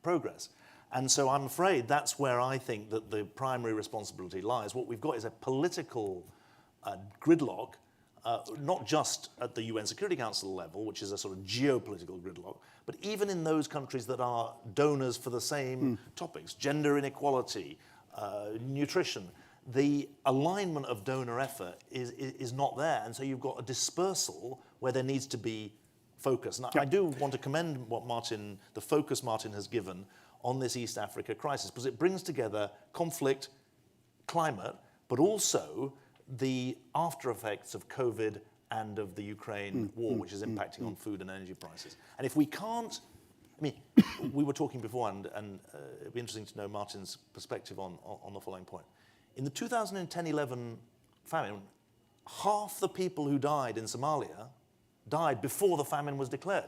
progress. And so I'm afraid that's where I think that the primary responsibility lies. What we've got is a political gridlock, not just at the UN Security Council level, which is a sort of geopolitical gridlock, but even in those countries that are donors for the same topics, gender inequality, nutrition. The alignment of donor effort is not there. And so you've got a dispersal where there needs to be focus. And I do want to commend what Martin, the focus Martin has given on this East Africa crisis, because it brings together conflict, climate, but also the after effects of COVID and of the Ukraine war, which is impacting on food and energy prices. And if we can't, I mean, we were talking before, and it'd be interesting to know Martin's perspective on the following point. In the 2010-11 famine, half the people who died in Somalia died before the famine was declared.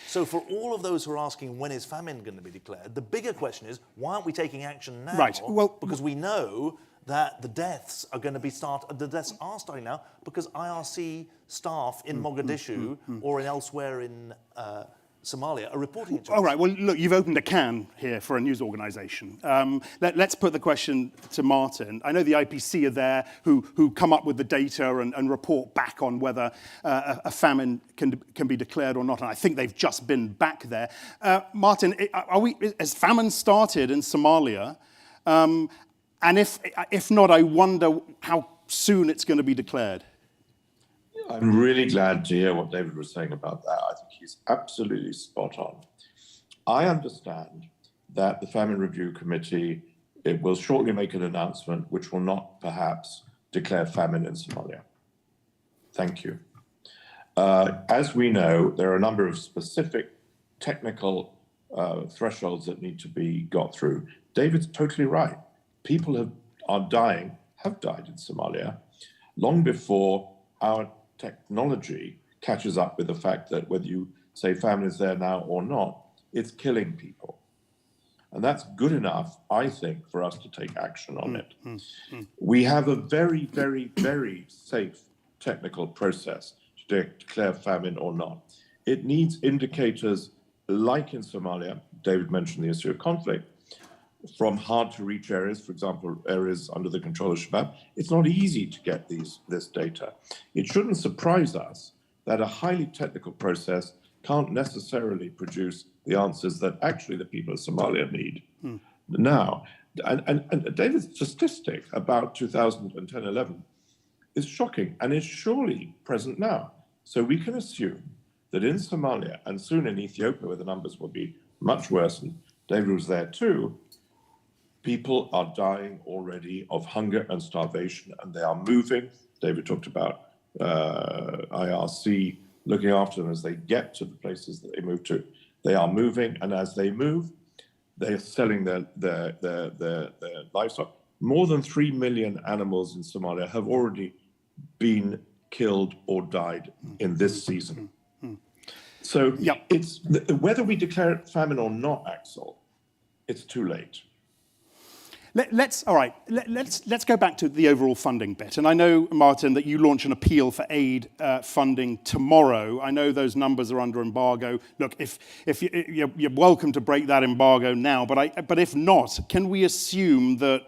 So for all of those who are asking when is famine going to be declared, the bigger question is, why aren't we taking action now? Right. Well, because we know that the deaths are going to be the deaths are starting now because IRC staff in Mogadishu or elsewhere in Somalia are reporting it to us. All right, well, look, you've opened a can here for a news organisation. Let's put the question to Martin. I know the IPC are there who come up with the data and report back on whether a famine can be declared or not, and I think they've just been back there. Martin, has famine started in Somalia? And if not, I wonder how soon it's going to be declared. I'm really glad to hear what David was saying about that. I think he's absolutely spot on. I understand that the Famine Review Committee, it will shortly make an announcement which will not perhaps declare famine in Somalia. Thank you. As we know, there are a number of specific technical thresholds that need to be got through. David's totally right. People have died in Somalia long before our technology catches up with the fact that whether you say famine is there now or not, it's killing people. And that's good enough, I think, for us to take action on it. We have a very, very, very safe technical process to declare famine or not. It needs indicators like in Somalia, David mentioned the issue of conflict, from hard to reach areas, for example, areas under the control of Shabab. It's not easy to get this data. It shouldn't surprise us that a highly technical process can't necessarily produce the answers that actually the people of Somalia need. Now, and David's statistic about 2010-11 is shocking and is surely present now. So we can assume that in Somalia and soon in Ethiopia, where the numbers will be much worse, and David was there too, people are dying already of hunger and starvation, and they are moving. David talked about IRC looking after them as they get to the places that they move to. They are moving, and as they move, they are selling their livestock. More than 3 million animals in Somalia have already been killed or died in this season. So it's whether we declare it famine or not, Axel, it's too late. Let's go back to the overall funding bit. And I know, Martin, that you launch an appeal for aid funding tomorrow. I know those numbers are under embargo. Look, if you're welcome to break that embargo now, but if not, can we assume that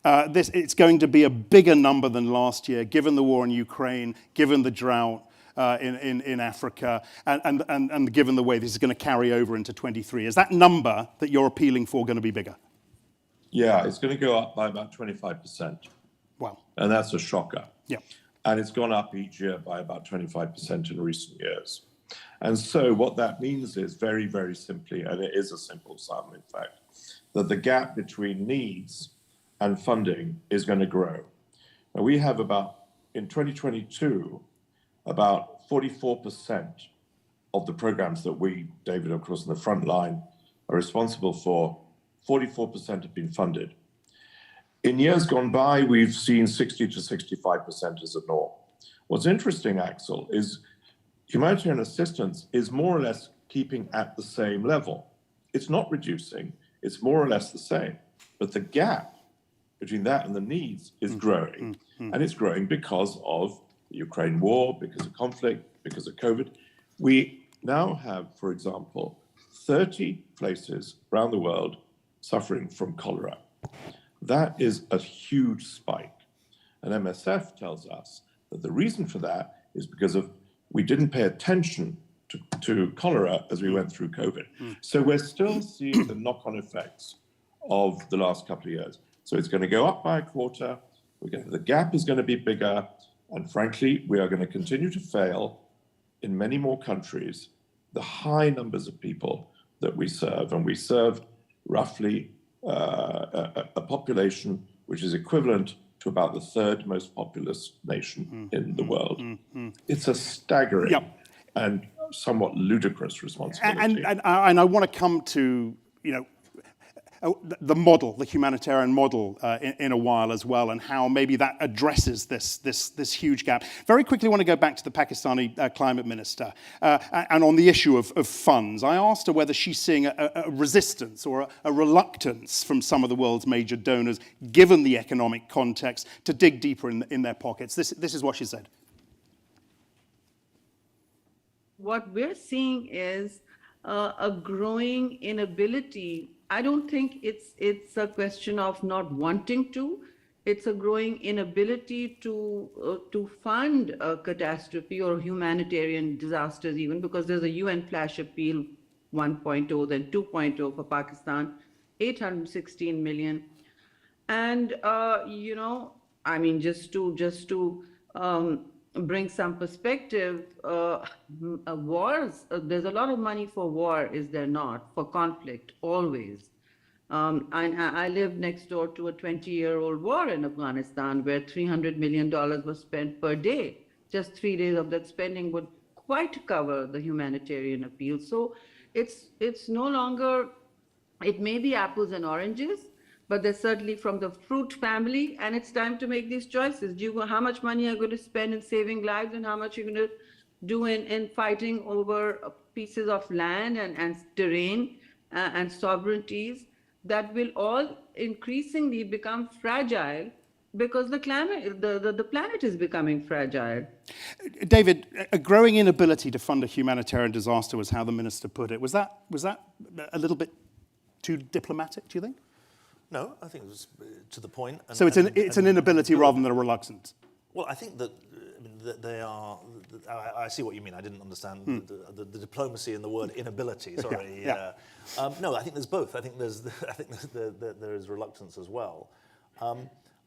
it's going to be a bigger number than last year, given the war in Ukraine, given the drought in Africa, and given the way this is going to carry over into 23? Is that number that you're appealing for going to be bigger? Yeah, it's going to go up by about 25%. Wow. And that's a shocker. Yeah. And it's gone up each year by about 25% in recent years. And so what that means is very, very simply, and it is a simple sum, in fact, that the gap between needs and funding is going to grow. Now, we have in 2022, about 44% of the programs that we, David, of course, in the front line, are responsible for, 44% have been funded. In years gone by, we've seen 60 to 65% as a norm. What's interesting, Axel, is humanitarian assistance is more or less keeping at the same level. It's not reducing, it's more or less the same. But the gap between that and the needs is growing. And it's growing because of the Ukraine war, because of conflict, because of COVID. We now have, for example, 30 places around the world suffering from cholera. That is a huge spike. And MSF tells us that the reason for that is because we didn't pay attention to cholera as we went through COVID. So we're still seeing the knock-on effects of the last couple of years. So it's going to go up by a quarter. The gap is going to be bigger. And frankly, we are going to continue to fail in many more countries the high numbers of people that we serve. And we serve roughly a population which is equivalent to about the third most populous nation in the world. It's a staggering and somewhat ludicrous responsibility. And I want to come to, the model, the humanitarian model in a while as well, and how maybe that addresses this huge gap. Very quickly, I want to go back to the Pakistani climate minister and on the issue of funds. I asked her whether she's seeing a resistance or a reluctance from some of the world's major donors, given the economic context, to dig deeper in their pockets. This is what she said. What we're seeing is a growing inability. I don't think it's a question of not wanting to. It's a growing inability to fund a catastrophe or humanitarian disasters even, because there's a UN flash appeal 1.0, then 2.0 for Pakistan, 816 million. And, just to bring some perspective, wars, there's a lot of money for war, is there not? For conflict, always. I live next door to a 20-year-old war in Afghanistan where $300 million was spent per day. Just 3 days of that spending would quite cover the humanitarian appeal. So it's no longer, it may be apples and oranges, but they're certainly from the fruit family, and it's time to make these choices. How much money are you going to spend in saving lives, and how much you're going to do in fighting over pieces of land and terrain and sovereignties that will all increasingly become fragile because the climate, the planet is becoming fragile. David, a growing inability to fund a humanitarian disaster was how the minister put it. Was that a little bit too diplomatic, do you think? No, I think it was to the point. So it's an inability rather than a reluctance. Well, I think that, that they are. I see what you mean. I didn't understand the diplomacy in the word inability. Sorry. Yeah. No, I think there's both. I think there is reluctance as well.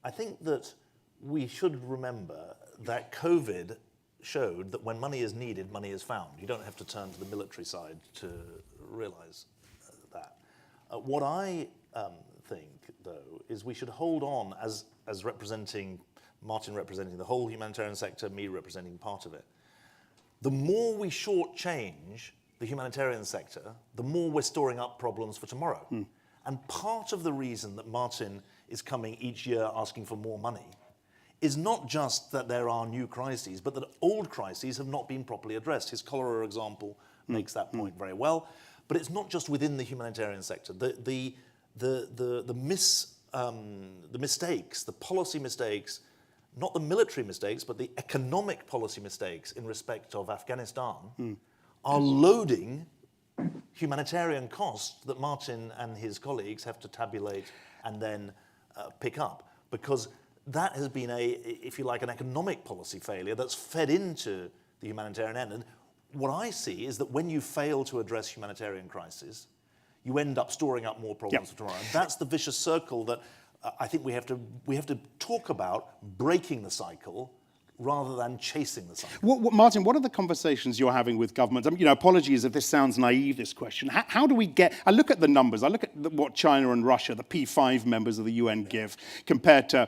I think that we should remember that COVID showed that when money is needed, money is found. You don't have to turn to the military side to realize that. What I think, though, is we should hold on as representing, Martin representing the whole humanitarian sector, me representing part of it. The more we shortchange the humanitarian sector, the more we're storing up problems for tomorrow. And part of the reason that Martin is coming each year asking for more money is not just that there are new crises, but that old crises have not been properly addressed. His cholera example makes that point very well. But it's not just within the humanitarian sector. The mistakes, the policy mistakes, not the military mistakes, but the economic policy mistakes in respect of Afghanistan are loading humanitarian costs that Martin and his colleagues have to tabulate and then pick up. Because that has been if you like, an economic policy failure that's fed into the humanitarian end. And what I see is that when you fail to address humanitarian crises, you end up storing up more problems for tomorrow. And that's the vicious circle that I think we have to talk about breaking the cycle rather than chasing the cycle. Martin, what are the conversations you're having with governments? I mean, apologies if this sounds naive, this question. How do we get... I look at the numbers. I look at what China and Russia, the P5 members of the UN, give compared to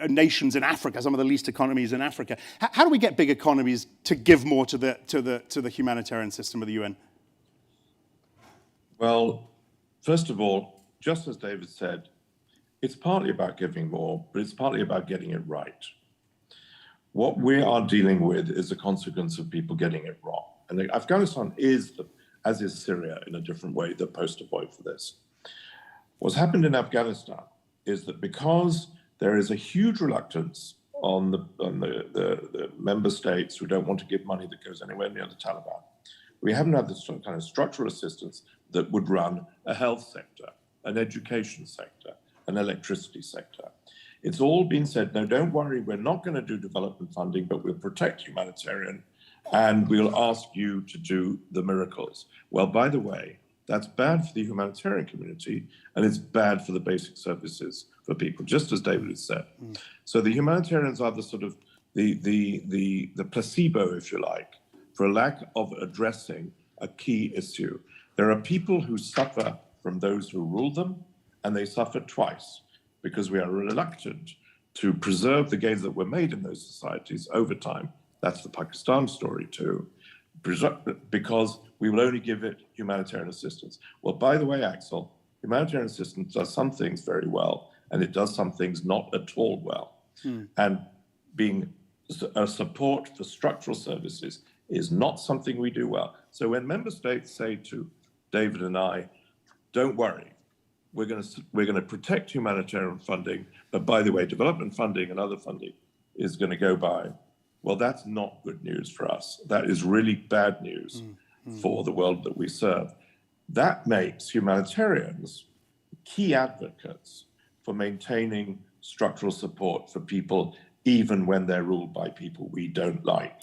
nations in Africa, some of the least economies in Africa. How do we get big economies to give more to the humanitarian system of the UN? Well, first of all, just as David said, it's partly about giving more, but it's partly about getting it right. What we are dealing with is the consequence of people getting it wrong. And Afghanistan is, as is Syria in a different way, the poster boy for this. What's happened in Afghanistan is that because there is a huge reluctance on the member states who don't want to give money that goes anywhere near the Taliban, we haven't had this kind of structural assistance that would run a health sector, an education sector, an electricity sector. It's all been said, no, don't worry, we're not going to do development funding, but we'll protect humanitarian and we'll ask you to do the miracles. Well, by the way, that's bad for the humanitarian community and it's bad for the basic services for people, just as David has said. So the humanitarians are the sort of the placebo, if you like, for a lack of addressing a key issue. There are people who suffer from those who rule them, and they suffer twice, because we are reluctant to preserve the gains that were made in those societies over time. That's the Pakistan story too, because we will only give it humanitarian assistance. Well, by the way, Axel, humanitarian assistance does some things very well, and it does some things not at all well. And being a support for structural services is not something we do well. So when member states say to David and I, don't worry, we're going to protect humanitarian funding, but by the way, development funding and other funding is going to go by. Well, that's not good news for us. That is really bad news for the world that we serve. That makes humanitarians key advocates for maintaining structural support for people, even when they're ruled by people we don't like.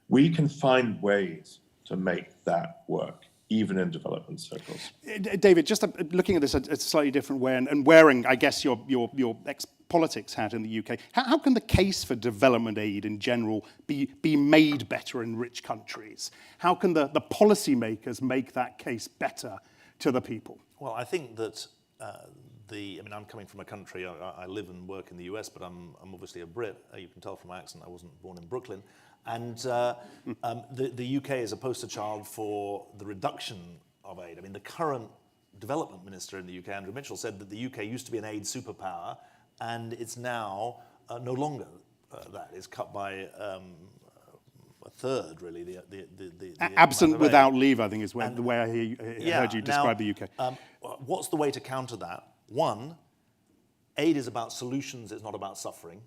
We can find ways to make that work, even in development circles. David, just looking at this a slightly different way and wearing, I guess, your ex-politics hat in the UK, how can the case for development aid in general be made better in rich countries? How can the policymakers make that case better to the people? Well, I think that I mean, I'm coming from a country, I live and work in the US, but I'm obviously a Brit. You can tell from my accent I wasn't born in Brooklyn. And the UK is a poster child for the reduction of aid. I mean, the current development minister in the UK, Andrew Mitchell, said that the UK used to be an aid superpower, and it's now no longer that. It's cut by a third, really. The absent without leave, I think, is the way I heard you describe the UK. What's the way to counter that? One, aid is about solutions, it's not about suffering.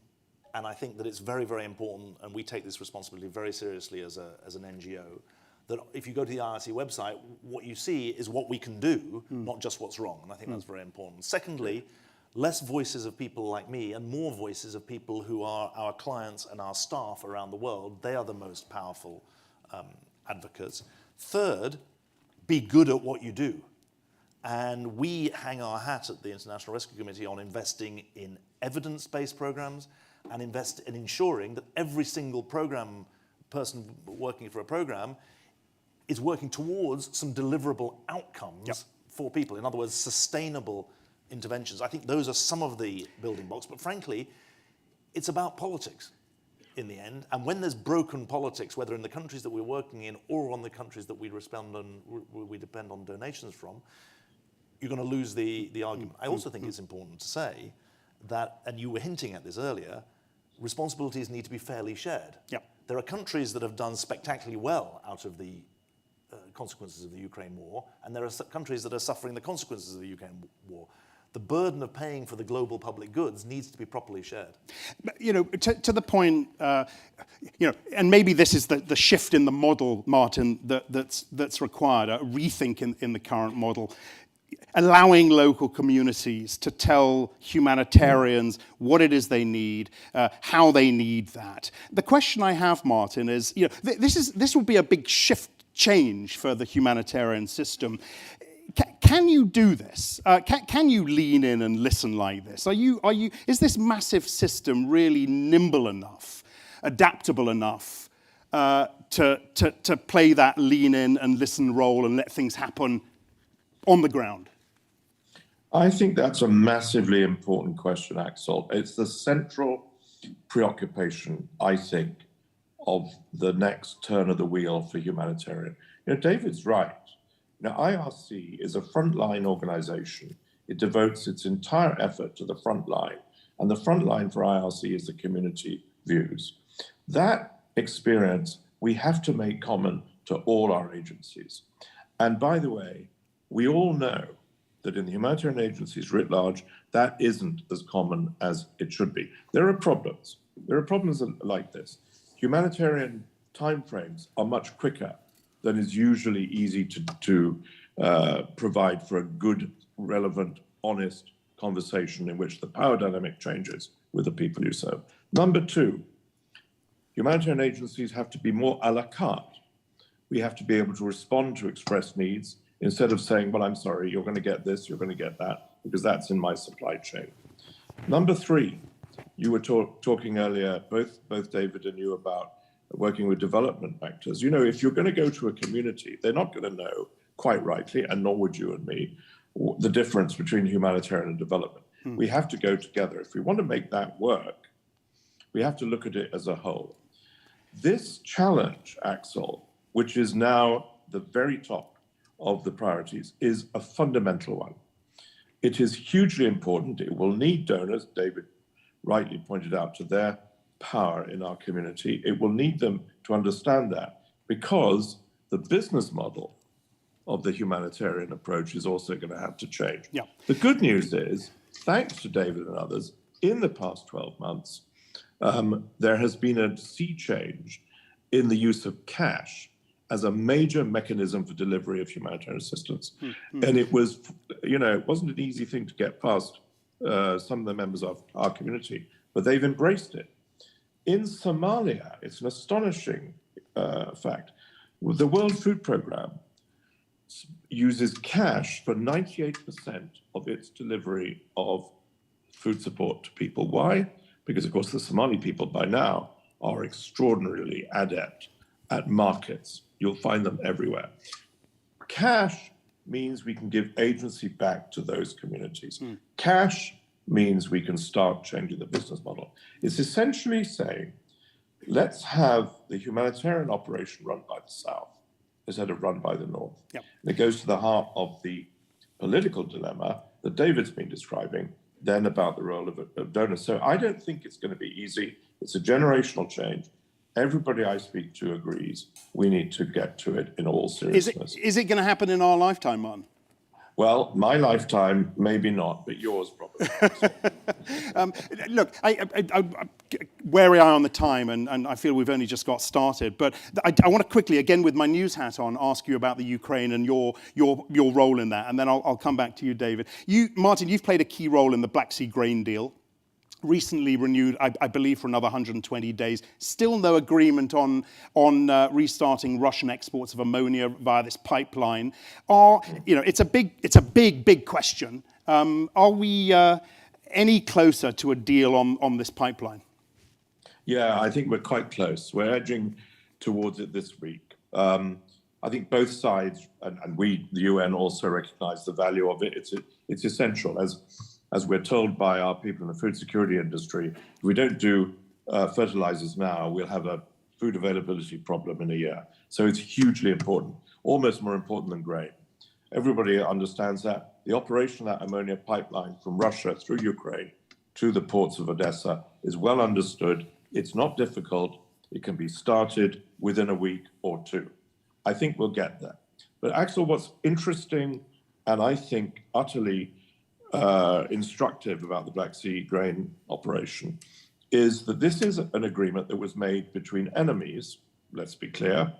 And I think that it's very, very important, and we take this responsibility very seriously as an NGO, that if you go to the IRC website, what you see is what we can do, not just what's wrong. And I think that's very important. Secondly, less voices of people like me and more voices of people who are our clients and our staff around the world. They are the most powerful advocates. Third, be good at what you do. And we hang our hat at the International Rescue Committee on investing in evidence-based programs and invest in ensuring that every single program person working for a program is working towards some deliverable outcomes for people. In other words, sustainable interventions. I think those are some of the building blocks, but frankly, it's about politics in the end. And when there's broken politics, whether in the countries that we're working in or on the countries that we depend on donations from, you're going to lose the argument. I also think it's important to say that, and you were hinting at this earlier, responsibilities need to be fairly shared. There are countries that have done spectacularly well out of the consequences of the Ukraine war, and there are countries that are suffering the consequences of the Ukraine war. The burden of paying for the global public goods needs to be properly shared. You know, to the point, you know, and maybe this is the shift in the model, Martin, that's required, a rethink in the current model. Allowing local communities to tell humanitarians what it is they need, how they need that. The question I have, Martin, is, you know, this will be a big change for the humanitarian system. Can you do this? Can you lean in and listen like this? Is this massive system really nimble enough, adaptable enough to play that lean in and listen role and let things happen on the ground? I think that's a massively important question, Axel. It's the central preoccupation, I think, of the next turn of the wheel for humanitarian. You know, David's right. Now, IRC is a frontline organization. It devotes its entire effort to the front line, and the front line for IRC is the community views. That experience we have to make common to all our agencies. And by the way, we all know that in the humanitarian agencies writ large, that isn't as common as it should be. There are problems. There are problems like this. Humanitarian timeframes are much quicker than is usually easy to provide for a good, relevant, honest conversation in which the power dynamic changes with the people you serve. Number two, humanitarian agencies have to be more a la carte. We have to be able to respond to expressed needs instead of saying, well, I'm sorry, you're going to get this, you're going to get that, because that's in my supply chain. Number three, you were talking earlier, both David and you, about working with development actors. You know, if you're going to go to a community, they're not going to know, quite rightly, and nor would you and me, the difference between humanitarian and development. We have to go together. If we want to make that work, we have to look at it as a whole. This challenge, Axel, which is now the very top of the priorities, is a fundamental one. It is hugely important. It will need donors, David rightly pointed out, to their power in our community. It will need them to understand that, because the business model of the humanitarian approach is also going to have to change. The good news is, thanks to David and others, in the past 12 months, there has been a sea change in the use of cash as a major mechanism for delivery of humanitarian assistance. And it was, you know, it wasn't an easy thing to get past some of the members of our community, but they've embraced it. In Somalia, it's an astonishing fact. The World Food Programme uses cash for 98% of its delivery of food support to people. Why? Because, of course, the Somali people by now are extraordinarily adept at markets. You'll find them everywhere. Cash means we can give agency back to those communities. Cash means we can start changing the business model. It's essentially saying, let's have the humanitarian operation run by the South instead of run by the North. Yep. And it goes to the heart of the political dilemma that David's been describing, then about the role of donors. So I don't think it's going to be easy. It's a generational change. Everybody I speak to agrees we need to get to it in all seriousness. Is it going to happen in our lifetime, Martin? Well, my lifetime, maybe not, but yours probably. Look, where we are on the time, and I feel we've only just got started, but I want to quickly, again with my news hat on, ask you about the Ukraine and your role in that, and then I'll come back to you, David. Martin, you've played a key role in the Black Sea grain deal. Recently renewed, I believe, for another 120 days. Still no agreement on restarting Russian exports of ammonia via this pipeline. It's a big question. Are we any closer to a deal on this pipeline? Yeah, I think we're quite close. We're edging towards it this week. I think both sides, and we, the UN, also recognize the value of it. It's essential. As we're told by our people in the food security industry, if we don't do fertilizers now, we'll have a food availability problem in a year. So it's hugely important, almost more important than grain. Everybody understands that. The operation of that ammonia pipeline from Russia through Ukraine to the ports of Odessa is well understood. It's not difficult. It can be started within a week or two. I think we'll get there. But Axel, what's interesting and I think utterly instructive about the Black Sea grain operation is that this is an agreement that was made between enemies, let's be clear,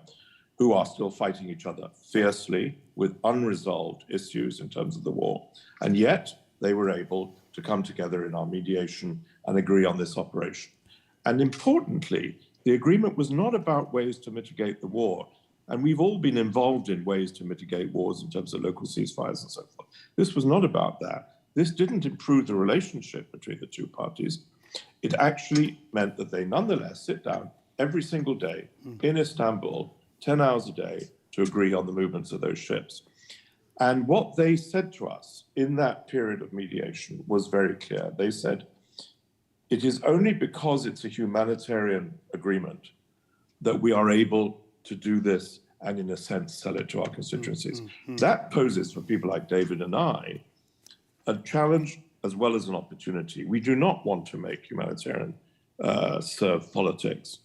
who are still fighting each other fiercely with unresolved issues in terms of the war. And yet they were able to come together in our mediation and agree on this operation. And importantly, the agreement was not about ways to mitigate the war. And we've all been involved in ways to mitigate wars in terms of local ceasefires and so forth. This was not about that. This didn't improve the relationship between the two parties. It actually meant that they nonetheless sit down every single day in Istanbul, 10 hours a day, to agree on the movements of those ships. And what they said to us in that period of mediation was very clear. They said, it is only because it's a humanitarian agreement that we are able to do this and, in a sense, sell it to our constituencies. That poses for people like David and I a challenge as well as an opportunity. We do not want to make humanitarian serve politics,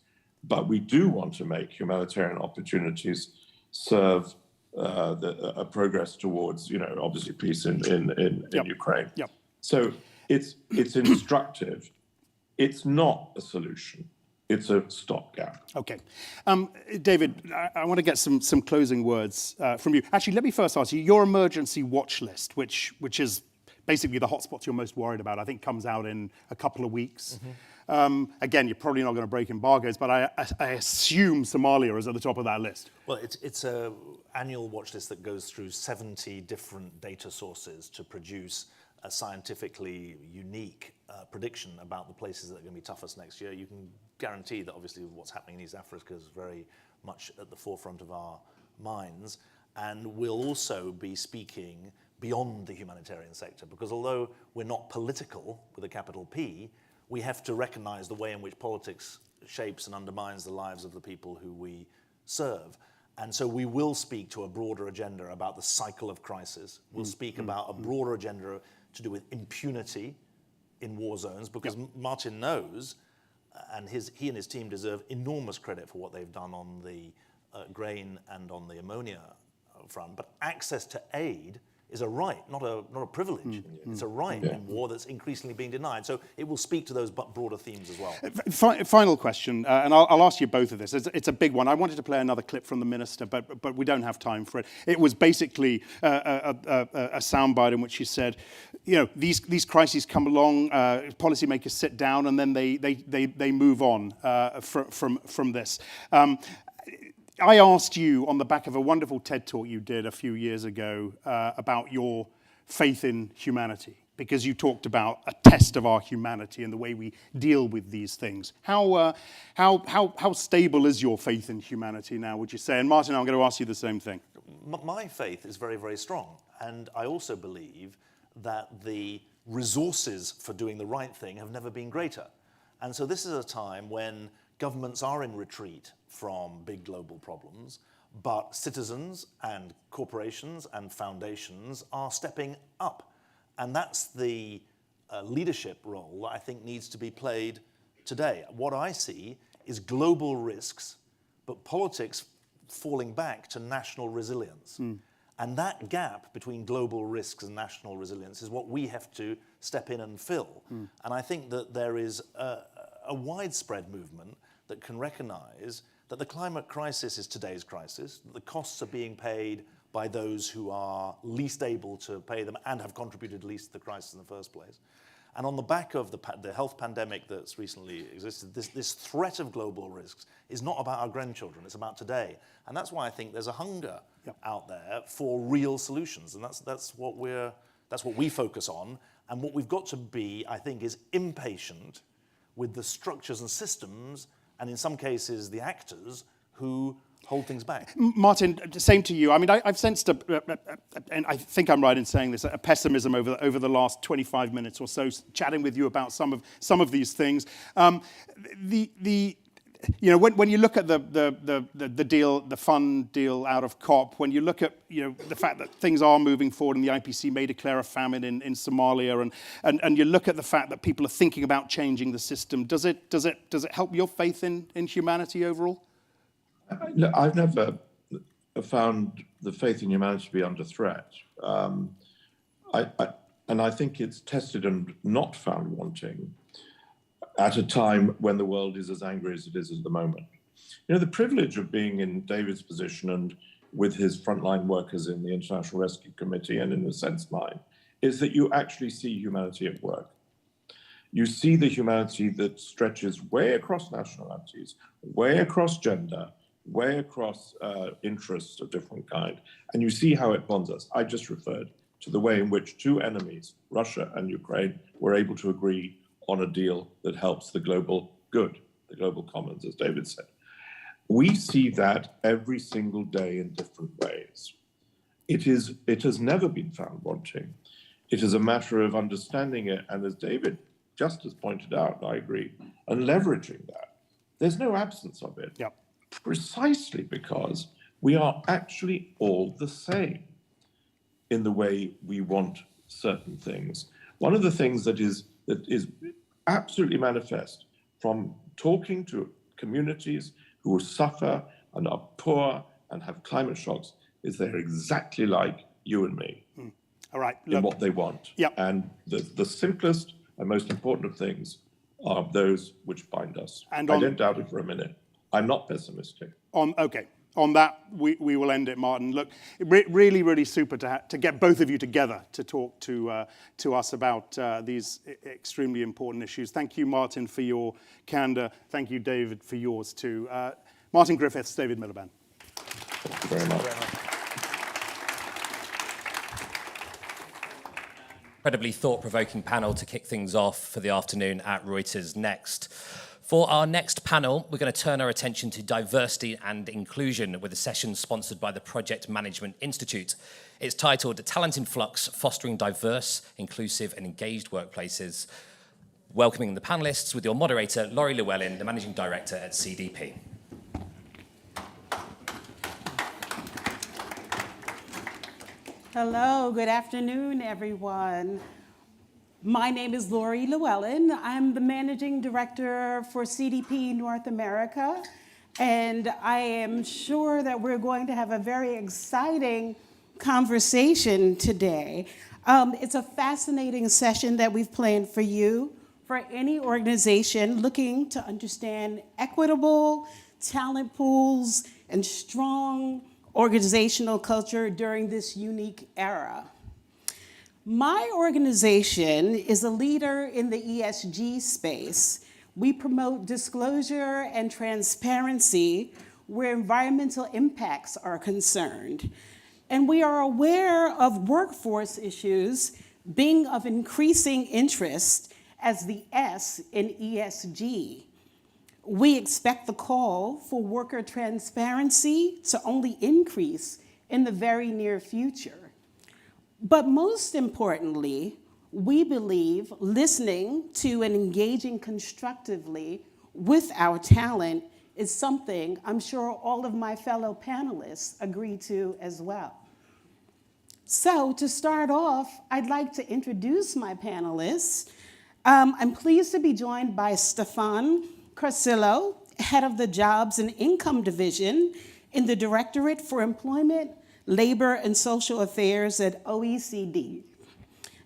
but we do want to make humanitarian opportunities serve a progress towards, obviously peace in Ukraine. Yep. So it's instructive. It's not a solution. It's a stopgap. Okay. David, I want to get some closing words from you. Actually, let me first ask you, your emergency watch list, which is basically the hotspots you're most worried about, I think comes out in a couple of weeks. Again, you're probably not going to break embargoes, but I assume Somalia is at the top of that list. Well, it's an annual watch list that goes through 70 different data sources to produce a scientifically unique prediction about the places that are going to be toughest next year. You can guarantee that obviously what's happening in East Africa is very much at the forefront of our minds. And we'll also be speaking beyond the humanitarian sector, because although we're not political with a capital P, we have to recognize the way in which politics shapes and undermines the lives of the people who we serve. And so we will speak to a broader agenda about the cycle of crisis. We'll speak about a broader agenda to do with impunity in war zones, because Martin knows, and he and his team deserve enormous credit for what they've done on the grain and on the ammonia front. But access to aid is a right, not a privilege. It's a right in war that's increasingly being denied. So it will speak to those broader themes as well. Final question, and I'll ask you both of this. It's a big one. I wanted to play another clip from the minister, but we don't have time for it. It was basically a soundbite in which she said, these crises come along, policymakers sit down, and then they move on from this. I asked you on the back of a wonderful TED talk you did a few years ago about your faith in humanity, because you talked about a test of our humanity and the way we deal with these things. How stable is your faith in humanity now, would you say? And Martin, I'm going to ask you the same thing. my faith is very, very strong. And I also believe that the resources for doing the right thing have never been greater. And so this is a time when governments are in retreat from big global problems, but citizens and corporations and foundations are stepping up. And that's the leadership role that I think needs to be played today. What I see is global risks, but politics falling back to national resilience. And that gap between global risks and national resilience is what we have to step in and fill. And I think that there is a widespread movement that can recognize that the climate crisis is today's crisis, that the costs are being paid by those who are least able to pay them and have contributed least to the crisis in the first place. And on the back of the health pandemic that's recently existed, this threat of global risks is not about our grandchildren, it's about today. And that's why I think there's a hunger out there for real solutions. And that's what we focus on. And what we've got to be, I think, is impatient with the structures and systems, and in some cases, the actors who hold things back. Martin, same to you. I mean, I've sensed, and I think I'm right in saying this, a pessimism over the last 25 minutes or so, chatting with you about some of these things. When you look at the deal, the fund deal out of COP, when you look at the fact that things are moving forward, and the IPC may declare a famine in Somalia, and you look at the fact that people are thinking about changing the system, does it help your faith in humanity overall? I've never found the faith in humanity to be under threat. And I think it's tested and not found wanting at a time when the world is as angry as it is at the moment. The privilege of being in David's position and with his frontline workers in the International Rescue Committee and in a sense mine, is that you actually see humanity at work. You see the humanity that stretches way across nationalities, way across gender, way across interests of different kind, and you see how it bonds us. I just referred to the way in which two enemies, Russia and Ukraine, were able to agree on a deal that helps the global good, the global commons, as David said. We see that every single day in different ways. It has never been found wanting. It is a matter of understanding it, and as David just has pointed out, I agree, and leveraging that. There's no absence of it. Yep. Precisely because we are actually all the same in the way we want certain things. One of the things that is absolutely manifest from talking to communities who suffer and are poor and have climate shocks is they're exactly like you and me. All right. In what they want. Yep. And the simplest and most important of things are those which bind us. And I don't doubt it for a minute. I'm not pessimistic. On that, we will end it, Martin. Look, really, really super to get both of you together to talk to us about these extremely important issues. Thank you, Martin, for your candor. Thank you, David, for yours too. Martin Griffiths, David Miliband. Thank you very much. Incredibly thought-provoking panel to kick things off for the afternoon at Reuters Next. For our next panel, we're going to turn our attention to diversity and inclusion with a session sponsored by the Project Management Institute. It's titled Talent in Flux, Fostering Diverse, Inclusive and Engaged Workplaces. Welcoming the panelists with your moderator, Laurie Llewellyn, the Managing Director at CDP. Hello, good afternoon, everyone. My name is Laurie Llewellyn. I'm the Managing Director for CDP North America, and I am sure that we're going to have a very exciting conversation today. It's a fascinating session that we've planned for you, for any organization looking to understand equitable talent pools and strong organizational culture during this unique era. My organization is a leader in the ESG space. We promote disclosure and transparency where environmental impacts are concerned. And we are aware of workforce issues being of increasing interest as the S in ESG. We expect the call for worker transparency to only increase in the very near future. But most importantly, we believe listening to and engaging constructively with our talent is something I'm sure all of my fellow panelists agree to as well. So to start off, I'd like to introduce my panelists. I'm pleased to be joined by Stefan Carcillo, head of the Jobs and Income Division in the Directorate for Employment, Labor, and Social Affairs at OECD.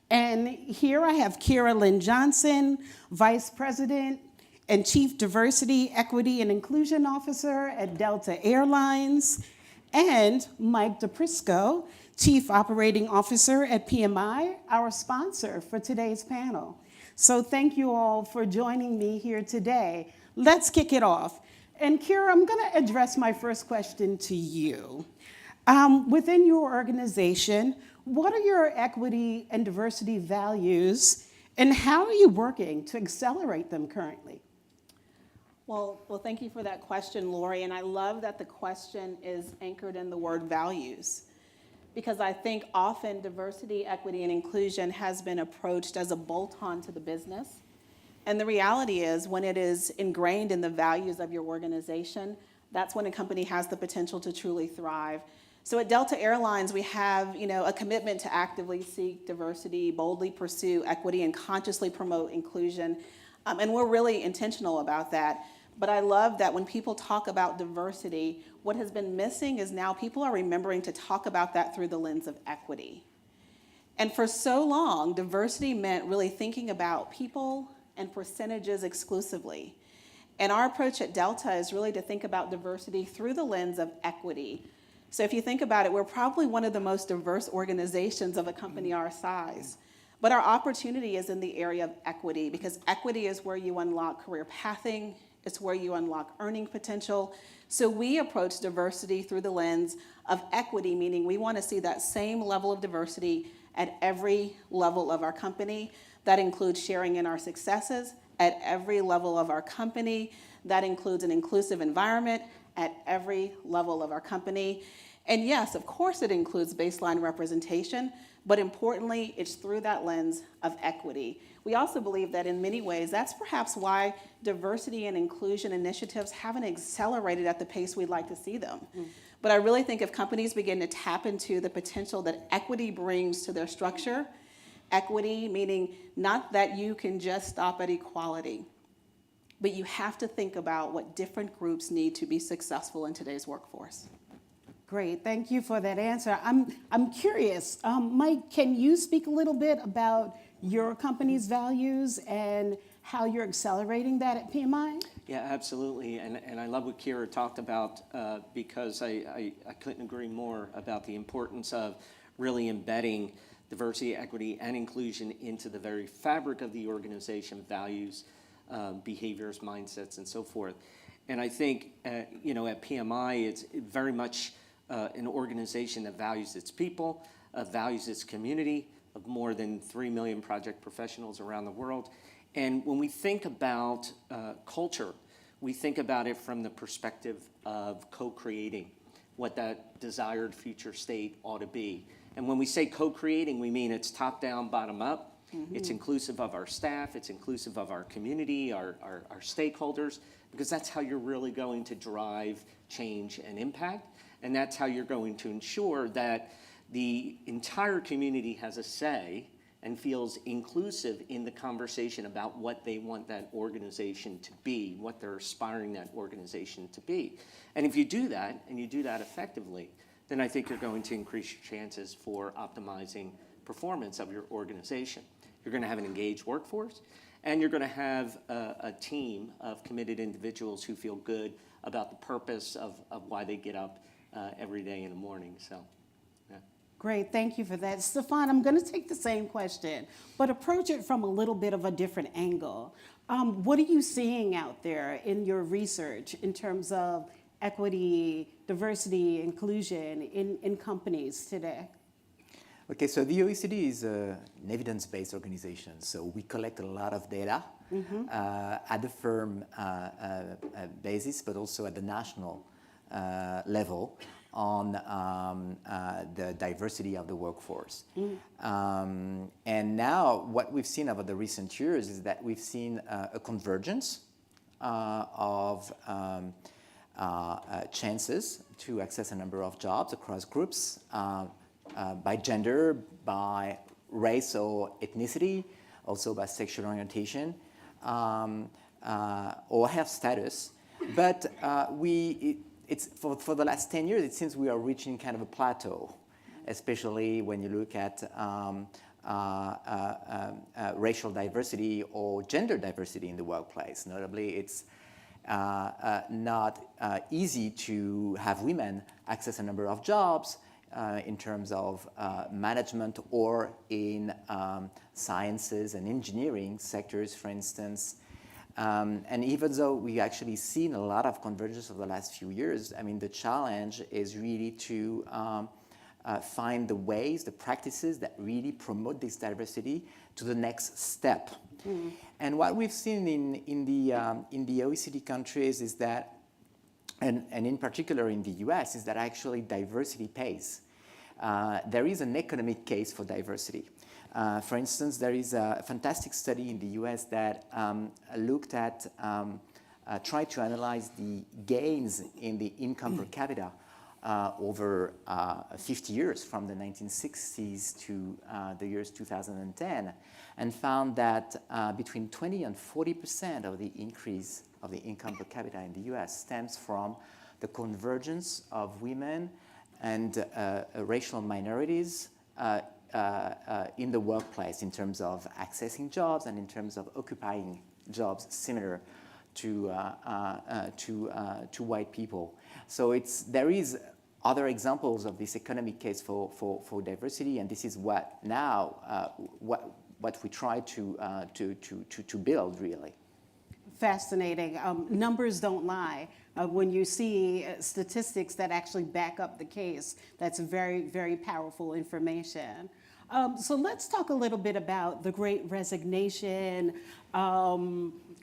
And here I have Kira Lynn Johnson, Vice President and Chief Diversity, Equity, and Inclusion Officer at Delta Airlines, and Mike DePrisco, Chief Operating Officer at PMI, our sponsor for today's panel. So thank you all for joining me here today. Let's kick it off. And Kira, I'm gonna address my first question to you. Within your organization, what are your equity and diversity values, and how are you working to accelerate them currently? Well, thank you for that question, Lori, and I love that the question is anchored in the word values, because I think often diversity, equity, and inclusion has been approached as a bolt-on to the business. And the reality is, when it is ingrained in the values of your organization, that's when a company has the potential to truly thrive. So at Delta Airlines, we have a commitment to actively seek diversity, boldly pursue equity, and consciously promote inclusion. And we're really intentional about that. But I love that when people talk about diversity, what has been missing is now people are remembering to talk about that through the lens of equity. And for so long, diversity meant really thinking about people and percentages exclusively. And our approach at Delta is really to think about diversity through the lens of equity. So if you think about it, we're probably one of the most diverse organizations of a company our size. But our opportunity is in the area of equity, because equity is where you unlock career pathing, it's where you unlock earning potential. So we approach diversity through the lens of equity, meaning we want to see that same level of diversity at every level of our company. That includes sharing in our successes at every level of our company. That includes an inclusive environment at every level of our company. And yes, of course it includes baseline representation, but importantly, it's through that lens of equity. We also believe that in many ways, that's perhaps why diversity and inclusion initiatives haven't accelerated at the pace we'd like to see them. But I really think if companies begin to tap into the potential that equity brings to their structure, equity meaning not that you can just stop at equality, but you have to think about what different groups need to be successful in today's workforce. Great, thank you for that answer. I'm curious, Mike, can you speak a little bit about your company's values and how you're accelerating that at PMI? Yeah, absolutely, and I love what Kira talked about because I couldn't agree more about the importance of really embedding diversity, equity, and inclusion into the very fabric of the organization, values, behaviors, mindsets, and so forth. And I think, at PMI, it's very much an organization that values its people, values its community of more than 3 million project professionals around the world. And when we think about culture, we think about it from the perspective of co-creating what that desired future state ought to be. And when we say co-creating, we mean it's top-down, bottom-up. Mm-hmm. It's inclusive of our staff, it's inclusive of our community, our stakeholders, because that's how you're really going to drive change and impact. And that's how you're going to ensure that the entire community has a say and feels inclusive in the conversation about what they want that organization to be, what they're aspiring that organization to be. And if you do that, and you do that effectively, then I think you're going to increase your chances for optimizing performance of your organization. You're going to have an engaged workforce, and you're going to have a team of committed individuals who feel good about the purpose of why they get up every day in the morning. So, yeah. Great, thank you for that. Stefan, I'm going to take the same question, but approach it from a little bit of a different angle. What are you seeing out there in your research in terms of equity, diversity, inclusion in companies today? Okay, so the OECD is an evidence-based organization, so we collect a lot of data at the firm basis, but also at the national level on the diversity of the workforce. And now what we've seen over the recent years is that we've seen a convergence of chances to access a number of jobs across groups by gender, by race or ethnicity, also by sexual orientation, or health status. But it's for the last 10 years, it seems we are reaching kind of a plateau, especially when you look at racial diversity or gender diversity in the workplace. Notably, it's not easy to have women access a number of jobs in terms of management or in sciences and engineering sectors, for instance. And even though we actually seen a lot of convergence over the last few years, I mean, the challenge is really to find the ways, the practices that really promote this diversity to the next step. And what we've seen in the OECD countries is that, and in particular in the US, is that actually diversity pays. There is an economic case for diversity. For instance, there is a fantastic study in the US that looked at, tried to analyze the gains in the income per capita over 50 years, from the 1960s to the years 2010, and found that between 20 and 40% of the increase of the income per capita in the US stems from the convergence of women and racial minorities in the workplace in terms of accessing jobs and in terms of occupying jobs similar to white people. So there is other examples of this economic case for diversity, and this is what now what we try to build, really. Fascinating. Numbers don't lie. When you see statistics that actually back up the case, that's very, very powerful information. So let's talk a little bit about the Great Resignation,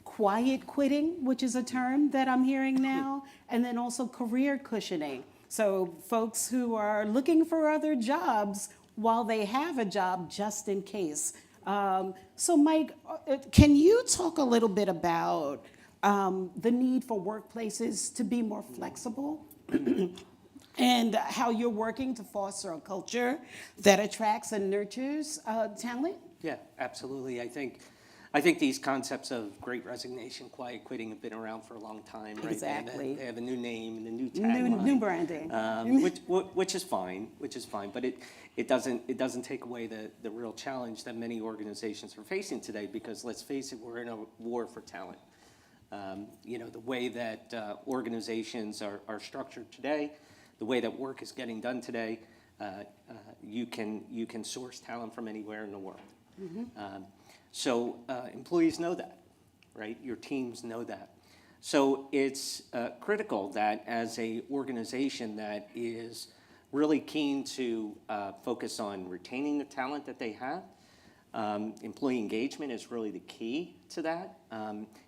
quiet quitting, which is a term that I'm hearing now, and then also career cushioning. So folks who are looking for other jobs while they have a job just in case. So Mike, can you talk a little bit about the need for workplaces to be more flexible and how you're working to foster a culture that attracts and nurtures talent? Yeah, absolutely. I think these concepts of Great Resignation, quiet quitting have been around for a long time, right? Exactly. They have a new name and a new tagline. New branding. Which is fine, but it doesn't take away the real challenge that many organizations are facing today, because let's face it, we're in a war for talent. The way that organizations are structured today, the way that work is getting done today, you can source talent from anywhere in the world. So employees know that, right? Your teams know that. So it's critical that as an organization that is really keen to focus on retaining the talent that they have, employee engagement is really the key to that.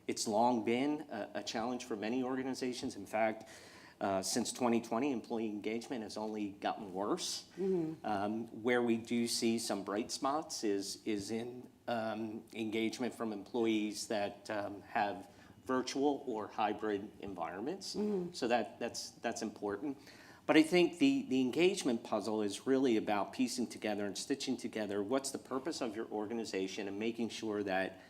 It's long been a challenge for many organizations. In fact, since 2020, employee engagement has only gotten worse. Where we do see some bright spots is in engagement from employees that have virtual or hybrid environments. So that's important. But I think the engagement puzzle is really about piecing together and stitching together what's the purpose of your organization and making sure that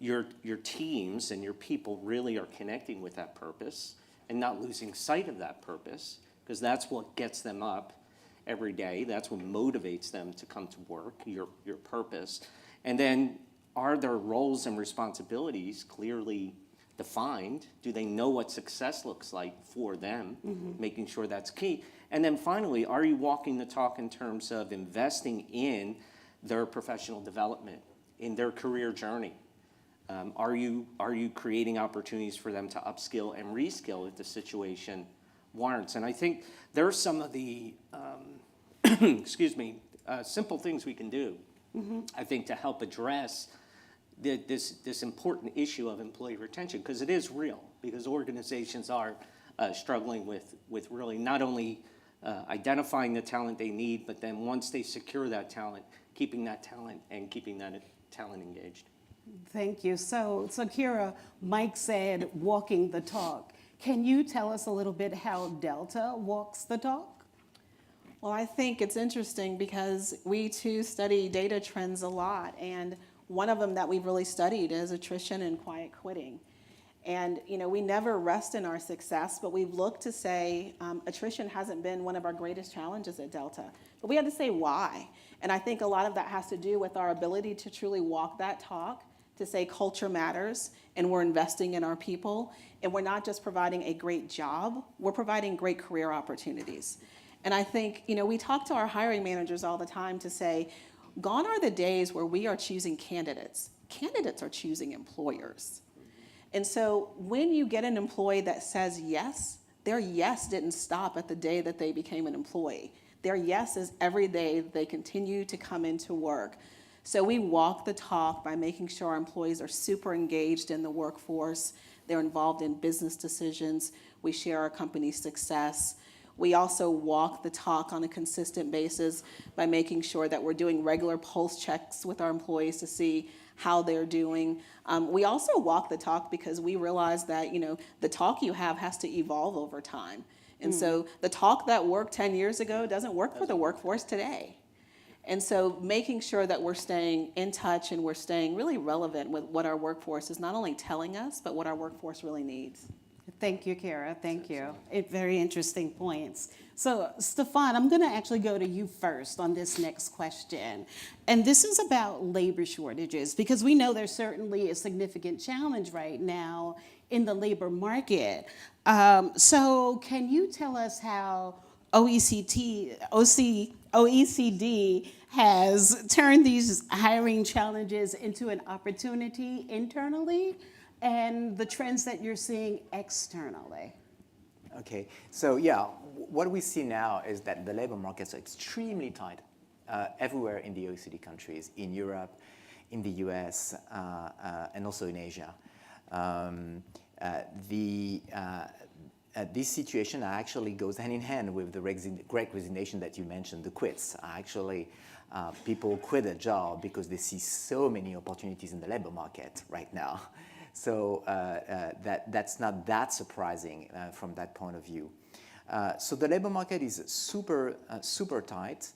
your teams and your people really are connecting with that purpose and not losing sight of that purpose, because that's what gets them up every day. That's what motivates them to come to work, your purpose. And then, are their roles and responsibilities clearly defined? Do they know what success looks like for them? Making sure that's key. And then finally, are you walking the talk in terms of investing in their professional development, in their career journey? Are you creating opportunities for them to upskill and reskill if the situation warrants? And I think there are some of the, simple things we can do, I think, to help address this important issue of employee retention, because it is real, because organizations are struggling with really not only identifying the talent they need, but then once they secure that talent, keeping that talent and keeping that talent engaged. Thank you. So Kira, Mike said walking the talk. Can you tell us a little bit how Delta walks the talk? Well, I think it's interesting because we too study data trends a lot, and one of them that we've really studied is attrition and quiet quitting. And we never rest in our success, but we've looked to say attrition hasn't been one of our greatest challenges at Delta. But we had to say why. And I think a lot of that has to do with our ability to truly walk that talk, to say culture matters, and we're investing in our people, and we're not just providing a great job, we're providing great career opportunities. And I think, we talk to our hiring managers all the time to say, gone are the days where we are choosing candidates. Candidates are choosing employers. And so when you get an employee that says yes, their yes didn't stop at the day that they became an employee. Their yes is every day they continue to come into work. So we walk the talk by making sure our employees are super engaged in the workforce. They're involved in business decisions. We share our company's success. We also walk the talk on a consistent basis by making sure that we're doing regular pulse checks with our employees to see how they're doing. We also walk the talk because we realize that, the talk you have has to evolve over time. And so the talk that worked 10 years ago doesn't work for the workforce today. And so making sure that we're staying in touch and we're staying really relevant with what our workforce is not only telling us, but what our workforce really needs. Thank you, Kara. Thank you. Very interesting points. So, Stefan, I'm going to actually go to you first on this next question. And this is about labor shortages, because we know there's certainly a significant challenge right now in the labor market. So can you tell us how OECD has turned these hiring challenges into an opportunity internally, and the trends that you're seeing externally? Okay, so yeah, what we see now is that the labor markets are extremely tight everywhere in the OECD countries, in Europe, in the US, and also in Asia. This situation actually goes hand in hand with the great resignation that you mentioned, the quits. Actually, people quit a job because they see so many opportunities in the labor market right now. So that's not that surprising from that point of view. So the labor market is super tight,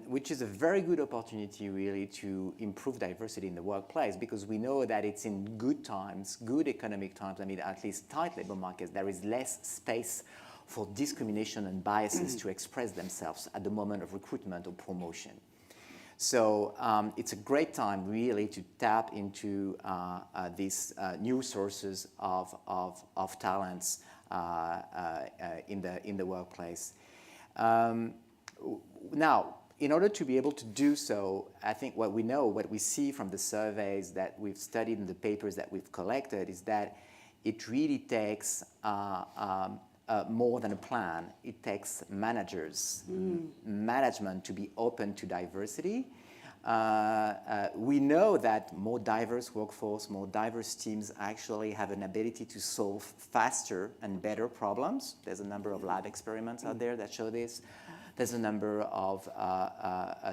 which is a very good opportunity really to improve diversity in the workplace, because we know that it's in good times, good economic times, at least tight labor markets, there is less space for discrimination and biases to express themselves at the moment of recruitment or promotion. So it's a great time really to tap into these new sources of talents in the workplace. Now, in order to be able to do so, I think what we see from the surveys that we've studied and the papers that we've collected is that it really takes more than a plan. It takes management to be open to diversity. We know that more diverse workforce, more diverse teams actually have an ability to solve faster and better problems. There's a number of lab experiments out there that show this. There's a number of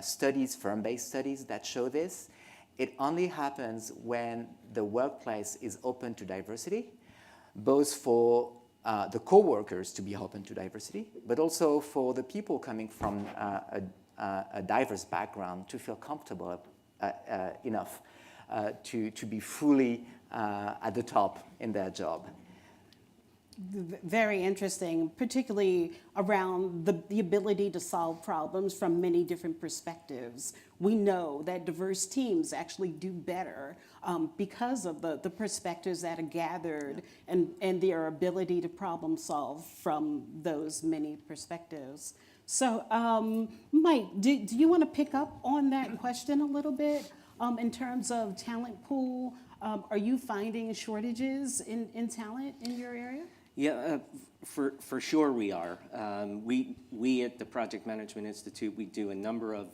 studies, firm-based studies that show this. It only happens when the workplace is open to diversity, both for the co-workers to be open to diversity, but also for the people coming from a diverse background to feel comfortable enough to be fully at the top in their job. Very interesting, particularly around the ability to solve problems from many different perspectives. We know that diverse teams actually do better because of the perspectives that are gathered and their ability to problem solve from those many perspectives. So, Mike, do you want to pick up on that question a little bit in terms of talent pool? Are you finding shortages in talent in your area? Yeah, for sure we are. We at the Project Management Institute, we do a number of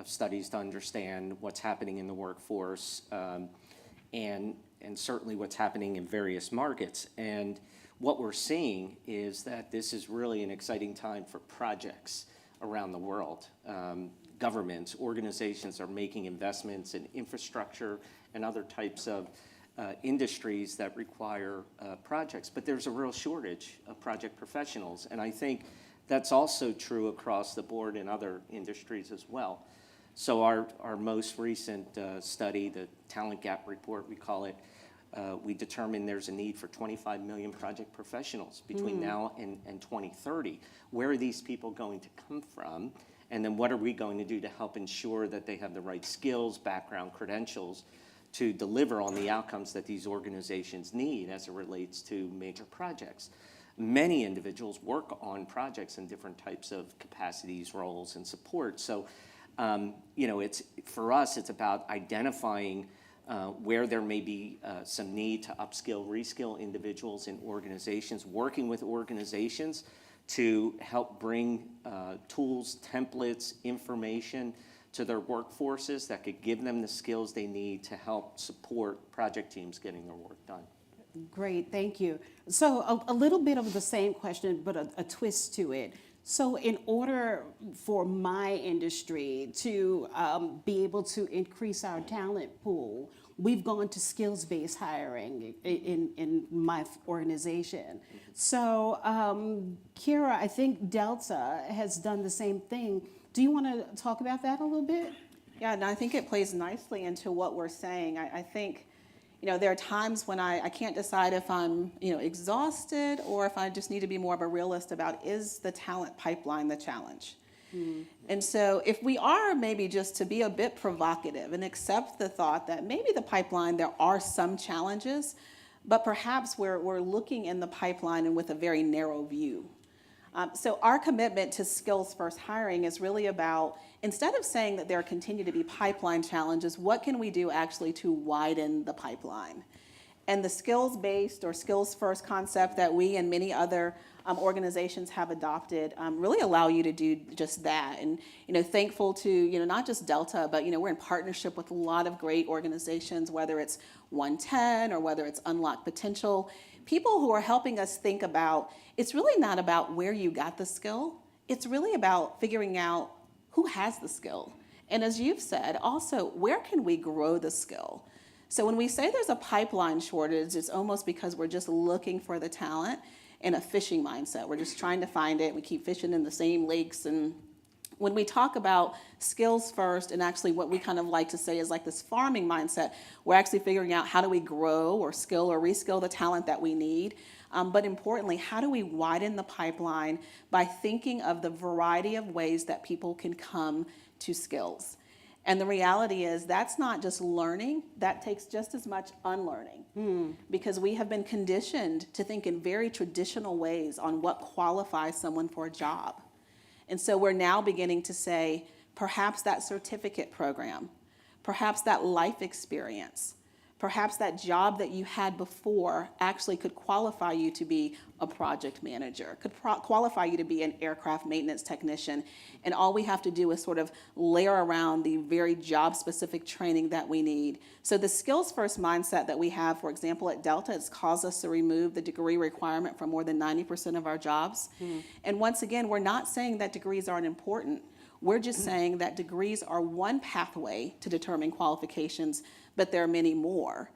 studies to understand what's happening in the workforce and certainly what's happening in various markets. And what we're seeing is that this is really an exciting time for projects around the world. Governments, organizations are making investments in infrastructure and other types of industries that require projects, but there's a real shortage of project professionals. And I think that's also true across the board in other industries as well. So our most recent study, the Talent Gap Report, we call it, we determined there's a need for 25 million project professionals between now and 2030. Where are these people going to come from? And then what are we going to do to help ensure that they have the right skills, background, credentials to deliver on the outcomes that these organizations need as it relates to major projects? Many individuals work on projects in different types of capacities, roles, and support. So, it's for us, it's about identifying where there may be some need to upskill, reskill individuals in organizations, working with organizations to help bring tools, templates, information to their workforces that could give them the skills they need to help support project teams getting their work done. Great, thank you. So a little bit of the same question, but a twist to it. So in order for my industry to be able to increase our talent pool, we've gone to skills-based hiring in my organization. So Kira, I think Delta has done the same thing. Do you want to talk about that a little bit? Yeah, and I think it plays nicely into what we're saying. I think, there are times when I can't decide if I'm, exhausted or if I just need to be more of a realist about, is the talent pipeline the challenge? And so if we are maybe just to be a bit provocative and accept the thought that maybe the pipeline, there are some challenges, but perhaps we're looking in the pipeline and with a very narrow view. So our commitment to skills-first hiring is really about, instead of saying that there continue to be pipeline challenges, what can we do actually to widen the pipeline? And the skills-based or skills-first concept that we and many other organizations have adopted really allow you to do just that. And thankful to not just Delta, but we're in partnership with a lot of great organizations, whether it's 110 or whether it's Unlock Potential. People who are helping us think about, it's really not about where you got the skill. It's really about figuring out who has the skill. And as you've said, also, where can we grow the skill? So when we say there's a pipeline shortage, it's almost because we're just looking for the talent in a fishing mindset. We're just trying to find it. We keep fishing in the same lakes. And when we talk about skills first, and actually what we kind of like to say is like this farming mindset, we're actually figuring out how do we grow or skill or reskill the talent that we need. But importantly, how do we widen the pipeline by thinking of the variety of ways that people can come to skills? And the reality is that's not just learning, that takes just as much unlearning. Because we have been conditioned to think in very traditional ways on what qualifies someone for a job. And so we're now beginning to say, perhaps that certificate program, perhaps that life experience, perhaps that job that you had before actually could qualify you to be a project manager, could qualify you to be an aircraft maintenance technician. And all we have to do is sort of layer around the very job-specific training that we need. So the skills-first mindset that we have, for example, at Delta, has caused us to remove the degree requirement from more than 90% of our jobs. And once again, we're not saying that degrees aren't important. We're just saying that degrees are one pathway to determine qualifications, but there are many more.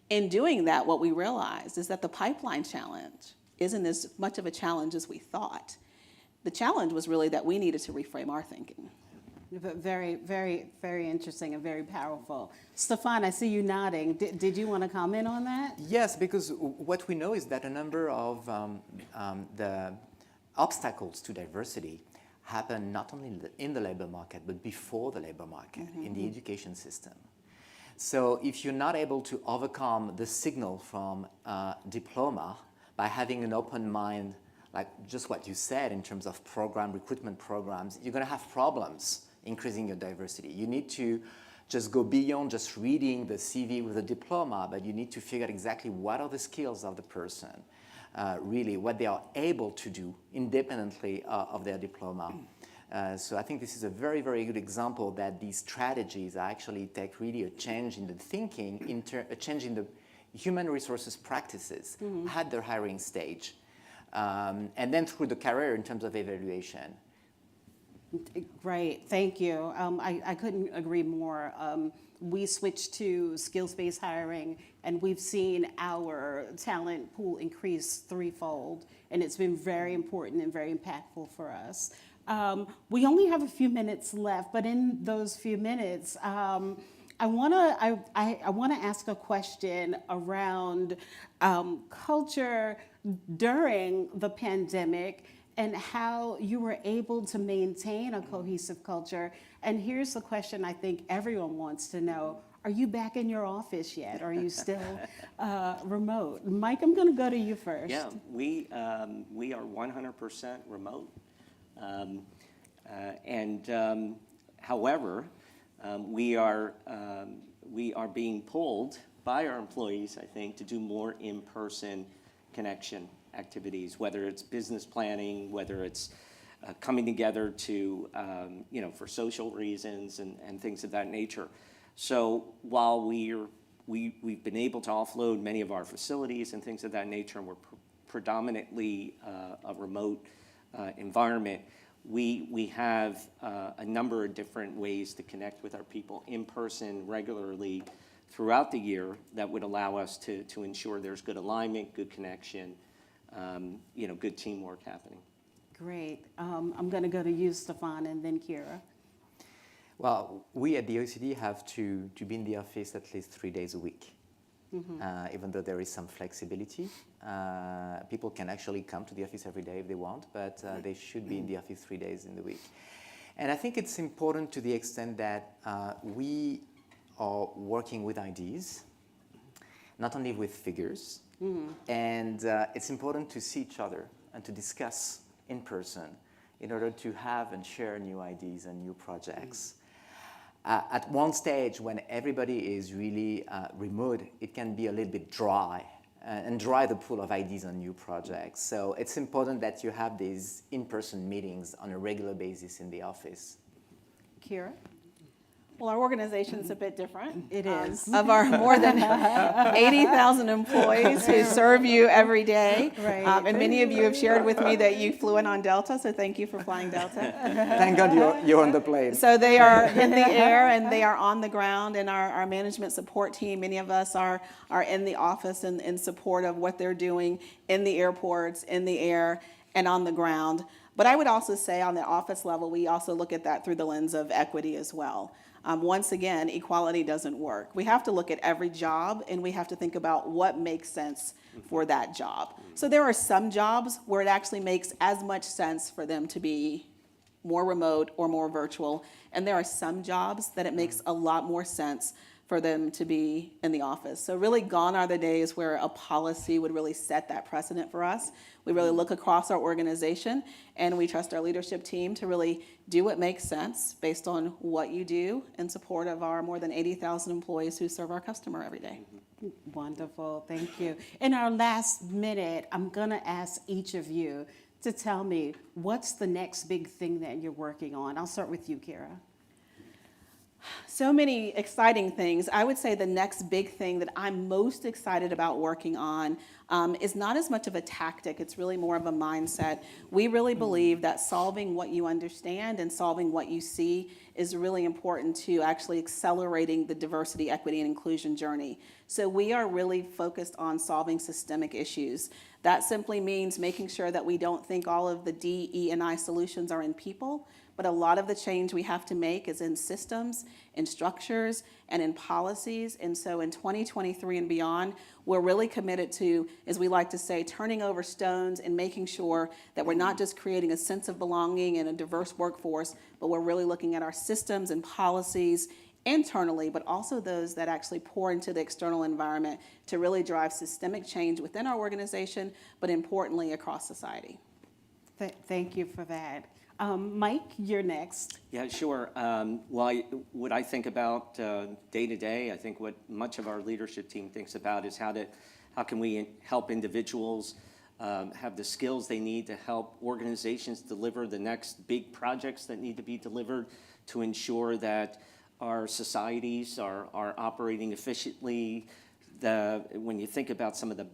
In doing that, what we realized is that the pipeline challenge isn't as much of a challenge as we thought. The challenge was really that we needed to reframe our thinking. Very, very, very interesting and very powerful. Stefan, I see you nodding. Did you want to comment on that? Yes, because what we know is that a number of the obstacles to diversity happen not only in the labor market, but before the labor market, in the education system. So if you're not able to overcome the signal from diploma by having an open mind, like just what you said in terms of recruitment programs, you're going to have problems increasing your diversity. You need to just go beyond just reading the CV with a diploma, but you need to figure out exactly what are the skills of the person, really what they are able to do independently of their diploma. So I think this is a very, very good example that these strategies actually take really a change in the thinking, a change in human resources practices at their hiring stage, and then through the career in terms of evaluation. Great, thank you. I couldn't agree more. We switched to skills-based hiring, and we've seen our talent pool increase threefold, and it's been very important and very impactful for us. We only have a few minutes left, but in those few minutes, I want to ask a question around culture during the pandemic and how you were able to maintain a cohesive culture. And here's the question I think everyone wants to know. Are you back in your office yet? Or are you still remote? Mike, I'm going to go to you first. Yeah, we are 100% remote. However, we are being pulled by our employees, I think, to do more in-person connection activities, whether it's business planning, whether it's coming together to, for social reasons and things of that nature. So while we've been able to offload many of our facilities and things of that nature, and we're predominantly a remote environment, we have a number of different ways to connect with our people in person regularly throughout the year that would allow us to ensure there's good alignment, good connection, good teamwork happening. Great. I'm going to go to you, Stefan, and then Kira. Well, we at the OECD have to be in the office at least 3 days a week. Even though there is some flexibility. People can actually come to the office every day if they want, but they should be in the office 3 days in the week. And I think it's important to the extent that we are working with ideas, not only with figures, and it's important to see each other and to discuss in person in order to have and share new ideas and new projects. At one stage, when everybody is really remote, it can be a little bit dry and dry the pool of ideas on new projects. So it's important that you have these in-person meetings on a regular basis in the office. Kira? Well, our organization's a bit different. It is. Of our more than 80,000 employees who serve you every day. Right. And many of you have shared with me that you flew in on Delta, so thank you for flying Delta. Thank God you're on the plane. So they are in the air and they are on the ground, and our management support team, many of us are in the office in support of what they're doing in the airports, in the air, and on the ground. But I would also say on the office level, we also look at that through the lens of equity as well. Once again, equality doesn't work. We have to look at every job, and we have to think about what makes sense for that job. So there are some jobs where it actually makes as much sense for them to be more remote or more virtual, and there are some jobs that it makes a lot more sense for them to be in the office. So really gone are the days where a policy would really set that precedent for us. We really look across our organization, and we trust our leadership team to really do what makes sense based on what you do in support of our more than 80,000 employees who serve our customer every day. Wonderful, thank you. In our last minute, I'm gonna ask each of you to tell me what's the next big thing that you're working on. I'll start with you, Kira. So many exciting things. I would say the next big thing that I'm most excited about working on is not as much of a tactic, it's really more of a mindset. We really believe that solving what you understand and solving what you see is really important to actually accelerating the diversity, equity, and inclusion journey. So we are really focused on solving systemic issues. That simply means making sure that we don't think all of the D, E, and I solutions are in people, but a lot of the change we have to make is in systems, in structures, and in policies. And so in 2023 and beyond, we're really committed to, as we like to say, turning over stones and making sure that we're not just creating a sense of belonging and a diverse workforce, but we're really looking at our systems and policies internally, but also those that actually pour into the external environment to really drive systemic change within our organization, but importantly across society. Thank you for that. Mike, you're next. Yeah, sure. What I think about day to day, I think what much of our leadership team thinks about is how can we help individuals have the skills they need to help organizations deliver the next big projects that need to be delivered to ensure that our societies are operating efficiently, when you think about some of the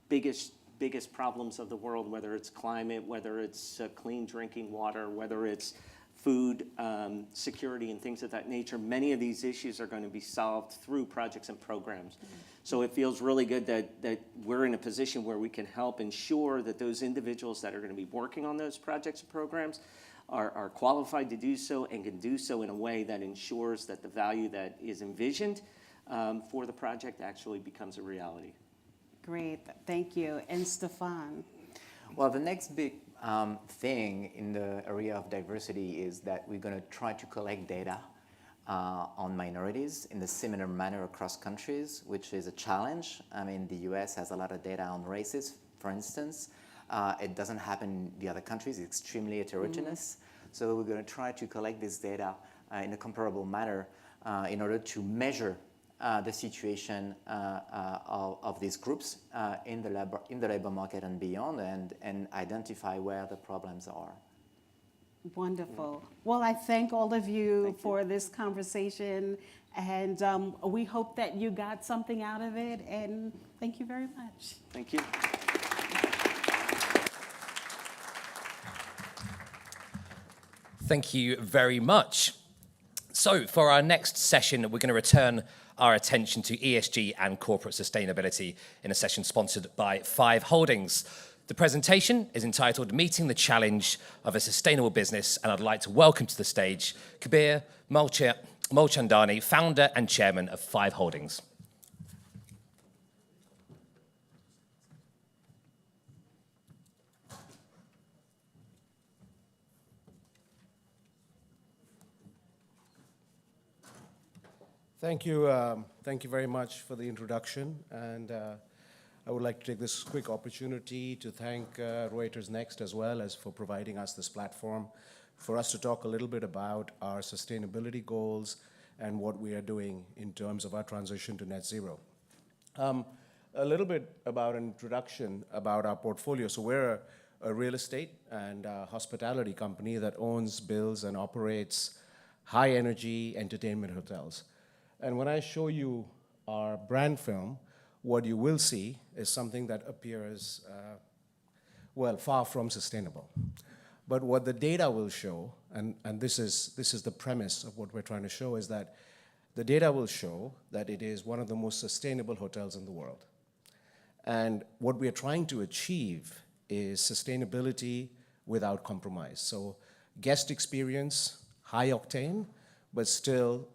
biggest problems of the world, whether it's climate, whether it's clean drinking water, whether it's food security and things of that nature, many of these issues are going to be solved through projects and programs. So it feels really good that we're in a position where we can help ensure that those individuals that are going to be working on those projects and programs are qualified to do so and can do so in a way that ensures that the value that is envisioned for the project actually becomes a reality. Great, thank you. And Stefan? Well, the next big thing in the area of diversity is that we're going to try to collect data on minorities in a similar manner across countries, which is a challenge. I mean, the US has a lot of data on races, for instance. It doesn't happen in the other countries. It's extremely heterogeneous. So we're going to try to collect this data in a comparable manner in order to measure the situation of these groups in the labor market and beyond, and identify where the problems are. Wonderful. Well, I thank all of you for this conversation, and we hope that you got something out of it, and thank you very much. Thank you. Thank you very much. So for our next session, we're going to return our attention to ESG and corporate sustainability in a session sponsored by 5 Holdings. The presentation is entitled Meeting the Challenge of a Sustainable Business, and I'd like to welcome to the stage Kabir Mulchandani, founder and chairman of 5 Holdings. Thank you very much for the introduction, and I would like to take this quick opportunity to thank Reuters NEXT as well as for providing us this platform for us to talk a little bit about our sustainability goals and what we are doing in terms of our transition to net zero. A little bit about an introduction about our portfolio. So we're a real estate and hospitality company that owns, builds, and operates high-energy entertainment hotels. And when I show you our brand film, what you will see is something that appears, well, far from sustainable. But what the data will show, and this is the premise of what we're trying to show, is that the data will show that it is one of the most sustainable hotels in the world. And what we are trying to achieve is sustainability without compromise. So guest experience, high octane, but still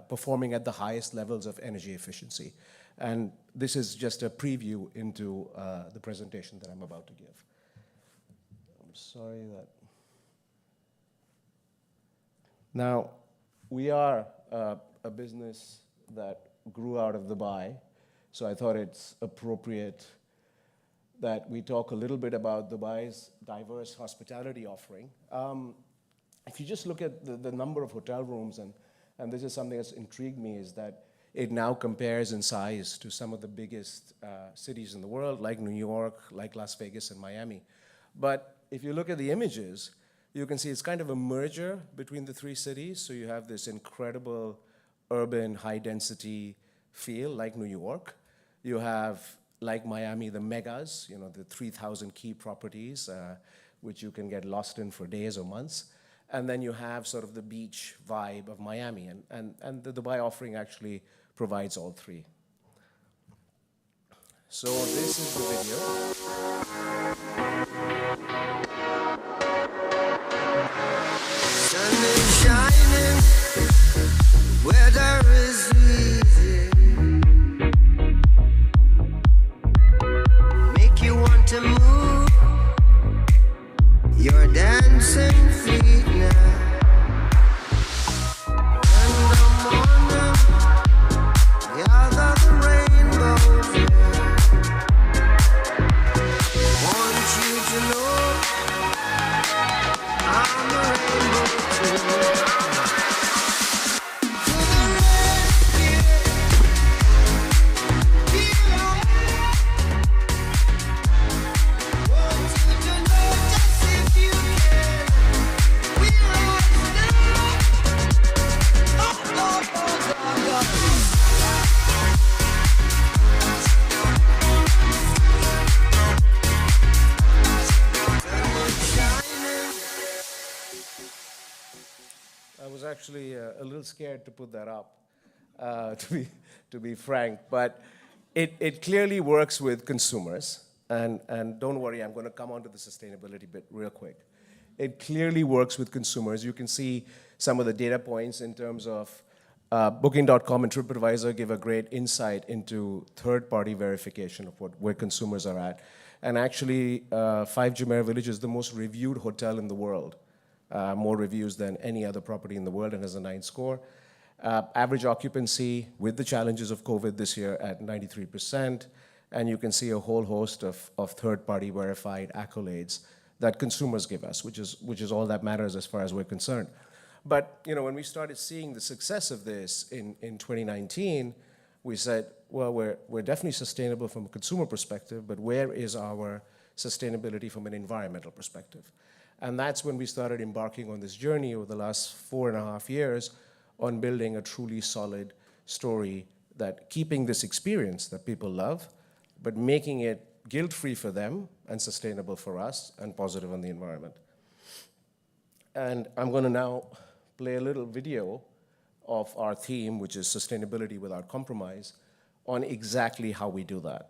performing at the highest levels of energy efficiency. And this is just a preview into the presentation that I'm about to give. I'm sorry that... Now, we are a business that grew out of Dubai, so I thought it's appropriate that we talk a little bit about Dubai's diverse hospitality offering. If you just look at the number of hotel rooms, and this is something that's intrigued me, is that it now compares in size to some of the biggest cities in the world, like New York, like Las Vegas and Miami. But if you look at the images, you can see it's kind of a merger between the 3 cities. So you have this incredible urban, high-density feel, like New York. You have, like Miami, the megas, the 3,000 key properties, which you can get lost in for days or months. And then you have sort of the beach vibe of Miami. And the Dubai offering actually provides all 3. So this is the video. Sun is shining, weather is easy. Make you want to move your dancing feet now. In the morning, gather the rainbows. actually a little scared to put that up, to be frank. But it clearly works with consumers. And don't worry, I'm going to come on to the sustainability bit real quick. It clearly works with consumers. You can see some of the data points in terms of Booking.com and TripAdvisor give a great insight into third-party verification of where consumers are at. And actually, 5 Jumeirah Village is the most reviewed hotel in the world, more reviews than any other property in the world, and has a 9 score. Average occupancy with the challenges of COVID this year at 93%. And you can see a whole host of third-party verified accolades that consumers give us, which is all that matters as far as we're concerned. But when we started seeing the success of this in 2019, we said, well, we're definitely sustainable from a consumer perspective, but where is our sustainability from an environmental perspective? And that's when we started embarking on this journey over the last 4.5 years on building a truly solid story that keeping this experience that people love, but making it guilt-free for them and sustainable for us and positive on the environment. And I'm going to now play a little video of our theme, which is sustainability without compromise, on exactly how we do that.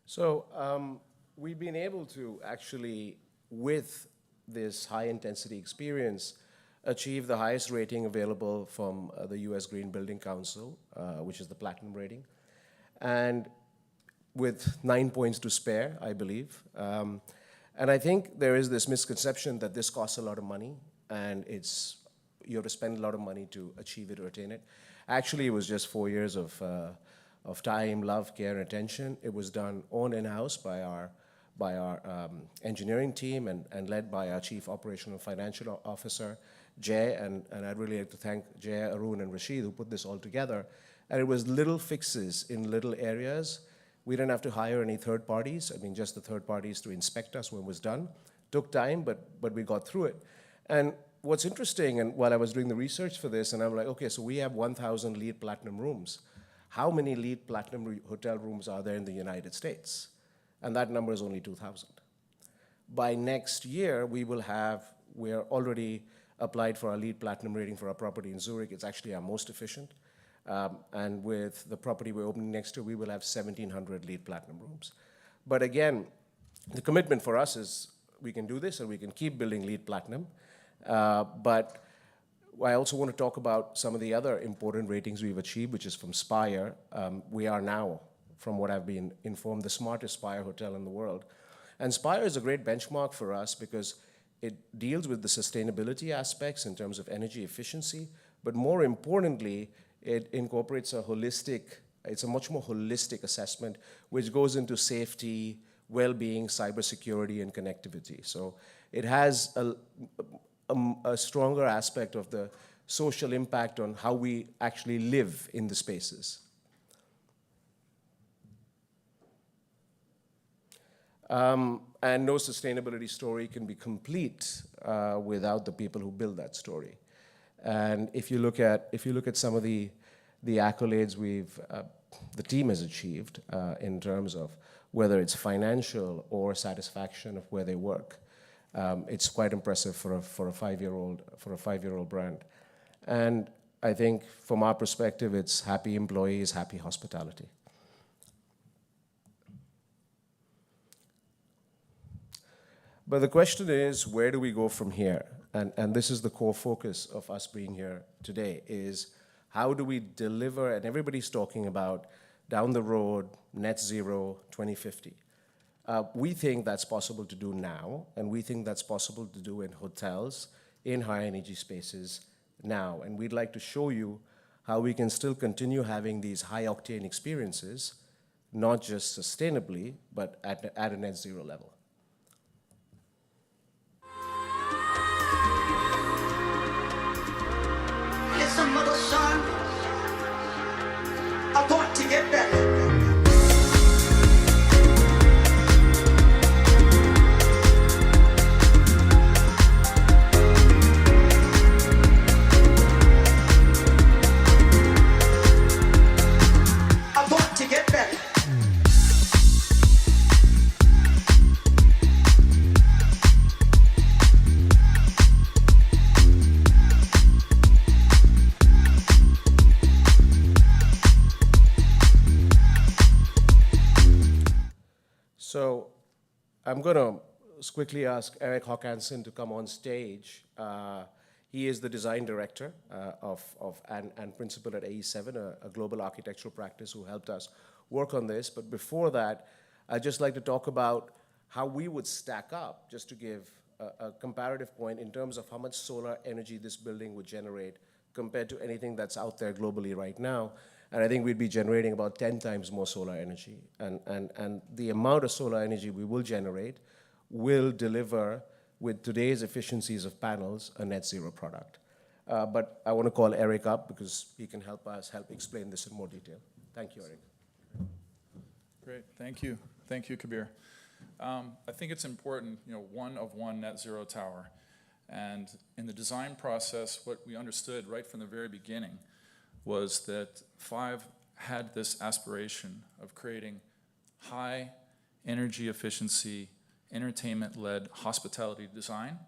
So we've been able to actually, with this high intensity experience, achieve the highest rating available from the US Green Building Council, which is the platinum rating, and with 9 points to spare, I believe. And I think there is this misconception that this costs a lot of money and you have to spend a lot of money to achieve it or attain it. Actually, it was just 4 years of time, love, care, and attention. It was done in-house by our engineering team and led by our Chief Operational Financial Officer, Jay, and I'd really like to thank Jay, Arun, and Rashid who put this all together. And it was little fixes in little areas. We didn't have to hire any third parties. I mean, just the third parties to inspect us when it was done. Took time, but we got through it. And what's interesting, and while I was doing the research for this, and I'm like, okay, so we have 1,000 LEED Platinum rooms. How many LEED Platinum hotel rooms are there in the United States? And that number is only 2,000. By next year, we're already applied for our LEED Platinum rating for our property in Zurich. It's actually our most efficient. And with the property we're opening next year, we will have 1,700 LEED Platinum rooms. But again, the commitment for us is we can do this and we can keep building LEED Platinum. But I also want to talk about some of the other important ratings we've achieved, which is from Spire. We are now, from what I've been informed, the smartest Spire hotel in the world. And Spire is a great benchmark for us because it deals with the sustainability aspects in terms of energy efficiency, but more importantly, it incorporates it's a much more holistic assessment, which goes into safety, well-being, cybersecurity, and connectivity. So it has a stronger aspect of the social impact on how we actually live in the spaces. And no sustainability story can be complete without the people who build that story. And if you look at some of the accolades the team has achieved in terms of whether it's financial or satisfaction of where they work, it's quite impressive for a 5-year-old brand. And I think from our perspective, it's happy employees, happy hospitality. But the question is, where do we go from here? And this is the core focus of us being here today, is how do we deliver, and everybody's talking about down the road, net zero 2050. We think that's possible to do now, and we think that's possible to do in hotels, in high energy spaces now. And we'd like to show you how we can still continue having these high octane experiences, not just sustainably, but at a net zero level. Listen, little son, I want to get better. I want to get better. So I'm going to quickly ask Eric Håkansson to come on stage. He is the design director and principal at AE7, a global architectural practice who helped us work on this. But before that, I'd just like to talk about how we would stack up, just to give a comparative point in terms of how much solar energy this building would generate compared to anything that's out there globally right now. And I think we'd be generating about 10 times more solar energy. And the amount of solar energy we will generate will deliver, with today's efficiencies of panels, a net zero product. But I want to call Eric up because he can help explain this in more detail. Thank you, Eric. Great, thank you. Thank you, Kabir. I think it's important, one of one net zero tower. And in the design process, what we understood right from the very beginning was that Five had this aspiration of creating high energy efficiency, entertainment-led hospitality design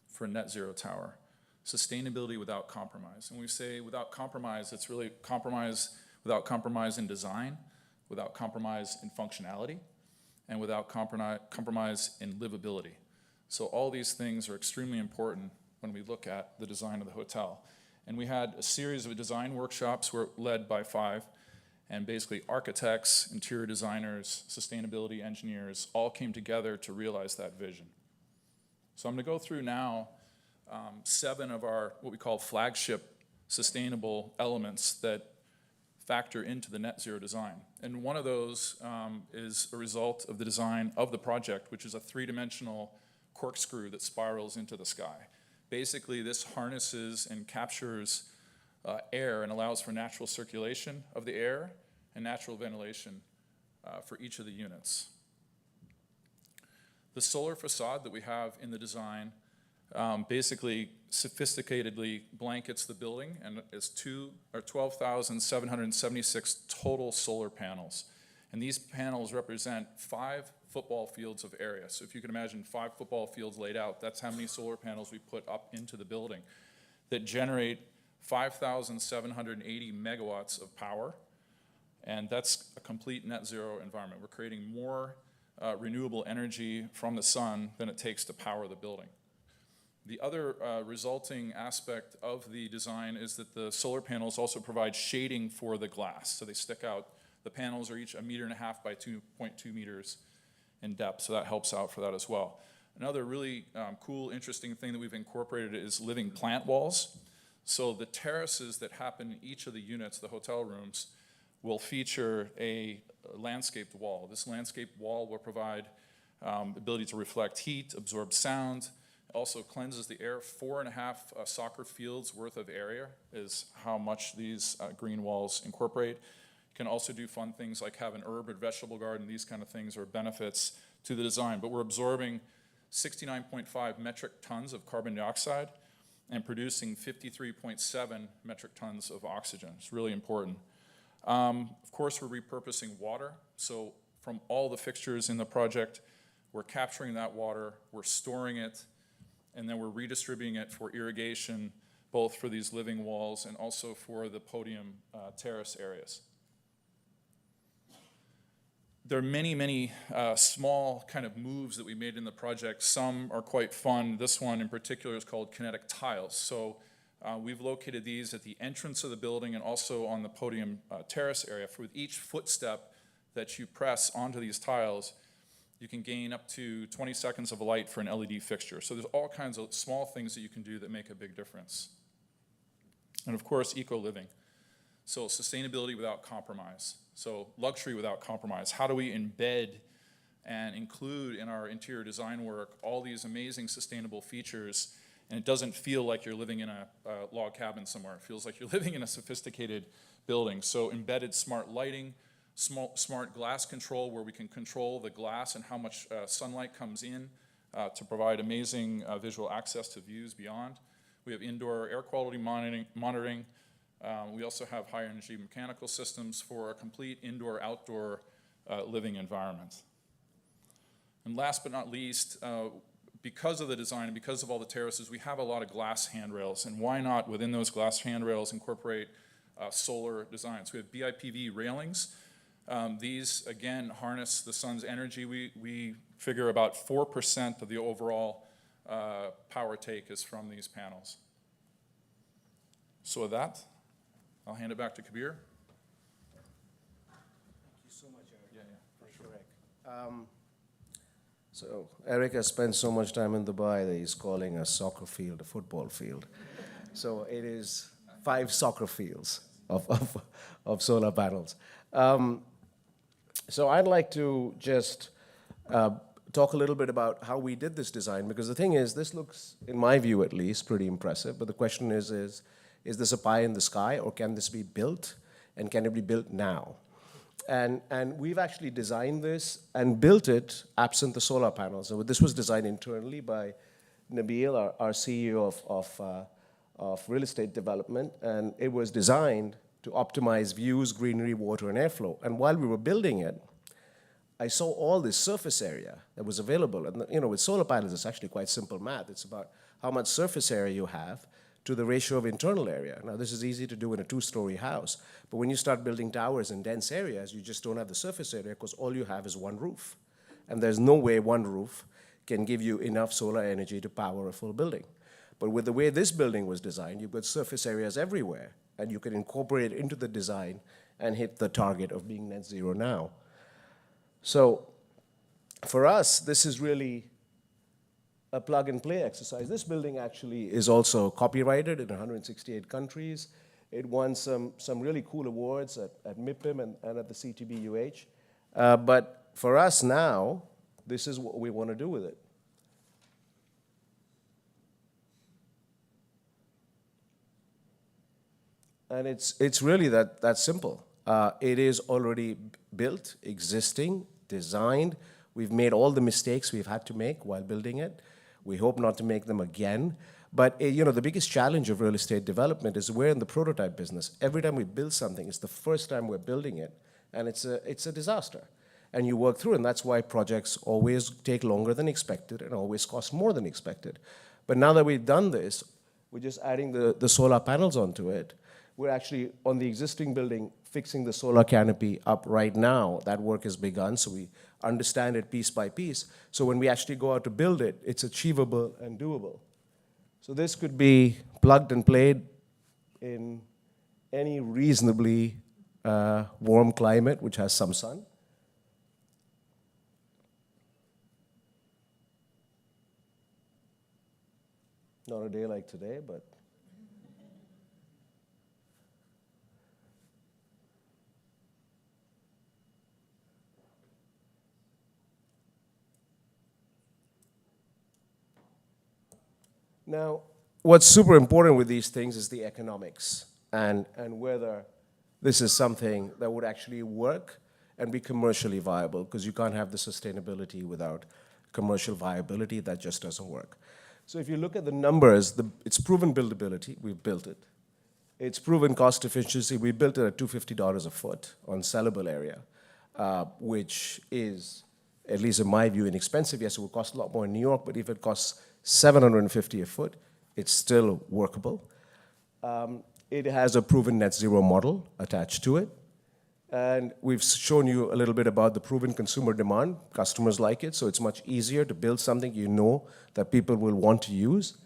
for a net zero tower. Sustainability without compromise. And we say without compromise, it's really without compromise in design, without compromise in functionality, and without compromise in livability. So all these things are extremely important when we look at the design of the hotel. And we had a series of design workshops led by Five, and basically architects, interior designers, sustainability engineers all came together to realize that vision. So I'm going to go through now 7 of our what we call flagship sustainable elements that factor into the net zero design. And one of those is a result of the design of the project, which is a 3-dimensional corkscrew that spirals into the sky. Basically, this harnesses and captures air and allows for natural circulation of the air and natural ventilation for each of the units. The solar facade that we have in the design basically sophisticatedly blankets the building, and it's 12,776 total solar panels. And these panels represent 5 football fields of area. So if you can imagine 5 football fields laid out, that's how many solar panels we put up into the building that generate 5,780 megawatts of power, and that's a complete net zero environment. We're creating more renewable energy from the sun than it takes to power the building. The other resulting aspect of the design is that the solar panels also provide shading for the glass. So they stick out, the panels are each 1.5 meters by 2.2 meters in depth, so that helps out for that as well. Another really cool, interesting thing that we've incorporated is living plant walls. So the terraces that happen in each of the units, the hotel rooms, will feature a landscaped wall. This landscaped wall will provide ability to reflect heat, absorb sound, also cleanses the air. 4.5 soccer fields worth of area is how much these green walls incorporate. You can also do fun things like have an herb or vegetable garden. These kind of things are benefits to the design. But we're absorbing 69.5 metric tons of carbon dioxide and producing 53.7 metric tons of oxygen. It's really important. Of course, we're repurposing water. So from all the fixtures in the project, we're capturing that water, we're storing it, and then we're redistributing it for irrigation, both for these living walls and also for the podium terrace areas. There are many, many small kind of moves that we made in the project. Some are quite fun. This one in particular is called kinetic tiles. So we've located these at the entrance of the building and also on the podium terrace area. For each footstep that you press onto these tiles, you can gain up to 20 seconds of light for an LED fixture. So there's all kinds of small things that you can do that make a big difference. And of course, eco-living. So sustainability without compromise. So luxury without compromise. How do we embed and include in our interior design work all these amazing sustainable features, and it doesn't feel like you're living in a log cabin somewhere. It feels like you're living in a sophisticated building. So embedded smart lighting, smart glass control, where we can control the glass and how much sunlight comes in to provide amazing visual access to views beyond. We have indoor air quality monitoring. We also have high energy mechanical systems for a complete indoor-outdoor living environment. And last but not least, because of the design and because of all the terraces, we have a lot of glass handrails. And why not, within those glass handrails, incorporate solar designs? We have BIPV railings. These, again, harness the sun's energy. We figure about 4% of the overall power take is from these panels. So with that, I'll hand it back to Kabir. Thank you so much, Eric. Yeah, for sure. So Eric has spent so much time in Dubai that he's calling a soccer field a football field. So it is 5 soccer fields of solar panels. So I'd like to just talk a little bit about how we did this design, because the thing is, this looks, in my view at least, pretty impressive. But the question is this a pie in the sky, or can this be built, and can it be built now? And we've actually designed this and built it absent the solar panels. So this was designed internally by Nabil, our CEO of real estate development, and it was designed to optimize views, greenery, water, and airflow. And while we were building it, I saw all this surface area that was available. And with solar panels, it's actually quite simple math. It's about how much surface area you have to the ratio of internal area. Now, this is easy to do in a 2-story house, but when you start building towers in dense areas, you just don't have the surface area because all you have is one roof. And there's no way one roof can give you enough solar energy to power a full building. But with the way this building was designed, you've got surface areas everywhere, and you can incorporate it into the design and hit the target of being net zero now. So for us, this is really a plug-and-play exercise. This building actually is also copyrighted in 168 countries. It won some really cool awards at MIPIM and at the CTBUH. But for us now, this is what we want to do with it. And it's really that simple. It is already built, existing, designed. We've made all the mistakes we've had to make while building it. We hope not to make them again. But the biggest challenge of real estate development is we're in the prototype business. Every time we build something, it's the first time we're building it, and it's a disaster. And you work through it, and that's why projects always take longer than expected and always cost more than expected. But now that we've done this, We're just adding the solar panels onto it. We're actually, on the existing building, fixing the solar canopy up right now. That work has begun, so we understand it piece by piece. So when we actually go out to build it, it's achievable and doable. So this could be plugged and played in any reasonably warm climate, which has some sun. Not a day like today, but now, what's super important with these things is the economics and whether this is something that would actually work and be commercially viable, because you can't have the sustainability without commercial viability. That just doesn't work. So if you look at the numbers, it's proven buildability. We've built it. It's proven cost efficiency. We built it at $250 a foot on sellable area, which is, at least in my view, inexpensive. Yes, it will cost a lot more in New York, but if it costs $750 a foot, it's still workable. It has a proven net zero model attached to it. And we've shown you a little bit about the proven consumer demand. Customers like it, so it's much easier to build something you know that people will want to use.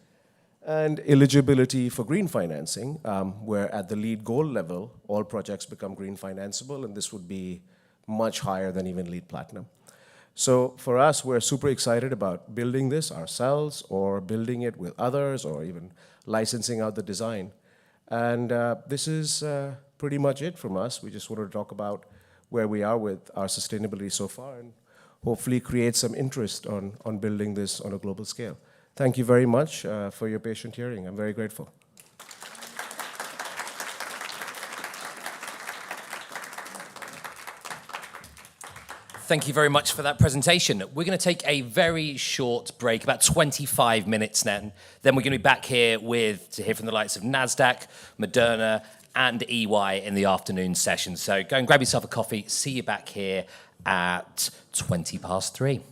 And eligibility for green financing, where at the LEED gold level, all projects become green financeable, and this would be much higher than even LEED platinum. So for us, we're super excited about building this ourselves or building it with others or even licensing out the design. And this is pretty much it from us. We just wanted to talk about where we are with our sustainability so far and hopefully create some interest on building this on a global scale. Thank you very much for your patient hearing. I'm very grateful. Thank you very much for that presentation. We're going to take a very short break, about 25 minutes now. Then we're going to be back here to hear from the likes of Nasdaq, Moderna, and EY in the afternoon session. So go and grab yourself a coffee. See you back here at 3:20.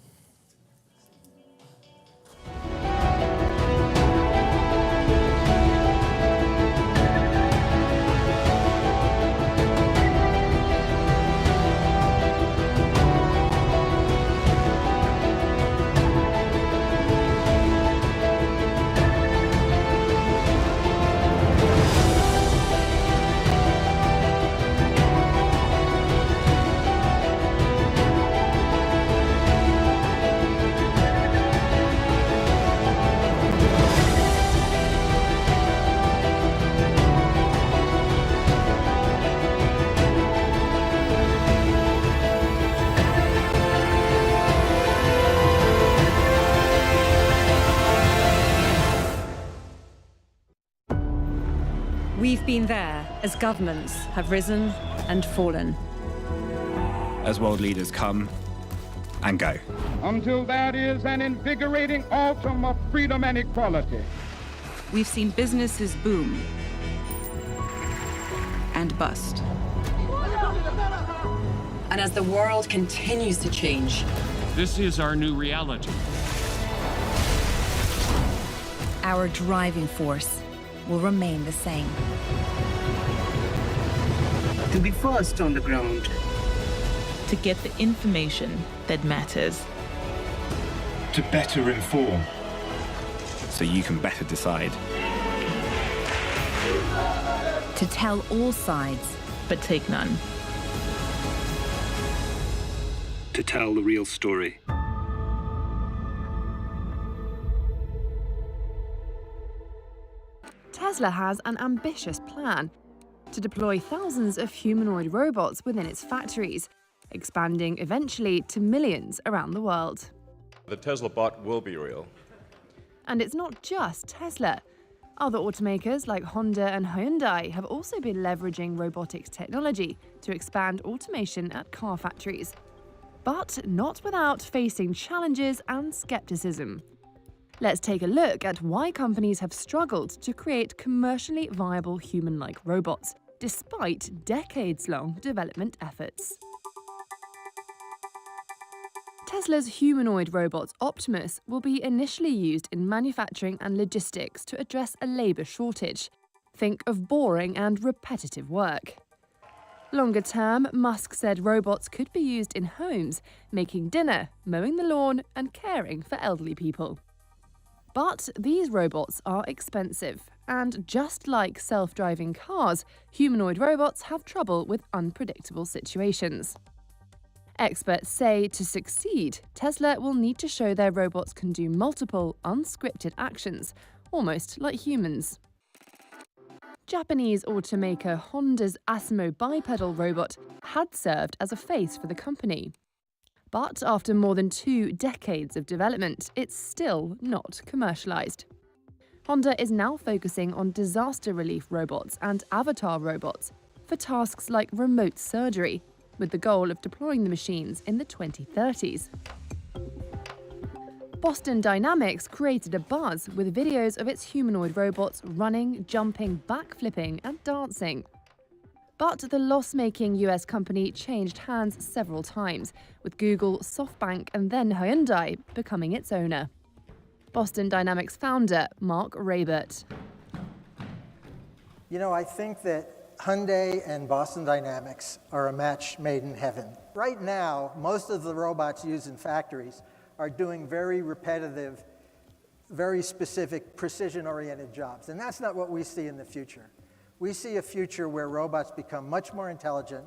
We've been there as governments have risen and fallen. As world leaders come and go. Until there is an invigorating autumn of freedom and equality. We've seen businesses boom and bust. And as the world continues to change, This is our new reality. our driving force will remain the same. To be first on the ground. To get the information that matters. To better inform. So you can better decide. To tell all sides, but take none. To tell the real story. Tesla has an ambitious plan to deploy thousands of humanoid robots within its factories, expanding eventually to millions around the world. The Tesla bot will be real. And it's not just Tesla. Other automakers like Honda and Hyundai have also been leveraging robotics technology to expand automation at car factories. But not without facing challenges and skepticism. Let's take a look at why companies have struggled to create commercially viable human-like robots, despite decades-long development efforts. Tesla's humanoid robot Optimus will be initially used in manufacturing and logistics to address a labour shortage. Think of boring and repetitive work. Longer term, Musk said robots could be used in homes, making dinner, mowing the lawn, and caring for elderly people. But these robots are expensive, and just like self-driving cars, humanoid robots have trouble with unpredictable situations. Experts say to succeed, Tesla will need to show their robots can do multiple, unscripted actions, almost like humans. Japanese automaker Honda's Asimo bipedal robot had served as a face for the company. But after more than 2 decades of development, it's still not commercialized. Honda is now focusing on disaster relief robots and avatar robots for tasks like remote surgery, with the goal of deploying the machines in the 2030s. Boston Dynamics created a buzz with videos of its humanoid robots running, jumping, backflipping, and dancing. But the loss-making US company changed hands several times, with Google, SoftBank, and then Hyundai becoming its owner. Boston Dynamics founder Mark Raybert. You know, I think that Hyundai and Boston Dynamics are a match made in heaven. Right now, most of the robots used in factories are doing very repetitive, very specific, precision-oriented jobs. And that's not what we see in the future. We see a future where robots become much more intelligent,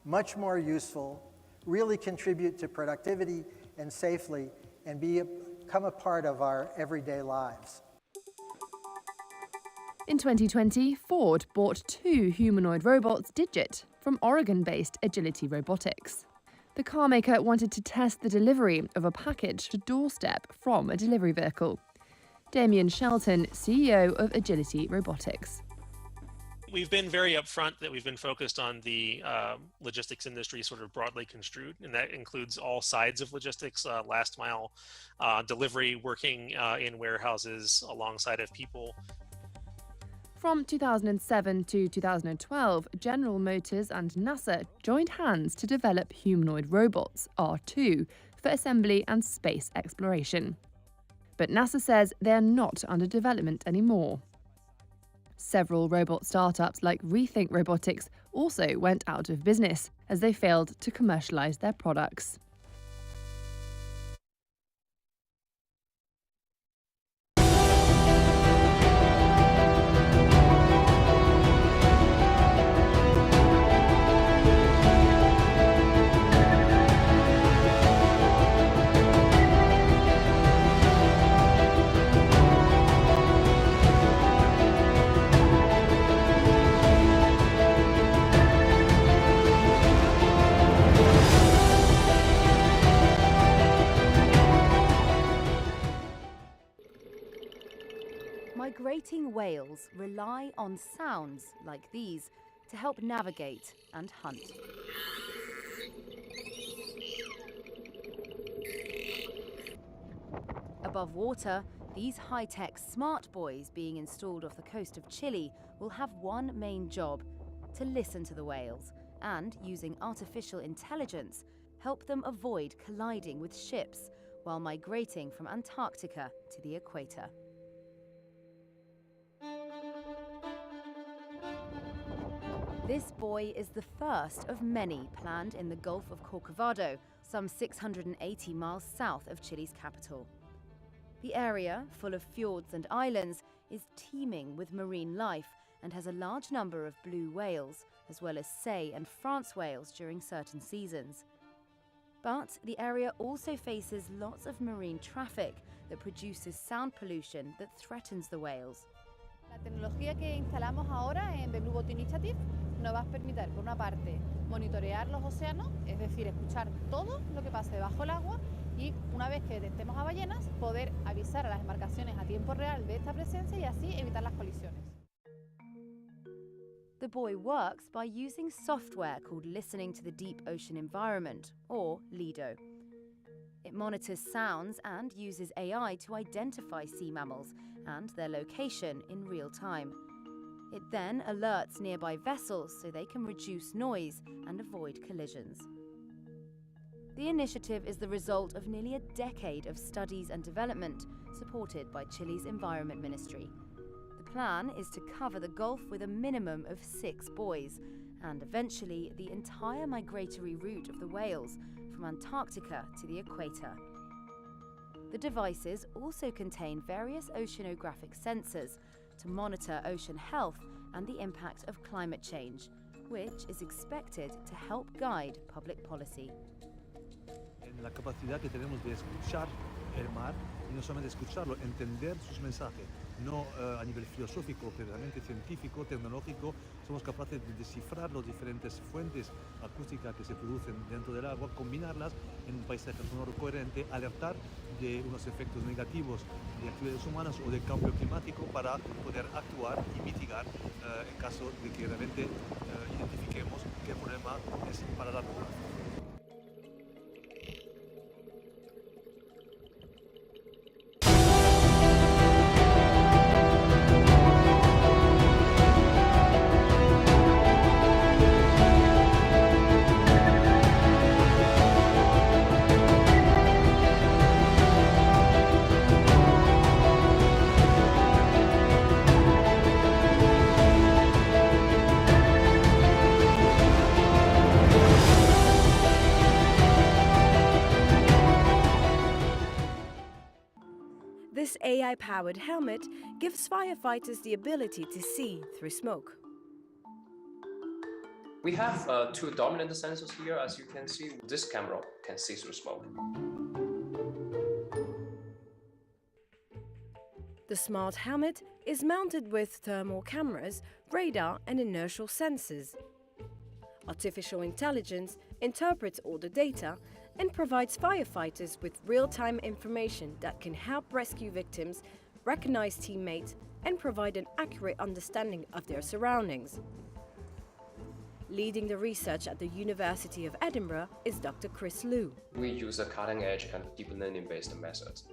much more useful, really contribute to productivity and safely, and become a part of our everyday lives. In 2020, Ford bought 2 humanoid robots, Digit, from Oregon-based Agility Robotics. The carmaker wanted to test the delivery of a package to doorstep from a delivery vehicle. Damien Shelton, CEO of Agility Robotics. We've been very upfront that we've been focused on the logistics industry sort of broadly construed, and that includes all sides of logistics, last mile delivery, working in warehouses alongside of people. From 2007 to 2012, General Motors and NASA joined hands to develop humanoid robots, R2, for assembly and space exploration. But NASA says they're not under development anymore. Several robot startups like Rethink Robotics also went out of business as they failed to commercialize their products. Migrating whales rely on sounds like these to help navigate and hunt. Above water, these high-tech smart buoys being installed off the coast of Chile will have one main job: to listen to the whales and, using artificial intelligence, help them avoid colliding with ships while migrating from Antarctica to the equator. This buoy is the first of many planned in the Gulf of Corcovado, some 680 miles south of Chile's capital. The area, full of fjords and islands, is teeming with marine life and has a large number of blue whales, as well as sei and France whales during certain seasons. But the area also faces lots of marine traffic that produces sound pollution that threatens the whales. La tecnología que instalamos ahora en The Blue Boat Initiative nos va a permitir, por una parte, monitorear los océanos, es decir, escuchar todo lo que pase debajo del agua, y una vez que detectemos a ballenas, poder avisar a las embarcaciones a tiempo real de esta presencia y así evitar las colisiones. The buoy works by using software called Listening to the Deep Ocean Environment, or LIDO. It monitors sounds and uses AI to identify sea mammals and their location in real time. It then alerts nearby vessels so they can reduce noise and avoid collisions. The initiative is the result of nearly a decade of studies and development, supported by Chile's Environment Ministry. The plan is to cover the Gulf with a minimum of 6 buoys, and eventually the entire migratory route of the whales from Antarctica to the equator. The devices also contain various oceanographic sensors to monitor ocean health and the impact of climate change, which is expected to help guide public policy. En la capacidad que tenemos de escuchar el mar y no solamente escucharlo, entender sus mensajes, no a nivel filosófico, pero realmente científico, tecnológico, somos capaces de descifrar las diferentes fuentes acústicas que se producen dentro del agua, combinarlas en un paisaje sonoro coherente, alertar de unos efectos negativos de actividades humanas o de cambio climático para poder actuar y mitigar en caso de que realmente identifiquemos que el problema es para largo plazo. This AI-powered helmet gives firefighters the ability to see through smoke. We have 2 dominant sensors here. As you can see, this camera can see through smoke. The smart helmet is mounted with thermal cameras, radar and inertial sensors. Artificial intelligence interprets all the data and provides firefighters with real-time information that can help rescue victims, recognize teammates, and provide an accurate understanding of their surroundings. Leading the research at the University of Edinburgh is Dr. Chris Liu. We use a cutting-edge kind of deep learning-based methods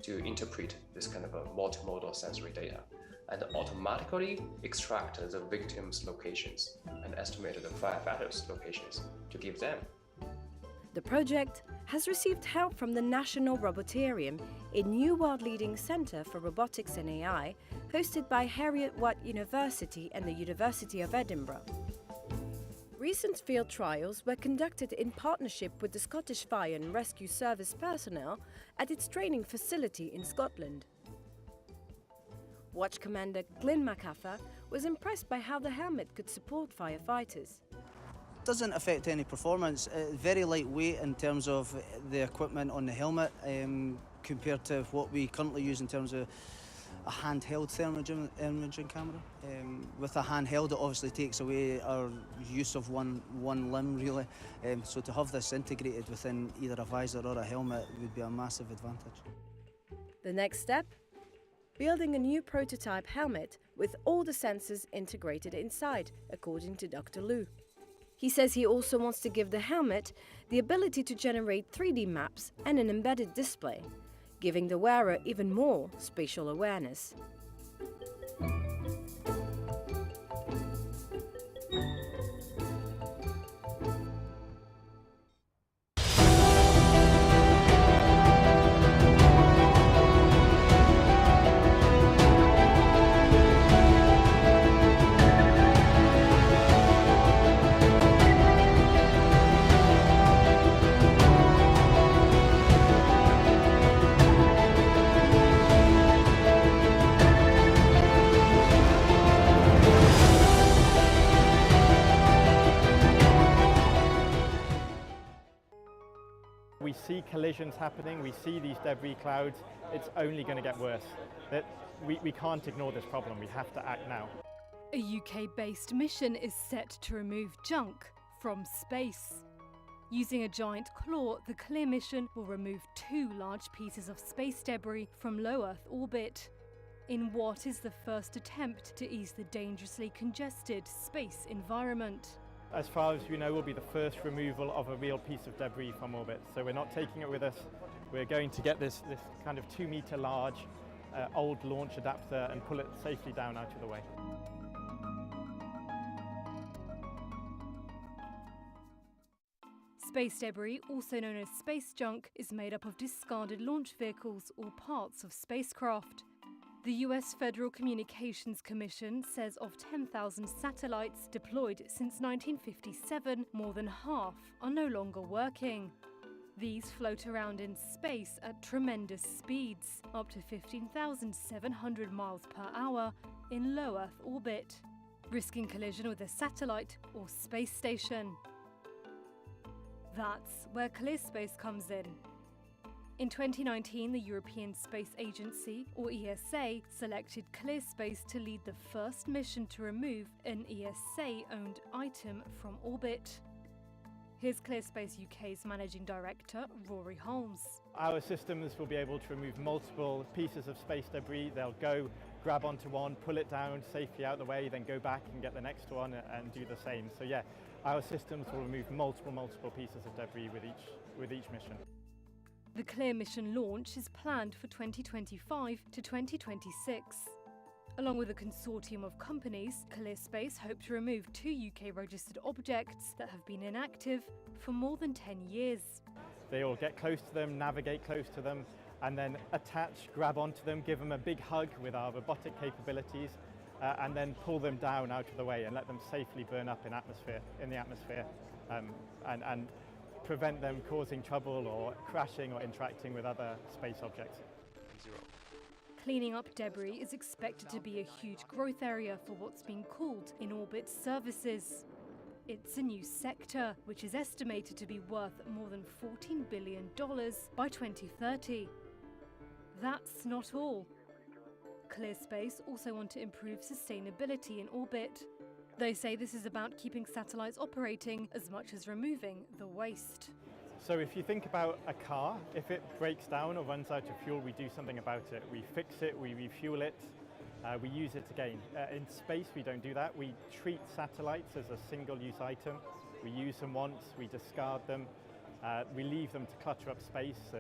to interpret this kind of a multimodal sensory data and automatically extract the victims' locations and estimate the firefighters' locations to give them. The project has received help from the National Robotarium, a new world-leading centre for robotics and AI, hosted by Heriot-Watt University and the University of Edinburgh. Recent field trials were conducted in partnership with the Scottish Fire and Rescue Service personnel at its training facility in Scotland. Watch Commander Glyn MacAffer was impressed by how the helmet could support firefighters. Doesn't affect any performance. Very lightweight in terms of the equipment on the helmet compared to what we currently use in terms of a handheld thermal imaging camera. With a handheld, it obviously takes away our use of one limb, really. So to have this integrated within either a visor or a helmet would be a massive advantage. The next step? Building a new prototype helmet with all the sensors integrated inside, according to Dr. Liu. He says he also wants to give the helmet the ability to generate 3D maps and an embedded display, giving the wearer even more spatial awareness. We see collisions happening, we see these debris clouds, it's only going to get worse. We can't ignore this problem, we have to act now. A UK-based mission is set to remove junk from space. Using a giant claw, the CLEAR mission will remove 2 large pieces of space debris from low Earth orbit, in what is the first attempt to ease the dangerously congested space environment. As far as we know, will be the first removal of a real piece of debris from orbit. So we're not taking it with us. We're going to get this kind of 2-meter large old launch adapter and pull it safely down out of the way. Space debris, also known as space junk, is made up of discarded launch vehicles or parts of spacecraft. The US Federal Communications Commission says of 10,000 satellites deployed since 1957, more than half are no longer working. These float around in space at tremendous speeds, up to 15,700 miles per hour in low Earth orbit, risking collision with a satellite or space station. That's where ClearSpace comes in. In 2019, the European Space Agency, or ESA, selected ClearSpace to lead the first mission to remove an ESA-owned item from orbit. Here's ClearSpace UK's Managing Director, Rory Holmes. Our systems will be able to remove multiple pieces of space debris. They'll go, grab onto one, pull it down safely out the way, then go back and get the next one and do the same. So yeah, our systems will remove multiple pieces of debris with each mission. The Clear mission launch is planned for 2025 to 2026. Along with a consortium of companies, ClearSpace hope to remove 2 UK-registered objects that have been inactive for more than 10 years. They all get close to them, navigate close to them, and then attach, grab onto them, give them a big hug with our robotic capabilities, and then pull them down out of the way and let them safely burn up in the atmosphere, and prevent them causing trouble or crashing or interacting with other space objects. Cleaning up debris is expected to be a huge growth area for what's being called in-orbit services. It's a new sector, which is estimated to be worth more than $14 billion by 2030. That's not all. ClearSpace also want to improve sustainability in orbit. They say this is about keeping satellites operating as much as removing the waste. So if you think about a car, if it breaks down or runs out of fuel, we do something about it. We fix it, we refuel it, we use it again. In space, we don't do that. We treat satellites as a single-use item. We use them once, we discard them, we leave them to clutter up space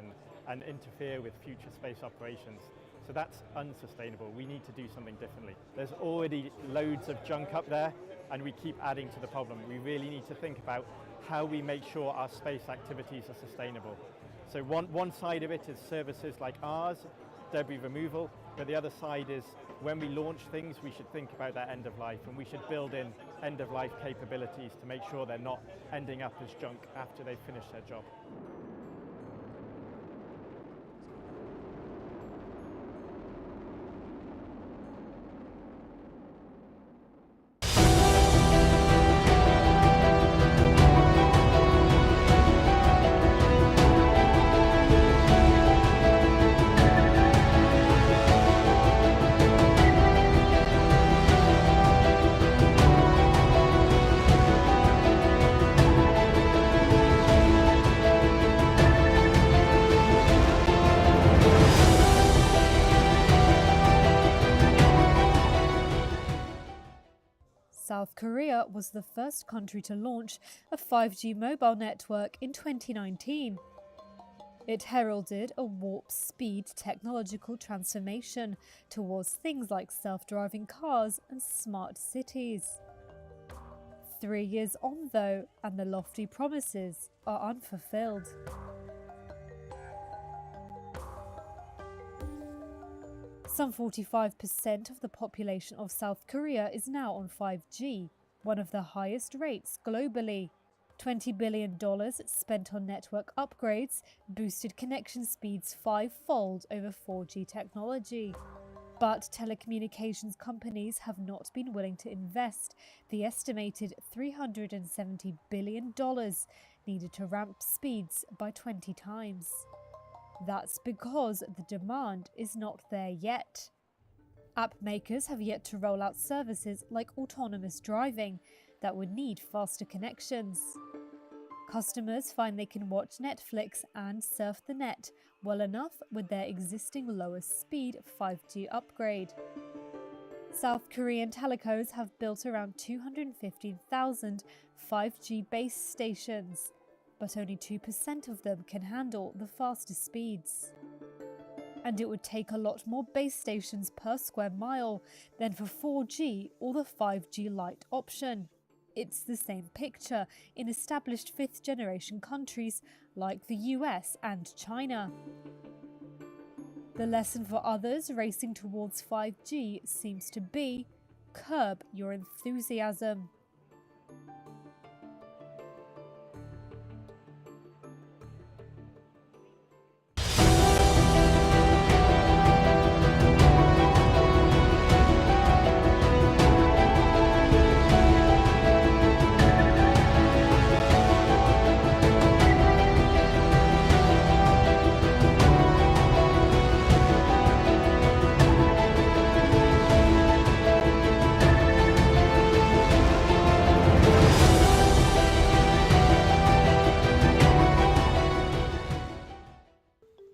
and interfere with future space operations. So that's unsustainable. We need to do something differently. There's already loads of junk up there, and we keep adding to the problem. We really need to think about how we make sure our space activities are sustainable. So one side of it is services like ours, debris removal, but the other side is when we launch things, we should think about that end of life, and we should build in end of life capabilities to make sure they're not ending up as junk after they've finished their job. South Korea was the first country to launch a 5G mobile network in 2019. It heralded a warp speed technological transformation towards things like self-driving cars and smart cities. 3 years on though, and the lofty promises are unfulfilled. Some 45% of the population of South Korea is now on 5G, one of the highest rates globally. $20 billion spent on network upgrades boosted connection speeds 5-fold over 4G technology. But telecommunications companies have not been willing to invest the estimated $370 billion needed to ramp speeds by 20 times. That's because the demand is not there yet. App makers have yet to roll out services like autonomous driving that would need faster connections. Customers find they can watch Netflix and surf the net well enough with their existing lower speed 5G upgrade. South Korean telecos have built around 215,000 5G base stations, but only 2% of them can handle the faster speeds. And it would take a lot more base stations per square mile than for 4G or the 5G Lite option. It's the same picture in established fifth-generation countries like the US and China. The lesson for others racing towards 5G seems to be curb your enthusiasm.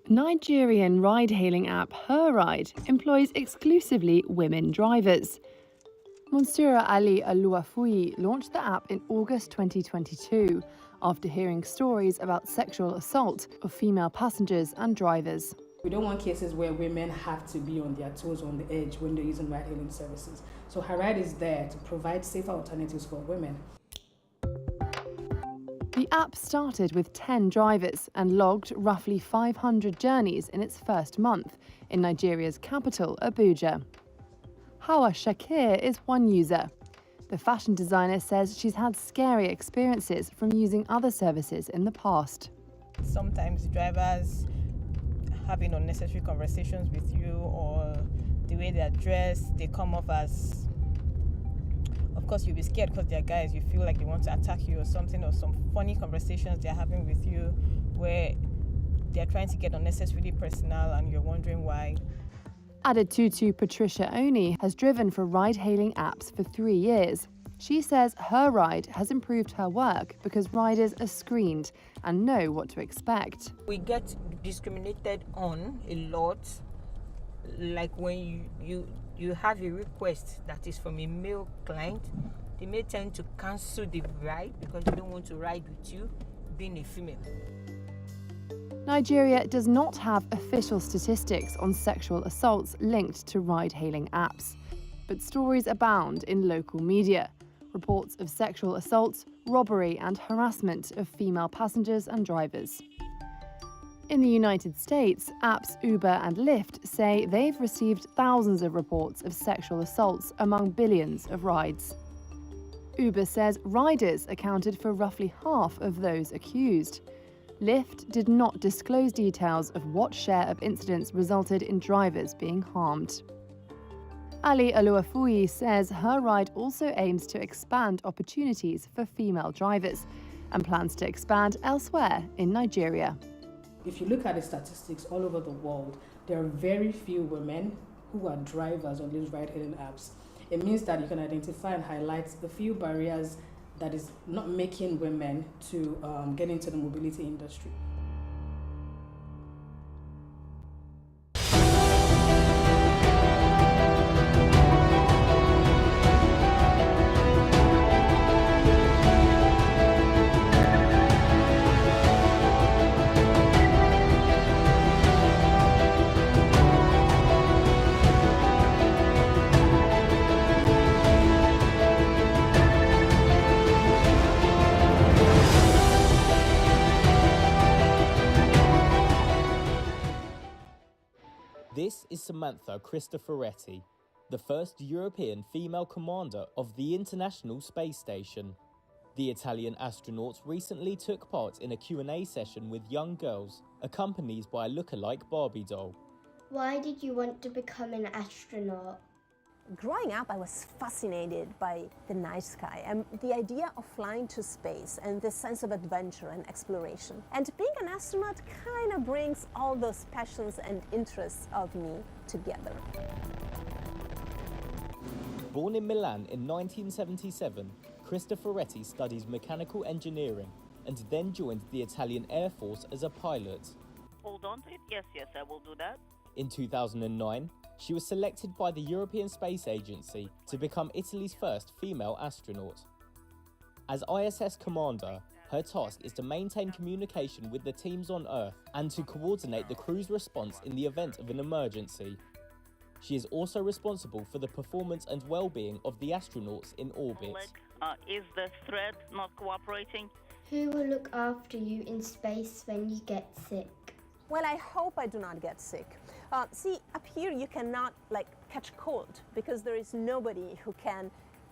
Nigerian ride-hailing app HerRide employs exclusively women drivers. Monsura Ali Aluafuyi launched the app in August 2022 after hearing stories about sexual assault of female passengers and drivers. We don't want cases where women have to be on their toes, on the edge when they're using ride-hailing services. So HerRide is there to provide safer alternatives for women. The app started with 10 drivers and logged roughly 500 journeys in its first month in Nigeria's capital, Abuja. Hawa Shakir is one user. The fashion designer says she's had scary experiences from using other services in the past. Sometimes drivers having unnecessary conversations with you, or the way they're dressed, they come off as, of course you'll be scared because they're guys, you feel like they want to attack you or something, or some funny conversations they're having with you where they're trying to get unnecessarily personal and you're wondering why. Added Tutu Patricia Oni has driven for ride-hailing apps for 3 years. She says HerRide has improved her work because riders are screened and know what to expect. We get discriminated on a lot, like when you have a request that is from a male client, they may tend to cancel the ride because they don't want to ride with you being a female. Nigeria does not have official statistics on sexual assaults linked to ride-hailing apps, but stories abound in local media. Reports of sexual assaults, robbery and harassment of female passengers and drivers. In the United States, apps Uber and Lyft say they've received thousands of reports of sexual assaults among billions of rides. Uber says riders accounted for roughly half of those accused. Lyft did not disclose details of what share of incidents resulted in drivers being harmed. Ali Aluafuyi says HerRide also aims to expand opportunities for female drivers and plans to expand elsewhere in Nigeria. If you look at the statistics all over the world, there are very few women who are drivers on these ride-hailing apps. It means that you can identify and highlight the few barriers that is not making women to get into the mobility industry. This is Samantha Cristoforetti, the first European female commander of the International Space Station. The Italian astronauts recently took part in a Q&A session with young girls, accompanied by a look-alike Barbie doll. Why did you want to become an astronaut? Growing up, I was fascinated by the night sky and the idea of flying to space and this sense of adventure and exploration. And being an astronaut kind of brings all those passions and interests of me together. Born in Milan in 1977, Cristoforetti studies mechanical engineering and then joined the Italian Air Force as a pilot. Hold on to it. Yes, I will do that. In 2009, she was selected by the European Space Agency to become Italy's first female astronaut. As ISS commander, her task is to maintain communication with the teams on Earth and to coordinate the crew's response in the event of an emergency. She is also responsible for the performance and well-being of the astronauts in orbit. Is the thread not cooperating? Who will look after you in space when you get sick? Well, I hope I do not get sick. See, up here you cannot catch cold because there is nobody who can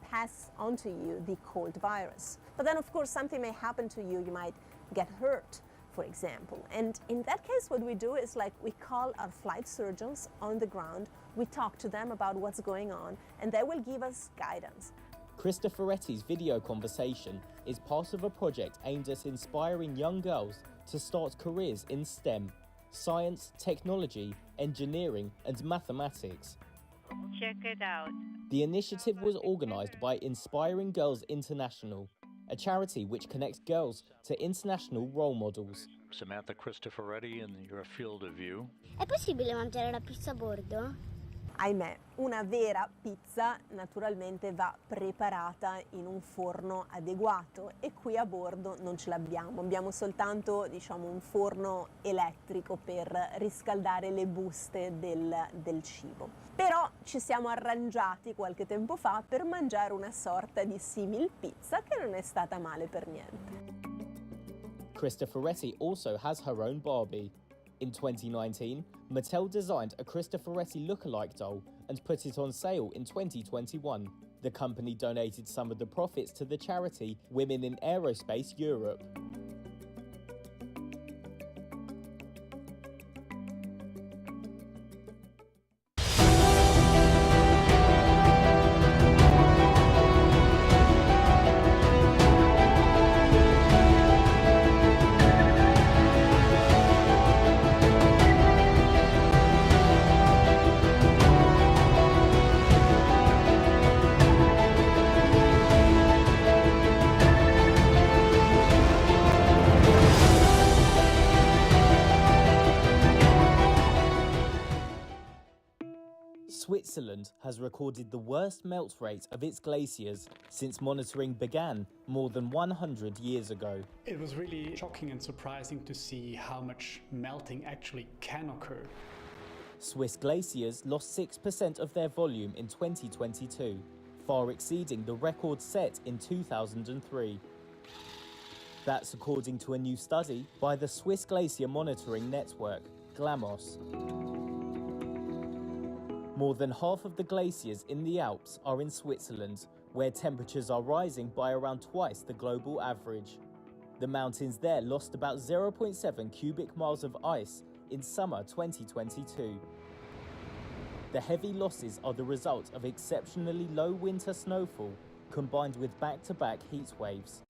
pass on to you the cold virus. But then of course something may happen to you. You might get hurt, for example. And in that case, what we do is we call our flight surgeons on the ground. We talk to them about what's going on and they will give us guidance. Krista Ferretti's video conversation is part of a project aimed at inspiring young girls to start careers in STEM, science, technology, engineering and mathematics. Check it out. The initiative was organised by Inspiring Girls International, a charity which connects girls to international role models. Samantha Cristoforetti in your field of view. È possibile mangiare la pizza a bordo? Ahimè, una vera pizza naturalmente va preparata in un forno adeguato e qui a bordo non ce l'abbiamo, abbiamo soltanto un forno elettrico per riscaldare le buste del cibo. Però ci siamo arrangiati qualche tempo fa per mangiare una sorta di simil pizza che non è stata male per niente. Krista Ferretti also has her own Barbie. In 2019, Mattel designed a Krista Ferretti lookalike doll and put it on sale in 2021. The company donated some of the profits to the charity Women in Aerospace Europe. Switzerland has recorded the worst melt rate of its glaciers since monitoring began more than 100 years ago. It was really shocking and surprising to see how much melting actually can occur. Swiss glaciers lost 6% of their volume in 2022, far exceeding the record set in 2003. That's according to a new study by the Swiss Glacier Monitoring Network, GLAMOS. More than half of the glaciers in the Alps are in Switzerland, where temperatures are rising by around twice the global average. The mountains there lost about 0.7 cubic miles of ice in summer 2022. The heavy losses are the result of exceptionally low winter snowfall combined with back-to-back heat waves.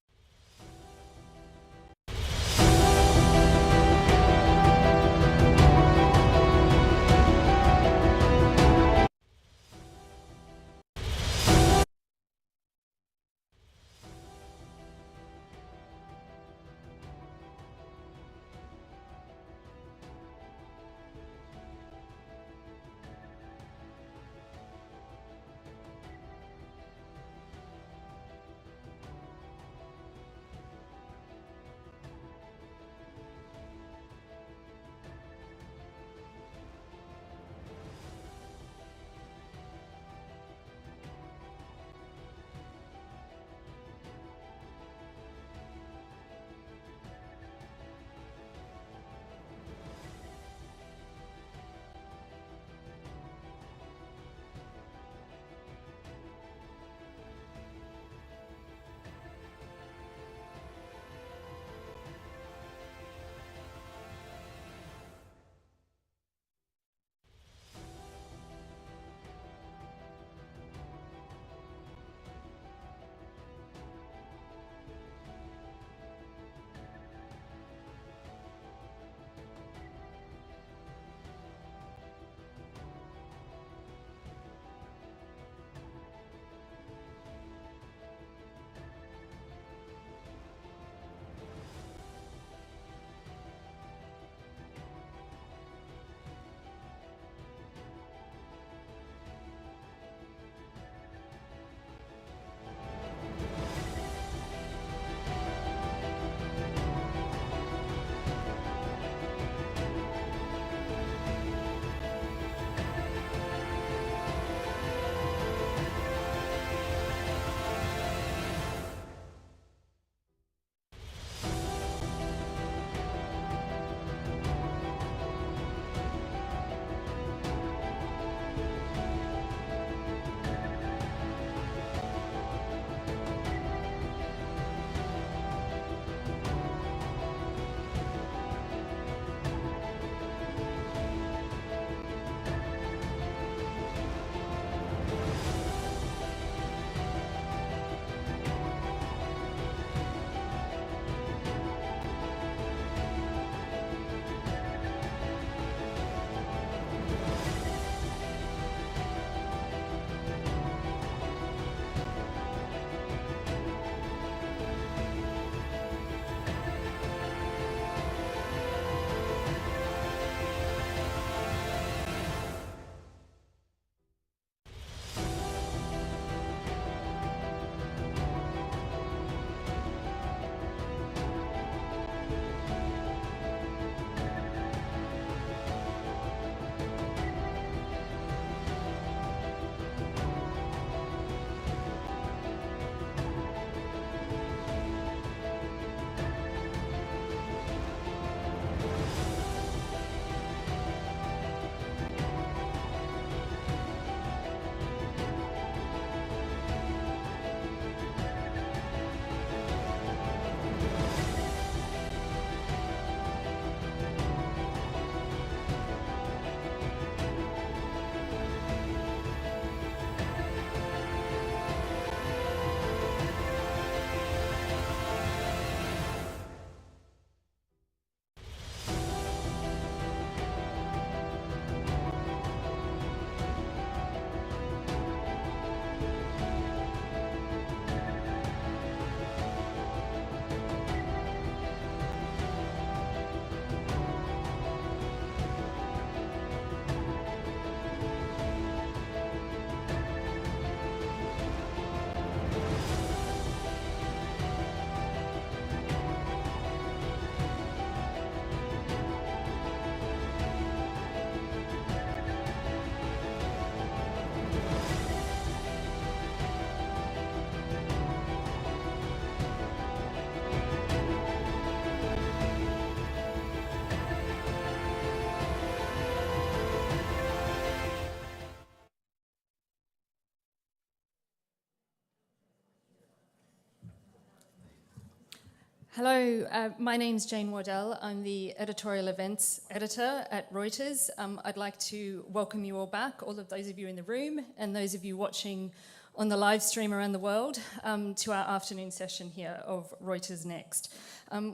Hello, my name's Jane Wardell. I'm the editorial events editor at Reuters. I'd like to welcome you all back, all of those of you in the room and those of you watching on the live stream around the world, to our afternoon session here of Reuters NEXT.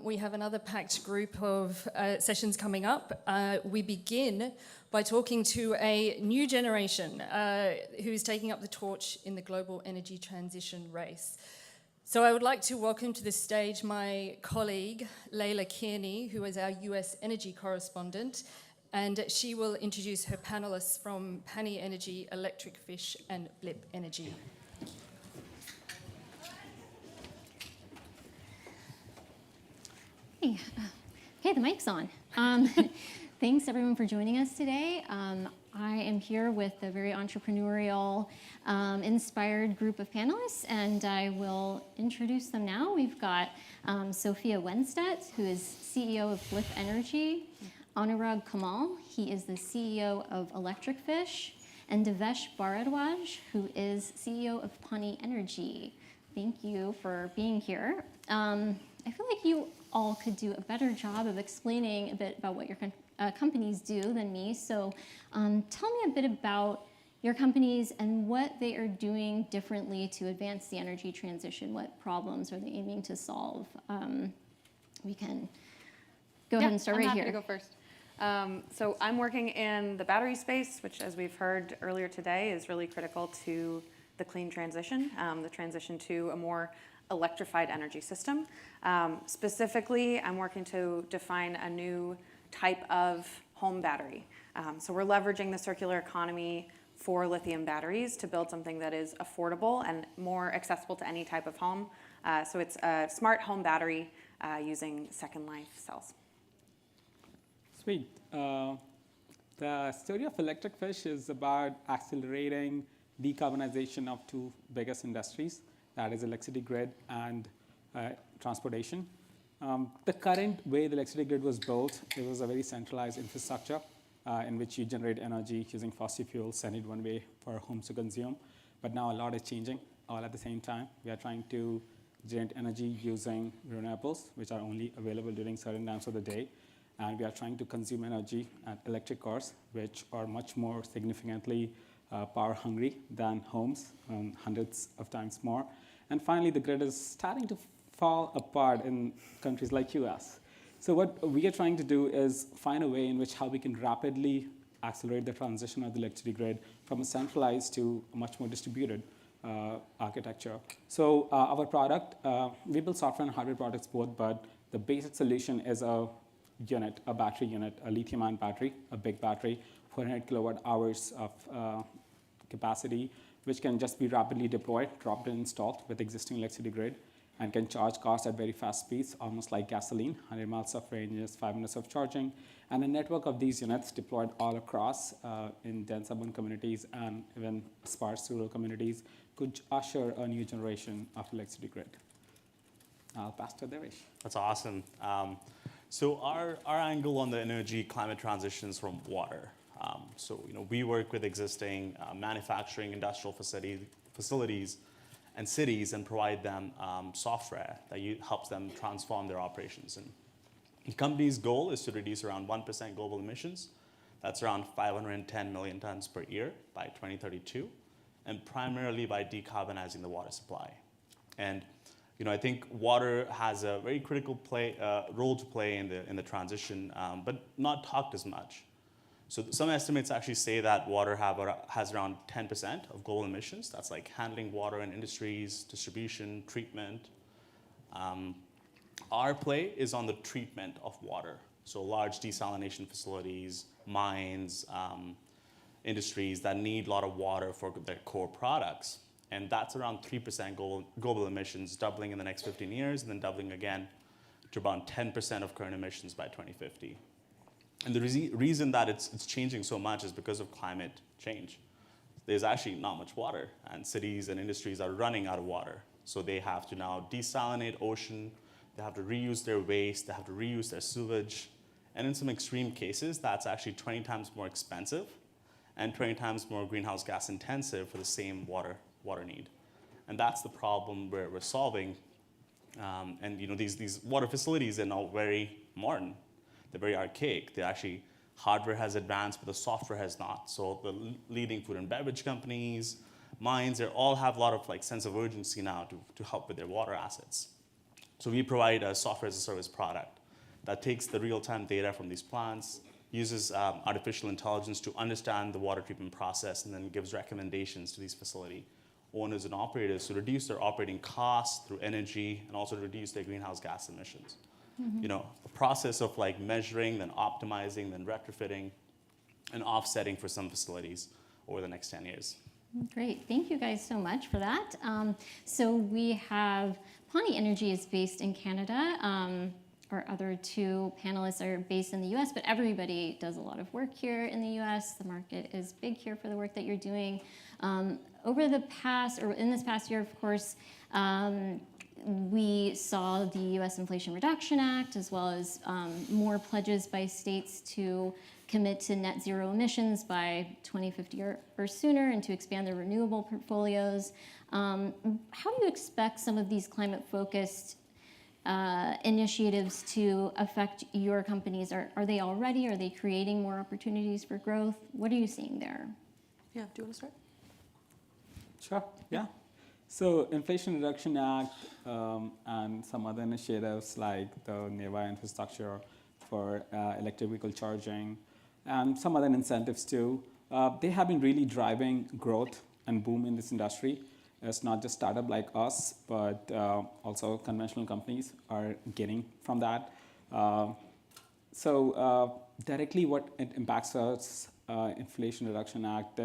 We have another packed group of sessions coming up. We begin by talking to a new generation who's taking up the torch in the global energy transition race. So I would like to welcome to the stage my colleague, Leila Kearney, who is our US energy correspondent, and she will introduce her panelists from Pani Energy, Electric Fish, and Blip Energy. Hey, the mic's on. Thanks everyone for joining us today. I am here with a very entrepreneurial, inspired group of panelists, and I will introduce them now. We've got Sophia Wenstedt, who is CEO of Blip Energy, Anurag Kamal, he is the CEO of Electric Fish, and Devesh Bharadwaj, who is CEO of Pani Energy. Thank you for being here. I feel like you all could do a better job of explaining a bit about what your companies do than me. So tell me a bit about your companies and what they are doing differently to advance the energy transition. What problems are they aiming to solve? We can go ahead and start right here. I'm happy to go first. So I'm working in the battery space, which, as we've heard earlier today, is really critical to the clean transition, the transition to a more electrified energy system. Specifically, I'm working to define a new type of home battery. So we're leveraging the circular economy for lithium batteries to build something that is affordable and more accessible to any type of home. So it's a smart home battery using Second Life cells. Sweet. The story of Electric Fish is about accelerating decarbonization of two biggest industries, that is electricity grid and transportation. The current way the electricity grid was built, it was a very centralized infrastructure in which you generate energy using fossil fuels, send it one way for homes to consume. But now a lot is changing all at the same time. We are trying to generate energy using renewables, which are only available during certain times of the day. And we are trying to consume energy at electric cars, which are much more significantly power hungry than homes, hundreds of times more. And finally, the grid is starting to fall apart in countries like US. So what we are trying to do is find a way in which how we can rapidly accelerate the transition of the electricity grid from a centralized to a much more distributed architecture. So our product, we build software and hardware products both, but the basic solution is a unit, a battery unit, a lithium-ion battery, a big battery, 400 kilowatt hours of capacity, which can just be rapidly deployed, dropped and installed with existing electricity grid, and can charge cars at very fast speeds, almost like gasoline, 100 miles of range, 5 minutes of charging, and a network of these units deployed all across in dense urban communities and even sparse rural communities could usher a new generation of electricity grid. I'll pass to Devesh. That's awesome. So our angle on the energy climate transition is from water. So we work with existing manufacturing industrial facilities and cities and provide them software that helps them transform their operations. And the company's goal is to reduce around 1% global emissions. That's around 510 million tons per year by 2032, and primarily by decarbonizing the water supply. And I think water has a very critical role to play in the transition, but not talked as much. So some estimates actually say that water has around 10% of global emissions. That's like handling water in industries, distribution, treatment. Our play is on the treatment of water. So large desalination facilities, mines, industries that need a lot of water for their core products. And that's around 3% global emissions, doubling in the next 15 years, and then doubling again to around 10% of current emissions by 2050. And the reason that it's changing so much is because of climate change. There's actually not much water, and cities and industries are running out of water. So they have to now desalinate ocean, they have to reuse their waste, they have to reuse their sewage. And in some extreme cases, that's actually 20 times more expensive and 20 times more greenhouse gas intensive for the same water need. And that's the problem we're solving And these water facilities are now very modern. They're very archaic. They actually, hardware has advanced, but the software has not. So the leading food and beverage companies, mines, they all have a lot of sense of urgency now to help with their water assets. So we provide a software as a service product that takes the real-time data from these plants, uses artificial intelligence to understand the water treatment process, and then gives recommendations to these facility owners and operators to reduce their operating costs through energy and also reduce their greenhouse gas emissions. A process of measuring, then optimizing, then retrofitting, and offsetting for some facilities over the next 10 years. Great, thank you guys so much for that. So we have Pawnee Energy is based in Canada. Our other two panelists are based in the US, but everybody does a lot of work here in the US. The market is big here for the work that you're doing. Over the past, or in this past year, of course, we saw the US Inflation Reduction Act, as well as more pledges by states to commit to net zero emissions by 2050 or sooner, and to expand their renewable portfolios. How do you expect some of these climate-focused initiatives to affect your companies? Are they already? Are they creating more opportunities for growth? What are you seeing there? Yeah, do you want to start? Sure, yeah. So Inflation Reduction Act and some other initiatives like the nearby infrastructure for electric vehicle charging and some other incentives too, they have been really driving growth and boom in this industry. It's not just startup like us, but also conventional companies are getting from that. So directly what it impacts us, Inflation Reduction Act,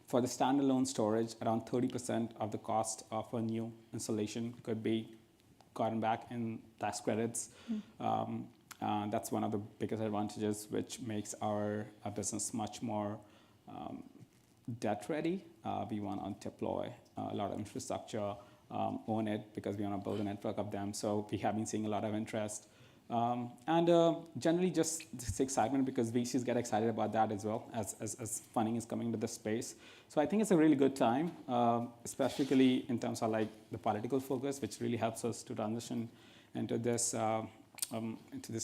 for the standalone storage, around 30% of the cost of a new installation could be gotten back in tax credits. That's one of the biggest advantages, which makes our business much more debt ready. We want to deploy a lot of infrastructure, own it, because we want to build a network of them. So we have been seeing a lot of interest. And generally just this excitement, because VCs get excited about that as well, as funding is coming into the space. So I think it's a really good time, especially in terms of the political focus, which really helps us to transition into this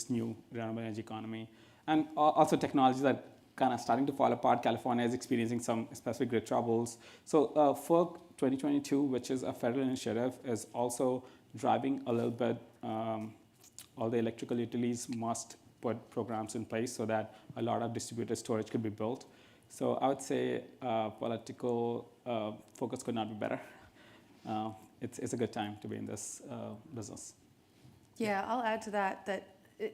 new renewable energy economy. And also technologies that kind of starting to fall apart. California is experiencing some specific grid troubles. So FERC 2022, which is a federal initiative, is also driving a little bit. All the electrical utilities must put programs in place so that a lot of distributed storage could be built. So I would say political focus could not be better. It's a good time to be in this business. Yeah, I'll add to that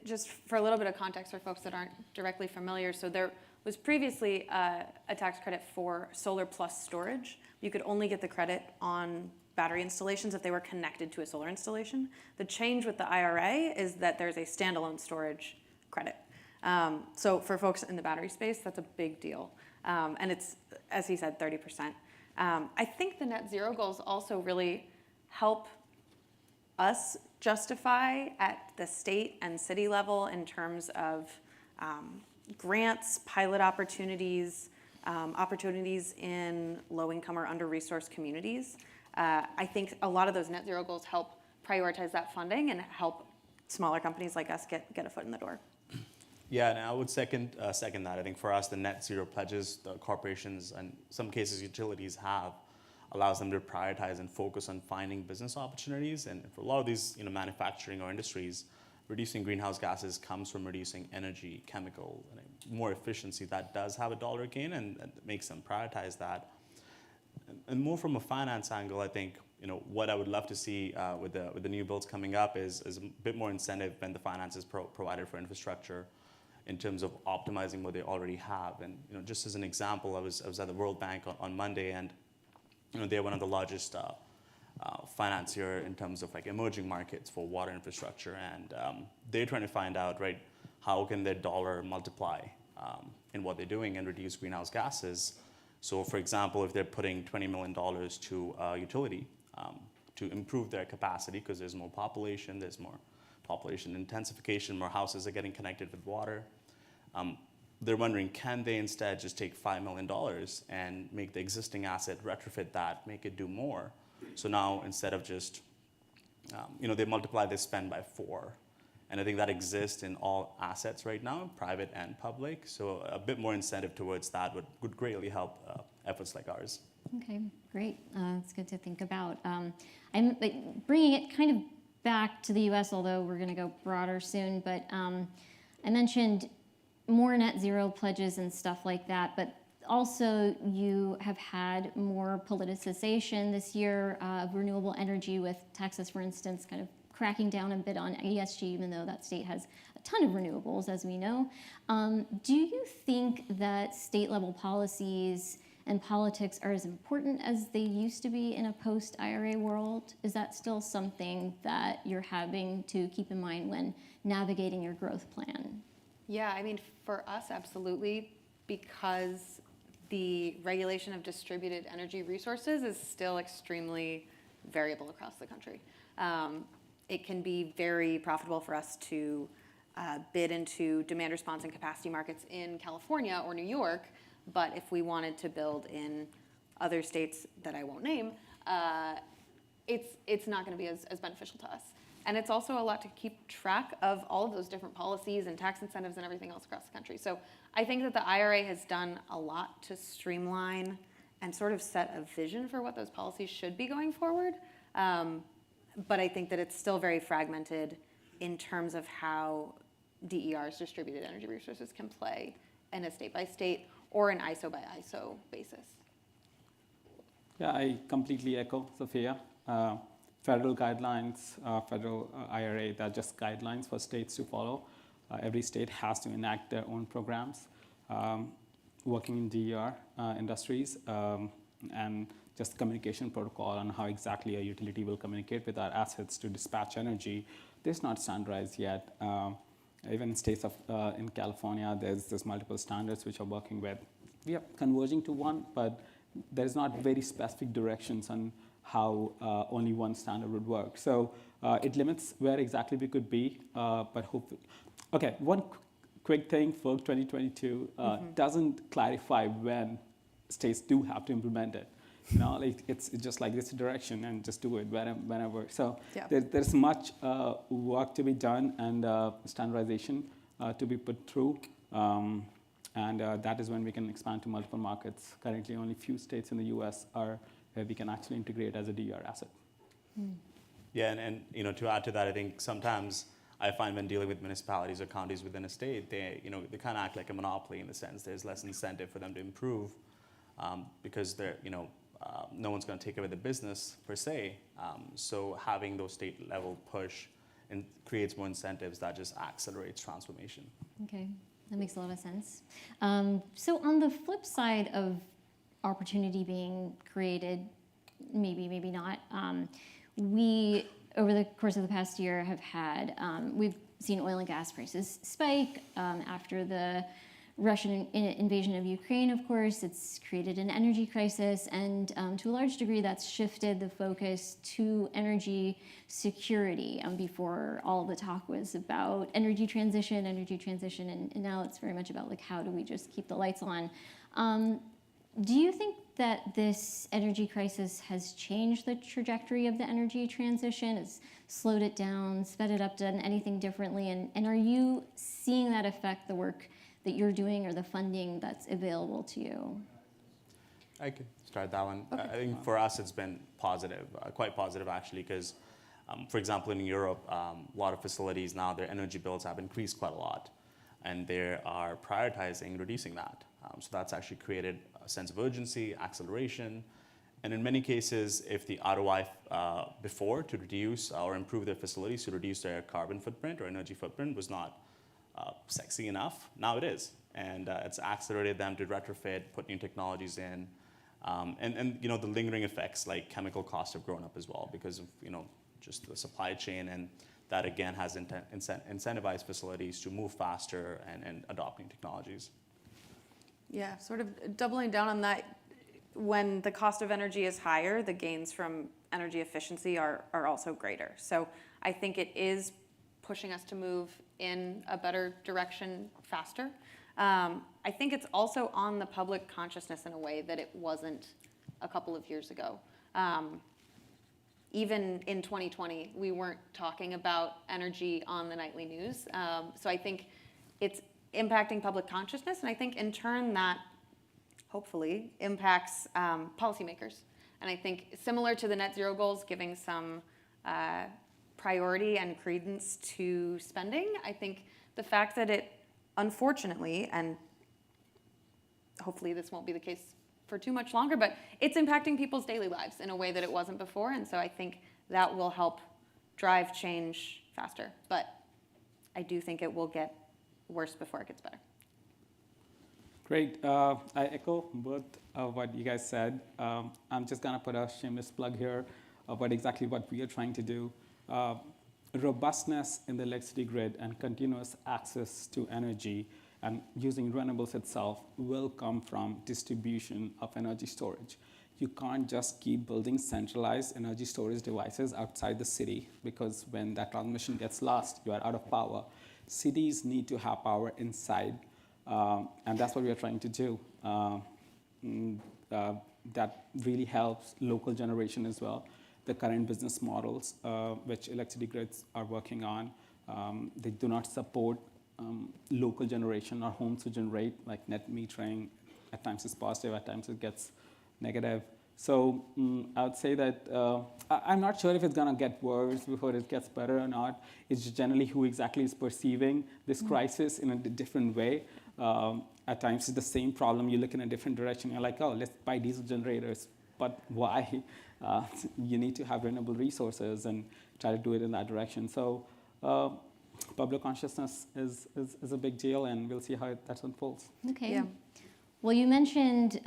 just for a little bit of context for folks that aren't directly familiar. So there was previously a tax credit for solar plus storage. You could only get the credit on battery installations if they were connected to a solar installation. The change with the IRA is that there's a standalone storage credit. So for folks in the battery space, that's a big deal. And it's, as he said, 30%. I think the net zero goals also really help us justify at the state and city level in terms of grants, pilot opportunities, opportunities in low-income or under-resourced communities. I think a lot of those net zero goals help prioritize that funding and help smaller companies like us get a foot in the door. Yeah, and I would second that. I think for us, the net zero pledges the corporations and some cases utilities have allows them to prioritize and focus on finding business opportunities. And for a lot of these manufacturing or industries, reducing greenhouse gases comes from reducing energy, chemical, and more efficiency. That does have a dollar gain, and it makes them prioritize that. And more from a finance angle, I think what I would love to see with the new builds coming up is a bit more incentive when the finance is provided for infrastructure in terms of optimizing what they already have. And just as an example, I was at the World Bank on Monday, and they're one of the largest financier in terms of emerging markets for water infrastructure, and they're trying to find out how can their dollar multiply in what they're doing and reduce greenhouse gases. So for example, if they're putting $20 million to a utility to improve their capacity because there's more population, there's more population intensification, more houses are getting connected with water, they're wondering, can they instead just take $5 million and make the existing asset, retrofit that, make it do more? So now instead of just they multiply their spend by 4. And I think that exists in all assets right now, private and public. So a bit more incentive towards that would greatly help efforts like ours. Okay, great. It's good to think about. I'm bringing it kind of back to the U.S., although we're going to go broader soon. But I mentioned more net zero pledges and stuff like that. But also, you have had more politicization this year of renewable energy with Texas, for instance, kind of cracking down a bit on ESG, even though that state has a ton of renewables, as we know. Do you think that state-level policies and politics are as important as they used to be in a post-IRA world? Is that still something that you're having to keep in mind when navigating your growth plan? Yeah, I mean, for us, absolutely, because the regulation of distributed energy resources is still extremely variable across the country. It can be very profitable for us to bid into demand response and capacity markets in California or New York, but if we wanted to build in other states that I won't name, it's not going to be as beneficial to us. And it's also a lot to keep track of all of those different policies and tax incentives and everything else across the country. So I think that the IRA has done a lot to streamline and sort of set a vision for what those policies should be going forward. But I think that it's still very fragmented in terms of how DER's distributed energy resources can play in a state-by-state or an ISO-by-ISO basis. Yeah, I completely echo Sophia. Federal guidelines, federal IRA, they're just guidelines for states to follow. Every state has to enact their own programs, working in DER industries, and just communication protocol on how exactly a utility will communicate with our assets to dispatch energy. There's not standardized yet. Even in states in California, there's multiple standards which are working with. We are converging to one, but there's not very specific directions on how only one standard would work. So it limits where exactly we could be, but hopefully. Okay, one quick thing for 2022 doesn't clarify when states do have to implement it. It's just like this direction and just do it whenever. So yeah. There's much work to be done and standardization to be put through. And that is when we can expand to multiple markets. Currently, only few states in the U.S. are where we can actually integrate as a DER asset. Yeah, and to add to that, I think sometimes I find when dealing with municipalities or counties within a state, they kind of act like a monopoly in the sense there's less incentive for them to improve because they're no one's going to take over the business per se. So having those state level push and creates more incentives that just accelerates transformation. Okay, that makes a lot of sense. So on the flip side of opportunity being created, maybe not, we over the course of the past year have had, we've seen oil and gas prices spike after the Russian invasion of Ukraine, of course. It's created an energy crisis, and to a large degree that's shifted the focus to energy security. Before, all the talk was about energy transition, and now it's very much about how do we just keep the lights on. Do you think that this energy crisis has changed the trajectory of the energy transition, has slowed it down, sped it up, done anything differently, and are you seeing that affect the work that you're doing or the funding that's available to you? I could start that one. Okay. I think for us it's been positive, quite positive actually, because for example in Europe, a lot of facilities now, their energy bills have increased quite a lot, and they are prioritizing reducing that. So that's actually created a sense of urgency, acceleration, and in many cases, if the ROI before to reduce or improve their facilities to reduce their carbon footprint or energy footprint was not sexy enough, now it is. And it's accelerated them to retrofit, put new technologies in. And the lingering effects like chemical costs have grown up as well because of just the supply chain, and that again has incentivized facilities to move faster and adopt new technologies. Yeah, sort of doubling down on that, when the cost of energy is higher, the gains from energy efficiency are also greater. So I think it is pushing us to move in a better direction faster. I think it's also on the public consciousness in a way that it wasn't a couple of years ago. even in 2020, we weren't talking about energy on the nightly news. So I think it's impacting public consciousness, and I think in turn that hopefully impacts policymakers. And I think similar to the net zero goals, giving some priority and credence to spending, I think the fact that it, unfortunately, and hopefully this won't be the case for too much longer, but it's impacting people's daily lives in a way that it wasn't before. And so I think that will help drive change faster. But I do think it will get worse before it gets better. Great. I echo both of what you guys said. I'm just going to put a shameless plug here about exactly what we are trying to do. Robustness in the electricity grid and continuous access to energy and using renewables itself will come from distribution of energy storage. You can't just keep building centralized energy storage devices outside the city, because when that transmission gets lost, you are out of power. Cities need to have power inside, and that's what we are trying to do. That really helps local generation as well. The current business models, which electricity grids are working on, they do not support local generation or homes to generate, like net metering. At times it's positive, at times it gets negative. So I would say that I'm not sure if it's going to get worse before it gets better or not. It's generally who exactly is perceiving this crisis in a different way. At times it's the same problem. You look in a different direction. You're like, oh, let's buy diesel generators. But why? You need to have renewable resources and try to do it in that direction. So public consciousness is a big deal, and we'll see how that unfolds. Okay. Yeah. Well, you mentioned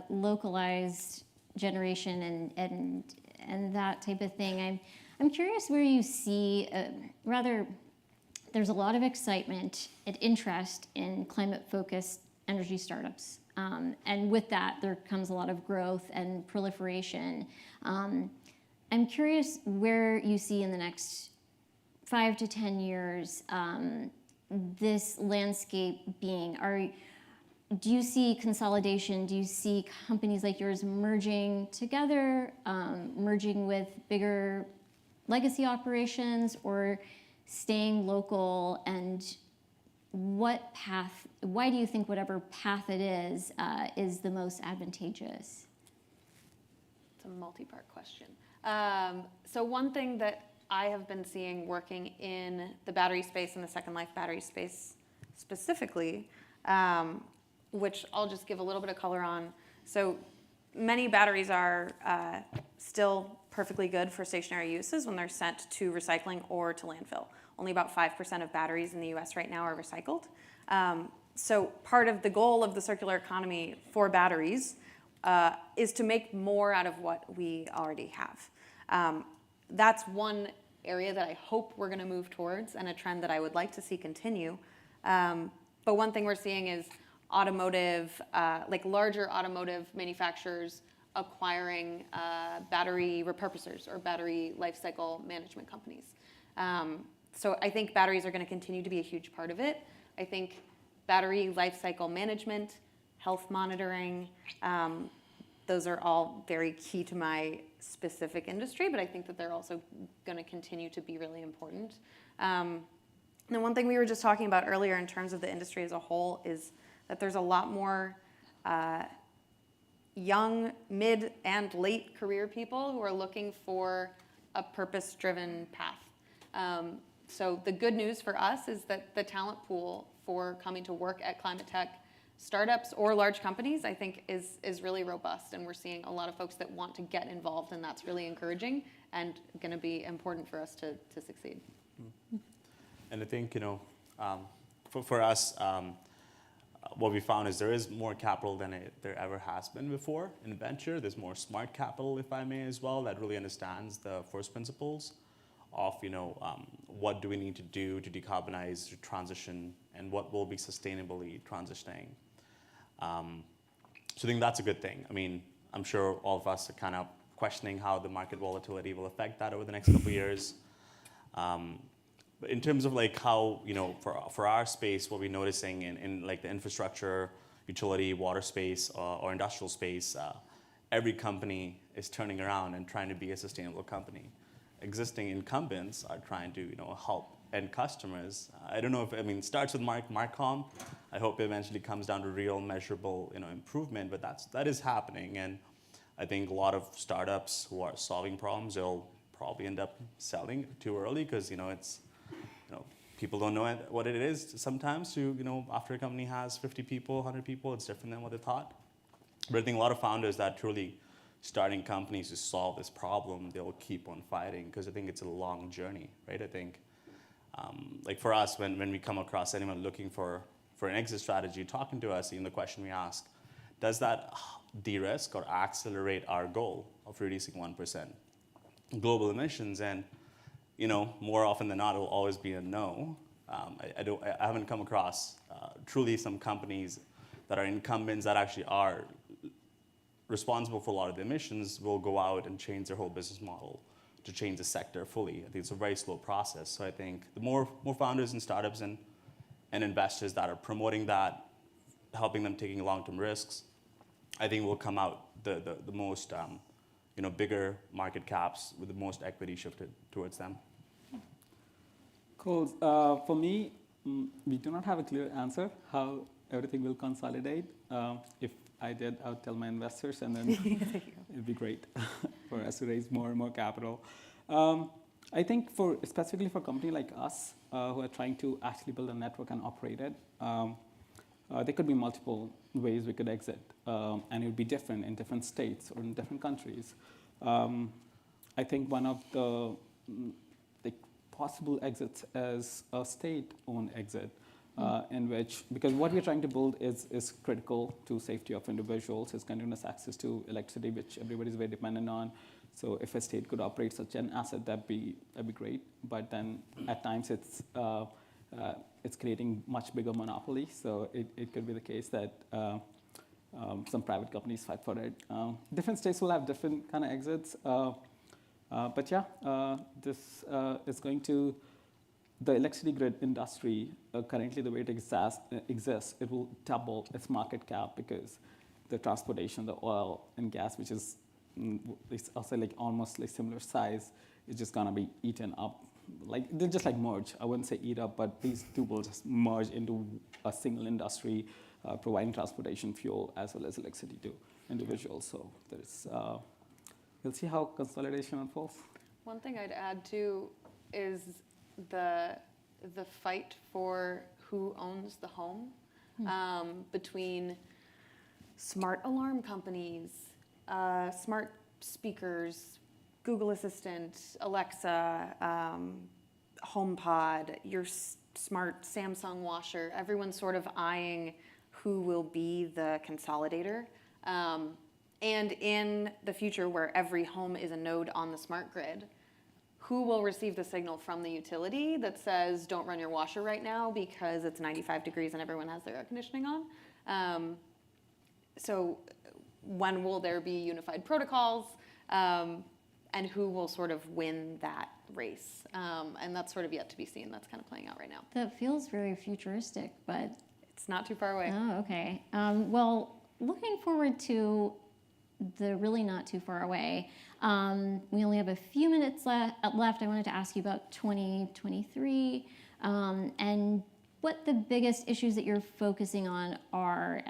localized generation and that type of thing. I'm curious where you see there's a lot of excitement and interest in climate-focused energy startups. And with that, there comes a lot of growth and proliferation. I'm curious where you see in the next 5 to 10 years this landscape being. Do you see consolidation? Do you see companies like yours merging together, merging with bigger legacy operations, or staying local? And why do you think whatever path it is the most advantageous? It's a multi-part question. So one thing that I have been seeing working in the battery space and the Second Life battery space specifically, which I'll just give a little bit of color on. So many batteries are still perfectly good for stationary uses when they're sent to recycling or to landfill. Only about 5% of batteries in the US right now are recycled. So part of the goal of the circular economy for batteries is to make more out of what we already have. That's one area that I hope we're going to move towards, and a trend that I would like to see continue. But one thing we're seeing is automotive, like larger automotive manufacturers acquiring battery repurposers or battery life cycle management companies. So I think batteries are going to continue to be a huge part of it. I think battery life cycle management, health monitoring, those are all very key to my specific industry, but I think that they're also going to continue to be really important. And one thing we were just talking about earlier in terms of the industry as a whole is that there's a lot more young, mid, and late career people who are looking for a purpose-driven path. So the good news for us is that the talent pool for coming to work at climate tech startups or large companies, I think, is really robust, and we're seeing a lot of folks that want to get involved, and that's really encouraging and going to be important for us to succeed. And I think, for us, what we found is there is more capital than there ever has been before in venture. There's more smart capital, if I may, as well, that really understands the first principles of, what do we need to do to decarbonize, to transition, and what will be sustainably transitioning. So I think that's a good thing. I mean, I'm sure all of us are kind of questioning how the market volatility will affect that over the next couple of years. But in terms of like how, for our space, what we're noticing in like the infrastructure, utility, water space, or industrial space, every company is turning around and trying to be a sustainable company. Existing incumbents are trying to help end customers. I don't know if, it starts with Marcom. I hope it eventually comes down to real measurable improvement, but that is happening. And I think a lot of startups who are solving problems, they'll probably end up selling too early because it's people don't know what it is sometimes to after a company has 50 people, 100 people, it's different than what they thought. But I think a lot of founders that truly starting companies to solve this problem, they'll keep on fighting because I think it's a long journey, right? I think like for us, when we come across anyone looking for an exit strategy, talking to us, the question we ask, does that de-risk or accelerate our goal of reducing 1% global emissions? And more often than not, it will always be a no. I haven't come across truly some companies that are incumbents that actually are responsible for a lot of the emissions will go out and change their whole business model to change the sector fully. I think it's a very slow process. So I think the more founders and startups and investors that are promoting that, helping them taking long-term risks, I think will come out the most bigger market caps with the most equity shifted towards them. Cool. For me, we do not have a clear answer how everything will consolidate. If I did, I would tell my investors, and then it'd be great for us to raise more and more capital. I think specifically for a company like us who are trying to actually build a network and operate it, there could be multiple ways we could exit, and it would be different in different states or in different countries. I think one of the possible exits is a state-owned exit, in which, because what we're trying to build is critical to safety of individuals, is continuous access to electricity, which everybody's very dependent on. So if a state could operate such an asset, that'd be great. But then at times it's creating much bigger monopoly. So it could be the case that some private companies fight for it. Different states will have different kind of exits. But yeah, this is going to, the electricity grid industry, currently the way it exists, it will double its market cap because the transportation, the oil and gas, which is it's also almost similar size, is just gonna be eaten up. They just merge. I wouldn't say eat up, but these two will just merge into a single industry, providing transportation fuel as well as electricity to individuals. So there's, we'll see how consolidation unfolds. One thing I'd add too is the fight for who owns the home between smart alarm companies, smart speakers, Google Assistant, Alexa, HomePod, your smart Samsung washer. Everyone's sort of eyeing who will be the consolidator. And in the future where every home is a node on the smart grid, who will receive the signal from the utility that says, don't run your washer right now because it's 95 degrees and everyone has their air conditioning on? So when will there be unified protocols? And who will sort of win that race? And that's sort of yet to be seen. That's kind of playing out right now. That feels very futuristic, but... It's not too far away. Oh, okay. Well, looking forward to the really not too far away. We only have a few minutes left. I wanted to ask you about 2023 and what the biggest issues that you're focusing on are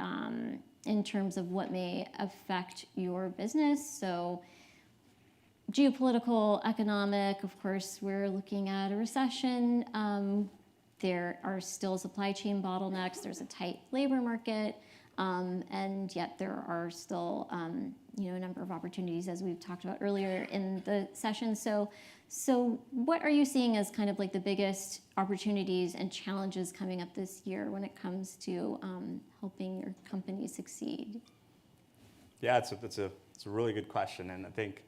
in terms of what may affect your business. So geopolitical, economic, of course, we're looking at a recession. There are still supply chain bottlenecks. There's a tight labor market. And yet there are still a number of opportunities, as we've talked about earlier in the session. So what are you seeing as kind of the biggest opportunities and challenges coming up this year when it comes to helping your company succeed? Yeah, it's a really good question, and I think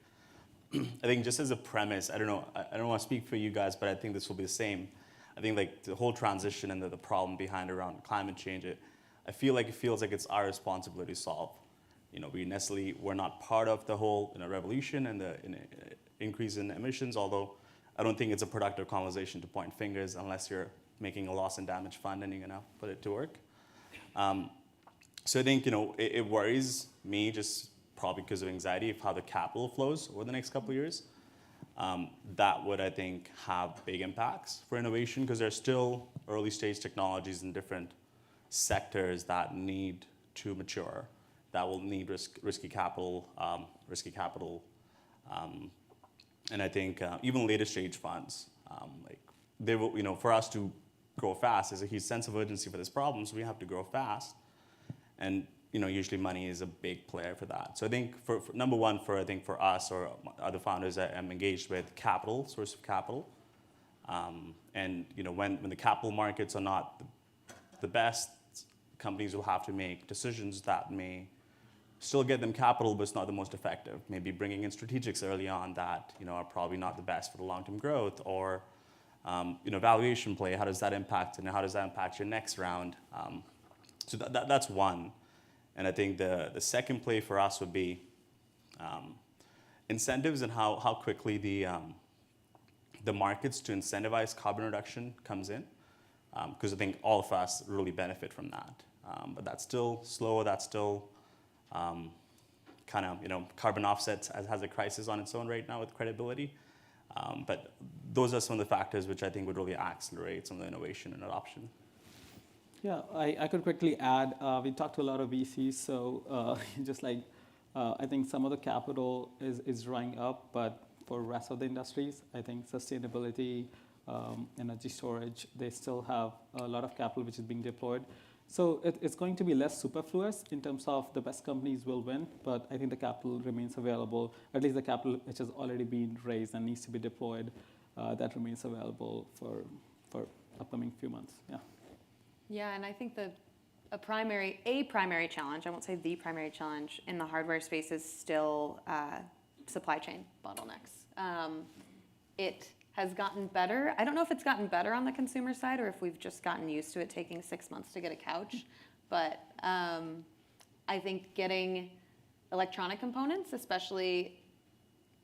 just as a premise, I don't want to speak for you guys, but I think this will be the same. I think the whole transition and the problem behind around climate change, I feel like it feels like it's our responsibility to solve. We're not part of the whole revolution and the increase in emissions, although I don't think it's a productive conversation to point fingers unless you're making a loss and damage fund and you're gonna put it to work. So I think it worries me just probably because of anxiety of how the capital flows over the next couple of years. That would, I think, have big impacts for innovation, because there's still early stage technologies in different sectors that need to mature, that will need risky capital, and I think even later stage funds, like they will, for us to grow fast, there's a huge sense of urgency for this problem, so we have to grow fast, and usually money is a big player for that. So I think for number one, for us or other founders that I'm engaged with, source of capital, and when the capital markets are not the best, companies will have to make decisions that may still get them capital, but it's not the most effective. Maybe bringing in strategics early on that are probably not the best for the long-term growth, or valuation play. How does that impact, and how does that impact your next round? So that's one. And I think the second play for us would be incentives, and how quickly the markets to incentivize carbon reduction comes in, because I think all of us really benefit from that. But that's still slow. That's still carbon offsets has a crisis on its own right now with credibility. But those are some of the factors which I think would really accelerate some of the innovation and adoption. Yeah, I could quickly add, we talked to a lot of VCs, so just like, I think some of the capital is drying up, but for the rest of the industries, I think sustainability, energy storage, they still have a lot of capital which is being deployed. So it's going to be less superfluous in terms of the best companies will win, but I think the capital remains available, at least the capital which has already been raised and needs to be deployed, that remains available for upcoming few months, yeah. Yeah, and I think a primary challenge, I won't say the primary challenge in the hardware space, is still supply chain bottlenecks. It has gotten better. I don't know if it's gotten better on the consumer side or if we've just gotten used to it taking 6 months to get a couch, but I think getting electronic components, especially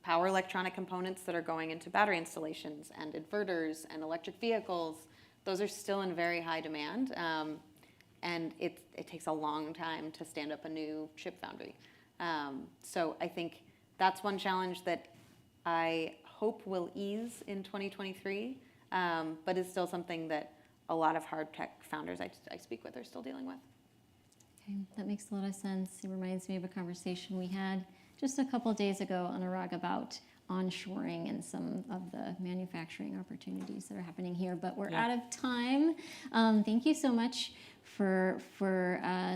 power electronic components that are going into battery installations and inverters and electric vehicles, those are still in very high demand, and it takes a long time to stand up a new chip foundry. So I think that's one challenge that I hope will ease in 2023, but is still something that a lot of hard tech founders I speak with are still dealing with. Okay, that makes a lot of sense. It reminds me of a conversation we had just a couple days ago, Anurag, about onshoring and some of the manufacturing opportunities that are happening here, but we're out of time. Thank you so much for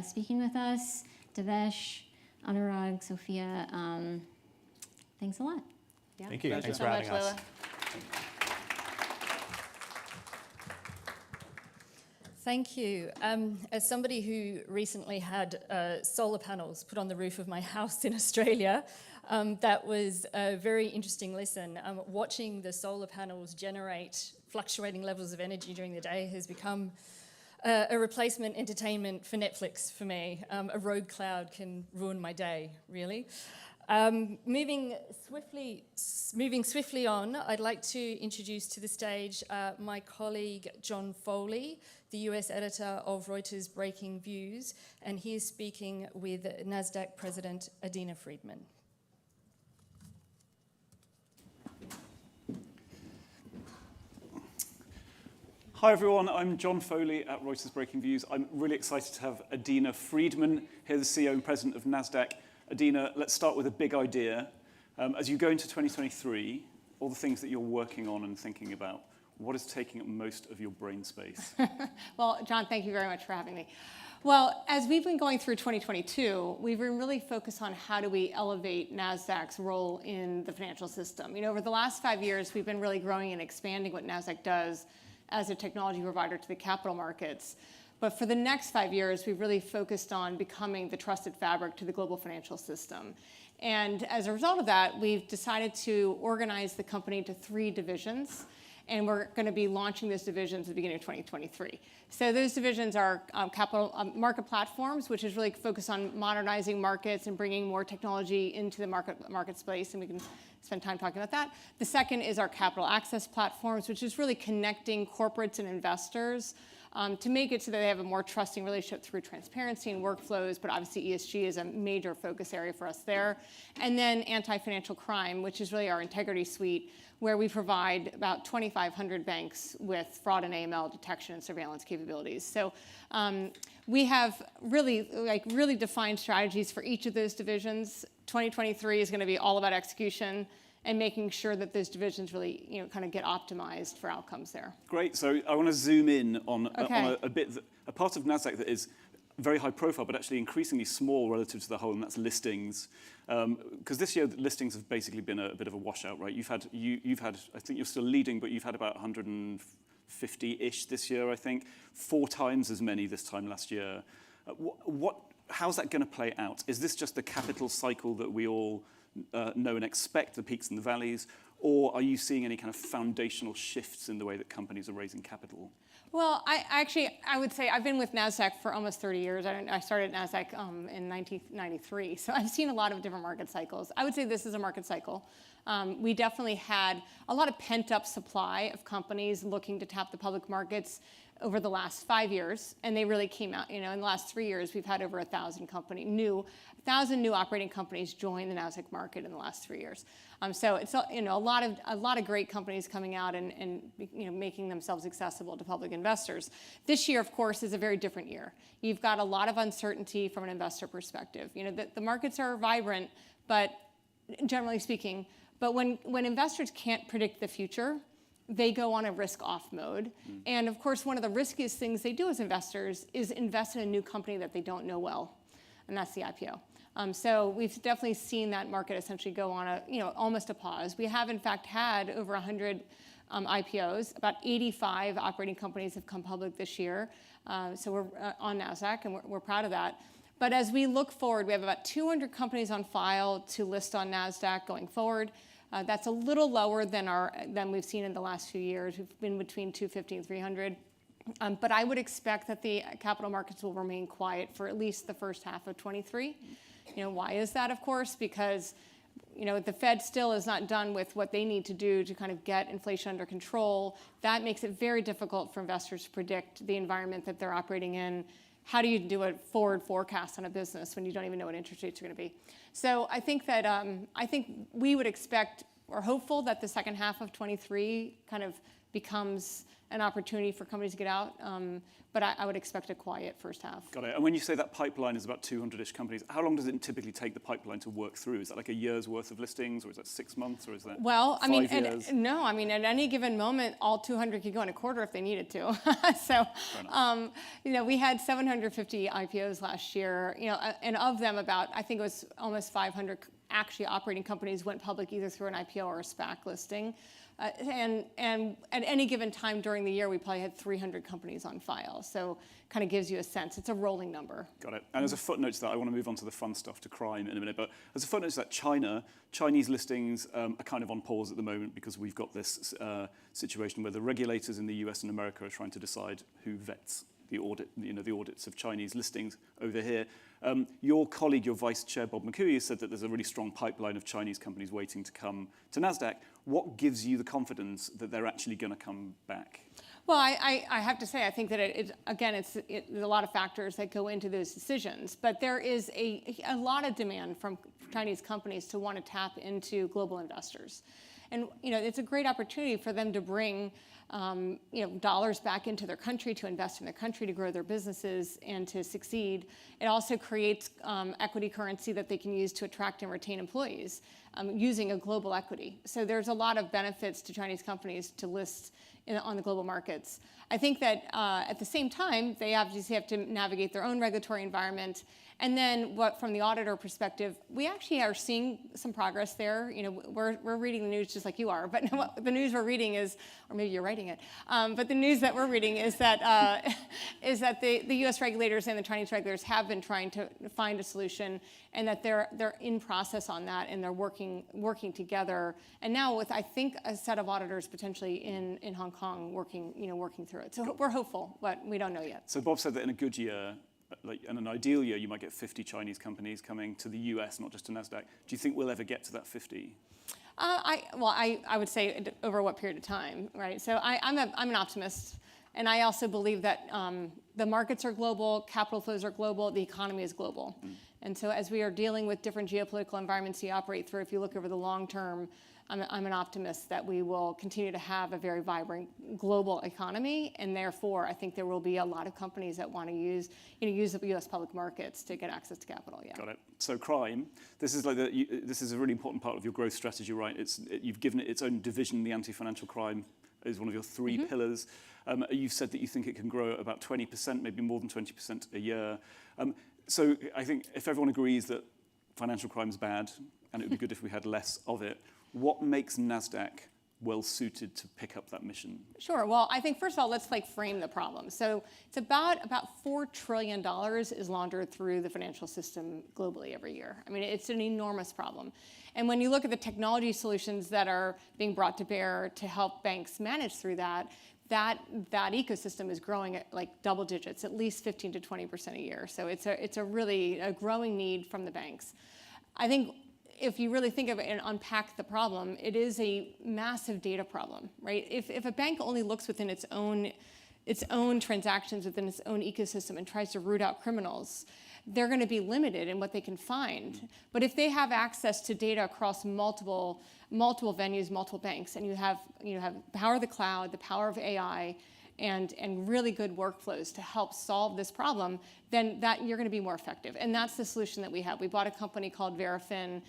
speaking with us, Devesh, Anurag, Sophia. Thanks a lot. Yeah. Thank you. Thanks for having us. Thank you. As somebody who recently had solar panels put on the roof of my house in Australia, that was a very interesting listen. Watching the solar panels generate fluctuating levels of energy during the day has become a replacement entertainment for Netflix for me. A rogue cloud can ruin my day, really. Moving swiftly on, I'd like to introduce to the stage my colleague John Foley, the US editor of Reuters Breaking Views, and he is speaking with Nasdaq President Adina Friedman. Hi everyone, I'm John Foley at Reuters Breaking Views. I'm really excited to have Adina Friedman here, the CEO and President of Nasdaq. Adina, let's start with a big idea. As you go into 2023, all the things that you're working on and thinking about, what is taking up most of your brain space? Well, John, thank you very much for having me. Well, as we've been going through 2022, we've been really focused on how do we elevate NASDAQ's role in the financial system. Over the last 5 years, we've been really growing and expanding what NASDAQ does as a technology provider to the capital markets. But for the next 5 years, we've really focused on becoming the trusted fabric to the global financial system. And as a result of that, we've decided to organize the company into 3 divisions. And we're going to be launching those divisions at the beginning of 2023. So those divisions are capital market platforms, which is really focused on modernizing markets and bringing more technology into the market space, and we can spend time talking about that. The second is our capital access platforms, which is really connecting corporates and investors to make it so that they have a more trusting relationship through transparency and workflows, but obviously ESG is a major focus area for us there. And then anti-financial crime, which is really our integrity suite, where we provide about 2,500 banks with fraud and AML detection and surveillance capabilities. So we have really defined strategies for each of those divisions. 2023 is going to be all about execution and making sure that those divisions really, kind of get optimized for outcomes there. Great. So I want to zoom in on Okay. a part of NASDAQ that is very high profile, but actually increasingly small relative to the whole, and that's listings. Because this year, listings have basically been a bit of a washout, right? You've had, I think you're still leading, but you've had about 150-ish this year, I think. 4 times as many this time last year. How's that going to play out? Is this just the capital cycle that we all know and expect, the peaks and the valleys, or are you seeing any kind of foundational shifts in the way that companies are raising capital? Well, I would say I've been with NASDAQ for almost 30 years. I started at NASDAQ in 1993, so I've seen a lot of different market cycles. I would say this is a market cycle. We definitely had a lot of pent-up supply of companies looking to tap the public markets over the last 5 years, and they really came out. In the last 3 years, we've had over 1,000 new operating companies join the NASDAQ market in the last 3 years. So it's a lot of great companies coming out and making themselves accessible to public investors. This year, of course, is a very different year. You've got a lot of uncertainty from an investor perspective. The markets are vibrant, but generally speaking, but when investors can't predict the future, they go on a risk-off mode. And of course, one of the riskiest things they do as investors is invest in a new company that they don't know well, and that's the IPO. So we've definitely seen that market essentially go on almost a pause. We have in fact had over 100 IPOs. About 85 operating companies have come public this year. So we're on NASDAQ, and we're proud of that. But as we look forward, we have about 200 companies on file to list on NASDAQ going forward. That's a little lower than we've seen in the last few years. We've been between 250 and 300. But I would expect that the capital markets will remain quiet for at least the first half of 23. Why is that, of course? Because the Fed still is not done with what they need to do to kind of get inflation under control. That makes it very difficult for investors to predict the environment that they're operating in. How do you do a forward forecast on a business when you don't even know what interest rates are going to be? So I think that we would expect or hopeful that the second half of 23 kind of becomes an opportunity for companies to get out. But I would expect a quiet first half. Got it. And when you say that pipeline is about 200-ish companies, how long does it typically take the pipeline to work through? Is that like a year's worth of listings, or is that 6 months, or is that 5 years? At any given moment, all 200 could go in a quarter if they needed to. So, we had 750 IPOs last year, and of them I think it was almost 500 actually operating companies went public either through an IPO or a SPAC listing. And at any given time during the year, we probably had 300 companies on file. So kind of gives you a sense. It's a rolling number. Got it. And as a footnote to that, I want to move on to the fun stuff, to crime in a minute. But as a footnote to that, Chinese listings are kind of on pause at the moment because we've got this situation where the regulators in the US and America are trying to decide who vets the audits of Chinese listings over here. Your colleague, your vice chair, Bob McCooey, said that there's a really strong pipeline of Chinese companies waiting to come to NASDAQ. What gives you the confidence that they're actually going to come back? Well, I have to say, I think that there's a lot of factors that go into those decisions. But there is a lot of demand from Chinese companies to want to tap into global investors. And it's a great opportunity for them to bring dollars back into their country, to invest in their country, to grow their businesses, and to succeed. It also creates equity currency that they can use to attract and retain employees using a global equity. So there's a lot of benefits to Chinese companies to list on the global markets. I think that at the same time, they obviously have to navigate their own regulatory environment. And then from the auditor perspective, we actually are seeing some progress there. We're reading the news just like you are, but the news we're reading is, or maybe you're writing it, but the news that we're reading is that the US regulators and the Chinese regulators have been trying to find a solution, and that they're in process on that, and they're working together. And now with, I think, a set of auditors potentially in Hong Kong working through it. So we're hopeful, but we don't know yet. So Bob said that in a good year, in an ideal year, you might get 50 Chinese companies coming to the US, not just to NASDAQ. Do you think we'll ever get to that 50? I would say over what period of time, right? So I'm an optimist. And I also believe that the markets are global, capital flows are global, the economy is global. And so as we are dealing with different geopolitical environments you operate through, if you look over the long term, I'm an optimist that we will continue to have a very vibrant global economy, and therefore I think there will be a lot of companies that want to use the U.S. public markets to get access to capital. Yeah. Got it. So crime, this is a really important part of your growth strategy, right? You've given it its own division. The anti-financial crime is one of your three pillars. You've said that you think it can grow at about 20%, maybe more than 20% a year. So I think if everyone agrees that financial crime is bad, and it would be good if we had less of it, what makes Nasdaq well suited to pick up that mission? Sure. Well, I think first of all, let's frame the problem. So it's about $4 trillion is laundered through the financial system globally every year. I mean, it's an enormous problem. And when you look at the technology solutions that are being brought to bear to help banks manage through that ecosystem is growing at double digits, at least 15 to 20% a year. So it's a really growing need from the banks. I think if you really think of it and unpack the problem, it is a massive data problem, right? If a bank only looks within its own transactions, within its own ecosystem, and tries to root out criminals, they're going to be limited in what they can find. But if they have access to data across multiple venues, multiple banks, and you have the power of the cloud, the power of AI, and really good workflows to help solve this problem, then you're going to be more effective. And that's the solution that we have. We bought a company called Verafin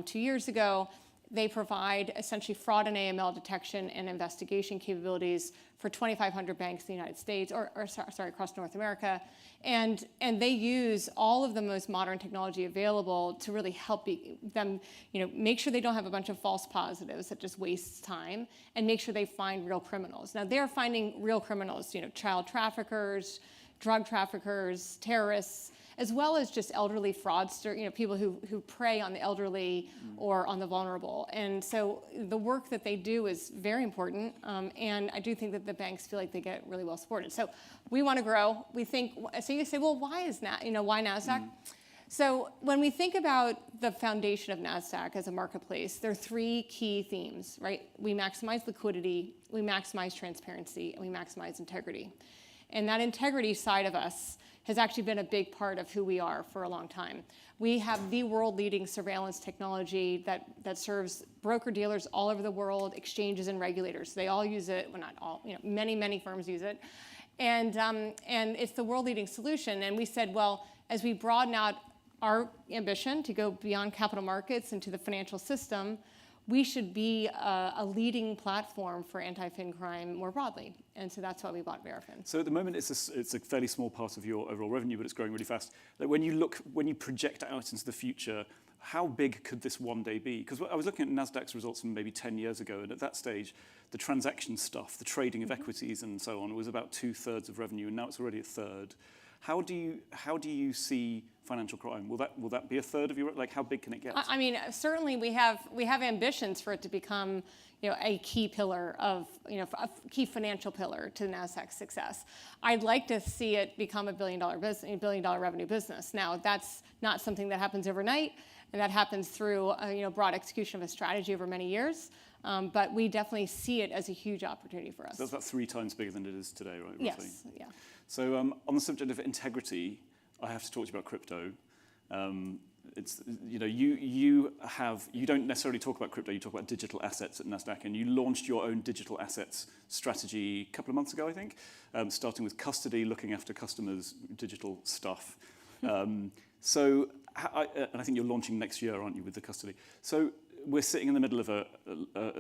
2 years ago. They provide essentially fraud and AML detection and investigation capabilities for 2,500 banks in the United States, or across North America. And they use all of the most modern technology available to really help them, make sure they don't have a bunch of false positives that just wastes time, and make sure they find real criminals. Now they're finding real criminals, child traffickers, drug traffickers, terrorists, as well as just elderly fraudsters, people who prey on the elderly or on the vulnerable. And so the work that they do is very important, and I do think that the banks feel like they get really well supported. So we want to grow. We think, so you say, well, why Nasdaq? So when we think about the foundation of Nasdaq as a marketplace, there are three key themes, right? We maximize liquidity, we maximize transparency, and we maximize integrity. And that integrity side of us has actually been a big part of who we are for a long time. We have the world-leading surveillance technology that serves broker-dealers all over the world, exchanges and regulators. They all use it, well, not all, many firms use it. And it's the world-leading solution. And we said, well, as we broaden out our ambition to go beyond capital markets into the financial system, we should be a leading platform for anti-fin crime more broadly. And so that's why we bought Verafin. So at the moment, it's a fairly small part of your overall revenue, but it's growing really fast. Like when you project out into the future, how big could this one day be? Because I was looking at Nasdaq's results from maybe 10 years ago, and at that stage, the transaction stuff, the trading of equities and so on, was about 2/3 of revenue, and now it's already 1/3. How do you see financial crime? Will that be 1/3 of your, how big can it get? I mean, certainly we have ambitions for it to become, a key pillar of, a key financial pillar to Nasdaq's success. I'd like to see it become a $1 billion revenue business. Now, that's not something that happens overnight, and that happens through broad execution of a strategy over many years. But we definitely see it as a huge opportunity for us. So that's about 3 times bigger than it is today, right? Roughly? Yes. Yeah. So on the subject of integrity, I have to talk to you about crypto. It's you don't necessarily talk about crypto. You talk about digital assets at Nasdaq, and you launched your own digital assets strategy a couple of months ago, I think, starting with custody, looking after customers' digital stuff. And I think you're launching next year, aren't you, with the custody? So we're sitting in the middle of a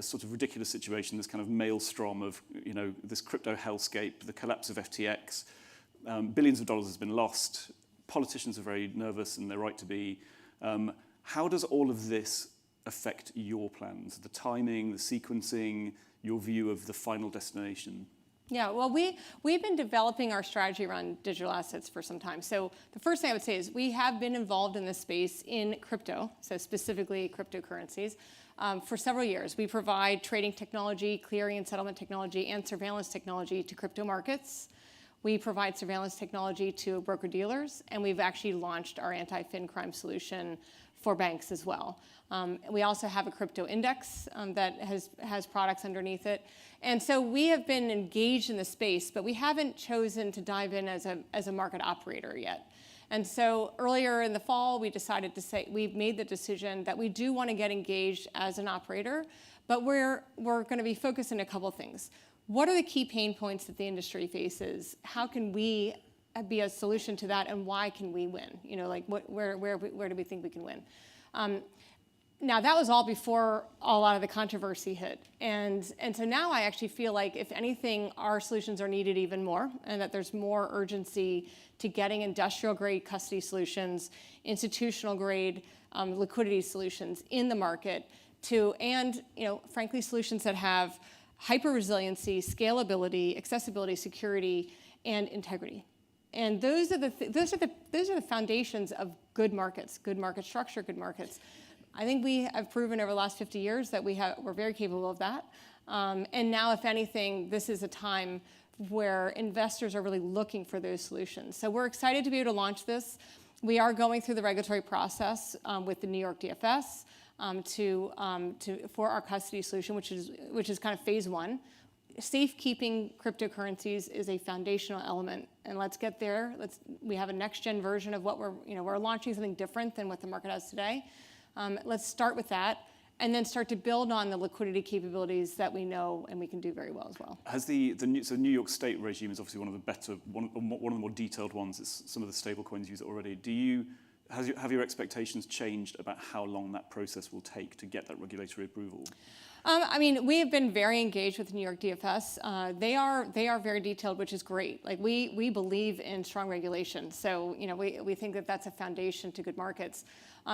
sort of ridiculous situation, this kind of maelstrom of, this crypto hellscape, the collapse of FTX, billions of dollars has been lost. Politicians are very nervous, and they're right to be. How does all of this affect your plans? The timing, the sequencing, your view of the final destination? Yeah, well, we've been developing our strategy around digital assets for some time. So the first thing I would say is we have been involved in this space in crypto, so specifically cryptocurrencies, for several years. We provide trading technology, clearing and settlement technology, and surveillance technology to crypto markets. We provide surveillance technology to broker-dealers, and we've actually launched our anti-fin crime solution for banks as well. We also have a crypto index that has products underneath it. And so we have been engaged in the space, but we haven't chosen to dive in as a market operator yet. And so earlier in the fall, we've made the decision that we do want to get engaged as an operator, but we're going to be focused on a couple things. What are the key pain points that the industry faces? How can we be a solution to that, and why can we win? Where do we think we can win? Now, that was all before a lot of the controversy hit. And so now I actually feel like, if anything, our solutions are needed even more, and that there's more urgency to getting industrial-grade custody solutions, institutional-grade liquidity solutions in the market, and frankly, solutions that have hyper-resiliency, scalability, accessibility, security, and integrity. And those are the foundations of good markets, good market structure, good markets. I think we have proven over the last 50 years that we're very capable of that. And now, if anything, this is a time where investors are really looking for those solutions. So we're excited to be able to launch this. We are going through the regulatory process with the New York DFS for our custody solution, which is kind of phase one. Safekeeping cryptocurrencies is a foundational element, and let's get there. We have a next-gen version of what we're launching something different than what the market has today. Let's start with that, and then start to build on the liquidity capabilities that we know and we can do very well as well. Has the New York State regime is obviously one of the better, one of the more detailed ones. It's some of the stable coins use it already. Have your expectations changed about how long that process will take to get that regulatory approval? We have been very engaged with the New York DFS. They are very detailed, which is great. Like we believe in strong regulation, so we think that that's a foundation to good markets.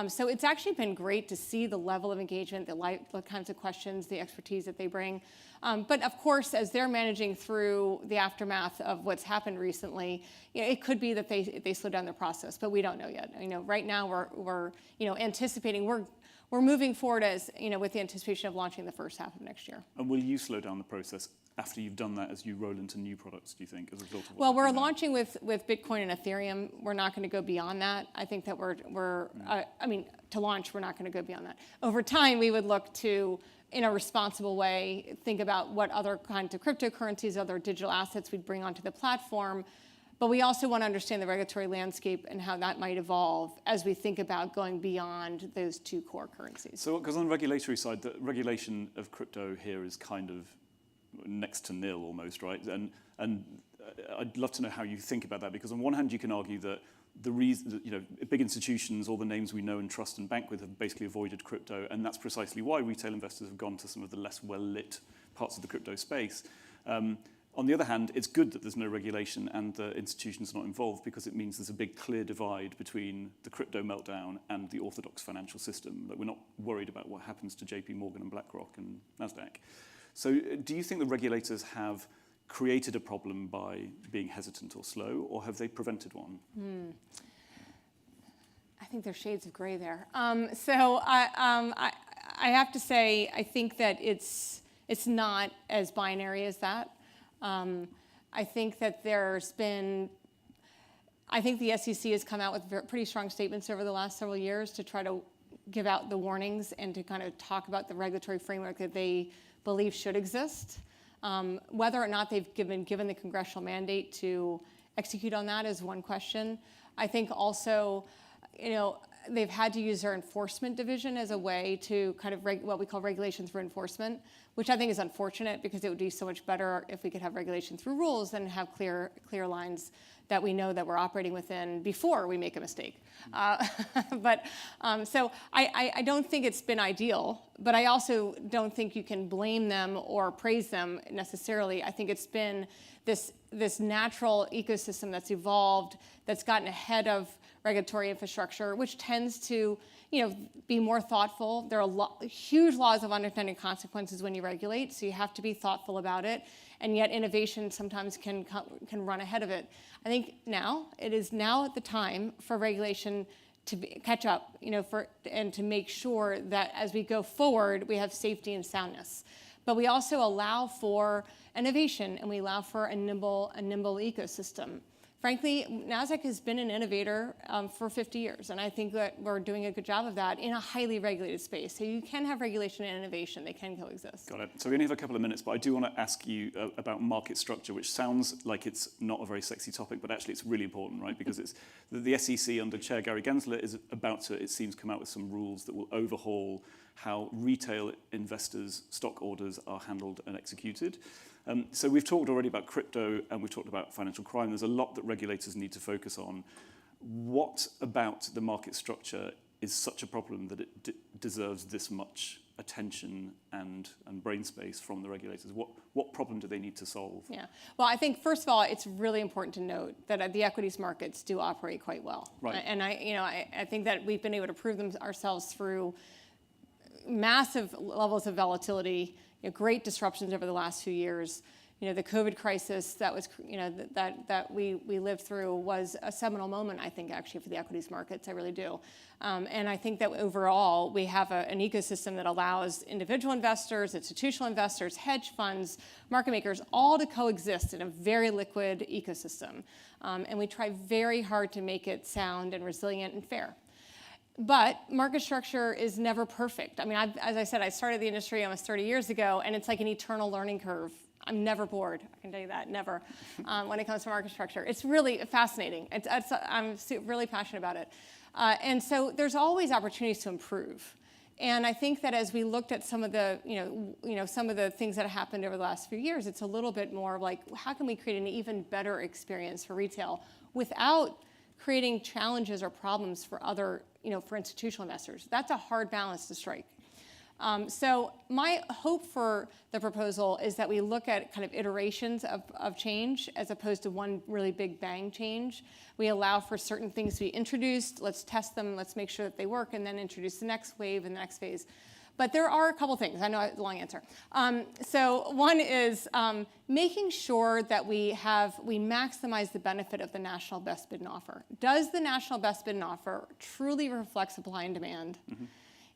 So it's actually been great to see the level of engagement, the kinds of questions, the expertise that they bring. But of course, as they're managing through the aftermath of what's happened recently, it could be that they slow down their process, but we don't know yet. Right now we're anticipating we're moving forward with the anticipation of launching the first half of next year. And will you slow down the process after you've done that as you roll into new products, do you think, as a result of we're launching with Bitcoin and Ethereum. We're not going to go beyond that. I think that to launch, we're not going to go beyond that. Over time, we would look to, in a responsible way, think about what other kinds of cryptocurrencies, other digital assets we'd bring onto the platform. But we also want to understand the regulatory landscape and how that might evolve as we think about going beyond those two core currencies. So, because on the regulatory side, the regulation of crypto here is kind of next to nil almost, right? And I'd love to know how you think about that, because on one hand, you can argue that the reason, big institutions, all the names we know and trust and bank with, have basically avoided crypto, and that's precisely why retail investors have gone to some of the less well-lit parts of the crypto space. On the other hand, it's good that there's no regulation and the institutions not involved, because it means there's a big clear divide between the crypto meltdown and the orthodox financial system. That we're not worried about what happens to JP Morgan and BlackRock and Nasdaq. So do you think the regulators have created a problem by being hesitant or slow, or have they prevented one? I think there's shades of gray there. So I have to say, I think that it's not as binary as that. I think that I think the SEC has come out with pretty strong statements over the last several years to try to give out the warnings and to kind of talk about the regulatory framework that they believe should exist. Whether or not they've been given the congressional mandate to execute on that is one question. I think also, they've had to use their enforcement division as a way to kind of what we call regulation through enforcement, which I think is unfortunate, because it would be so much better if we could have regulation through rules and have clear lines that we know that we're operating within before we make a mistake. So I don't think it's been ideal, but I also don't think you can blame them or praise them necessarily. I think it's been this natural ecosystem that's evolved, that's gotten ahead of regulatory infrastructure, which tends to be more thoughtful. There are huge laws of unintended consequences when you regulate, so you have to be thoughtful about it. And yet innovation sometimes can run ahead of it. I think it is now at the time for regulation to catch up, and to make sure that as we go forward, we have safety and soundness. But we also allow for innovation, and we allow for a nimble ecosystem. frankly, Nasdaq has been an innovator for 50 years, and I think that we're doing a good job of that in a highly regulated space. So you can have regulation and innovation. They can coexist. Got it. So we only have a couple of minutes, but I do want to ask you about market structure, which sounds like it's not a very sexy topic, but actually it's really important, right? Because it's the SEC under Chair Gary Gensler is about to, it seems, come out with some rules that will overhaul how retail investors' stock orders are handled and executed. So we've talked already about crypto and we've talked about financial crime. There's a lot that regulators need to focus on. What about the market structure is such a problem that it deserves this much attention and brain space from the regulators? What problem do they need to solve? Yeah. Well, I think first of all, it's really important to note that the equities markets do operate quite well. Right. And I think that we've been able to prove them ourselves through massive levels of volatility, great disruptions over the last few years. The COVID crisis that was, that we lived through was a seminal moment, I think, actually, for the equities markets. I really do. And I think that overall, we have an ecosystem that allows individual investors, institutional investors, hedge funds, market makers, all to coexist in a very liquid ecosystem. And we try very hard to make it sound and resilient and fair. But market structure is never perfect. I mean, as I said, I started the industry almost 30 years ago, and it's like an eternal learning curve. I'm never bored, I can tell you that, never, when it comes to market structure. It's really fascinating. I'm really passionate about it. And so there's always opportunities to improve. And I think that as we looked at some of the, some of the things that have happened over the last few years, it's a little bit more like, how can we create an even better experience for retail without creating challenges or problems for other, for institutional investors? That's a hard balance to strike. So my hope for the proposal is that we look at kind of iterations of change as opposed to one really big bang change. We allow for certain things to be introduced. Let's test them. Let's make sure that they work, and then introduce the next wave and the next phase. But there are a couple things. I know it's a long answer. So one is making sure that we maximize the benefit of the national best bid and offer. Does the national best bid and offer truly reflect supply and demand? Mm-hmm.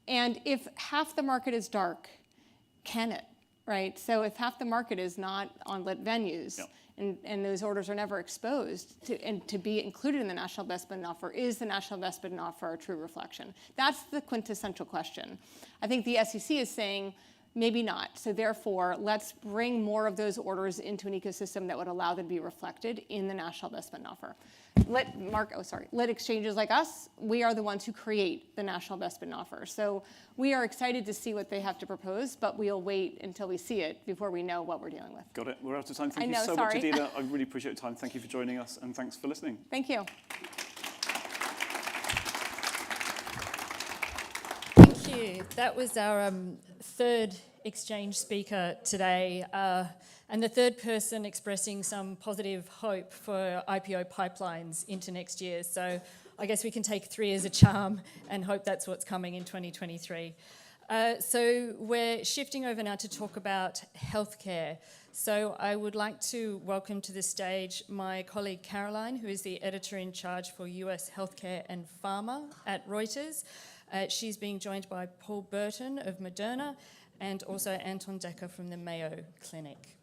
And if half the market is dark, can it, right? So if half the market is not on lit venues, yep, and those orders are never exposed to be included in the national best bid and offer, is the national best bid and offer a true reflection? That's the quintessential question. I think the SEC is saying, maybe not. So therefore, let's bring more of those orders into an ecosystem that would allow them to be reflected in the national best bid and offer. Let exchanges like us, we are the ones who create the national best bid and offer. So we are excited to see what they have to propose, but we'll wait until we see it before we know what we're dealing with. Got it. We're out of time. Thank you so much, Adina. I really appreciate your time. Thank you for joining us, and thanks for listening. Thank you. Thank you. That was our third exchange speaker today, and the third person expressing some positive hope for IPO pipelines into next year. So I guess we can take 3 as a charm and hope that's what's coming in 2023. So we're shifting over now to talk about healthcare. So I would like to welcome to the stage my colleague Caroline, who is the editor in charge for US Healthcare and Pharma at Reuters. She's being joined by Paul Burton of Moderna and also Anton Decker from the Mayo Clinic.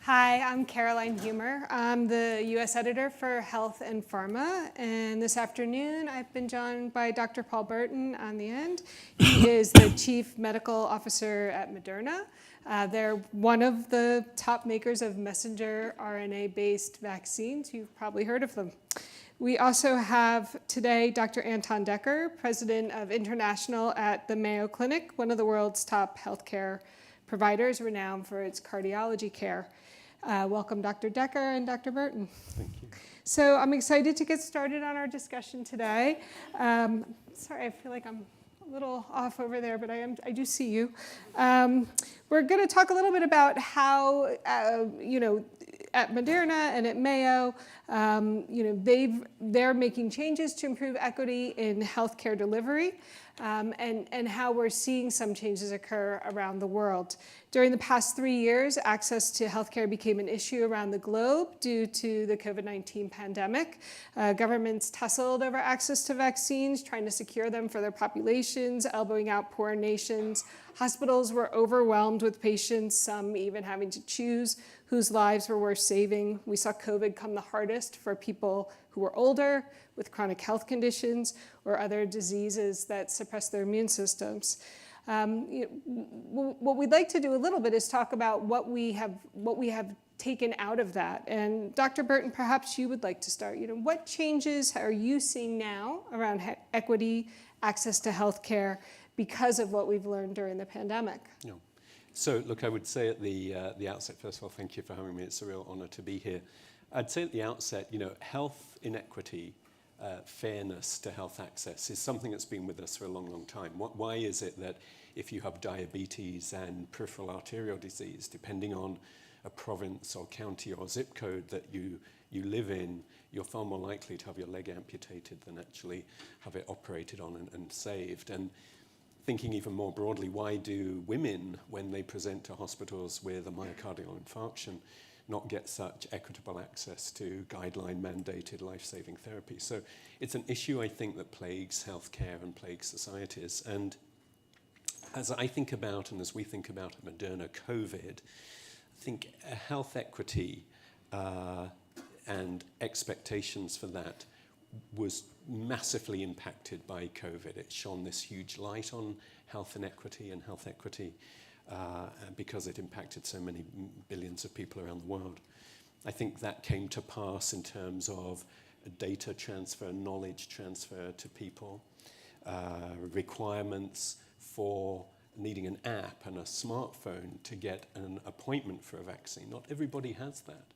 Hi, I'm Caroline Humer. I'm the U.S. editor for Health and Pharma, and this afternoon I've been joined by Dr. Paul Burton on the end. He is the Chief Medical Officer at Moderna. They're one of the top makers of messenger RNA-based vaccines. You've probably heard of them. We also have today Dr. Anton Decker, President of International at the Mayo Clinic, one of the world's top healthcare providers, renowned for its cardiology care. Welcome, Dr. Decker and Dr. Burton. Thank you. So I'm excited to get started on our discussion today. Sorry, I feel like I'm a little off over there, but I do see you. We're going to talk a little bit about how, at Moderna and at Mayo, They're making changes to improve equity in healthcare delivery, and how we're seeing some changes occur around the world. During the past 3 years, access to healthcare became an issue around the globe due to the COVID-19 pandemic. Governments tussled over access to vaccines, trying to secure them for their populations, elbowing out poor nations. Hospitals were overwhelmed with patients, some even having to choose whose lives were worth saving. We saw COVID come the hardest for people who were older, with chronic health conditions, or other diseases that suppress their immune systems. What we'd like to do a little bit is talk about what we have taken out of that. And Dr. Burton, perhaps you would like to start. What changes are you seeing now around equity, access to healthcare, because of what we've learned during the pandemic? Yeah. So, look, I would say at the outset, first of all, thank you for having me. It's a real honor to be here. I'd say at the outset, health inequity, fairness to health access is something that's been with us for a long, long time. Why is it that if you have diabetes and peripheral arterial disease, depending on a province or county or zip code that you live in, you're far more likely to have your leg amputated than actually have it operated on and saved? And thinking even more broadly, why do women, when they present to hospitals with a myocardial infarction, not get such equitable access to guideline-mandated life-saving therapy? So it's an issue, I think, that plagues healthcare and plagues societies. And as I think about, and as we think about at Moderna, COVID, I think health equity and expectations for that was massively impacted by COVID. It shone this huge light on health inequity and health equity because it impacted so many billions of people around the world. I think that came to pass in terms of data transfer, knowledge transfer to people, requirements for needing an app and a smartphone to get an appointment for a vaccine. Not everybody has that.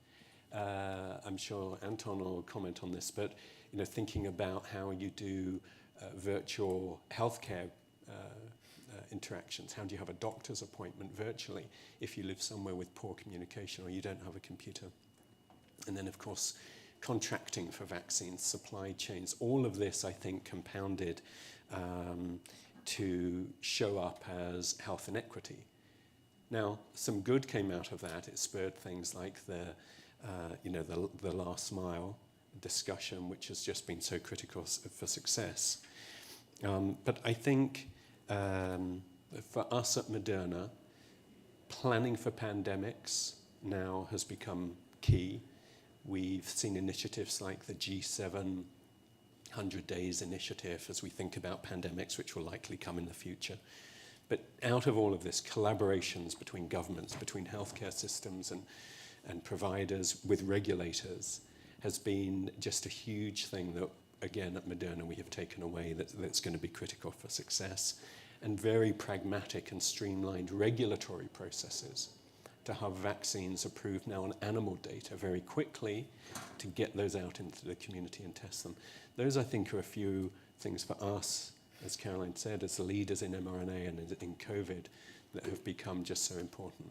I'm sure Anton will comment on this, but thinking about how you do virtual healthcare interactions. How do you have a doctor's appointment virtually if you live somewhere with poor communication or you don't have a computer? And then, of course, contracting for vaccines, supply chains, all of this, I think, compounded to show up as health inequity. Now, some good came out of that. It spurred things like the last mile discussion, which has just been so critical for success. But I think for us at Moderna, planning for pandemics now has become key. We've seen initiatives like the G7 100 Days Initiative as we think about pandemics, which will likely come in the future. But out of all of this, collaborations between governments, between healthcare systems and providers with regulators has been just a huge thing that, again, at Moderna we have taken away that's going to be critical for success, and very pragmatic and streamlined regulatory processes to have vaccines approved now on animal data very quickly to get those out into the community and test them. Those, I think, are a few things for us, as Caroline said, as leaders in mRNA and in COVID that have become just so important.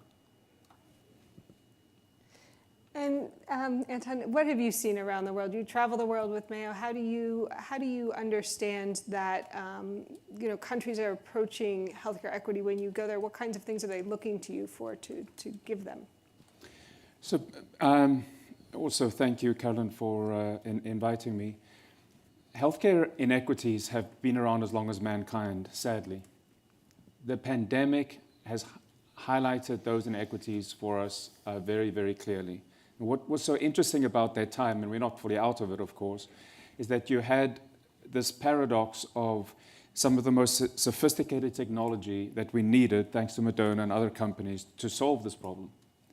And Anton, what have you seen around the world? You travel the world with Mayo. How do you understand that countries are approaching healthcare equity when you go there? What kinds of things are they looking to you for to give them? So also thank you, Caroline, for inviting me. Healthcare inequities have been around as long as mankind, sadly. The pandemic has highlighted those inequities for us very, very clearly. What was so interesting about that time, and we're not fully out of it, of course, is that you had this paradox of some of the most sophisticated technology that we needed, thanks to Moderna and other companies, to solve this problem.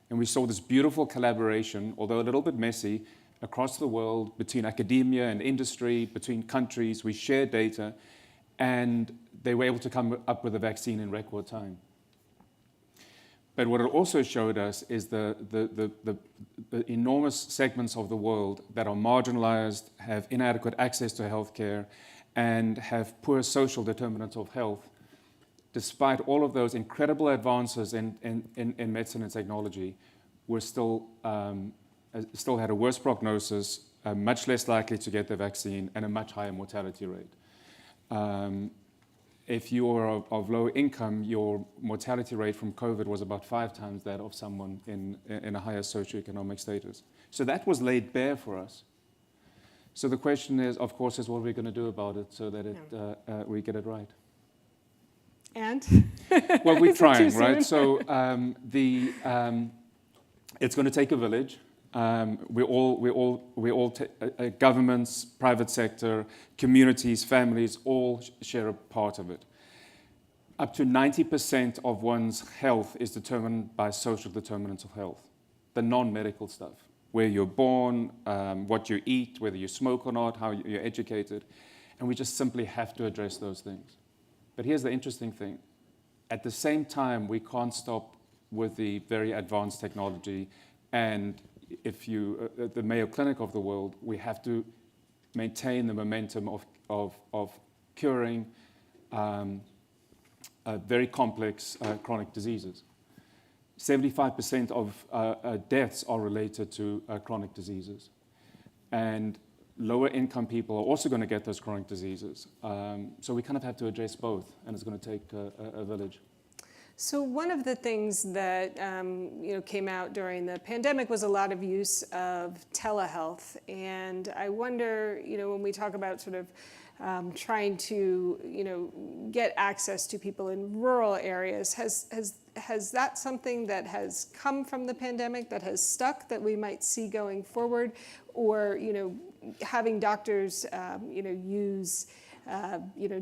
And we saw this beautiful collaboration, although a little bit messy, across the world, between academia and industry, between countries. We shared data, and they were able to come up with a vaccine in record time. But what it also showed us is the enormous segments of the world that are marginalized, have inadequate access to healthcare, and have poor social determinants of health. Despite all of those incredible advances in medicine and technology, we're still had a worse prognosis, much less likely to get the vaccine, and a much higher mortality rate. If you are of low income, your mortality rate from COVID was about 5 times that of someone in a higher socioeconomic status. So that was laid bare for us. So the question is, of course, is what we're going to do about it so that we get it right. And? Well, we're trying, right? So it's going to take a village. Governments, private sector, communities, families, all share a part of it. Up to 90% of one's health is determined by social determinants of health, the non-medical stuff, where you're born, what you eat, whether you smoke or not, how you're educated, and we just simply have to address those things. But here's the interesting thing. At the same time, we can't stop with the very advanced technology, and if you, the Mayo Clinic of the world, we have to maintain the momentum of curing very complex chronic diseases. 75% of deaths are related to chronic diseases. And lower income people are also going to get those chronic diseases. So we kind of have to address both, and it's going to take a village. So one of the things that came out during the pandemic was a lot of use of telehealth, and I wonder, when we talk about sort of trying to get access to people in rural areas, has that something that has come from the pandemic that has stuck that we might see going forward, or having doctors use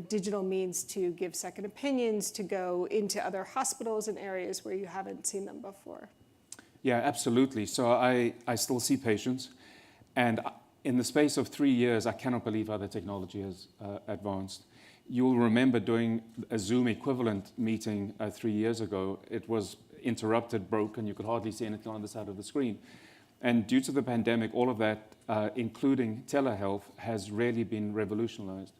digital means to give second opinions, to go into other hospitals in areas where you haven't seen them before? Yeah, absolutely. So I still see patients, and in the space of 3 years, I cannot believe how the technology has advanced. You'll remember doing a Zoom equivalent meeting 3 years ago. It was interrupted, broken, you could hardly see anything on the side of the screen. And due to the pandemic, all of that, including telehealth, has really been revolutionized.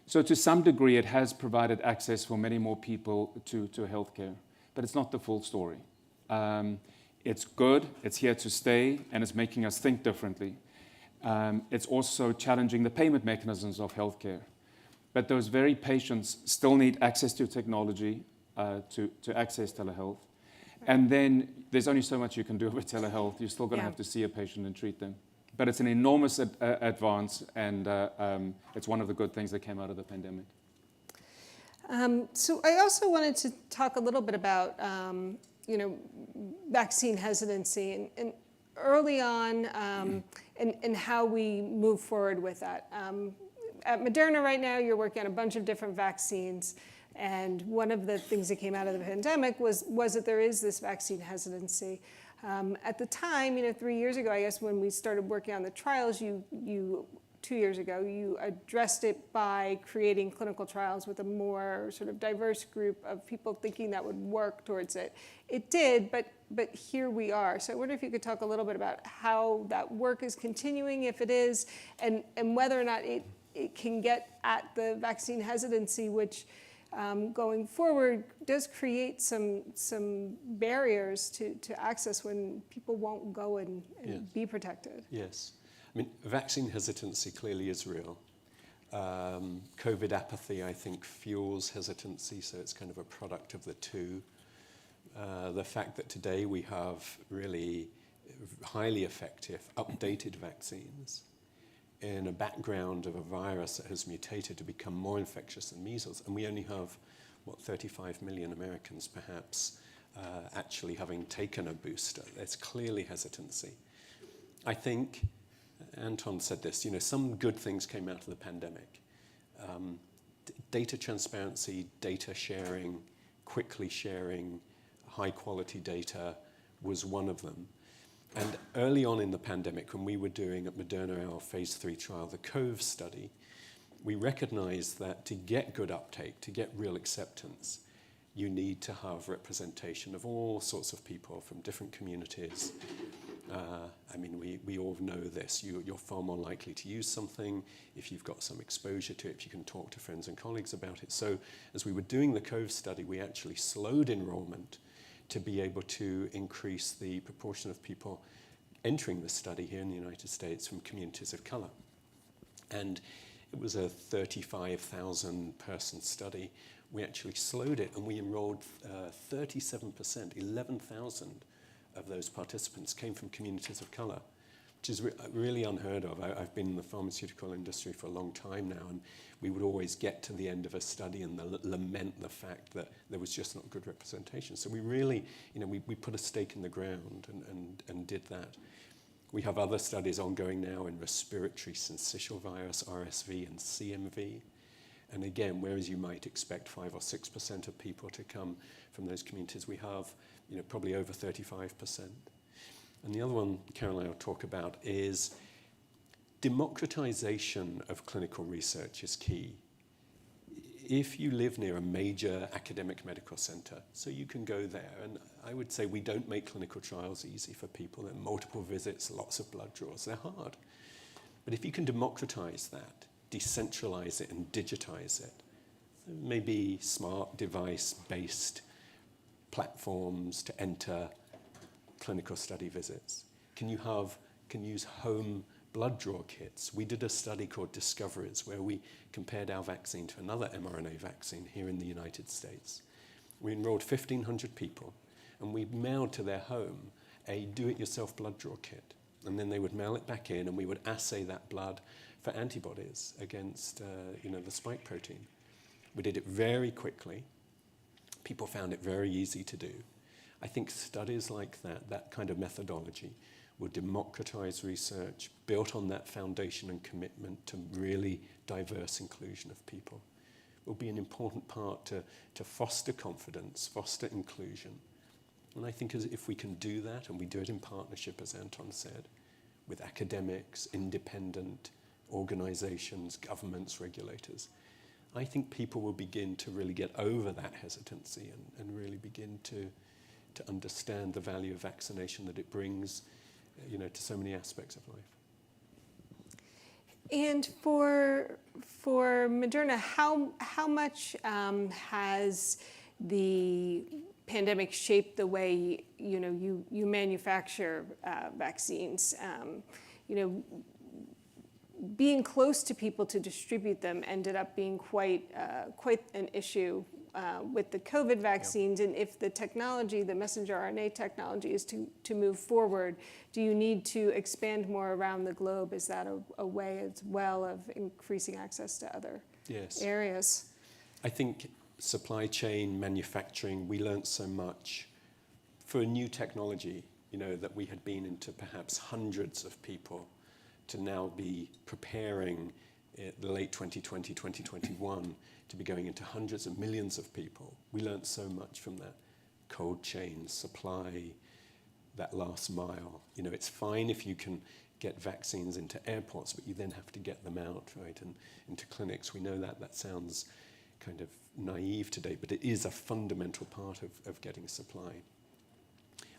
So to some degree, it has provided access for many more people to healthcare, but it's not the full story. It's good, it's here to stay, and it's making us think differently. It's also challenging the payment mechanisms of healthcare. But those very patients still need access to technology to access telehealth. And then there's only so much you can do with telehealth. You're still going to have to see a patient and treat them. But it's an enormous advance, and it's one of the good things that came out of the pandemic. So I also wanted to talk a little bit about, vaccine hesitancy and early on, and how we move forward with that. At Moderna right now, you're working on a bunch of different vaccines. And one of the things that came out of the pandemic was that there is this vaccine hesitancy. At the time, 3 years ago, I guess, when we started working on the trials, 2 years ago, you addressed it by creating clinical trials with a more sort of diverse group of people thinking that would work towards it. It did, but here we are. So I wonder if you could talk a little bit about how that work is continuing, if it is, and whether or not it can get at the vaccine hesitancy, which going forward does create some barriers to access when people won't go and be protected. Yes. I mean, vaccine hesitancy clearly is real. COVID apathy, I think, fuels hesitancy, so it's kind of a product of the two. The fact that today we have really highly effective, updated vaccines in a background of a virus that has mutated to become more infectious than measles, and we only have, 35 million Americans perhaps actually having taken a booster. There's clearly hesitancy. I think, Anton said this, some good things came out of the pandemic. Data transparency, data sharing, quickly sharing, high quality data was one of them. And early on in the pandemic, when we were doing at Moderna our phase 3 trial, the COVE study, we recognized that to get good uptake, to get real acceptance, you need to have representation of all sorts of people from different communities. We all know this. You're far more likely to use something if you've got some exposure to it, if you can talk to friends and colleagues about it. So as we were doing the COVE study, we actually slowed enrollment to be able to increase the proportion of people entering the study here in the United States from communities of color. And it was a 35,000 person study. We actually slowed it and we enrolled 37%, 11,000 of those participants came from communities of color, which is really unheard of. I've been in the pharmaceutical industry for a long time now, and we would always get to the end of a study and lament the fact that there was just not good representation. So we really, we put a stake in the ground and did that. We have other studies ongoing now in respiratory syncytial virus, RSV, and CMV. And again, whereas you might expect 5 or 6% of people to come from those communities, we have probably over 35%. And the other one Caroline will talk about is democratization of clinical research is key. If you live near a major academic medical center, so you can go there, and I would say we don't make clinical trials easy for people. There are multiple visits, lots of blood draws, they're hard. But if you can democratize that, decentralize it and digitize it, maybe smart device-based platforms to enter clinical study visits. Can use home blood draw kits. We did a study called Discoveries where we compared our vaccine to another mRNA vaccine here in the United States. We enrolled 1,500 people and we mailed to their home a do-it-yourself blood draw kit. And then they would mail it back in and we would assay that blood for antibodies against the spike protein. We did it very quickly. People found it very easy to do. I think studies like that kind of methodology, will democratize research built on that foundation and commitment to really diverse inclusion of people. Will be an important part to foster confidence, foster inclusion. And I think if we can do that, and we do it in partnership, as Anton said, with academics, independent organizations, governments, regulators, I think people will begin to really get over that hesitancy and really begin to understand the value of vaccination that it brings to so many aspects of life. And for Moderna, how much has the pandemic shaped the way you manufacture vaccines? Being close to people to distribute them ended up being quite an issue with the COVID vaccines. Yep. And if the technology, the messenger RNA technology, is to move forward, do you need to expand more around the globe? Is that a way as well of increasing access to other areas? I think supply chain, manufacturing, we learned so much for a new technology, that we had been into perhaps hundreds of people to now be preparing the late 2020, 2021 to be going into hundreds of millions of people. We learned so much from that. Cold chain, supply, that last mile. It's fine if you can get vaccines into airports, but you then have to get them out, right, and into clinics. We know that sounds kind of naive today, but it is a fundamental part of getting supply.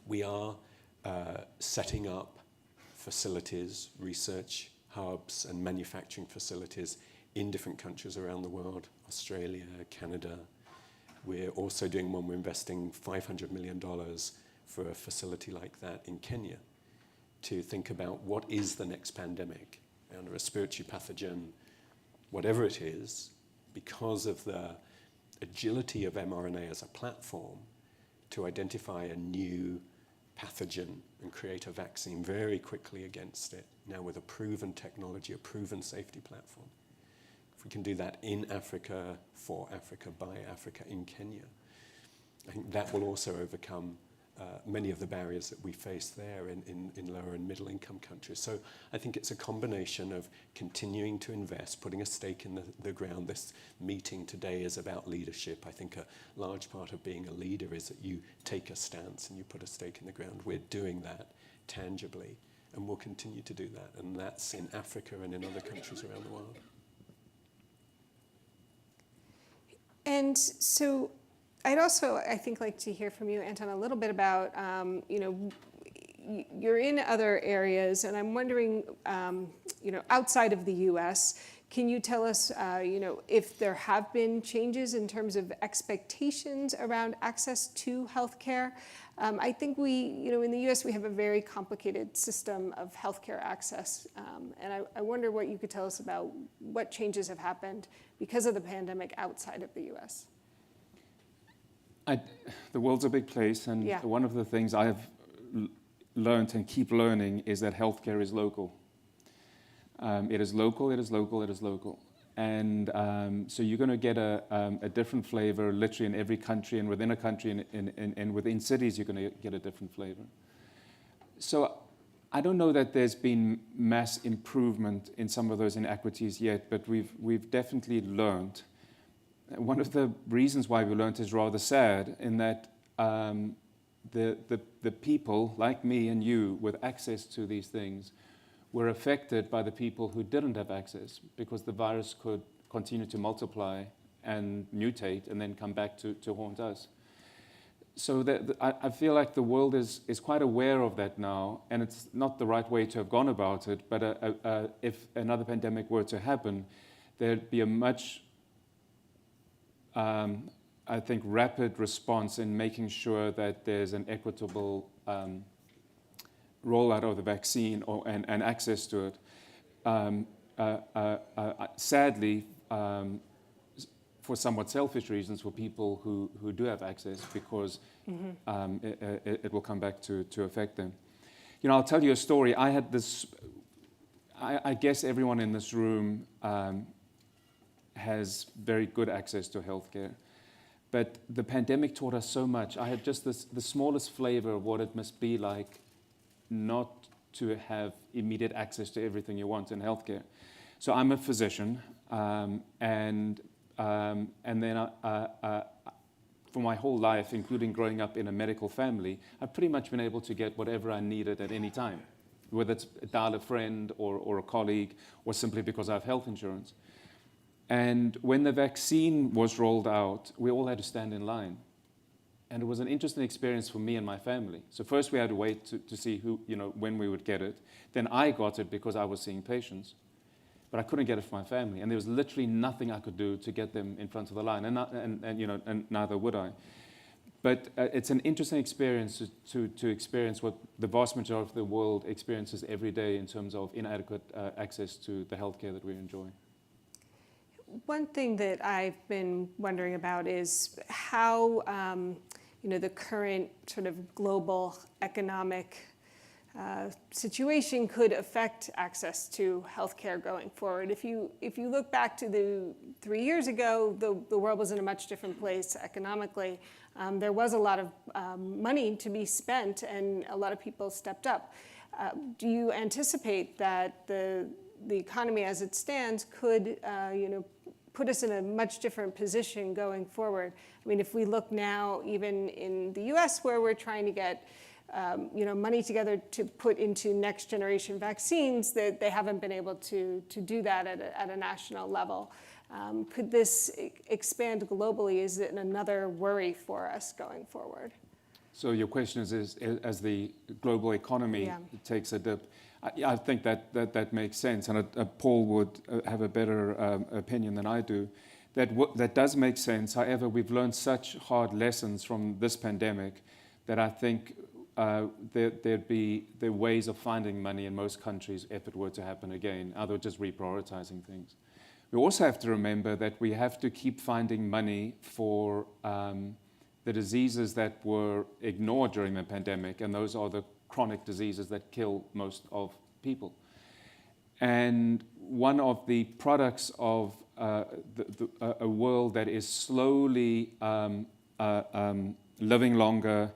We are setting up facilities, research hubs and manufacturing facilities in different countries around the world, Australia, Canada. We're also doing one, we're investing $500 million for a facility like that in Kenya to think about what is the next pandemic, and a respiratory pathogen, whatever it is, because of the agility of mRNA as a platform to identify a new pathogen and create a vaccine very quickly against it, now with a proven technology, a proven safety platform. If we can do that in Africa, for Africa, by Africa, in Kenya, I think that will also overcome many of the barriers that we face there in lower and middle income countries. So I think it's a combination of continuing to invest, putting a stake in the ground. This meeting today is about leadership. I think a large part of being a leader is that you take a stance and you put a stake in the ground. We're doing that tangibly, and we'll continue to do that. And that's in Africa and in other countries around the world. And so I'd also, I think, like to hear from you, Anton, a little bit about, you're in other areas, and I'm wondering, outside of the U.S., Can you tell us, if there have been changes in terms of expectations around access to healthcare? I think in the U.S. we have a very complicated system of healthcare access, and I wonder what you could tell us about what changes have happened because of the pandemic outside of the U.S. The world's a big place, and one of the things I have learned and keep learning is that healthcare is local. It is local, it is local, it is local. And so you're going to get a different flavor literally in every country, and within a country and within cities you're going to get a different flavor. So I don't know that there's been mass improvement in some of those inequities yet, but we've definitely learned. One of the reasons why we learned is rather sad, in that the people like me and you with access to these things were affected by the people who didn't have access, because the virus could continue to multiply and mutate and then come back to haunt us. So I feel like the world is quite aware of that now, and it's not the right way to have gone about it, but if another pandemic were to happen, there'd be a much, I think, rapid response in making sure that there's an equitable rollout of the vaccine and access to it. Sadly, for somewhat selfish reasons, for people who do have access, because it will come back to affect them. I'll tell you a story. I had this, I guess everyone in this room has very good access to healthcare. But the pandemic taught us so much. I had just the smallest flavor of what it must be like not to have immediate access to everything you want in healthcare. So I'm a physician, and then for my whole life, including growing up in a medical family, I've pretty much been able to get whatever I needed at any time, whether it's dial a friend or a colleague, or simply because I have health insurance. And when the vaccine was rolled out, we all had to stand in line. And it was an interesting experience for me and my family. So first we had to wait to see when we would get it. Then I got it because I was seeing patients, but I couldn't get it for my family. And there was literally nothing I could do to get them in front of the line, and neither would I. But it's an interesting experience to experience what the vast majority of the world experiences every day in terms of inadequate access to the healthcare that we enjoy. One thing that I've been wondering about is how the current sort of global economic situation could affect access to healthcare going forward. If you look back to 3 years ago, the world was in a much different place economically. There was a lot of money to be spent, and a lot of people stepped up. Do you anticipate that the economy as it stands could put us in a much different position going forward? I mean, if we look now, even in the US, where we're trying to get money together to put into next generation vaccines, that they haven't been able to do that at a national level. Could this expand globally? Is it another worry for us going forward? So your question is as the global economy takes a dip, I think that makes sense, and Paul would have a better opinion than I do. That does make sense. However, we've learned such hard lessons from this pandemic that I think there'd be ways of finding money in most countries if it were to happen again, other just reprioritizing things. We also have to remember that we have to keep finding money for the diseases that were ignored during the pandemic, and those are the chronic diseases that kill most of people. And one of the products of a world that is slowly living longer,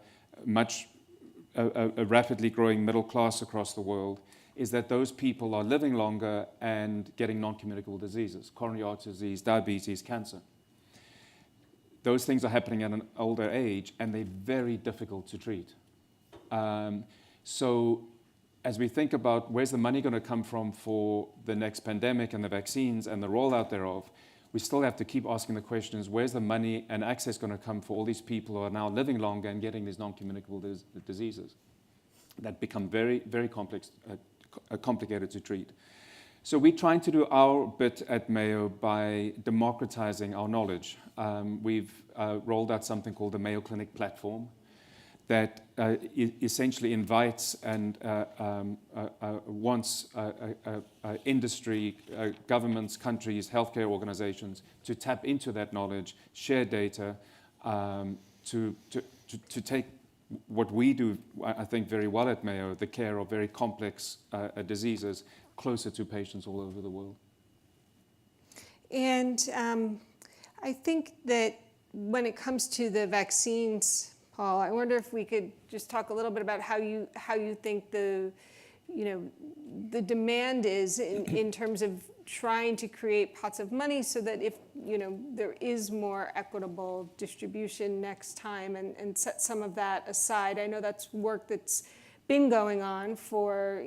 a rapidly growing middle class across the world, is that those people are living longer and getting non-communicable diseases, coronary artery disease, diabetes, cancer. Those things are happening at an older age, and they're very difficult to treat. So as we think about where's the money going to come from for the next pandemic and the vaccines and the rollout thereof, we still have to keep asking the questions, where's the money and access going to come for all these people who are now living longer and getting these non-communicable diseases that become very, very complex, complicated to treat. So we're trying to do our bit at Mayo by democratizing our knowledge. We've rolled out something called the Mayo Clinic platform that essentially invites and wants industry, governments, countries, healthcare organizations to tap into that knowledge, share data, to take what we do, I think, very well at Mayo, the care of very complex diseases, closer to patients all over the world. And I think that when it comes to the vaccines, Paul, I wonder if we could just talk a little bit about how you think the demand is in terms of trying to create pots of money so that if there is more equitable distribution next time and set some of that aside. I know that's work that's been going on for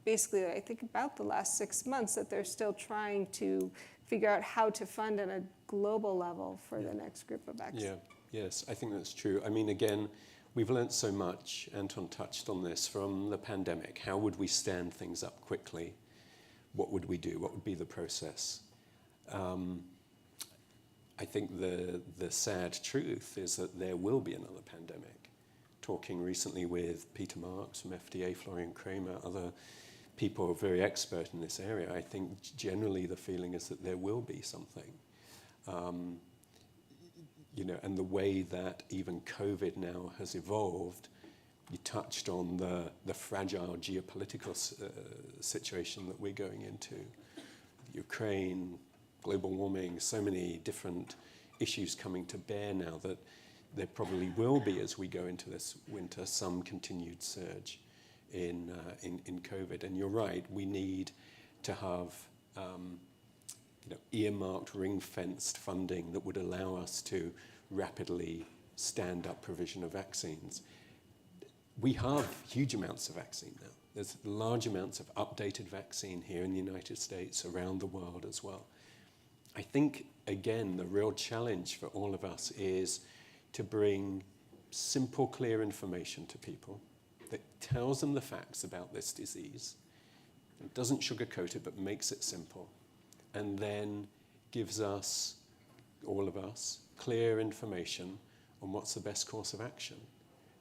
basically, I think, about the last 6 months, that they're still trying to figure out how to fund on a global level for the next group of vaccines. Yeah, yes, I think that's true. I mean, again, we've learned so much, Anton touched on this, from the pandemic. How would we stand things up quickly? What would we do? What would be the process? I think the sad truth is that there will be another pandemic. Talking recently with Peter Marks from FDA, Florian Kramer, other people who are very expert in this area, I think generally the feeling is that there will be something. And the way that even COVID now has evolved, you touched on the fragile geopolitical situation that we're going into. Ukraine, global warming, so many different issues coming to bear now that there probably will be, as we go into this winter, some continued surge in COVID. And you're right, we need to have earmarked, ring-fenced funding that would allow us to rapidly stand up provision of vaccines. We have huge amounts of vaccine now. There's large amounts of updated vaccine here in the United States, around the world as well. I think, again, the real challenge for all of us is to bring simple, clear information to people that tells them the facts about this disease. It doesn't sugarcoat it, but makes it simple. And then gives us, all of us, clear information on what's the best course of action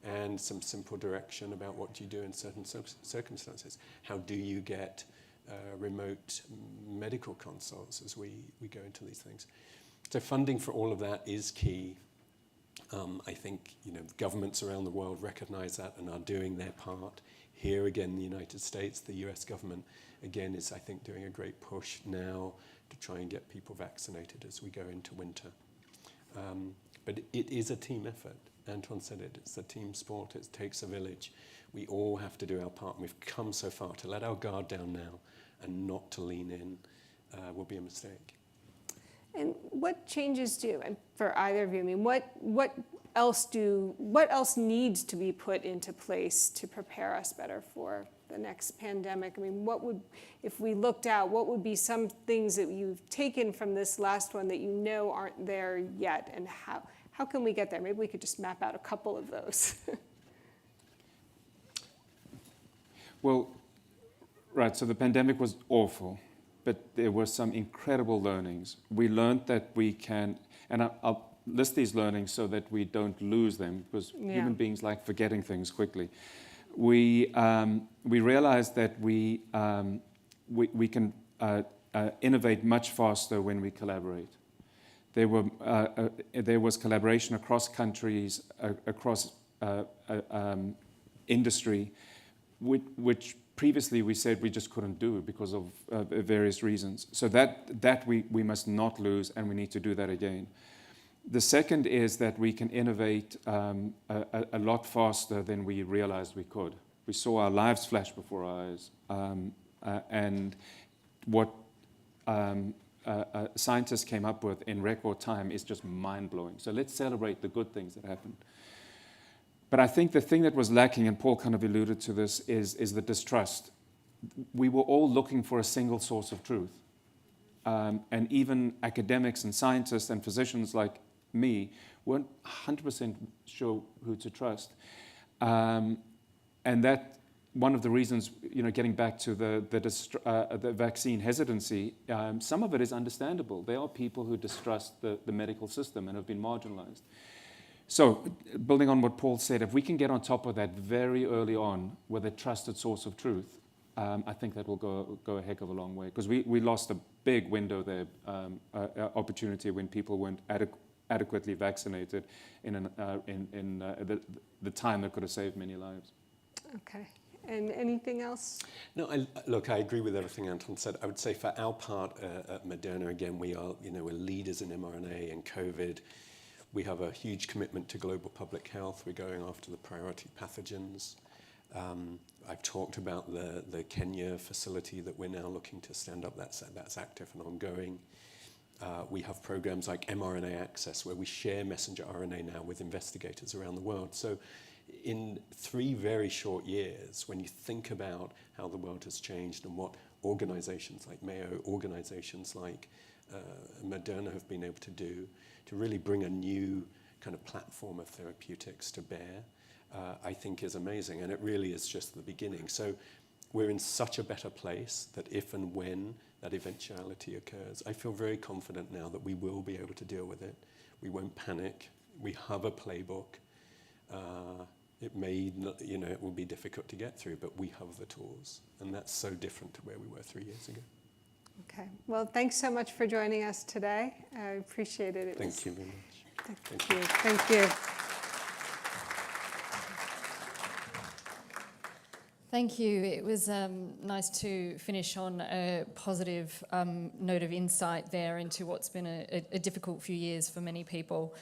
and some simple direction about what do you do in certain circumstances. How do you get remote medical consults as we go into these things? So funding for all of that is key. I think governments around the world recognize that and are doing their part. Here again, in the United States, the US government again is, I think, doing a great push now to try and get people vaccinated as we go into winter. But it is a team effort. Anton said it, it's a team sport, it takes a village. We all have to do our part, and we've come so far. To let our guard down now and not to lean in will be a mistake. And what changes do, and for either of you, I mean, what else needs to be put into place to prepare us better for the next pandemic? I mean, if we looked out, what would be some things that you've taken from this last one that you know aren't there yet, and how can we get there? Maybe we could just map out a couple of those. Well, right, so the pandemic was awful, but there were some incredible learnings. We learned that we can, and I'll list these learnings so that we don't lose them, because human beings like forgetting things quickly. We realized that we can innovate much faster when we collaborate. There was collaboration across countries, across industry, which previously we said we just couldn't do because of various reasons. So that we must not lose, and we need to do that again. The second is that we can innovate a lot faster than we realized we could. We saw our lives flash before our eyes, and what scientists came up with in record time is just mind-blowing. So let's celebrate the good things that happened. But I think the thing that was lacking, and Paul kind of alluded to this, is the distrust. We were all looking for a single source of truth. And even academics and scientists and physicians like me weren't 100% sure who to trust. And that one of the reasons, getting back to the vaccine hesitancy, some of it is understandable. There are people who distrust the medical system and have been marginalized. So, building on what Paul said, if we can get on top of that very early on with a trusted source of truth, I think that will go a heck of a long way. Because we lost a big window there, opportunity when people weren't adequately vaccinated in the time that could have saved many lives. Okay. And anything else? No, look, I agree with everything Anton said. I would say for our part at Moderna, again, we are, we're leaders in mRNA and COVID. We have a huge commitment to global public health. We're going after the priority pathogens. I've talked about the Kenya facility that we're now looking to stand up. That's active and ongoing. We have programs like mRNA Access, where we share messenger RNA now with investigators around the world. So in 3 very short years, when you think about how the world has changed and what organizations like Mayo, organizations like Moderna have been able to do to really bring a new kind of platform of therapeutics to bear, I think is amazing. And it really is just the beginning. So we're in such a better place that if and when that eventuality occurs, I feel very confident now that we will be able to deal with it. We won't panic. We have a playbook. It may not, it will be difficult to get through, but we have the tools. And that's so different to where we were 3 years ago. Okay. Well, thanks so much for joining us today. I appreciate it. Thank you very much. Thank you. Thank you. Thank you. It was nice to finish on a positive note of insight there into what's been a difficult few years for many people.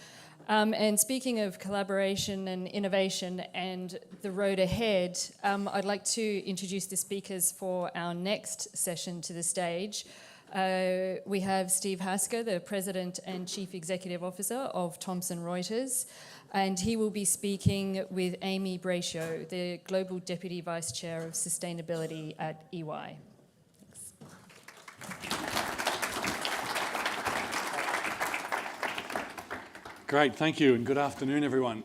And speaking of collaboration and innovation and the road ahead, I'd like to introduce the speakers for our next session to the stage. We have Steve Hasker, the President and Chief Executive Officer of Thomson Reuters, and he will be speaking with Amy Braccio, the Global Deputy Vice Chair of Sustainability at EY. Great, thank you, and good afternoon, everyone.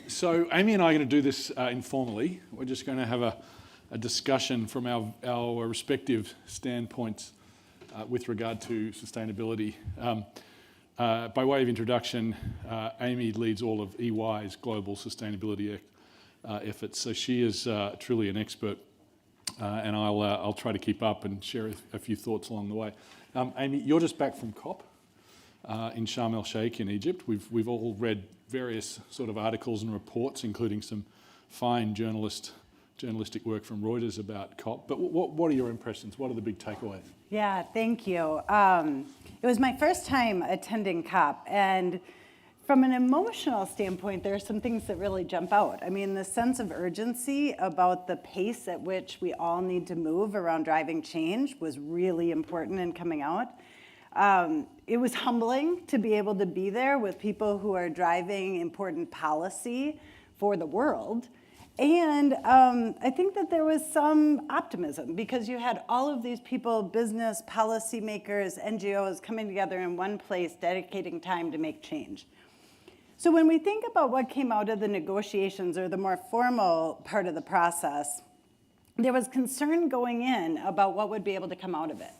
So Amy and I are going to do this informally. We're just going to have a discussion from our respective standpoints with regard to sustainability. By way of introduction, Amy leads all of EY's global sustainability efforts, so she is truly an expert, and I'll try to keep up and share a few thoughts along the way. Amy, you're just back from COP. In Sharm el-Sheikh in Egypt. We've all read various sort of articles and reports, including some fine journalistic work from Reuters about COP. But what are your impressions? What are the big takeaways? Yeah, thank you. It was my first time attending COP, and from an emotional standpoint, there are some things that really jump out. I mean, the sense of urgency about the pace at which we all need to move around driving change was really important in coming out. It was humbling to be able to be there with people who are driving important policy for the world. And I think that there was some optimism because you had all of these people, business, policymakers, NGOs coming together in one place, dedicating time to make change. So when we think about what came out of the negotiations or the more formal part of the process, there was concern going in about what would be able to come out of it.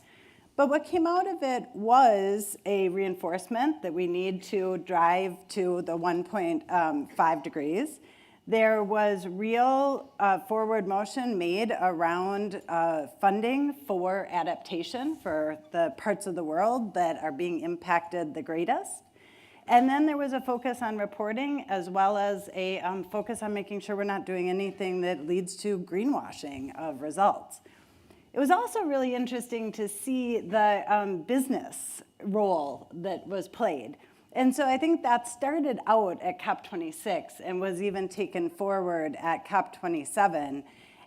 But what came out of it was a reinforcement that we need to drive to the 1.5 degrees. There was real forward motion made around funding for adaptation for the parts of the world that are being impacted the greatest. And then there was a focus on reporting as well as a focus on making sure we're not doing anything that leads to greenwashing of results. It was also really interesting to see the business role that was played. And so I think that started out at COP26 and was even taken forward at COP27.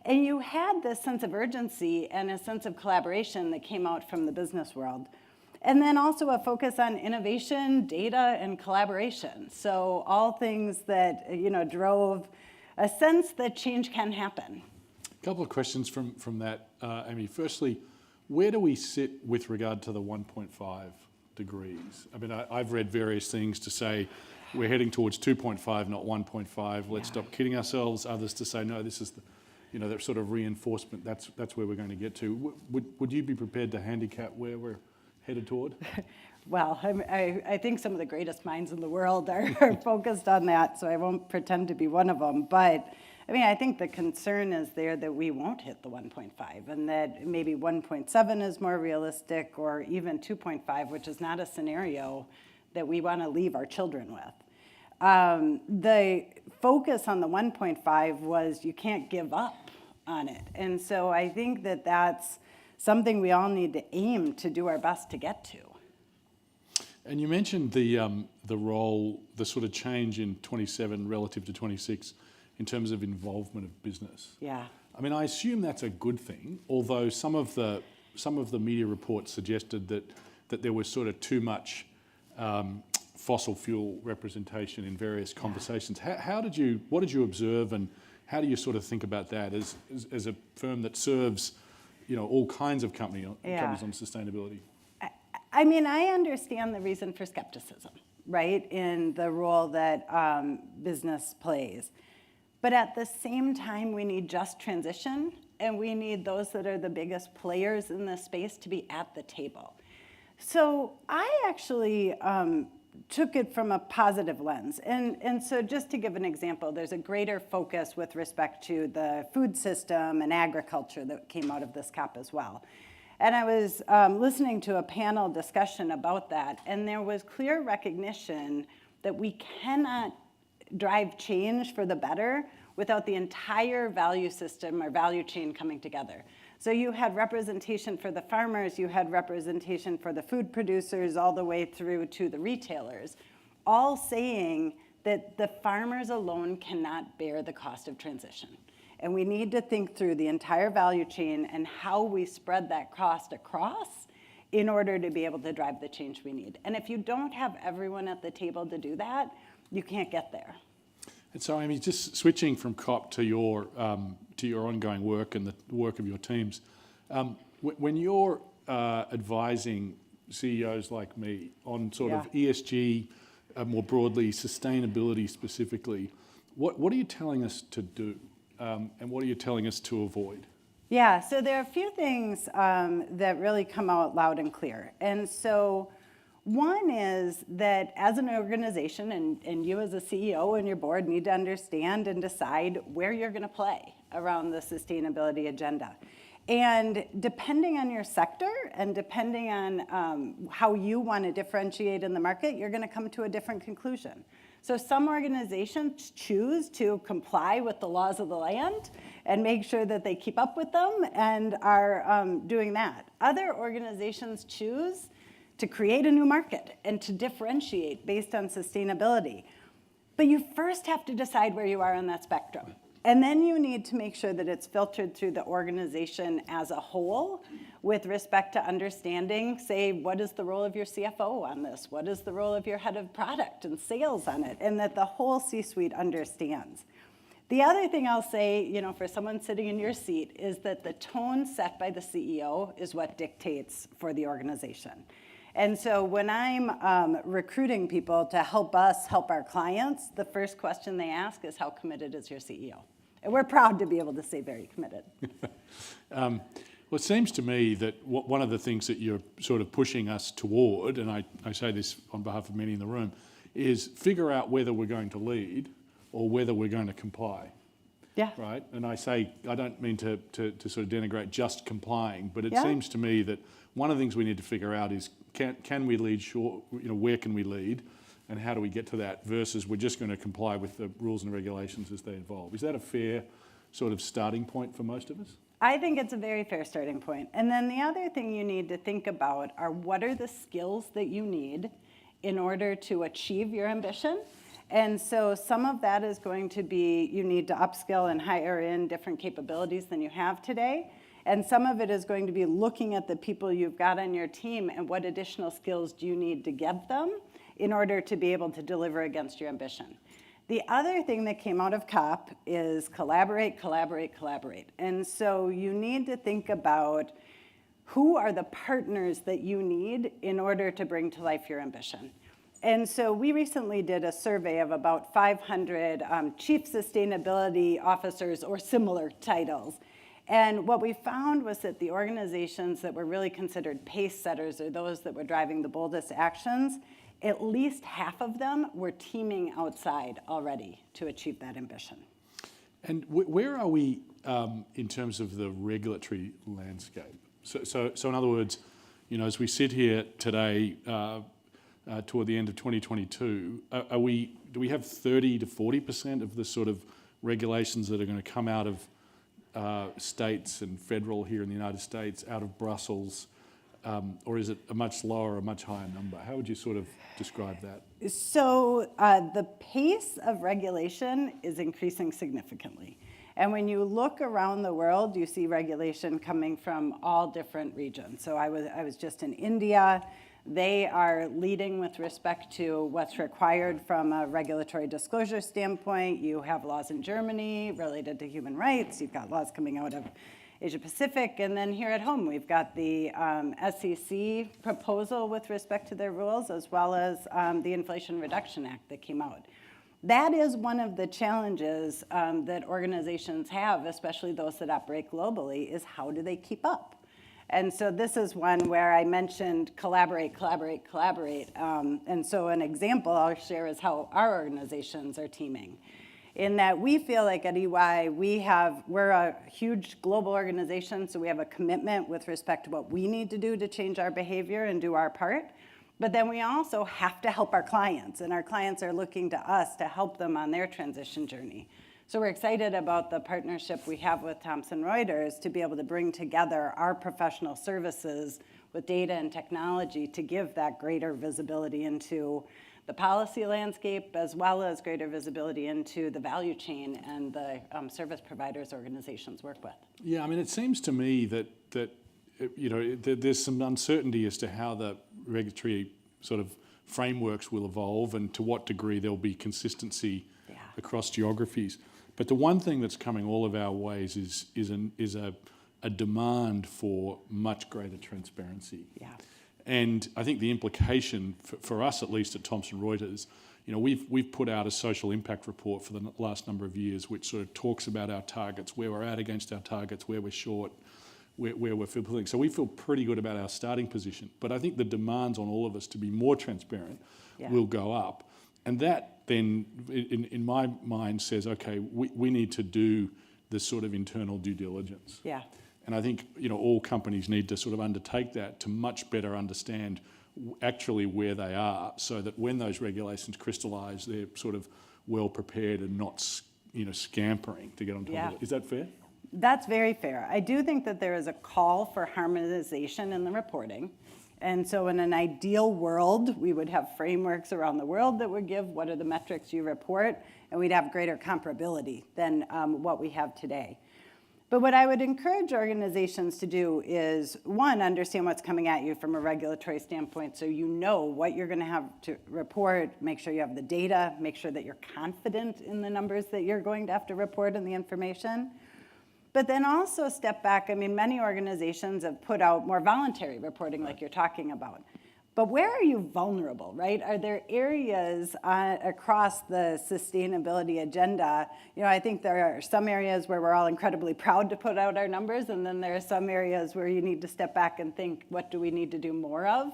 And you had this sense of urgency and a sense of collaboration that came out from the business world. And then also a focus on innovation, data, and collaboration. So all things that drove a sense that change can happen. A couple of questions from that, Amy. Firstly, where do we sit with regard to the 1.5 degrees? I mean, I've read various things to say we're heading towards 2.5, not 1.5. Let's stop kidding ourselves. Others to say, no, this is that sort of reinforcement, that's where we're going to get to. Would you be prepared to handicap where we're headed toward? Well, I think some of the greatest minds in the world are focused on that, so I won't pretend to be one of them. But I mean, I think the concern is there that we won't hit the 1.5 and that maybe 1.7 is more realistic, or even 2.5, which is not a scenario that we want to leave our children with. The focus on the 1.5 was you can't give up on it. And so I think that that's something we all need to aim to do our best to get to. And you mentioned the role, the sort of change in 27 relative to 26 in terms of involvement of business. Yeah. I mean, I assume that's a good thing, although some of the media reports suggested that there was sort of too much fossil fuel representation in various conversations. What did you observe, and how do you sort of think about that as a firm that serves, all kinds of companies on sustainability? I mean, I understand the reason for skepticism, right, in the role that business plays. But at the same time, we need just transition, and we need those that are the biggest players in this space to be at the table. So I actually took it from a positive lens. And so just to give an example, there's a greater focus with respect to the food system and agriculture that came out of this COP as well. And I was listening to a panel discussion about that, and there was clear recognition that we cannot drive change for the better without the entire value system or value chain coming together. So you had representation for the farmers, you had representation for the food producers, all the way through to the retailers, all saying that the farmers alone cannot bear the cost of transition. And we need to think through the entire value chain and how we spread that cost across in order to be able to drive the change we need. And if you don't have everyone at the table to do that, you can't get there. And so, Amy, just switching from COP to your ongoing work and the work of your teams, when you're advising CEOs like me on sort of ESG, more broadly, sustainability specifically, what are you telling us to do? And what are you telling us to avoid? Yeah, so there are a few things that really come out loud and clear. And so one is that as an organization, and you as a CEO and your board need to understand and decide where you're going to play around the sustainability agenda. And depending on your sector and depending on how you want to differentiate in the market, you're going to come to a different conclusion. So some organizations choose to comply with the laws of the land and make sure that they keep up with them and are doing that. Other organizations choose to create a new market and to differentiate based on sustainability. But you first have to decide where you are on that spectrum. And then you need to make sure that it's filtered through the organization as a whole with respect to understanding, say, what is the role of your CFO on this? What is the role of your head of product and sales on it? And that the whole C-suite understands. The other thing I'll say, for someone sitting in your seat is that the tone set by the CEO is what dictates for the organization. And so when I'm recruiting people to help us help our clients, the first question they ask is, how committed is your CEO? And we're proud to be able to say very committed. Well, it seems to me that one of the things that you're sort of pushing us toward, and I say this on behalf of many in the room, is figure out whether we're going to lead or whether we're going to comply. Yeah. Right? And I don't mean to sort of denigrate just complying, but it seems to me that one of the things we need to figure out is can we lead short, where can we lead and how do we get to that versus we're just going to comply with the rules and regulations as they evolve. Is that a fair sort of starting point for most of us? I think it's a very fair starting point. And then the other thing you need to think about are what are the skills that you need in order to achieve your ambition. And so some of that is going to be you need to upskill and hire in different capabilities than you have today. And some of it is going to be looking at the people you've got on your team and what additional skills do you need to give them in order to be able to deliver against your ambition. The other thing that came out of COP is collaborate, collaborate, collaborate. And so you need to think about who are the partners that you need in order to bring to life your ambition. And so we recently did a survey of about 500 chief sustainability officers or similar titles. And what we found was that the organizations that were really considered pace setters, or those that were driving the boldest actions, at least half of them were teaming outside already to achieve that ambition. And where are we in terms of the regulatory landscape? So in other words, as we sit here today, toward the end of 2022, do we have 30 to 40% of the sort of regulations that are going to come out of states and federal here in the United States, out of Brussels, or is it a much lower, a much higher number? How would you sort of describe that? So the pace of regulation is increasing significantly. And when you look around the world, you see regulation coming from all different regions. So I was just in India. They are leading with respect to what's required from a regulatory disclosure standpoint. You have laws in Germany related to human rights. You've got laws coming out of Asia-Pacific. And then here at home, we've got the SEC proposal with respect to their rules, as well as the Inflation Reduction Act that came out. That is one of the challenges that organizations have, especially those that operate globally, is how do they keep up? And so this is one where I mentioned collaborate. And so an example I'll share is how our organizations are teaming. In that we feel like at EY, we're a huge global organization, so we have a commitment with respect to what we need to do to change our behavior and do our part. But then we also have to help our clients, and our clients are looking to us to help them on their transition journey. So we're excited about the partnership we have with Thomson Reuters to be able to bring together our professional services with data and technology to give that greater visibility into the policy landscape, as well as greater visibility into the value chain and the service providers organizations work with. Yeah, I mean, it seems to me that there's some uncertainty as to how the regulatory sort of frameworks will evolve and to what degree there'll be consistency across geographies. But the one thing that's coming all of our ways is a demand for much greater transparency. Yeah. And I think the implication for us, at least at Thomson Reuters, we've put out a social impact report for the last number of years, which sort of talks about our targets, where we're at against our targets, where we're short, where we're fulfilling. So we feel pretty good about our starting position. But I think the demands on all of us to be more transparent will go up. And that then, in my mind, says, okay, we need to do this sort of internal due diligence. Yeah. And I think all companies need to sort of undertake that to much better understand actually where they are, so that when those regulations crystallise, they're sort of well prepared and not scampering to get on top of it. Is that fair? That's very fair. I do think that there is a call for harmonization in the reporting. And so in an ideal world, we would have frameworks around the world that would give what are the metrics you report, and we'd have greater comparability than what we have today. But what I would encourage organizations to do is, one, understand what's coming at you from a regulatory standpoint, so you know what you're going to have to report, make sure you have the data, make sure that you're confident in the numbers that you're going to have to report and the information. But then also step back. I mean, many organizations have put out more voluntary reporting like you're talking about. But where are you vulnerable, right? Are there areas across the sustainability agenda? I think there are some areas where we're all incredibly proud to put out our numbers, and then there are some areas where you need to step back and think, what do we need to do more of?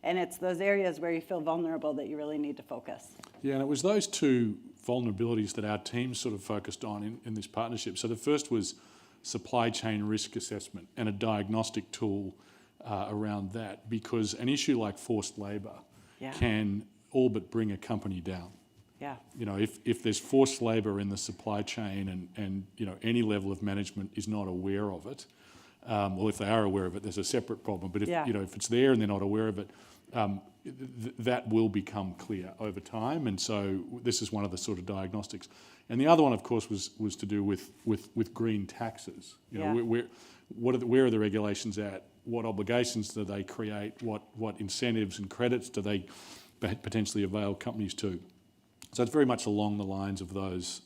And it's those areas where you feel vulnerable that you really need to focus. Yeah, and it was those two vulnerabilities that our team sort of focused on in this partnership. So the first was supply chain risk assessment and a diagnostic tool around that, because an issue like forced labour can all but bring a company down. Yeah. If there's forced labour in the supply chain and any level of management is not aware of it, well, if they are aware of it, there's a separate problem. But if it's there and they're not aware of it, that will become clear over time. And so this is one of the sort of diagnostics. And the other one, of course, was to do with green taxes. Where are the regulations at? What obligations do they create? What incentives and credits do they potentially avail companies to? So it's very much along the lines of those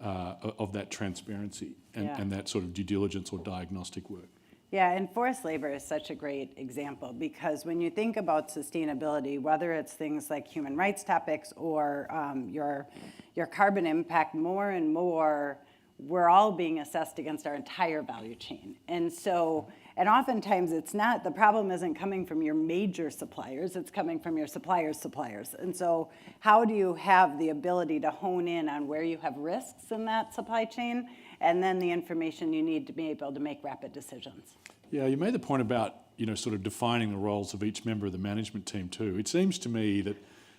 of that transparency and that sort of due diligence or diagnostic work. Yeah, and forced labor is such a great example because when you think about sustainability, whether it's things like human rights topics or your carbon impact, more and more, we're all being assessed against our entire value chain. And so, and oftentimes it's not, the problem isn't coming from your major suppliers, it's coming from your supplier's suppliers. And so how do you have the ability to hone in on where you have risks in that supply chain and then the information you need to be able to make rapid decisions? Yeah, you made the point about, sort of defining the roles of each member of the management team too. It seems to me that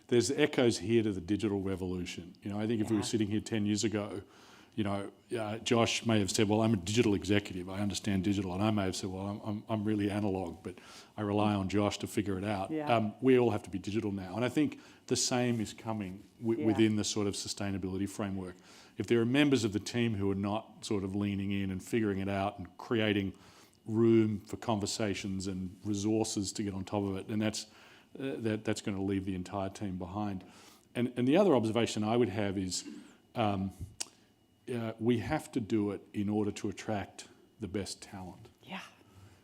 there's echoes here to the digital revolution. I think if we were sitting here 10 years ago, Josh may have said, well, I'm a digital executive, I understand digital, and I may have said, well, I'm really analog, but I rely on Josh to figure it out. Yeah. We all have to be digital now, and I think the same is coming within the sort of sustainability framework. If there are members of the team who are not sort of leaning in and figuring it out and creating room for conversations and resources to get on top of it, and that's going to leave the entire team behind. And the other observation I would have is we have to do it in order to attract the best talent. Yeah.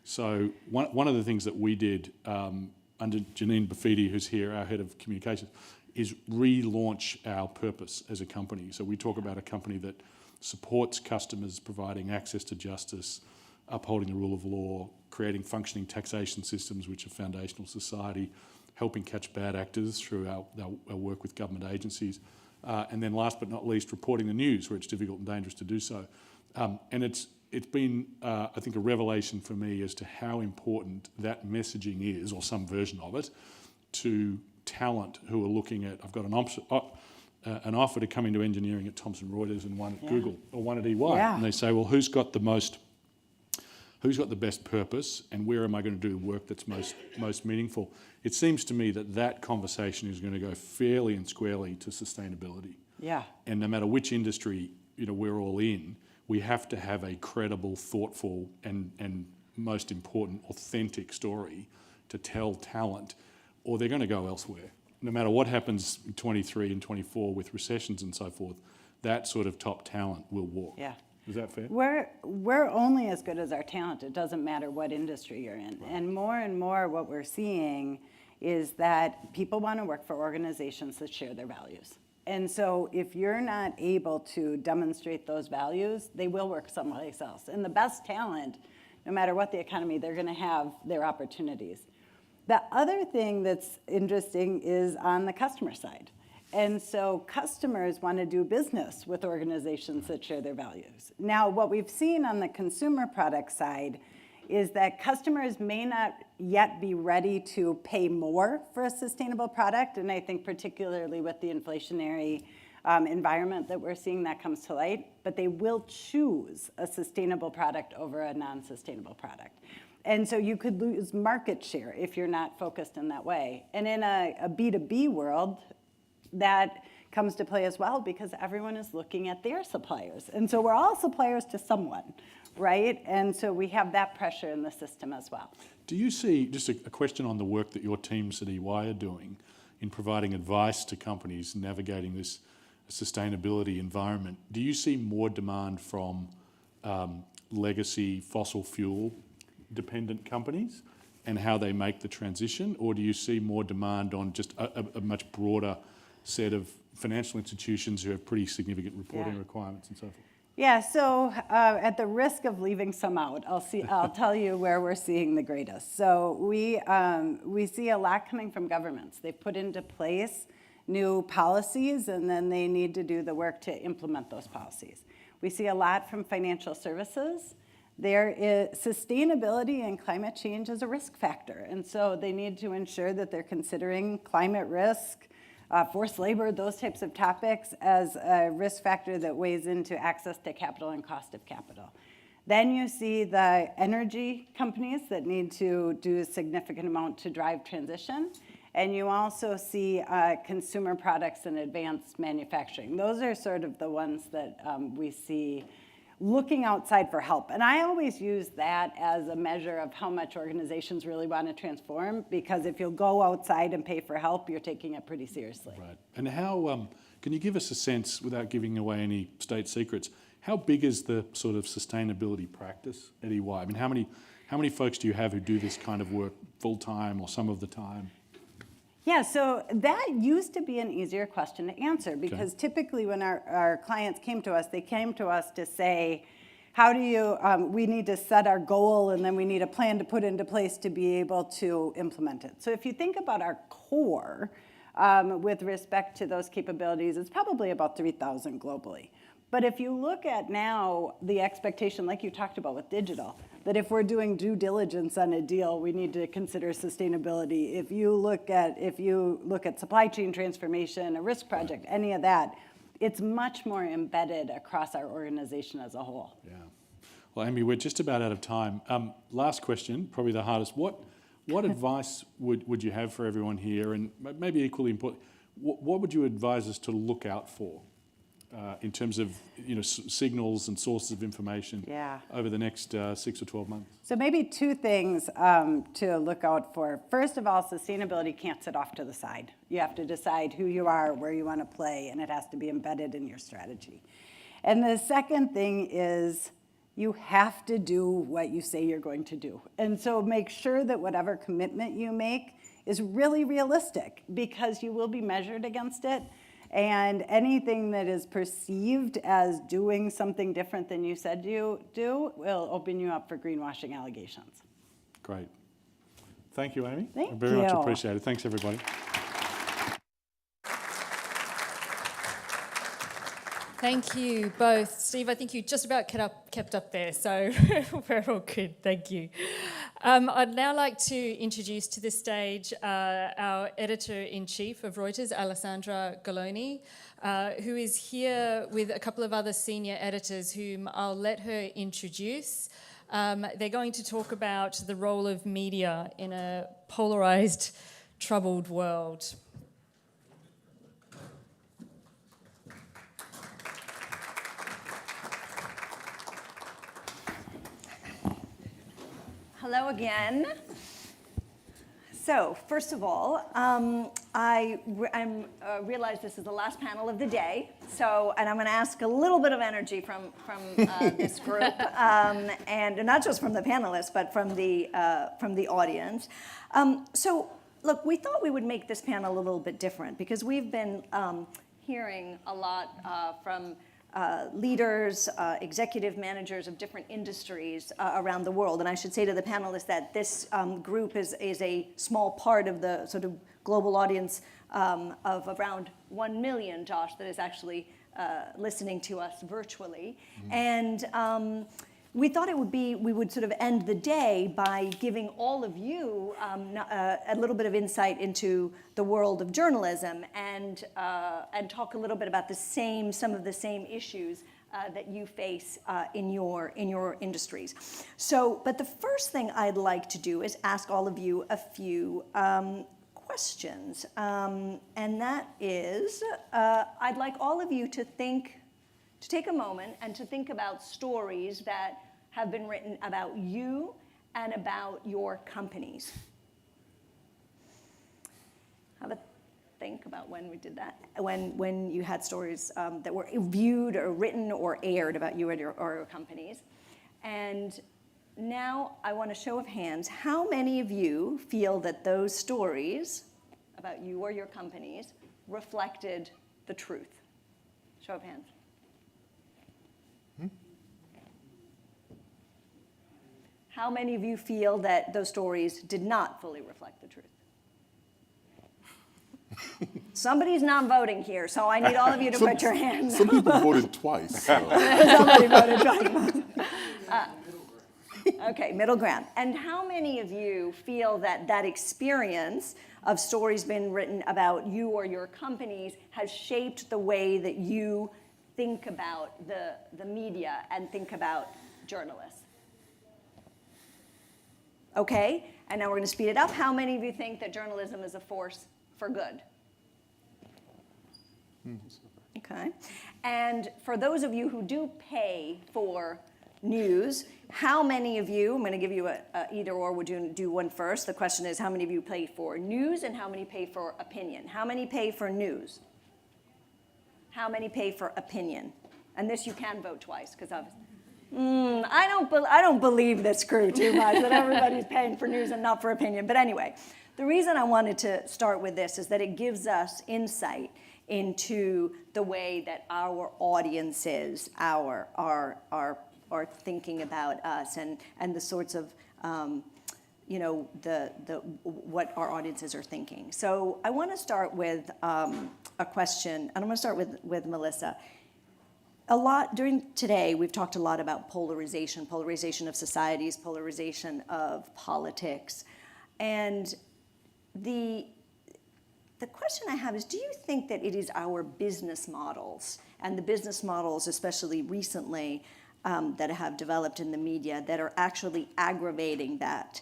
So one of the things that we did under Janine Bafidi, who's here, our head of communications, is relaunch our purpose as a company. So we talk about a company that supports customers, providing access to justice, upholding the rule of law, creating functioning taxation systems which are foundational society, helping catch bad actors through our work with government agencies, and then last but not least, reporting the news where it's difficult and dangerous to do so. And it's been, I think, a revelation for me as to how important that messaging is, or some version of it, to talent who are looking at, I've got an offer to come into engineering at Thomson Reuters and one at Google or one at EY. Yeah. And they say, well, who's got the best purpose and where am I going to do the work that's most meaningful? It seems to me that conversation is going to go fairly and squarely to sustainability. Yeah. And no matter which industry we're all in, we have to have a credible, thoughtful, and most important, authentic story to tell talent, or they're going to go elsewhere. No matter what happens in 23 and 24 with recessions and so forth, that sort of top talent will walk. Yeah. Is that fair? We're only as good as our talent. It doesn't matter what industry you're in. Right. And more what we're seeing is that people want to work for organizations that share their values. And so if you're not able to demonstrate those values, they will work someplace else. And the best talent, no matter what the economy, they're going to have their opportunities. The other thing that's interesting is on the customer side. And so customers want to do business with organizations that share their values. Now, what we've seen on the consumer product side is that customers may not yet be ready to pay more for a sustainable product, and I think particularly with the inflationary environment that we're seeing, that comes to light, but they will choose a sustainable product over a non-sustainable product. And so you could lose market share if you're not focused in that way. And in a B2B world, that comes to play as well because everyone is looking at their suppliers. And so we're all suppliers to someone, right? And so we have that pressure in the system as well. Do you see, just a question on the work that your teams at EY are doing in providing advice to companies navigating this sustainability environment, do you see more demand from legacy fossil fuel dependent companies and how they make the transition, or do you see more demand on just a much broader set of financial institutions who have pretty significant reporting requirements and so forth? Yeah, so at the risk of leaving some out, I'll tell you where we're seeing the greatest. So we see a lot coming from governments. They've put into place new policies, and then they need to do the work to implement those policies. We see a lot from financial services. There is sustainability and climate change as a risk factor, and so they need to ensure that they're considering climate risk, forced labor, those types of topics as a risk factor that weighs into access to capital and cost of capital. Then you see the energy companies that need to do a significant amount to drive transition. And you also see consumer products and advanced manufacturing. Those are sort of the ones that we see looking outside for help. And I always use that as a measure of how much organizations really want to transform, because if you'll go outside and pay for help, you're taking it pretty seriously. Right. And how, can you give us a sense, without giving away any state secrets, how big is the sort of sustainability practice at EY? I mean, how How many folks do you have who do this kind of work full-time or some of the time? Yeah, so that used to be an easier question to answer because typically when our clients came to us, they came to us to say, how do you, we need to set our goal and then we need a plan to put into place to be able to implement it. So if you think about our core with respect to those capabilities, it's probably about 3,000 globally. But if you look at now the expectation, like you talked about with digital, that if we're doing due diligence on a deal, we need to consider sustainability. If you look at supply chain transformation, a risk project, any of that, it's much more embedded across our organization as a whole. Yeah. Well, Amy, we're just about out of time. Last question, probably the hardest. What advice would you have for everyone here, and maybe equally important, what would you advise us to look out for in terms of signals and sources of information over the next 6 or 12 months? So maybe two things to look out for. First of all, sustainability can't sit off to the side. You have to decide who you are, where you want to play, and it has to be embedded in your strategy. And the second thing is you have to do what you say you're going to do. And so make sure that whatever commitment you make is really realistic because you will be measured against it. And anything that is perceived as doing something different than you said you do will open you up for greenwashing allegations. Great. Thank you, Amy. Thank you. Very much appreciated. Thanks, everybody. Thank you both. Steve, I think you just about kept up there, so we're all good. Thank you. I'd now like to introduce to the stage our editor-in-chief of Reuters, Alessandra Galoni, who is here with a couple of other senior editors whom I'll let her introduce. They're going to talk about the role of media in a polarized, troubled world. Hello again. So, first of all, I realize this is the last panel of the day, and I'm going to ask a little bit of energy from this group, and not just from the panelists, but from the audience. So, look, we thought we would make this panel a little bit different because we've been hearing a lot from leaders, executive managers of different industries around the world. And I should say to the panelists that this group is a small part of the sort of global audience of around 1 million, Josh, that is actually listening to us virtually. And we thought we would sort of end the day by giving all of you a little bit of insight into the world of journalism and talk a little bit about some of the same issues that you face in your industries. So, but the first thing I'd like to do is ask all of you a few questions, and that is, I'd like all of you to take a moment and to think about stories that have been written about you and about your companies. Have a think about when we did that, when you had stories that were viewed or written or aired about you or your companies. And now I want a show of hands. How many of you feel that those stories about you or your companies reflected the truth? Show of hands. How many of you feel that those stories did not fully reflect the truth? Somebody's not voting here, so I need all of you to put your hands up. Some people voted twice. So. Somebody voted twice. Okay, middle ground. And how many of you feel that that experience of stories being written about you or your companies has shaped the way that you think about the media and think about journalists? Okay, and now we're going to speed it up. How many of you think that journalism is a force for good? Okay, and for those of you who do pay for news, how many of you, I'm going to give you a either or, would you do one first? The question is how many of you pay for news and how many pay for opinion? How many pay for news? How many pay for opinion? And this you can vote twice, because obviously. I don't believe this crew too much, that everybody's paying for news and not for opinion. But anyway, the reason I wanted to start with this is that it gives us insight into the way that our audiences are thinking about us and the sorts of what our audiences are thinking. So I want to start with a question, and I'm going to start with Melissa. A lot during today, we've talked a lot about polarization of societies, polarization of politics, and the question I have is, do you think that it is our business models, and the business models, especially recently, that have developed in the media, that are actually aggravating that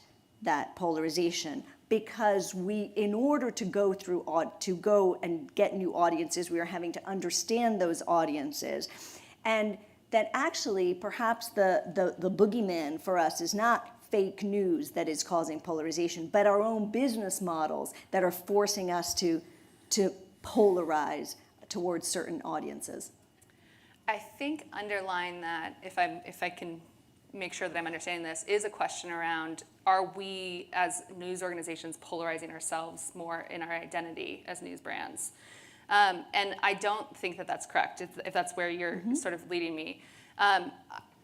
polarization? Because in order to go and get new audiences, we are having to understand those audiences, and that actually perhaps the boogeyman for us is not fake news that is causing polarization, but our own business models that are forcing us to polarize towards certain audiences. I think underlying that, if I can make sure that I'm understanding this, is a question around, are we as news organizations polarizing ourselves more in our identity as news brands? And I don't think that that's correct, if that's where you're sort of leading me.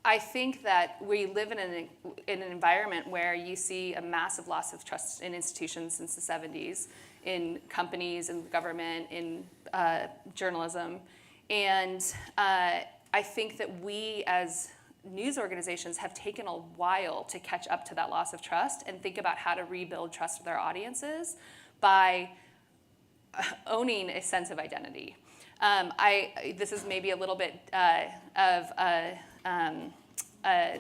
I think that we live in an environment where you see a massive loss of trust in institutions since the 70s, in companies, in government, in journalism. And I think that we as news organizations have taken a while to catch up to that loss of trust and think about how to rebuild trust with our audiences by owning a sense of identity. This is maybe a little bit of a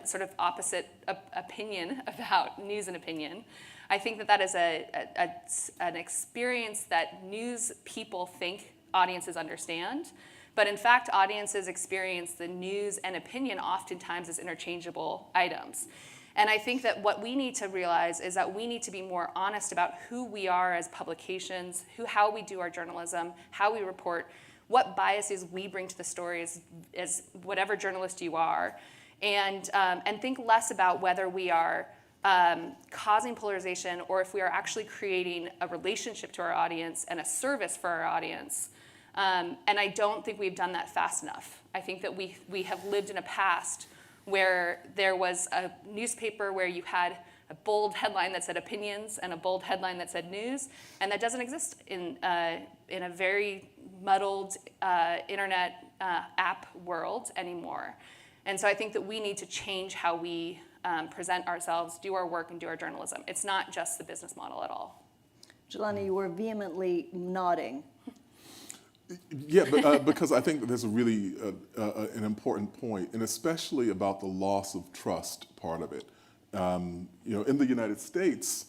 sort of opposite opinion about news and opinion. I think that is an experience that news people think audiences understand. But in fact, audiences experience the news and opinion oftentimes as interchangeable items. And I think that what we need to realize is that we need to be more honest about who we are as publications, how we do our journalism, how we report, what biases we bring to the story as whatever journalist you are, and think less about whether we are causing polarization or if we are actually creating a relationship to our audience and a service for our audience. And I don't think we've done that fast enough. I think that we have lived in a past where there was a newspaper where you had a bold headline that said opinions and a bold headline that said news, and that doesn't exist in a very muddled internet app world anymore. And so I think that we need to change how we present ourselves, do our work, and do our journalism. It's not just the business model at all. Jelani, you were vehemently nodding. Yeah, but because I think that there's a really an important point, and especially about the loss of trust part of it. In the United States,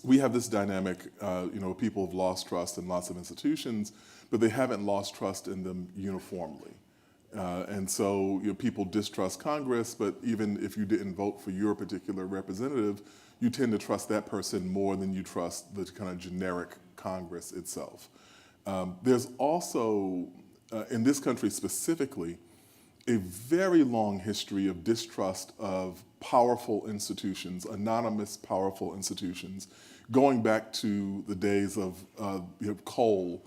we have this dynamic, people have lost trust in lots of institutions, but they haven't lost trust in them uniformly. And so people distrust Congress, but even if you didn't vote for your particular representative, you tend to trust that person more than you trust the kind of generic Congress itself. There's also, in this country specifically, a very long history of distrust of powerful institutions, anonymous powerful institutions, going back to the days of coal,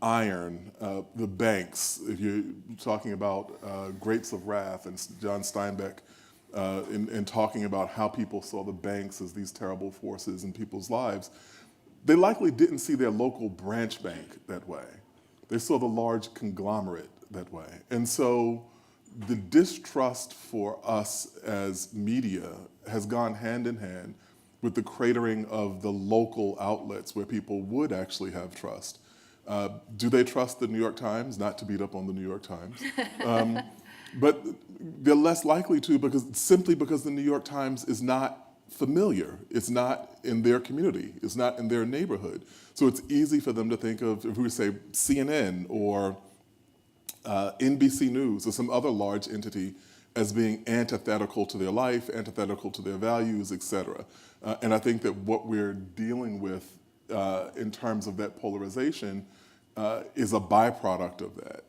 iron, the banks. If you're talking about Grapes of Wrath and John Steinbeck, in talking about how people saw the banks as these terrible forces in people's lives, they likely didn't see their local branch bank that way. They saw the large conglomerate that way. And so the distrust for us as media has gone hand in hand with the cratering of the local outlets where people would actually have trust. Do they trust the New York Times? Not to beat up on the New York Times. But they're less likely to simply because the New York Times is not familiar. It's not in their community. It's not in their neighborhood. So it's easy for them to think of, if we say CNN or NBC News or some other large entity, as being antithetical to their life, antithetical to their values, et cetera. And I think that what we're dealing with in terms of that polarization is a byproduct of that.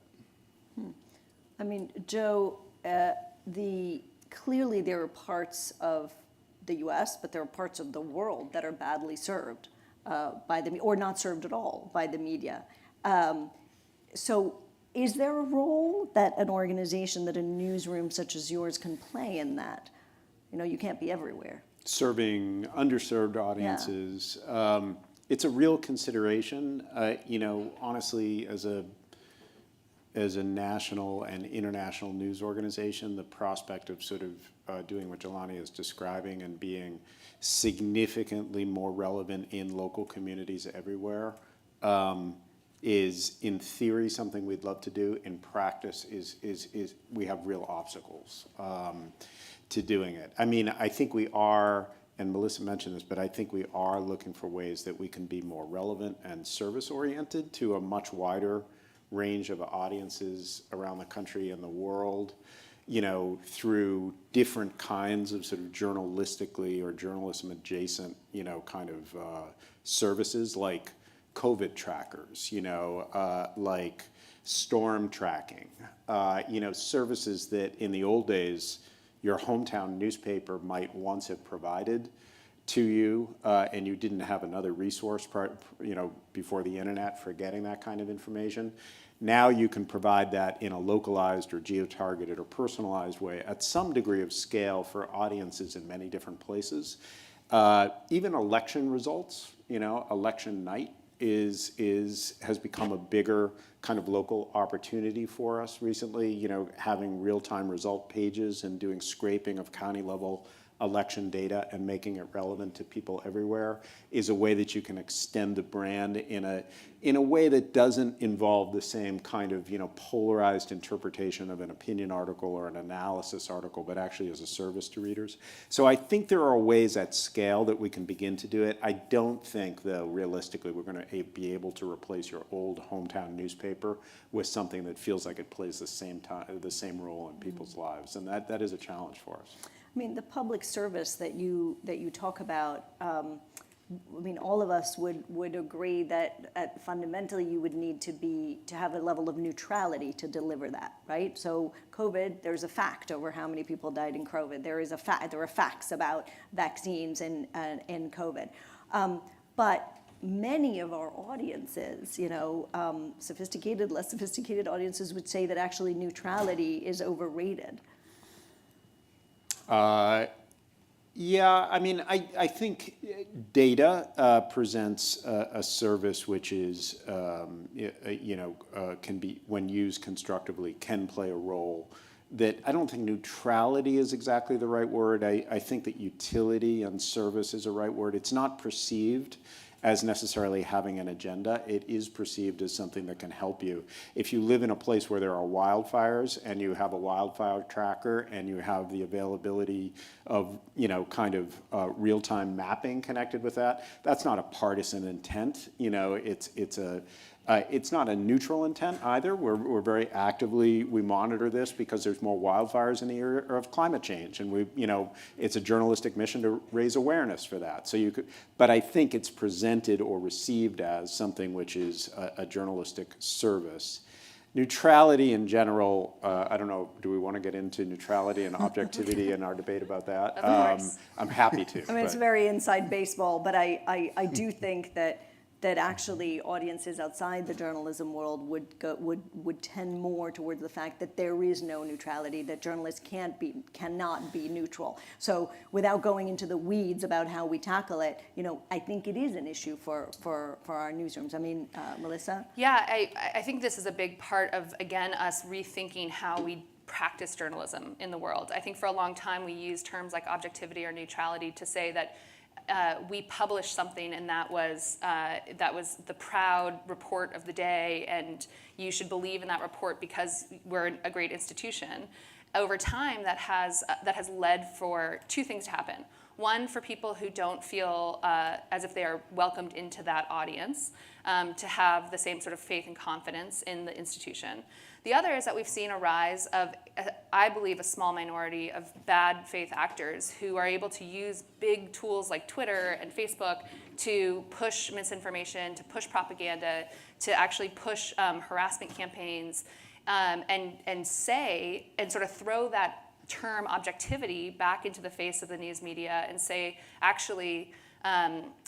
I mean, Joe, clearly there are parts of the US, but there are parts of the world that are badly served by the, or not served at all by the media. So is there a role that an organization, that a newsroom such as yours can play in that? You know, you can't be everywhere. Serving underserved audiences, it's a real consideration. You know, honestly, as a national and international news organization, the prospect of sort of doing what Jelani is describing and being significantly more relevant in local communities everywhere is, in theory, something we'd love to do. In practice, is we have real obstacles to doing it. I mean, I think we are, and Melissa mentioned this, but I think we are looking for ways that we can be more relevant and service-oriented to a much wider range of audiences around the country and the world, you know, through different kinds of sort of journalistically or journalism adjacent, you know, kind of services like COVID trackers, you know, like storm tracking, you know, services that in the old days your hometown newspaper might once have provided to you, and you didn't have another resource, you know, before the internet for getting that kind of information. Now you can provide that in a localized or geo-targeted or personalized way at some degree of scale for audiences in many different places. Even election results, you know, election night has become a bigger kind of local opportunity for us recently. You know, having real-time result pages and doing scraping of county level election data and making it relevant to people everywhere is a way that you can extend the brand in a way that doesn't involve the same kind of, you know, polarized interpretation of an opinion article or an analysis article, but actually as a service to readers. So I think there are ways at scale that we can begin to do it. I don't think, though, realistically, we're going to be able to replace your old hometown newspaper with something that feels like it plays the same role in people's lives, and that is a challenge for us. I mean, the public service that you talk about, I mean, all of us would agree that fundamentally you would need to have a level of neutrality to deliver that, right? So COVID, there's a fact over how many people died in COVID. There are facts about vaccines and COVID. But many of our audiences, you know, sophisticated, less sophisticated audiences would say that actually neutrality is overrated. Yeah, I mean, I think data presents a service which is, you know, can be, when used constructively, can play a role. That I don't think neutrality is exactly the right word. I think that utility and service is a right word. It's not perceived as necessarily having an agenda. It is perceived as something that can help you. If you live in a place where there are wildfires and you have a wildfire tracker and you have the availability of, you know, kind of real-time mapping connected with that, that's not a partisan intent. You know, it's not a neutral intent either. We're very actively, we monitor this because there's more wildfires in the area of climate change, and you know, it's a journalistic mission to raise awareness for that. So but I think it's presented or received as something which is a journalistic service. Neutrality in general, I don't know, do we want to get into neutrality and objectivity in our debate about that? Of course. I'm happy to. I mean, it's very inside baseball, but I do think that actually audiences outside the journalism world would tend more towards the fact that there is no neutrality, that journalists cannot be neutral. So without going into the weeds about how we tackle it, you know, I think it is an issue for our newsrooms. I mean, Melissa? Yeah, I think this is a big part of, again, us rethinking how we practice journalism in the world. I think for a long time we used terms like objectivity or neutrality to say that we published something and that was the proud report of the day, and you should believe in that report because we're a great institution. Over time, that has led for two things to happen. One, for people who don't feel as if they are welcomed into that audience, to have the same sort of faith and confidence in the institution. The other is that we've seen a rise of, I believe, a small minority of bad faith actors who are able to use big tools like Twitter and Facebook to push misinformation, to push propaganda, to actually push harassment campaigns, and say, and sort of throw that term objectivity back into the face of the news media and say, actually,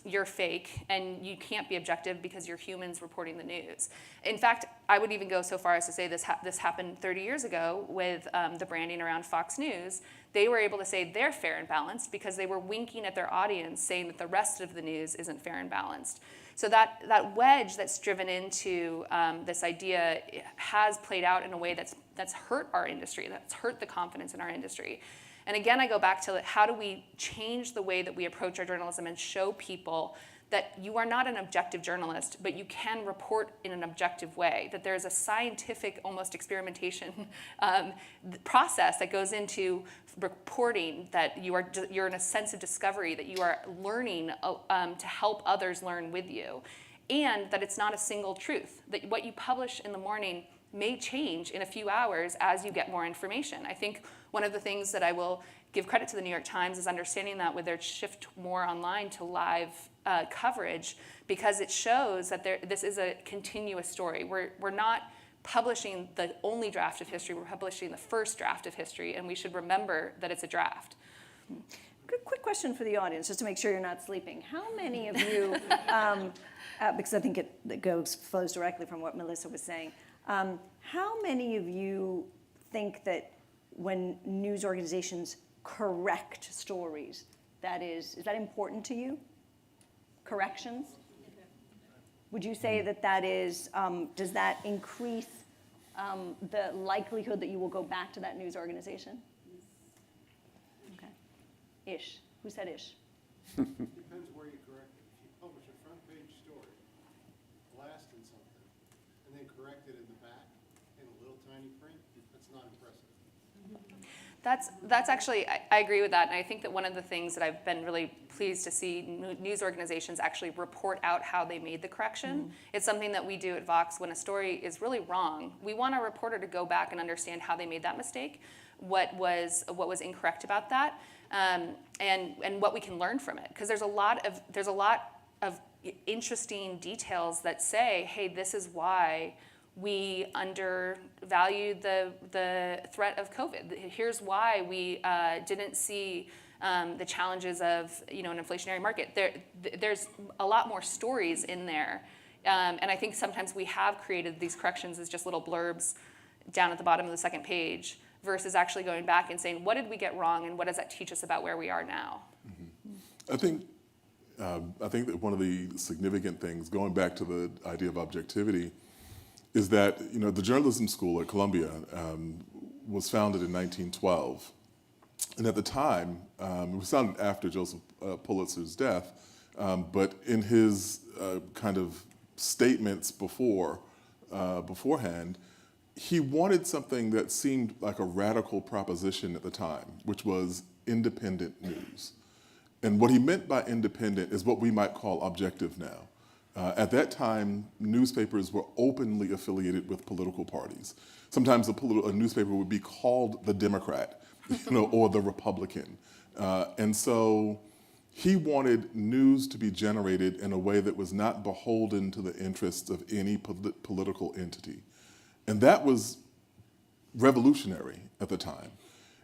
you're fake and you can't be objective because you're humans reporting the news. In fact, I would even go so far as to say this happened 30 years ago with the branding around Fox News. They were able to say they're fair and balanced because they were winking at their audience saying that the rest of the news isn't fair and balanced. So that wedge that's driven into this idea has played out in a way that's hurt our industry, that's hurt the confidence in our industry. And again, I go back to how do we change the way that we approach our journalism and show people that you are not an objective journalist, but you can report in an objective way, that there's a scientific, almost experimentation process that goes into reporting, that you're in a sense of discovery, that you are learning to help others learn with you, and that it's not a single truth, that what you publish in the morning may change in a few hours as you get more information. I think one of the things that I will give credit to the New York Times is understanding that with their shift more online to live coverage, because it shows that this is a continuous story. We're not publishing the only draft of history, we're publishing the first draft of history, and we should remember that it's a draft. Quick question for the audience, just to make sure you're not sleeping. How many of you, because I think it flows directly from what Melissa was saying, how many of you think that when news organizations correct stories, is that important to you? Corrections? Would you say that is, does that increase the likelihood that you will go back to that news organization? Okay. Ish. Who said ish? Depends where you correct it. If you publish a front page story, blasting something, and then correct it in the back in a little tiny print, that's not impressive. That's actually, I agree with that, and I think that one of the things that I've been really pleased to see news organizations actually report out how they made the correction. Mm-hmm. It's something that we do at Vox when a story is really wrong. We want a reporter to go back and understand how they made that mistake, what was incorrect about that, and what we can learn from it. Because there's a lot of interesting details that say, hey, this is why we undervalued the threat of COVID. Here's why we didn't see the challenges of an inflationary market. There's a lot more stories in there, and I think sometimes we have created these corrections as just little blurbs down at the bottom of the second page, versus actually going back and saying, what did we get wrong, and what does that teach us about where we are now? Mm-hmm. I think that one of the significant things, going back to the idea of objectivity, is that the journalism school at Columbia was founded in 1912, and at the time it was founded after Joseph Pulitzer's death, but in his kind of statements beforehand, he wanted something that seemed like a radical proposition at the time, which was independent news. And what he meant by independent is what we might call objective now. At that time, newspapers were openly affiliated with political parties. Sometimes a newspaper would be called the Democrat, or the Republican. And so he wanted news to be generated in a way that was not beholden to the interests of any political entity. And that was revolutionary at the time.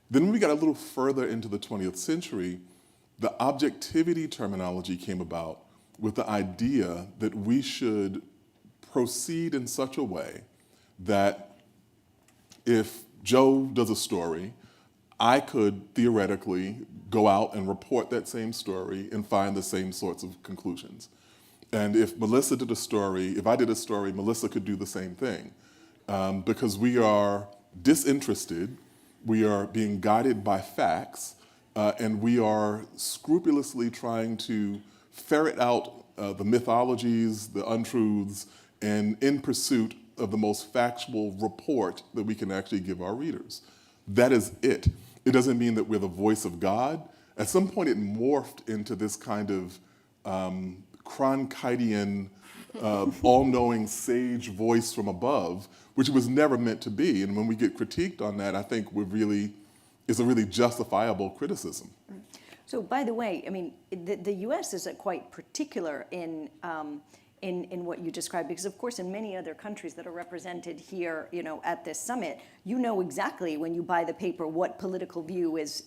Then when we got a little further into the 20th century, the objectivity terminology came about with the idea that we should proceed in such a way that if Joe does a story, I could theoretically go out and report that same story and find the same sorts of conclusions. And if Melissa did a story, if I did a story, Melissa could do the same thing. Because we are disinterested, we are being guided by facts, and we are scrupulously trying to ferret out the mythologies, the untruths, and in pursuit of the most factual report that we can actually give our readers. That is it. It doesn't mean that we're the voice of God. At some point it morphed into this kind of Cronkitean, all-knowing sage voice from above, which it was never meant to be. And when we get critiqued on that, I think it's a really justifiable criticism. So by the way, I mean, the U.S. is quite particular in in what you described, because of course in many other countries that are represented here, at this summit, exactly when you buy the paper what political view is,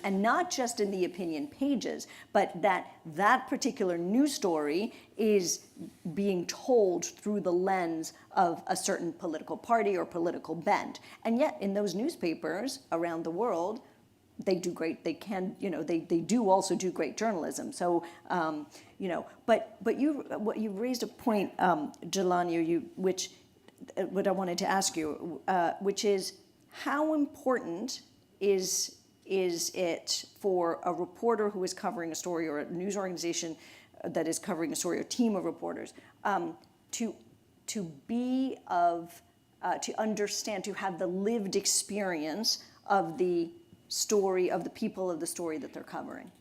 and not just in the opinion pages, but that particular news story is being told through the lens of a certain political party or political bent. And yet in those newspapers around the world, they do great. They can, they do also do great journalism. So, but you raised a point, Jelani, which I wanted to ask you, which is how important is it for a reporter who is covering a story, or a news organization that is covering a story, or team of reporters, to understand, to have the lived experience of the story, of the people of the story that they're covering,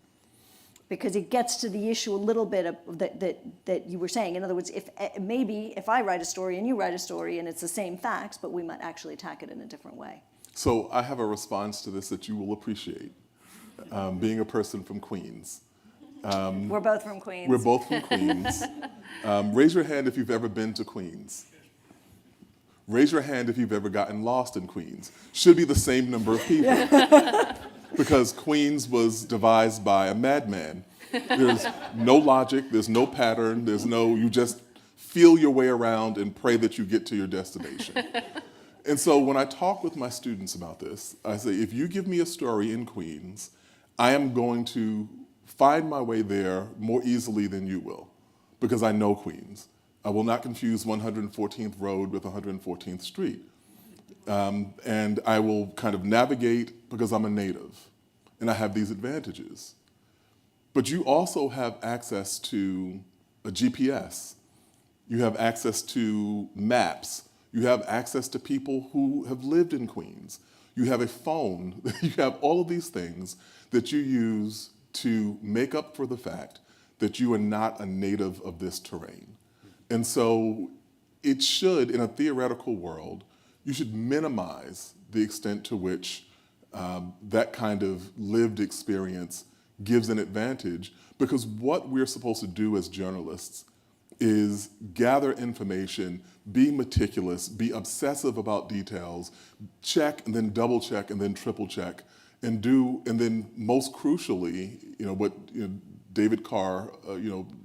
because it gets to the issue a little bit of that you were saying. In other words, if I write a story and you write a story and it's the same facts, but we might actually attack it in a different way. So I have a response to this that you will appreciate, being a person from Queens. We're both from Queens. We're both from Queens. Raise your hand if you've ever been to Queens. Raise your hand if you've ever gotten lost in Queens. Should be the same number of people. Because Queens was devised by a madman. There's no logic, there's no pattern, you just feel your way around and pray that you get to your destination. And so when I talk with my students about this, I say, if you give me a story in Queens, I am going to find my way there more easily than you will, because I know Queens. I will not confuse 114th Road with 114th Street. And I will kind of navigate because I'm a native and I have these advantages. But you also have access to a GPS. You have access to maps. You have access to people who have lived in Queens. You have a phone. You have all of these things that you use to make up for the fact that you are not a native of this terrain. And so it should, in a theoretical world, you should minimize the extent to which that kind of lived experience gives an advantage, because what we're supposed to do as journalists is gather information, be meticulous, be obsessive about details, check and then double check and then triple check, and then most crucially, what David Carr,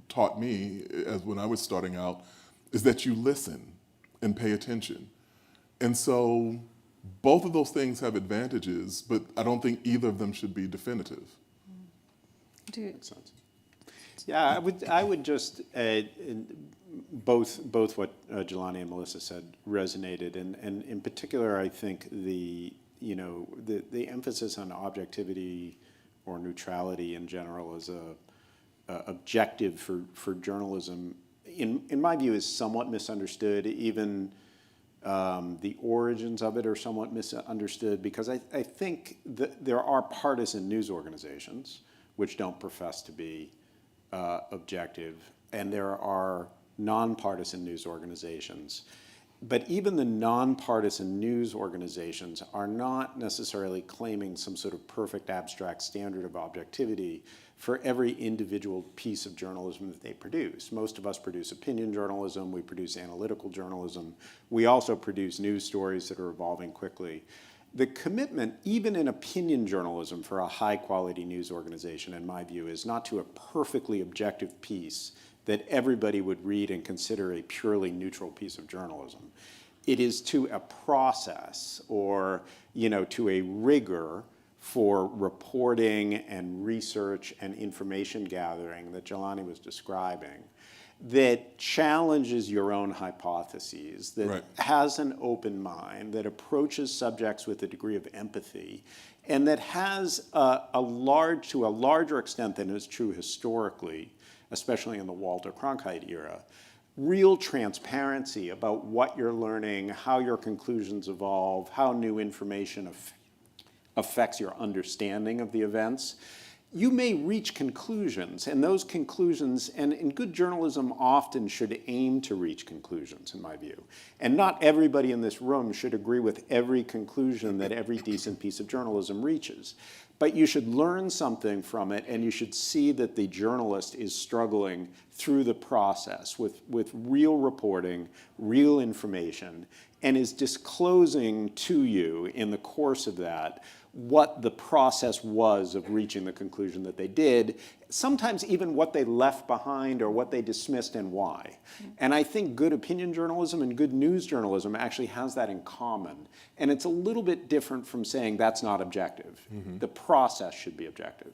taught me when I was starting out, is that you listen and pay attention. And so both of those things have advantages, but I don't think either of them should be definitive. Makes sense. Yeah, I would just, both what Jelani and Melissa said resonated, and in particular, I think the emphasis on objectivity or neutrality in general as a objective for journalism, in my view, is somewhat misunderstood. Even the origins of it are somewhat misunderstood, because I think that there are partisan news organizations which don't profess to be objective, and there are nonpartisan news organizations. But even the nonpartisan news organizations are not necessarily claiming some sort of perfect abstract standard of objectivity for every individual piece of journalism that they produce. Most of us produce opinion journalism, we produce analytical journalism, we also produce news stories that are evolving quickly. The commitment, even in opinion journalism, for a high-quality news organization, in my view, is not to a perfectly objective piece that everybody would read and consider a purely neutral piece of journalism. It is to a process, or to a rigor for reporting and research and information gathering that Jelani was describing, that challenges your own hypotheses, that has an open mind, that approaches subjects with a degree of empathy, and that has to a larger extent than is true historically, especially in the Walter Cronkite era, real transparency about what you're learning, how your conclusions evolve, how new information affects your understanding of the events. you may reach conclusions, and those conclusions, and in good journalism often should aim to reach conclusions, in my view. And not everybody in this room should agree with every conclusion that every decent piece of journalism reaches. But you should learn something from it, and you should see that the journalist is struggling through the process with real reporting, real information, and is disclosing to you in the course of that what the process was of reaching the conclusion that they did, sometimes even what they left behind or what they dismissed and why. And I think good opinion journalism and good news journalism actually has that in common. And it's a little bit different from saying that's not objective. The process should be objective.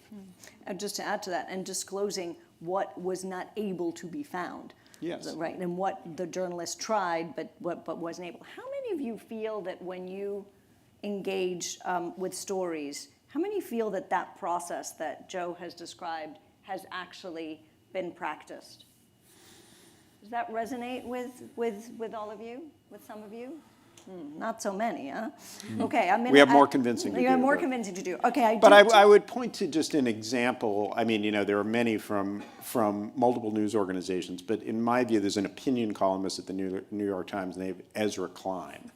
And just to add to that, and disclosing what was not able to be found. Yes. Right, and what the journalist tried but wasn't able. How many of you feel that when you engage with stories, how many feel that that process that Joe has described has actually been practiced? Does that resonate with all of you, with some of you? Not so many, huh? Okay, We have more convincing to do. You have more convincing to do. Okay, But I would point to just an example. I mean, there are many from multiple news organizations, but in my view, there's an opinion columnist at the New York Times named Ezra Klein.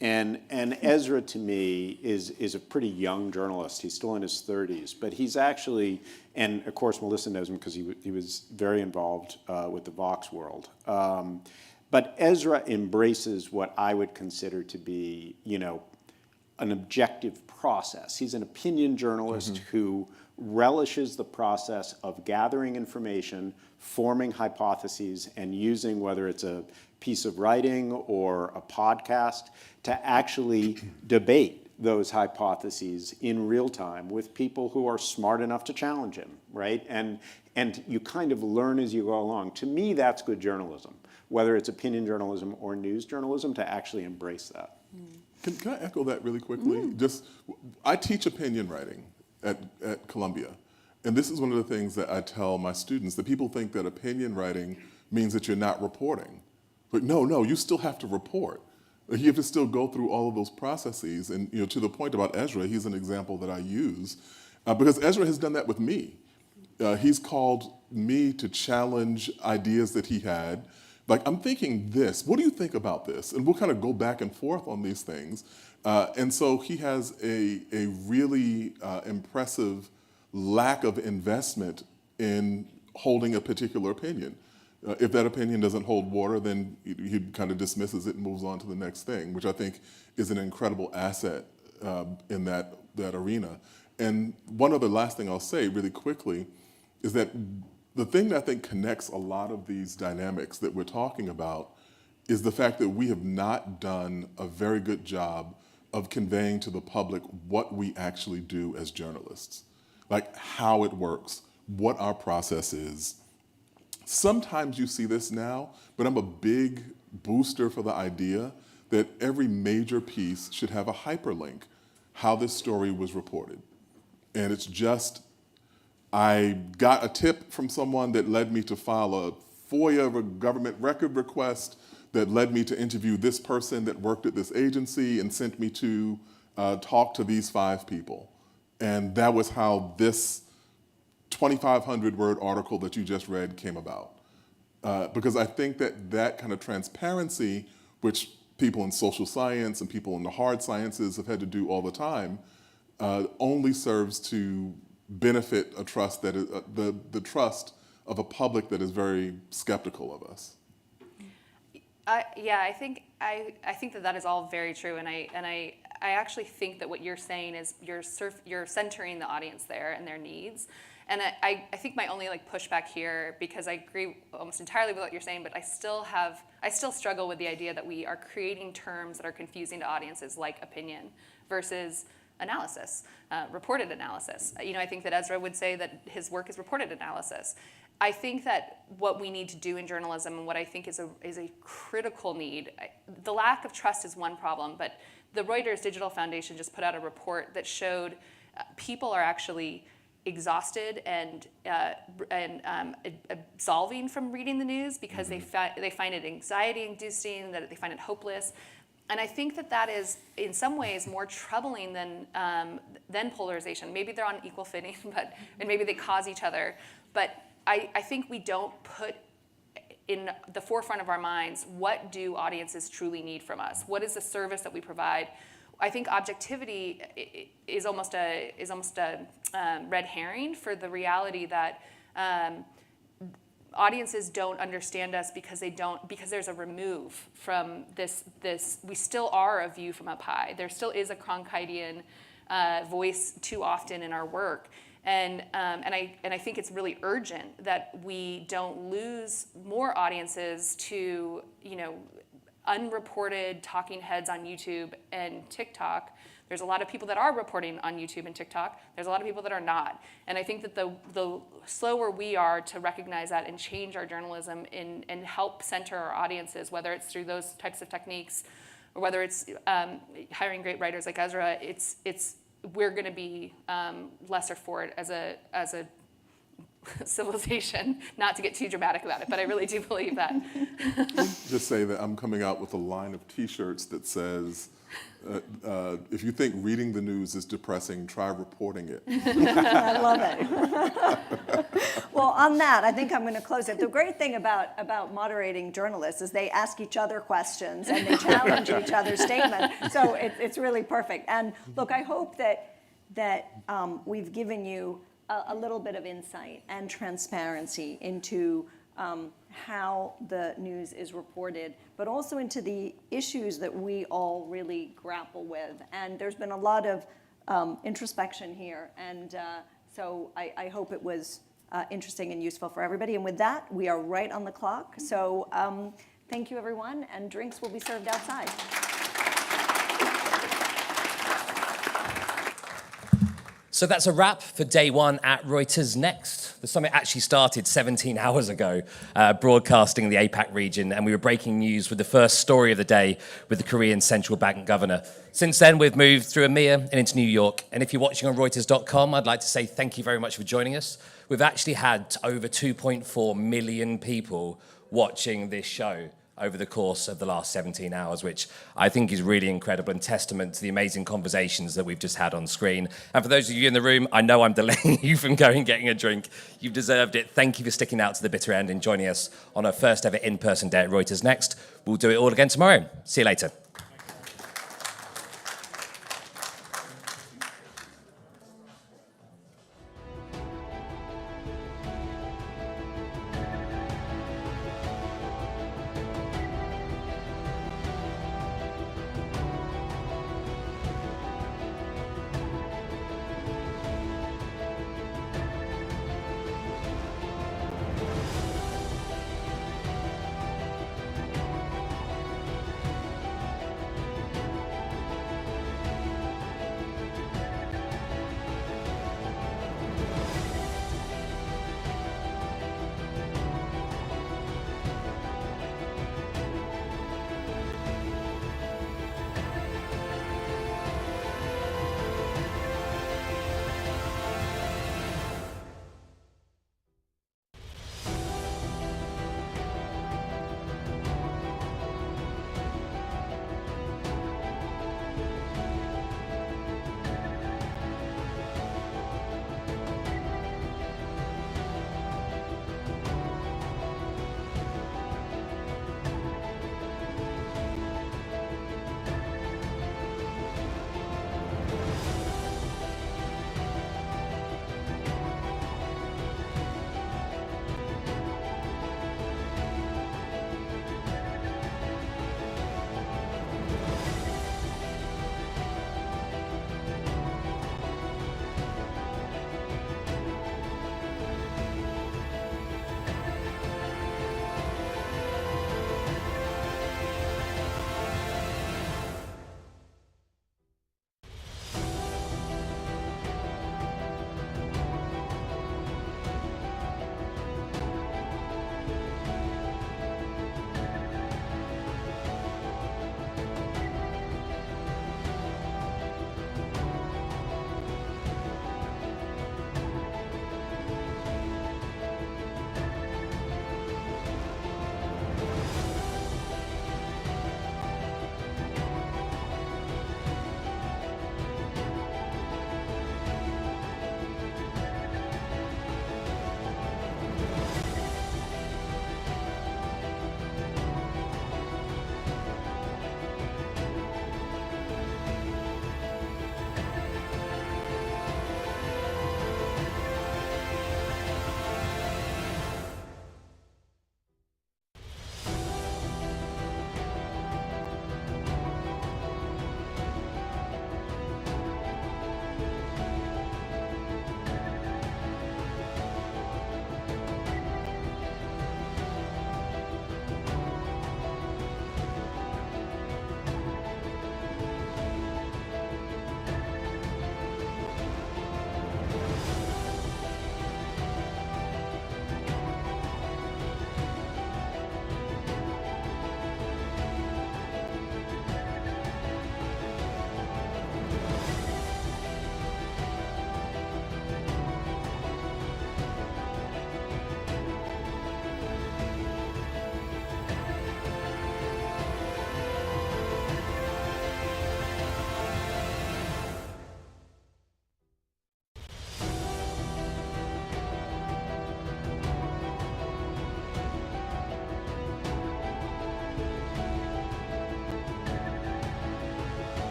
And Ezra, to me, is a pretty young journalist. He's still in his 30s, but he's actually, and of course, Melissa knows him because he was very involved with the Vox world. But Ezra embraces what I would consider to be, an objective process. He's an opinion journalist who relishes the process of gathering information, forming hypotheses, and using, whether it's a piece of writing or a podcast, to actually debate those hypotheses in real time with people who are smart enough to challenge him, right? And you kind of learn as you go along. To me, that's good journalism, whether it's opinion journalism or news journalism, to actually embrace that. Can I echo that really quickly? I teach opinion writing at Columbia, and this is one of the things that I tell my students, that people think that opinion writing means that you're not reporting. But no, you still have to report. You have to still go through all of those processes. And to the point about Ezra, he's an example that I use, because Ezra has done that with me. He's called me to challenge ideas that he had. Like, I'm thinking this, what do you think about this? And we'll kind of go back and forth on these things. And so he has a really impressive lack of investment in holding a particular opinion. If that opinion doesn't hold water, then he kind of dismisses it and moves on to the next thing, which I think is an incredible asset in that arena. And one other last thing I'll say really quickly is that the thing that I think connects a lot of these dynamics that we're talking about is the fact that we have not done a very good job of conveying to the public what we actually do as journalists, like how it works, what our process is. Sometimes you see this now, but I'm a big booster for the idea that every major piece should have a hyperlink, how this story was reported. And it's just, I got a tip from someone that led me to file a FOIA government record request that led me to interview this person that worked at this agency and sent me to talk to these 5 people. And that was how this 2,500 word article that you just read came about. Because I think that kind of transparency, which people in social science and people in the hard sciences have had to do all the time, only serves to benefit a trust that is the trust of a public that is very skeptical of us. I think that is all very true, and I actually think that what you're saying is you're centering the audience there and their needs. And I think my only pushback here, because I agree almost entirely with what you're saying, but I still struggle with the idea that we are creating terms that are confusing to audiences, like opinion versus analysis, reported analysis. I think that Ezra would say that his work is reported analysis. I think that what we need to do in journalism, and what I think is a critical need, the lack of trust is one problem, but the Reuters Digital Foundation just put out a report that showed people are actually exhausted and absolving from reading the news because they find it anxiety-inducing, that they find it hopeless. I think that is, in some ways, more troubling than polarization. Maybe they're on equal footing, and maybe they cause each other. But I think we don't put in the forefront of our minds, what do audiences truly need from us? What is the service that we provide? I think objectivity is almost a red herring for the reality that audiences don't understand us because there's a remove from this. We still are a view from up high. There still is a Cronkidian voice too often in our work. And I think it's really urgent that we don't lose more audiences to, unreported talking heads on YouTube and TikTok. There's a lot of people that are reporting on YouTube and TikTok. There's a lot of people that are not. And I think that the slower we are to recognize that and change our journalism and help center our audiences, whether it's through those types of techniques or whether it's hiring great writers like Ezra, we're going to be lesser for it as a civilization. Not to get too dramatic about it, but I really do believe that. Just say that I'm coming out with a line of T-shirts that says, if you think reading the news is depressing, try reporting it. I love it. Well, on that, I think I'm going to close it. The great thing about moderating journalists is they ask each other questions and they challenge each other's statement. So it's really perfect. And look, I hope that we've given you a little bit of insight and transparency into how the news is reported, but also into the issues that we all really grapple with. And there's been a lot of introspection here. And so I hope it was interesting and useful for everybody. And with that, we are right on the clock. So thank you, everyone. And drinks will be served outside. So that's a wrap for day one at Reuters Next. The summit actually started 17 hours ago, broadcasting in the APAC region, and we were breaking news with the first story of the day with the Korean central bank governor. Since then, we've moved through EMEA and into New York. And if you're watching on Reuters.com, I'd like to say thank you very much for joining us. We've actually had over 2.4 million people watching this show over the course of the last 17 hours, which I think is really incredible and testament to the amazing conversations that we've just had on screen. And for those of you in the room, I know I'm delaying you from going and getting a drink. You've deserved it. Thank you for sticking out to the bitter end and joining us on our first ever in-person day at Reuters Next. We'll do it all again tomorrow. See you later.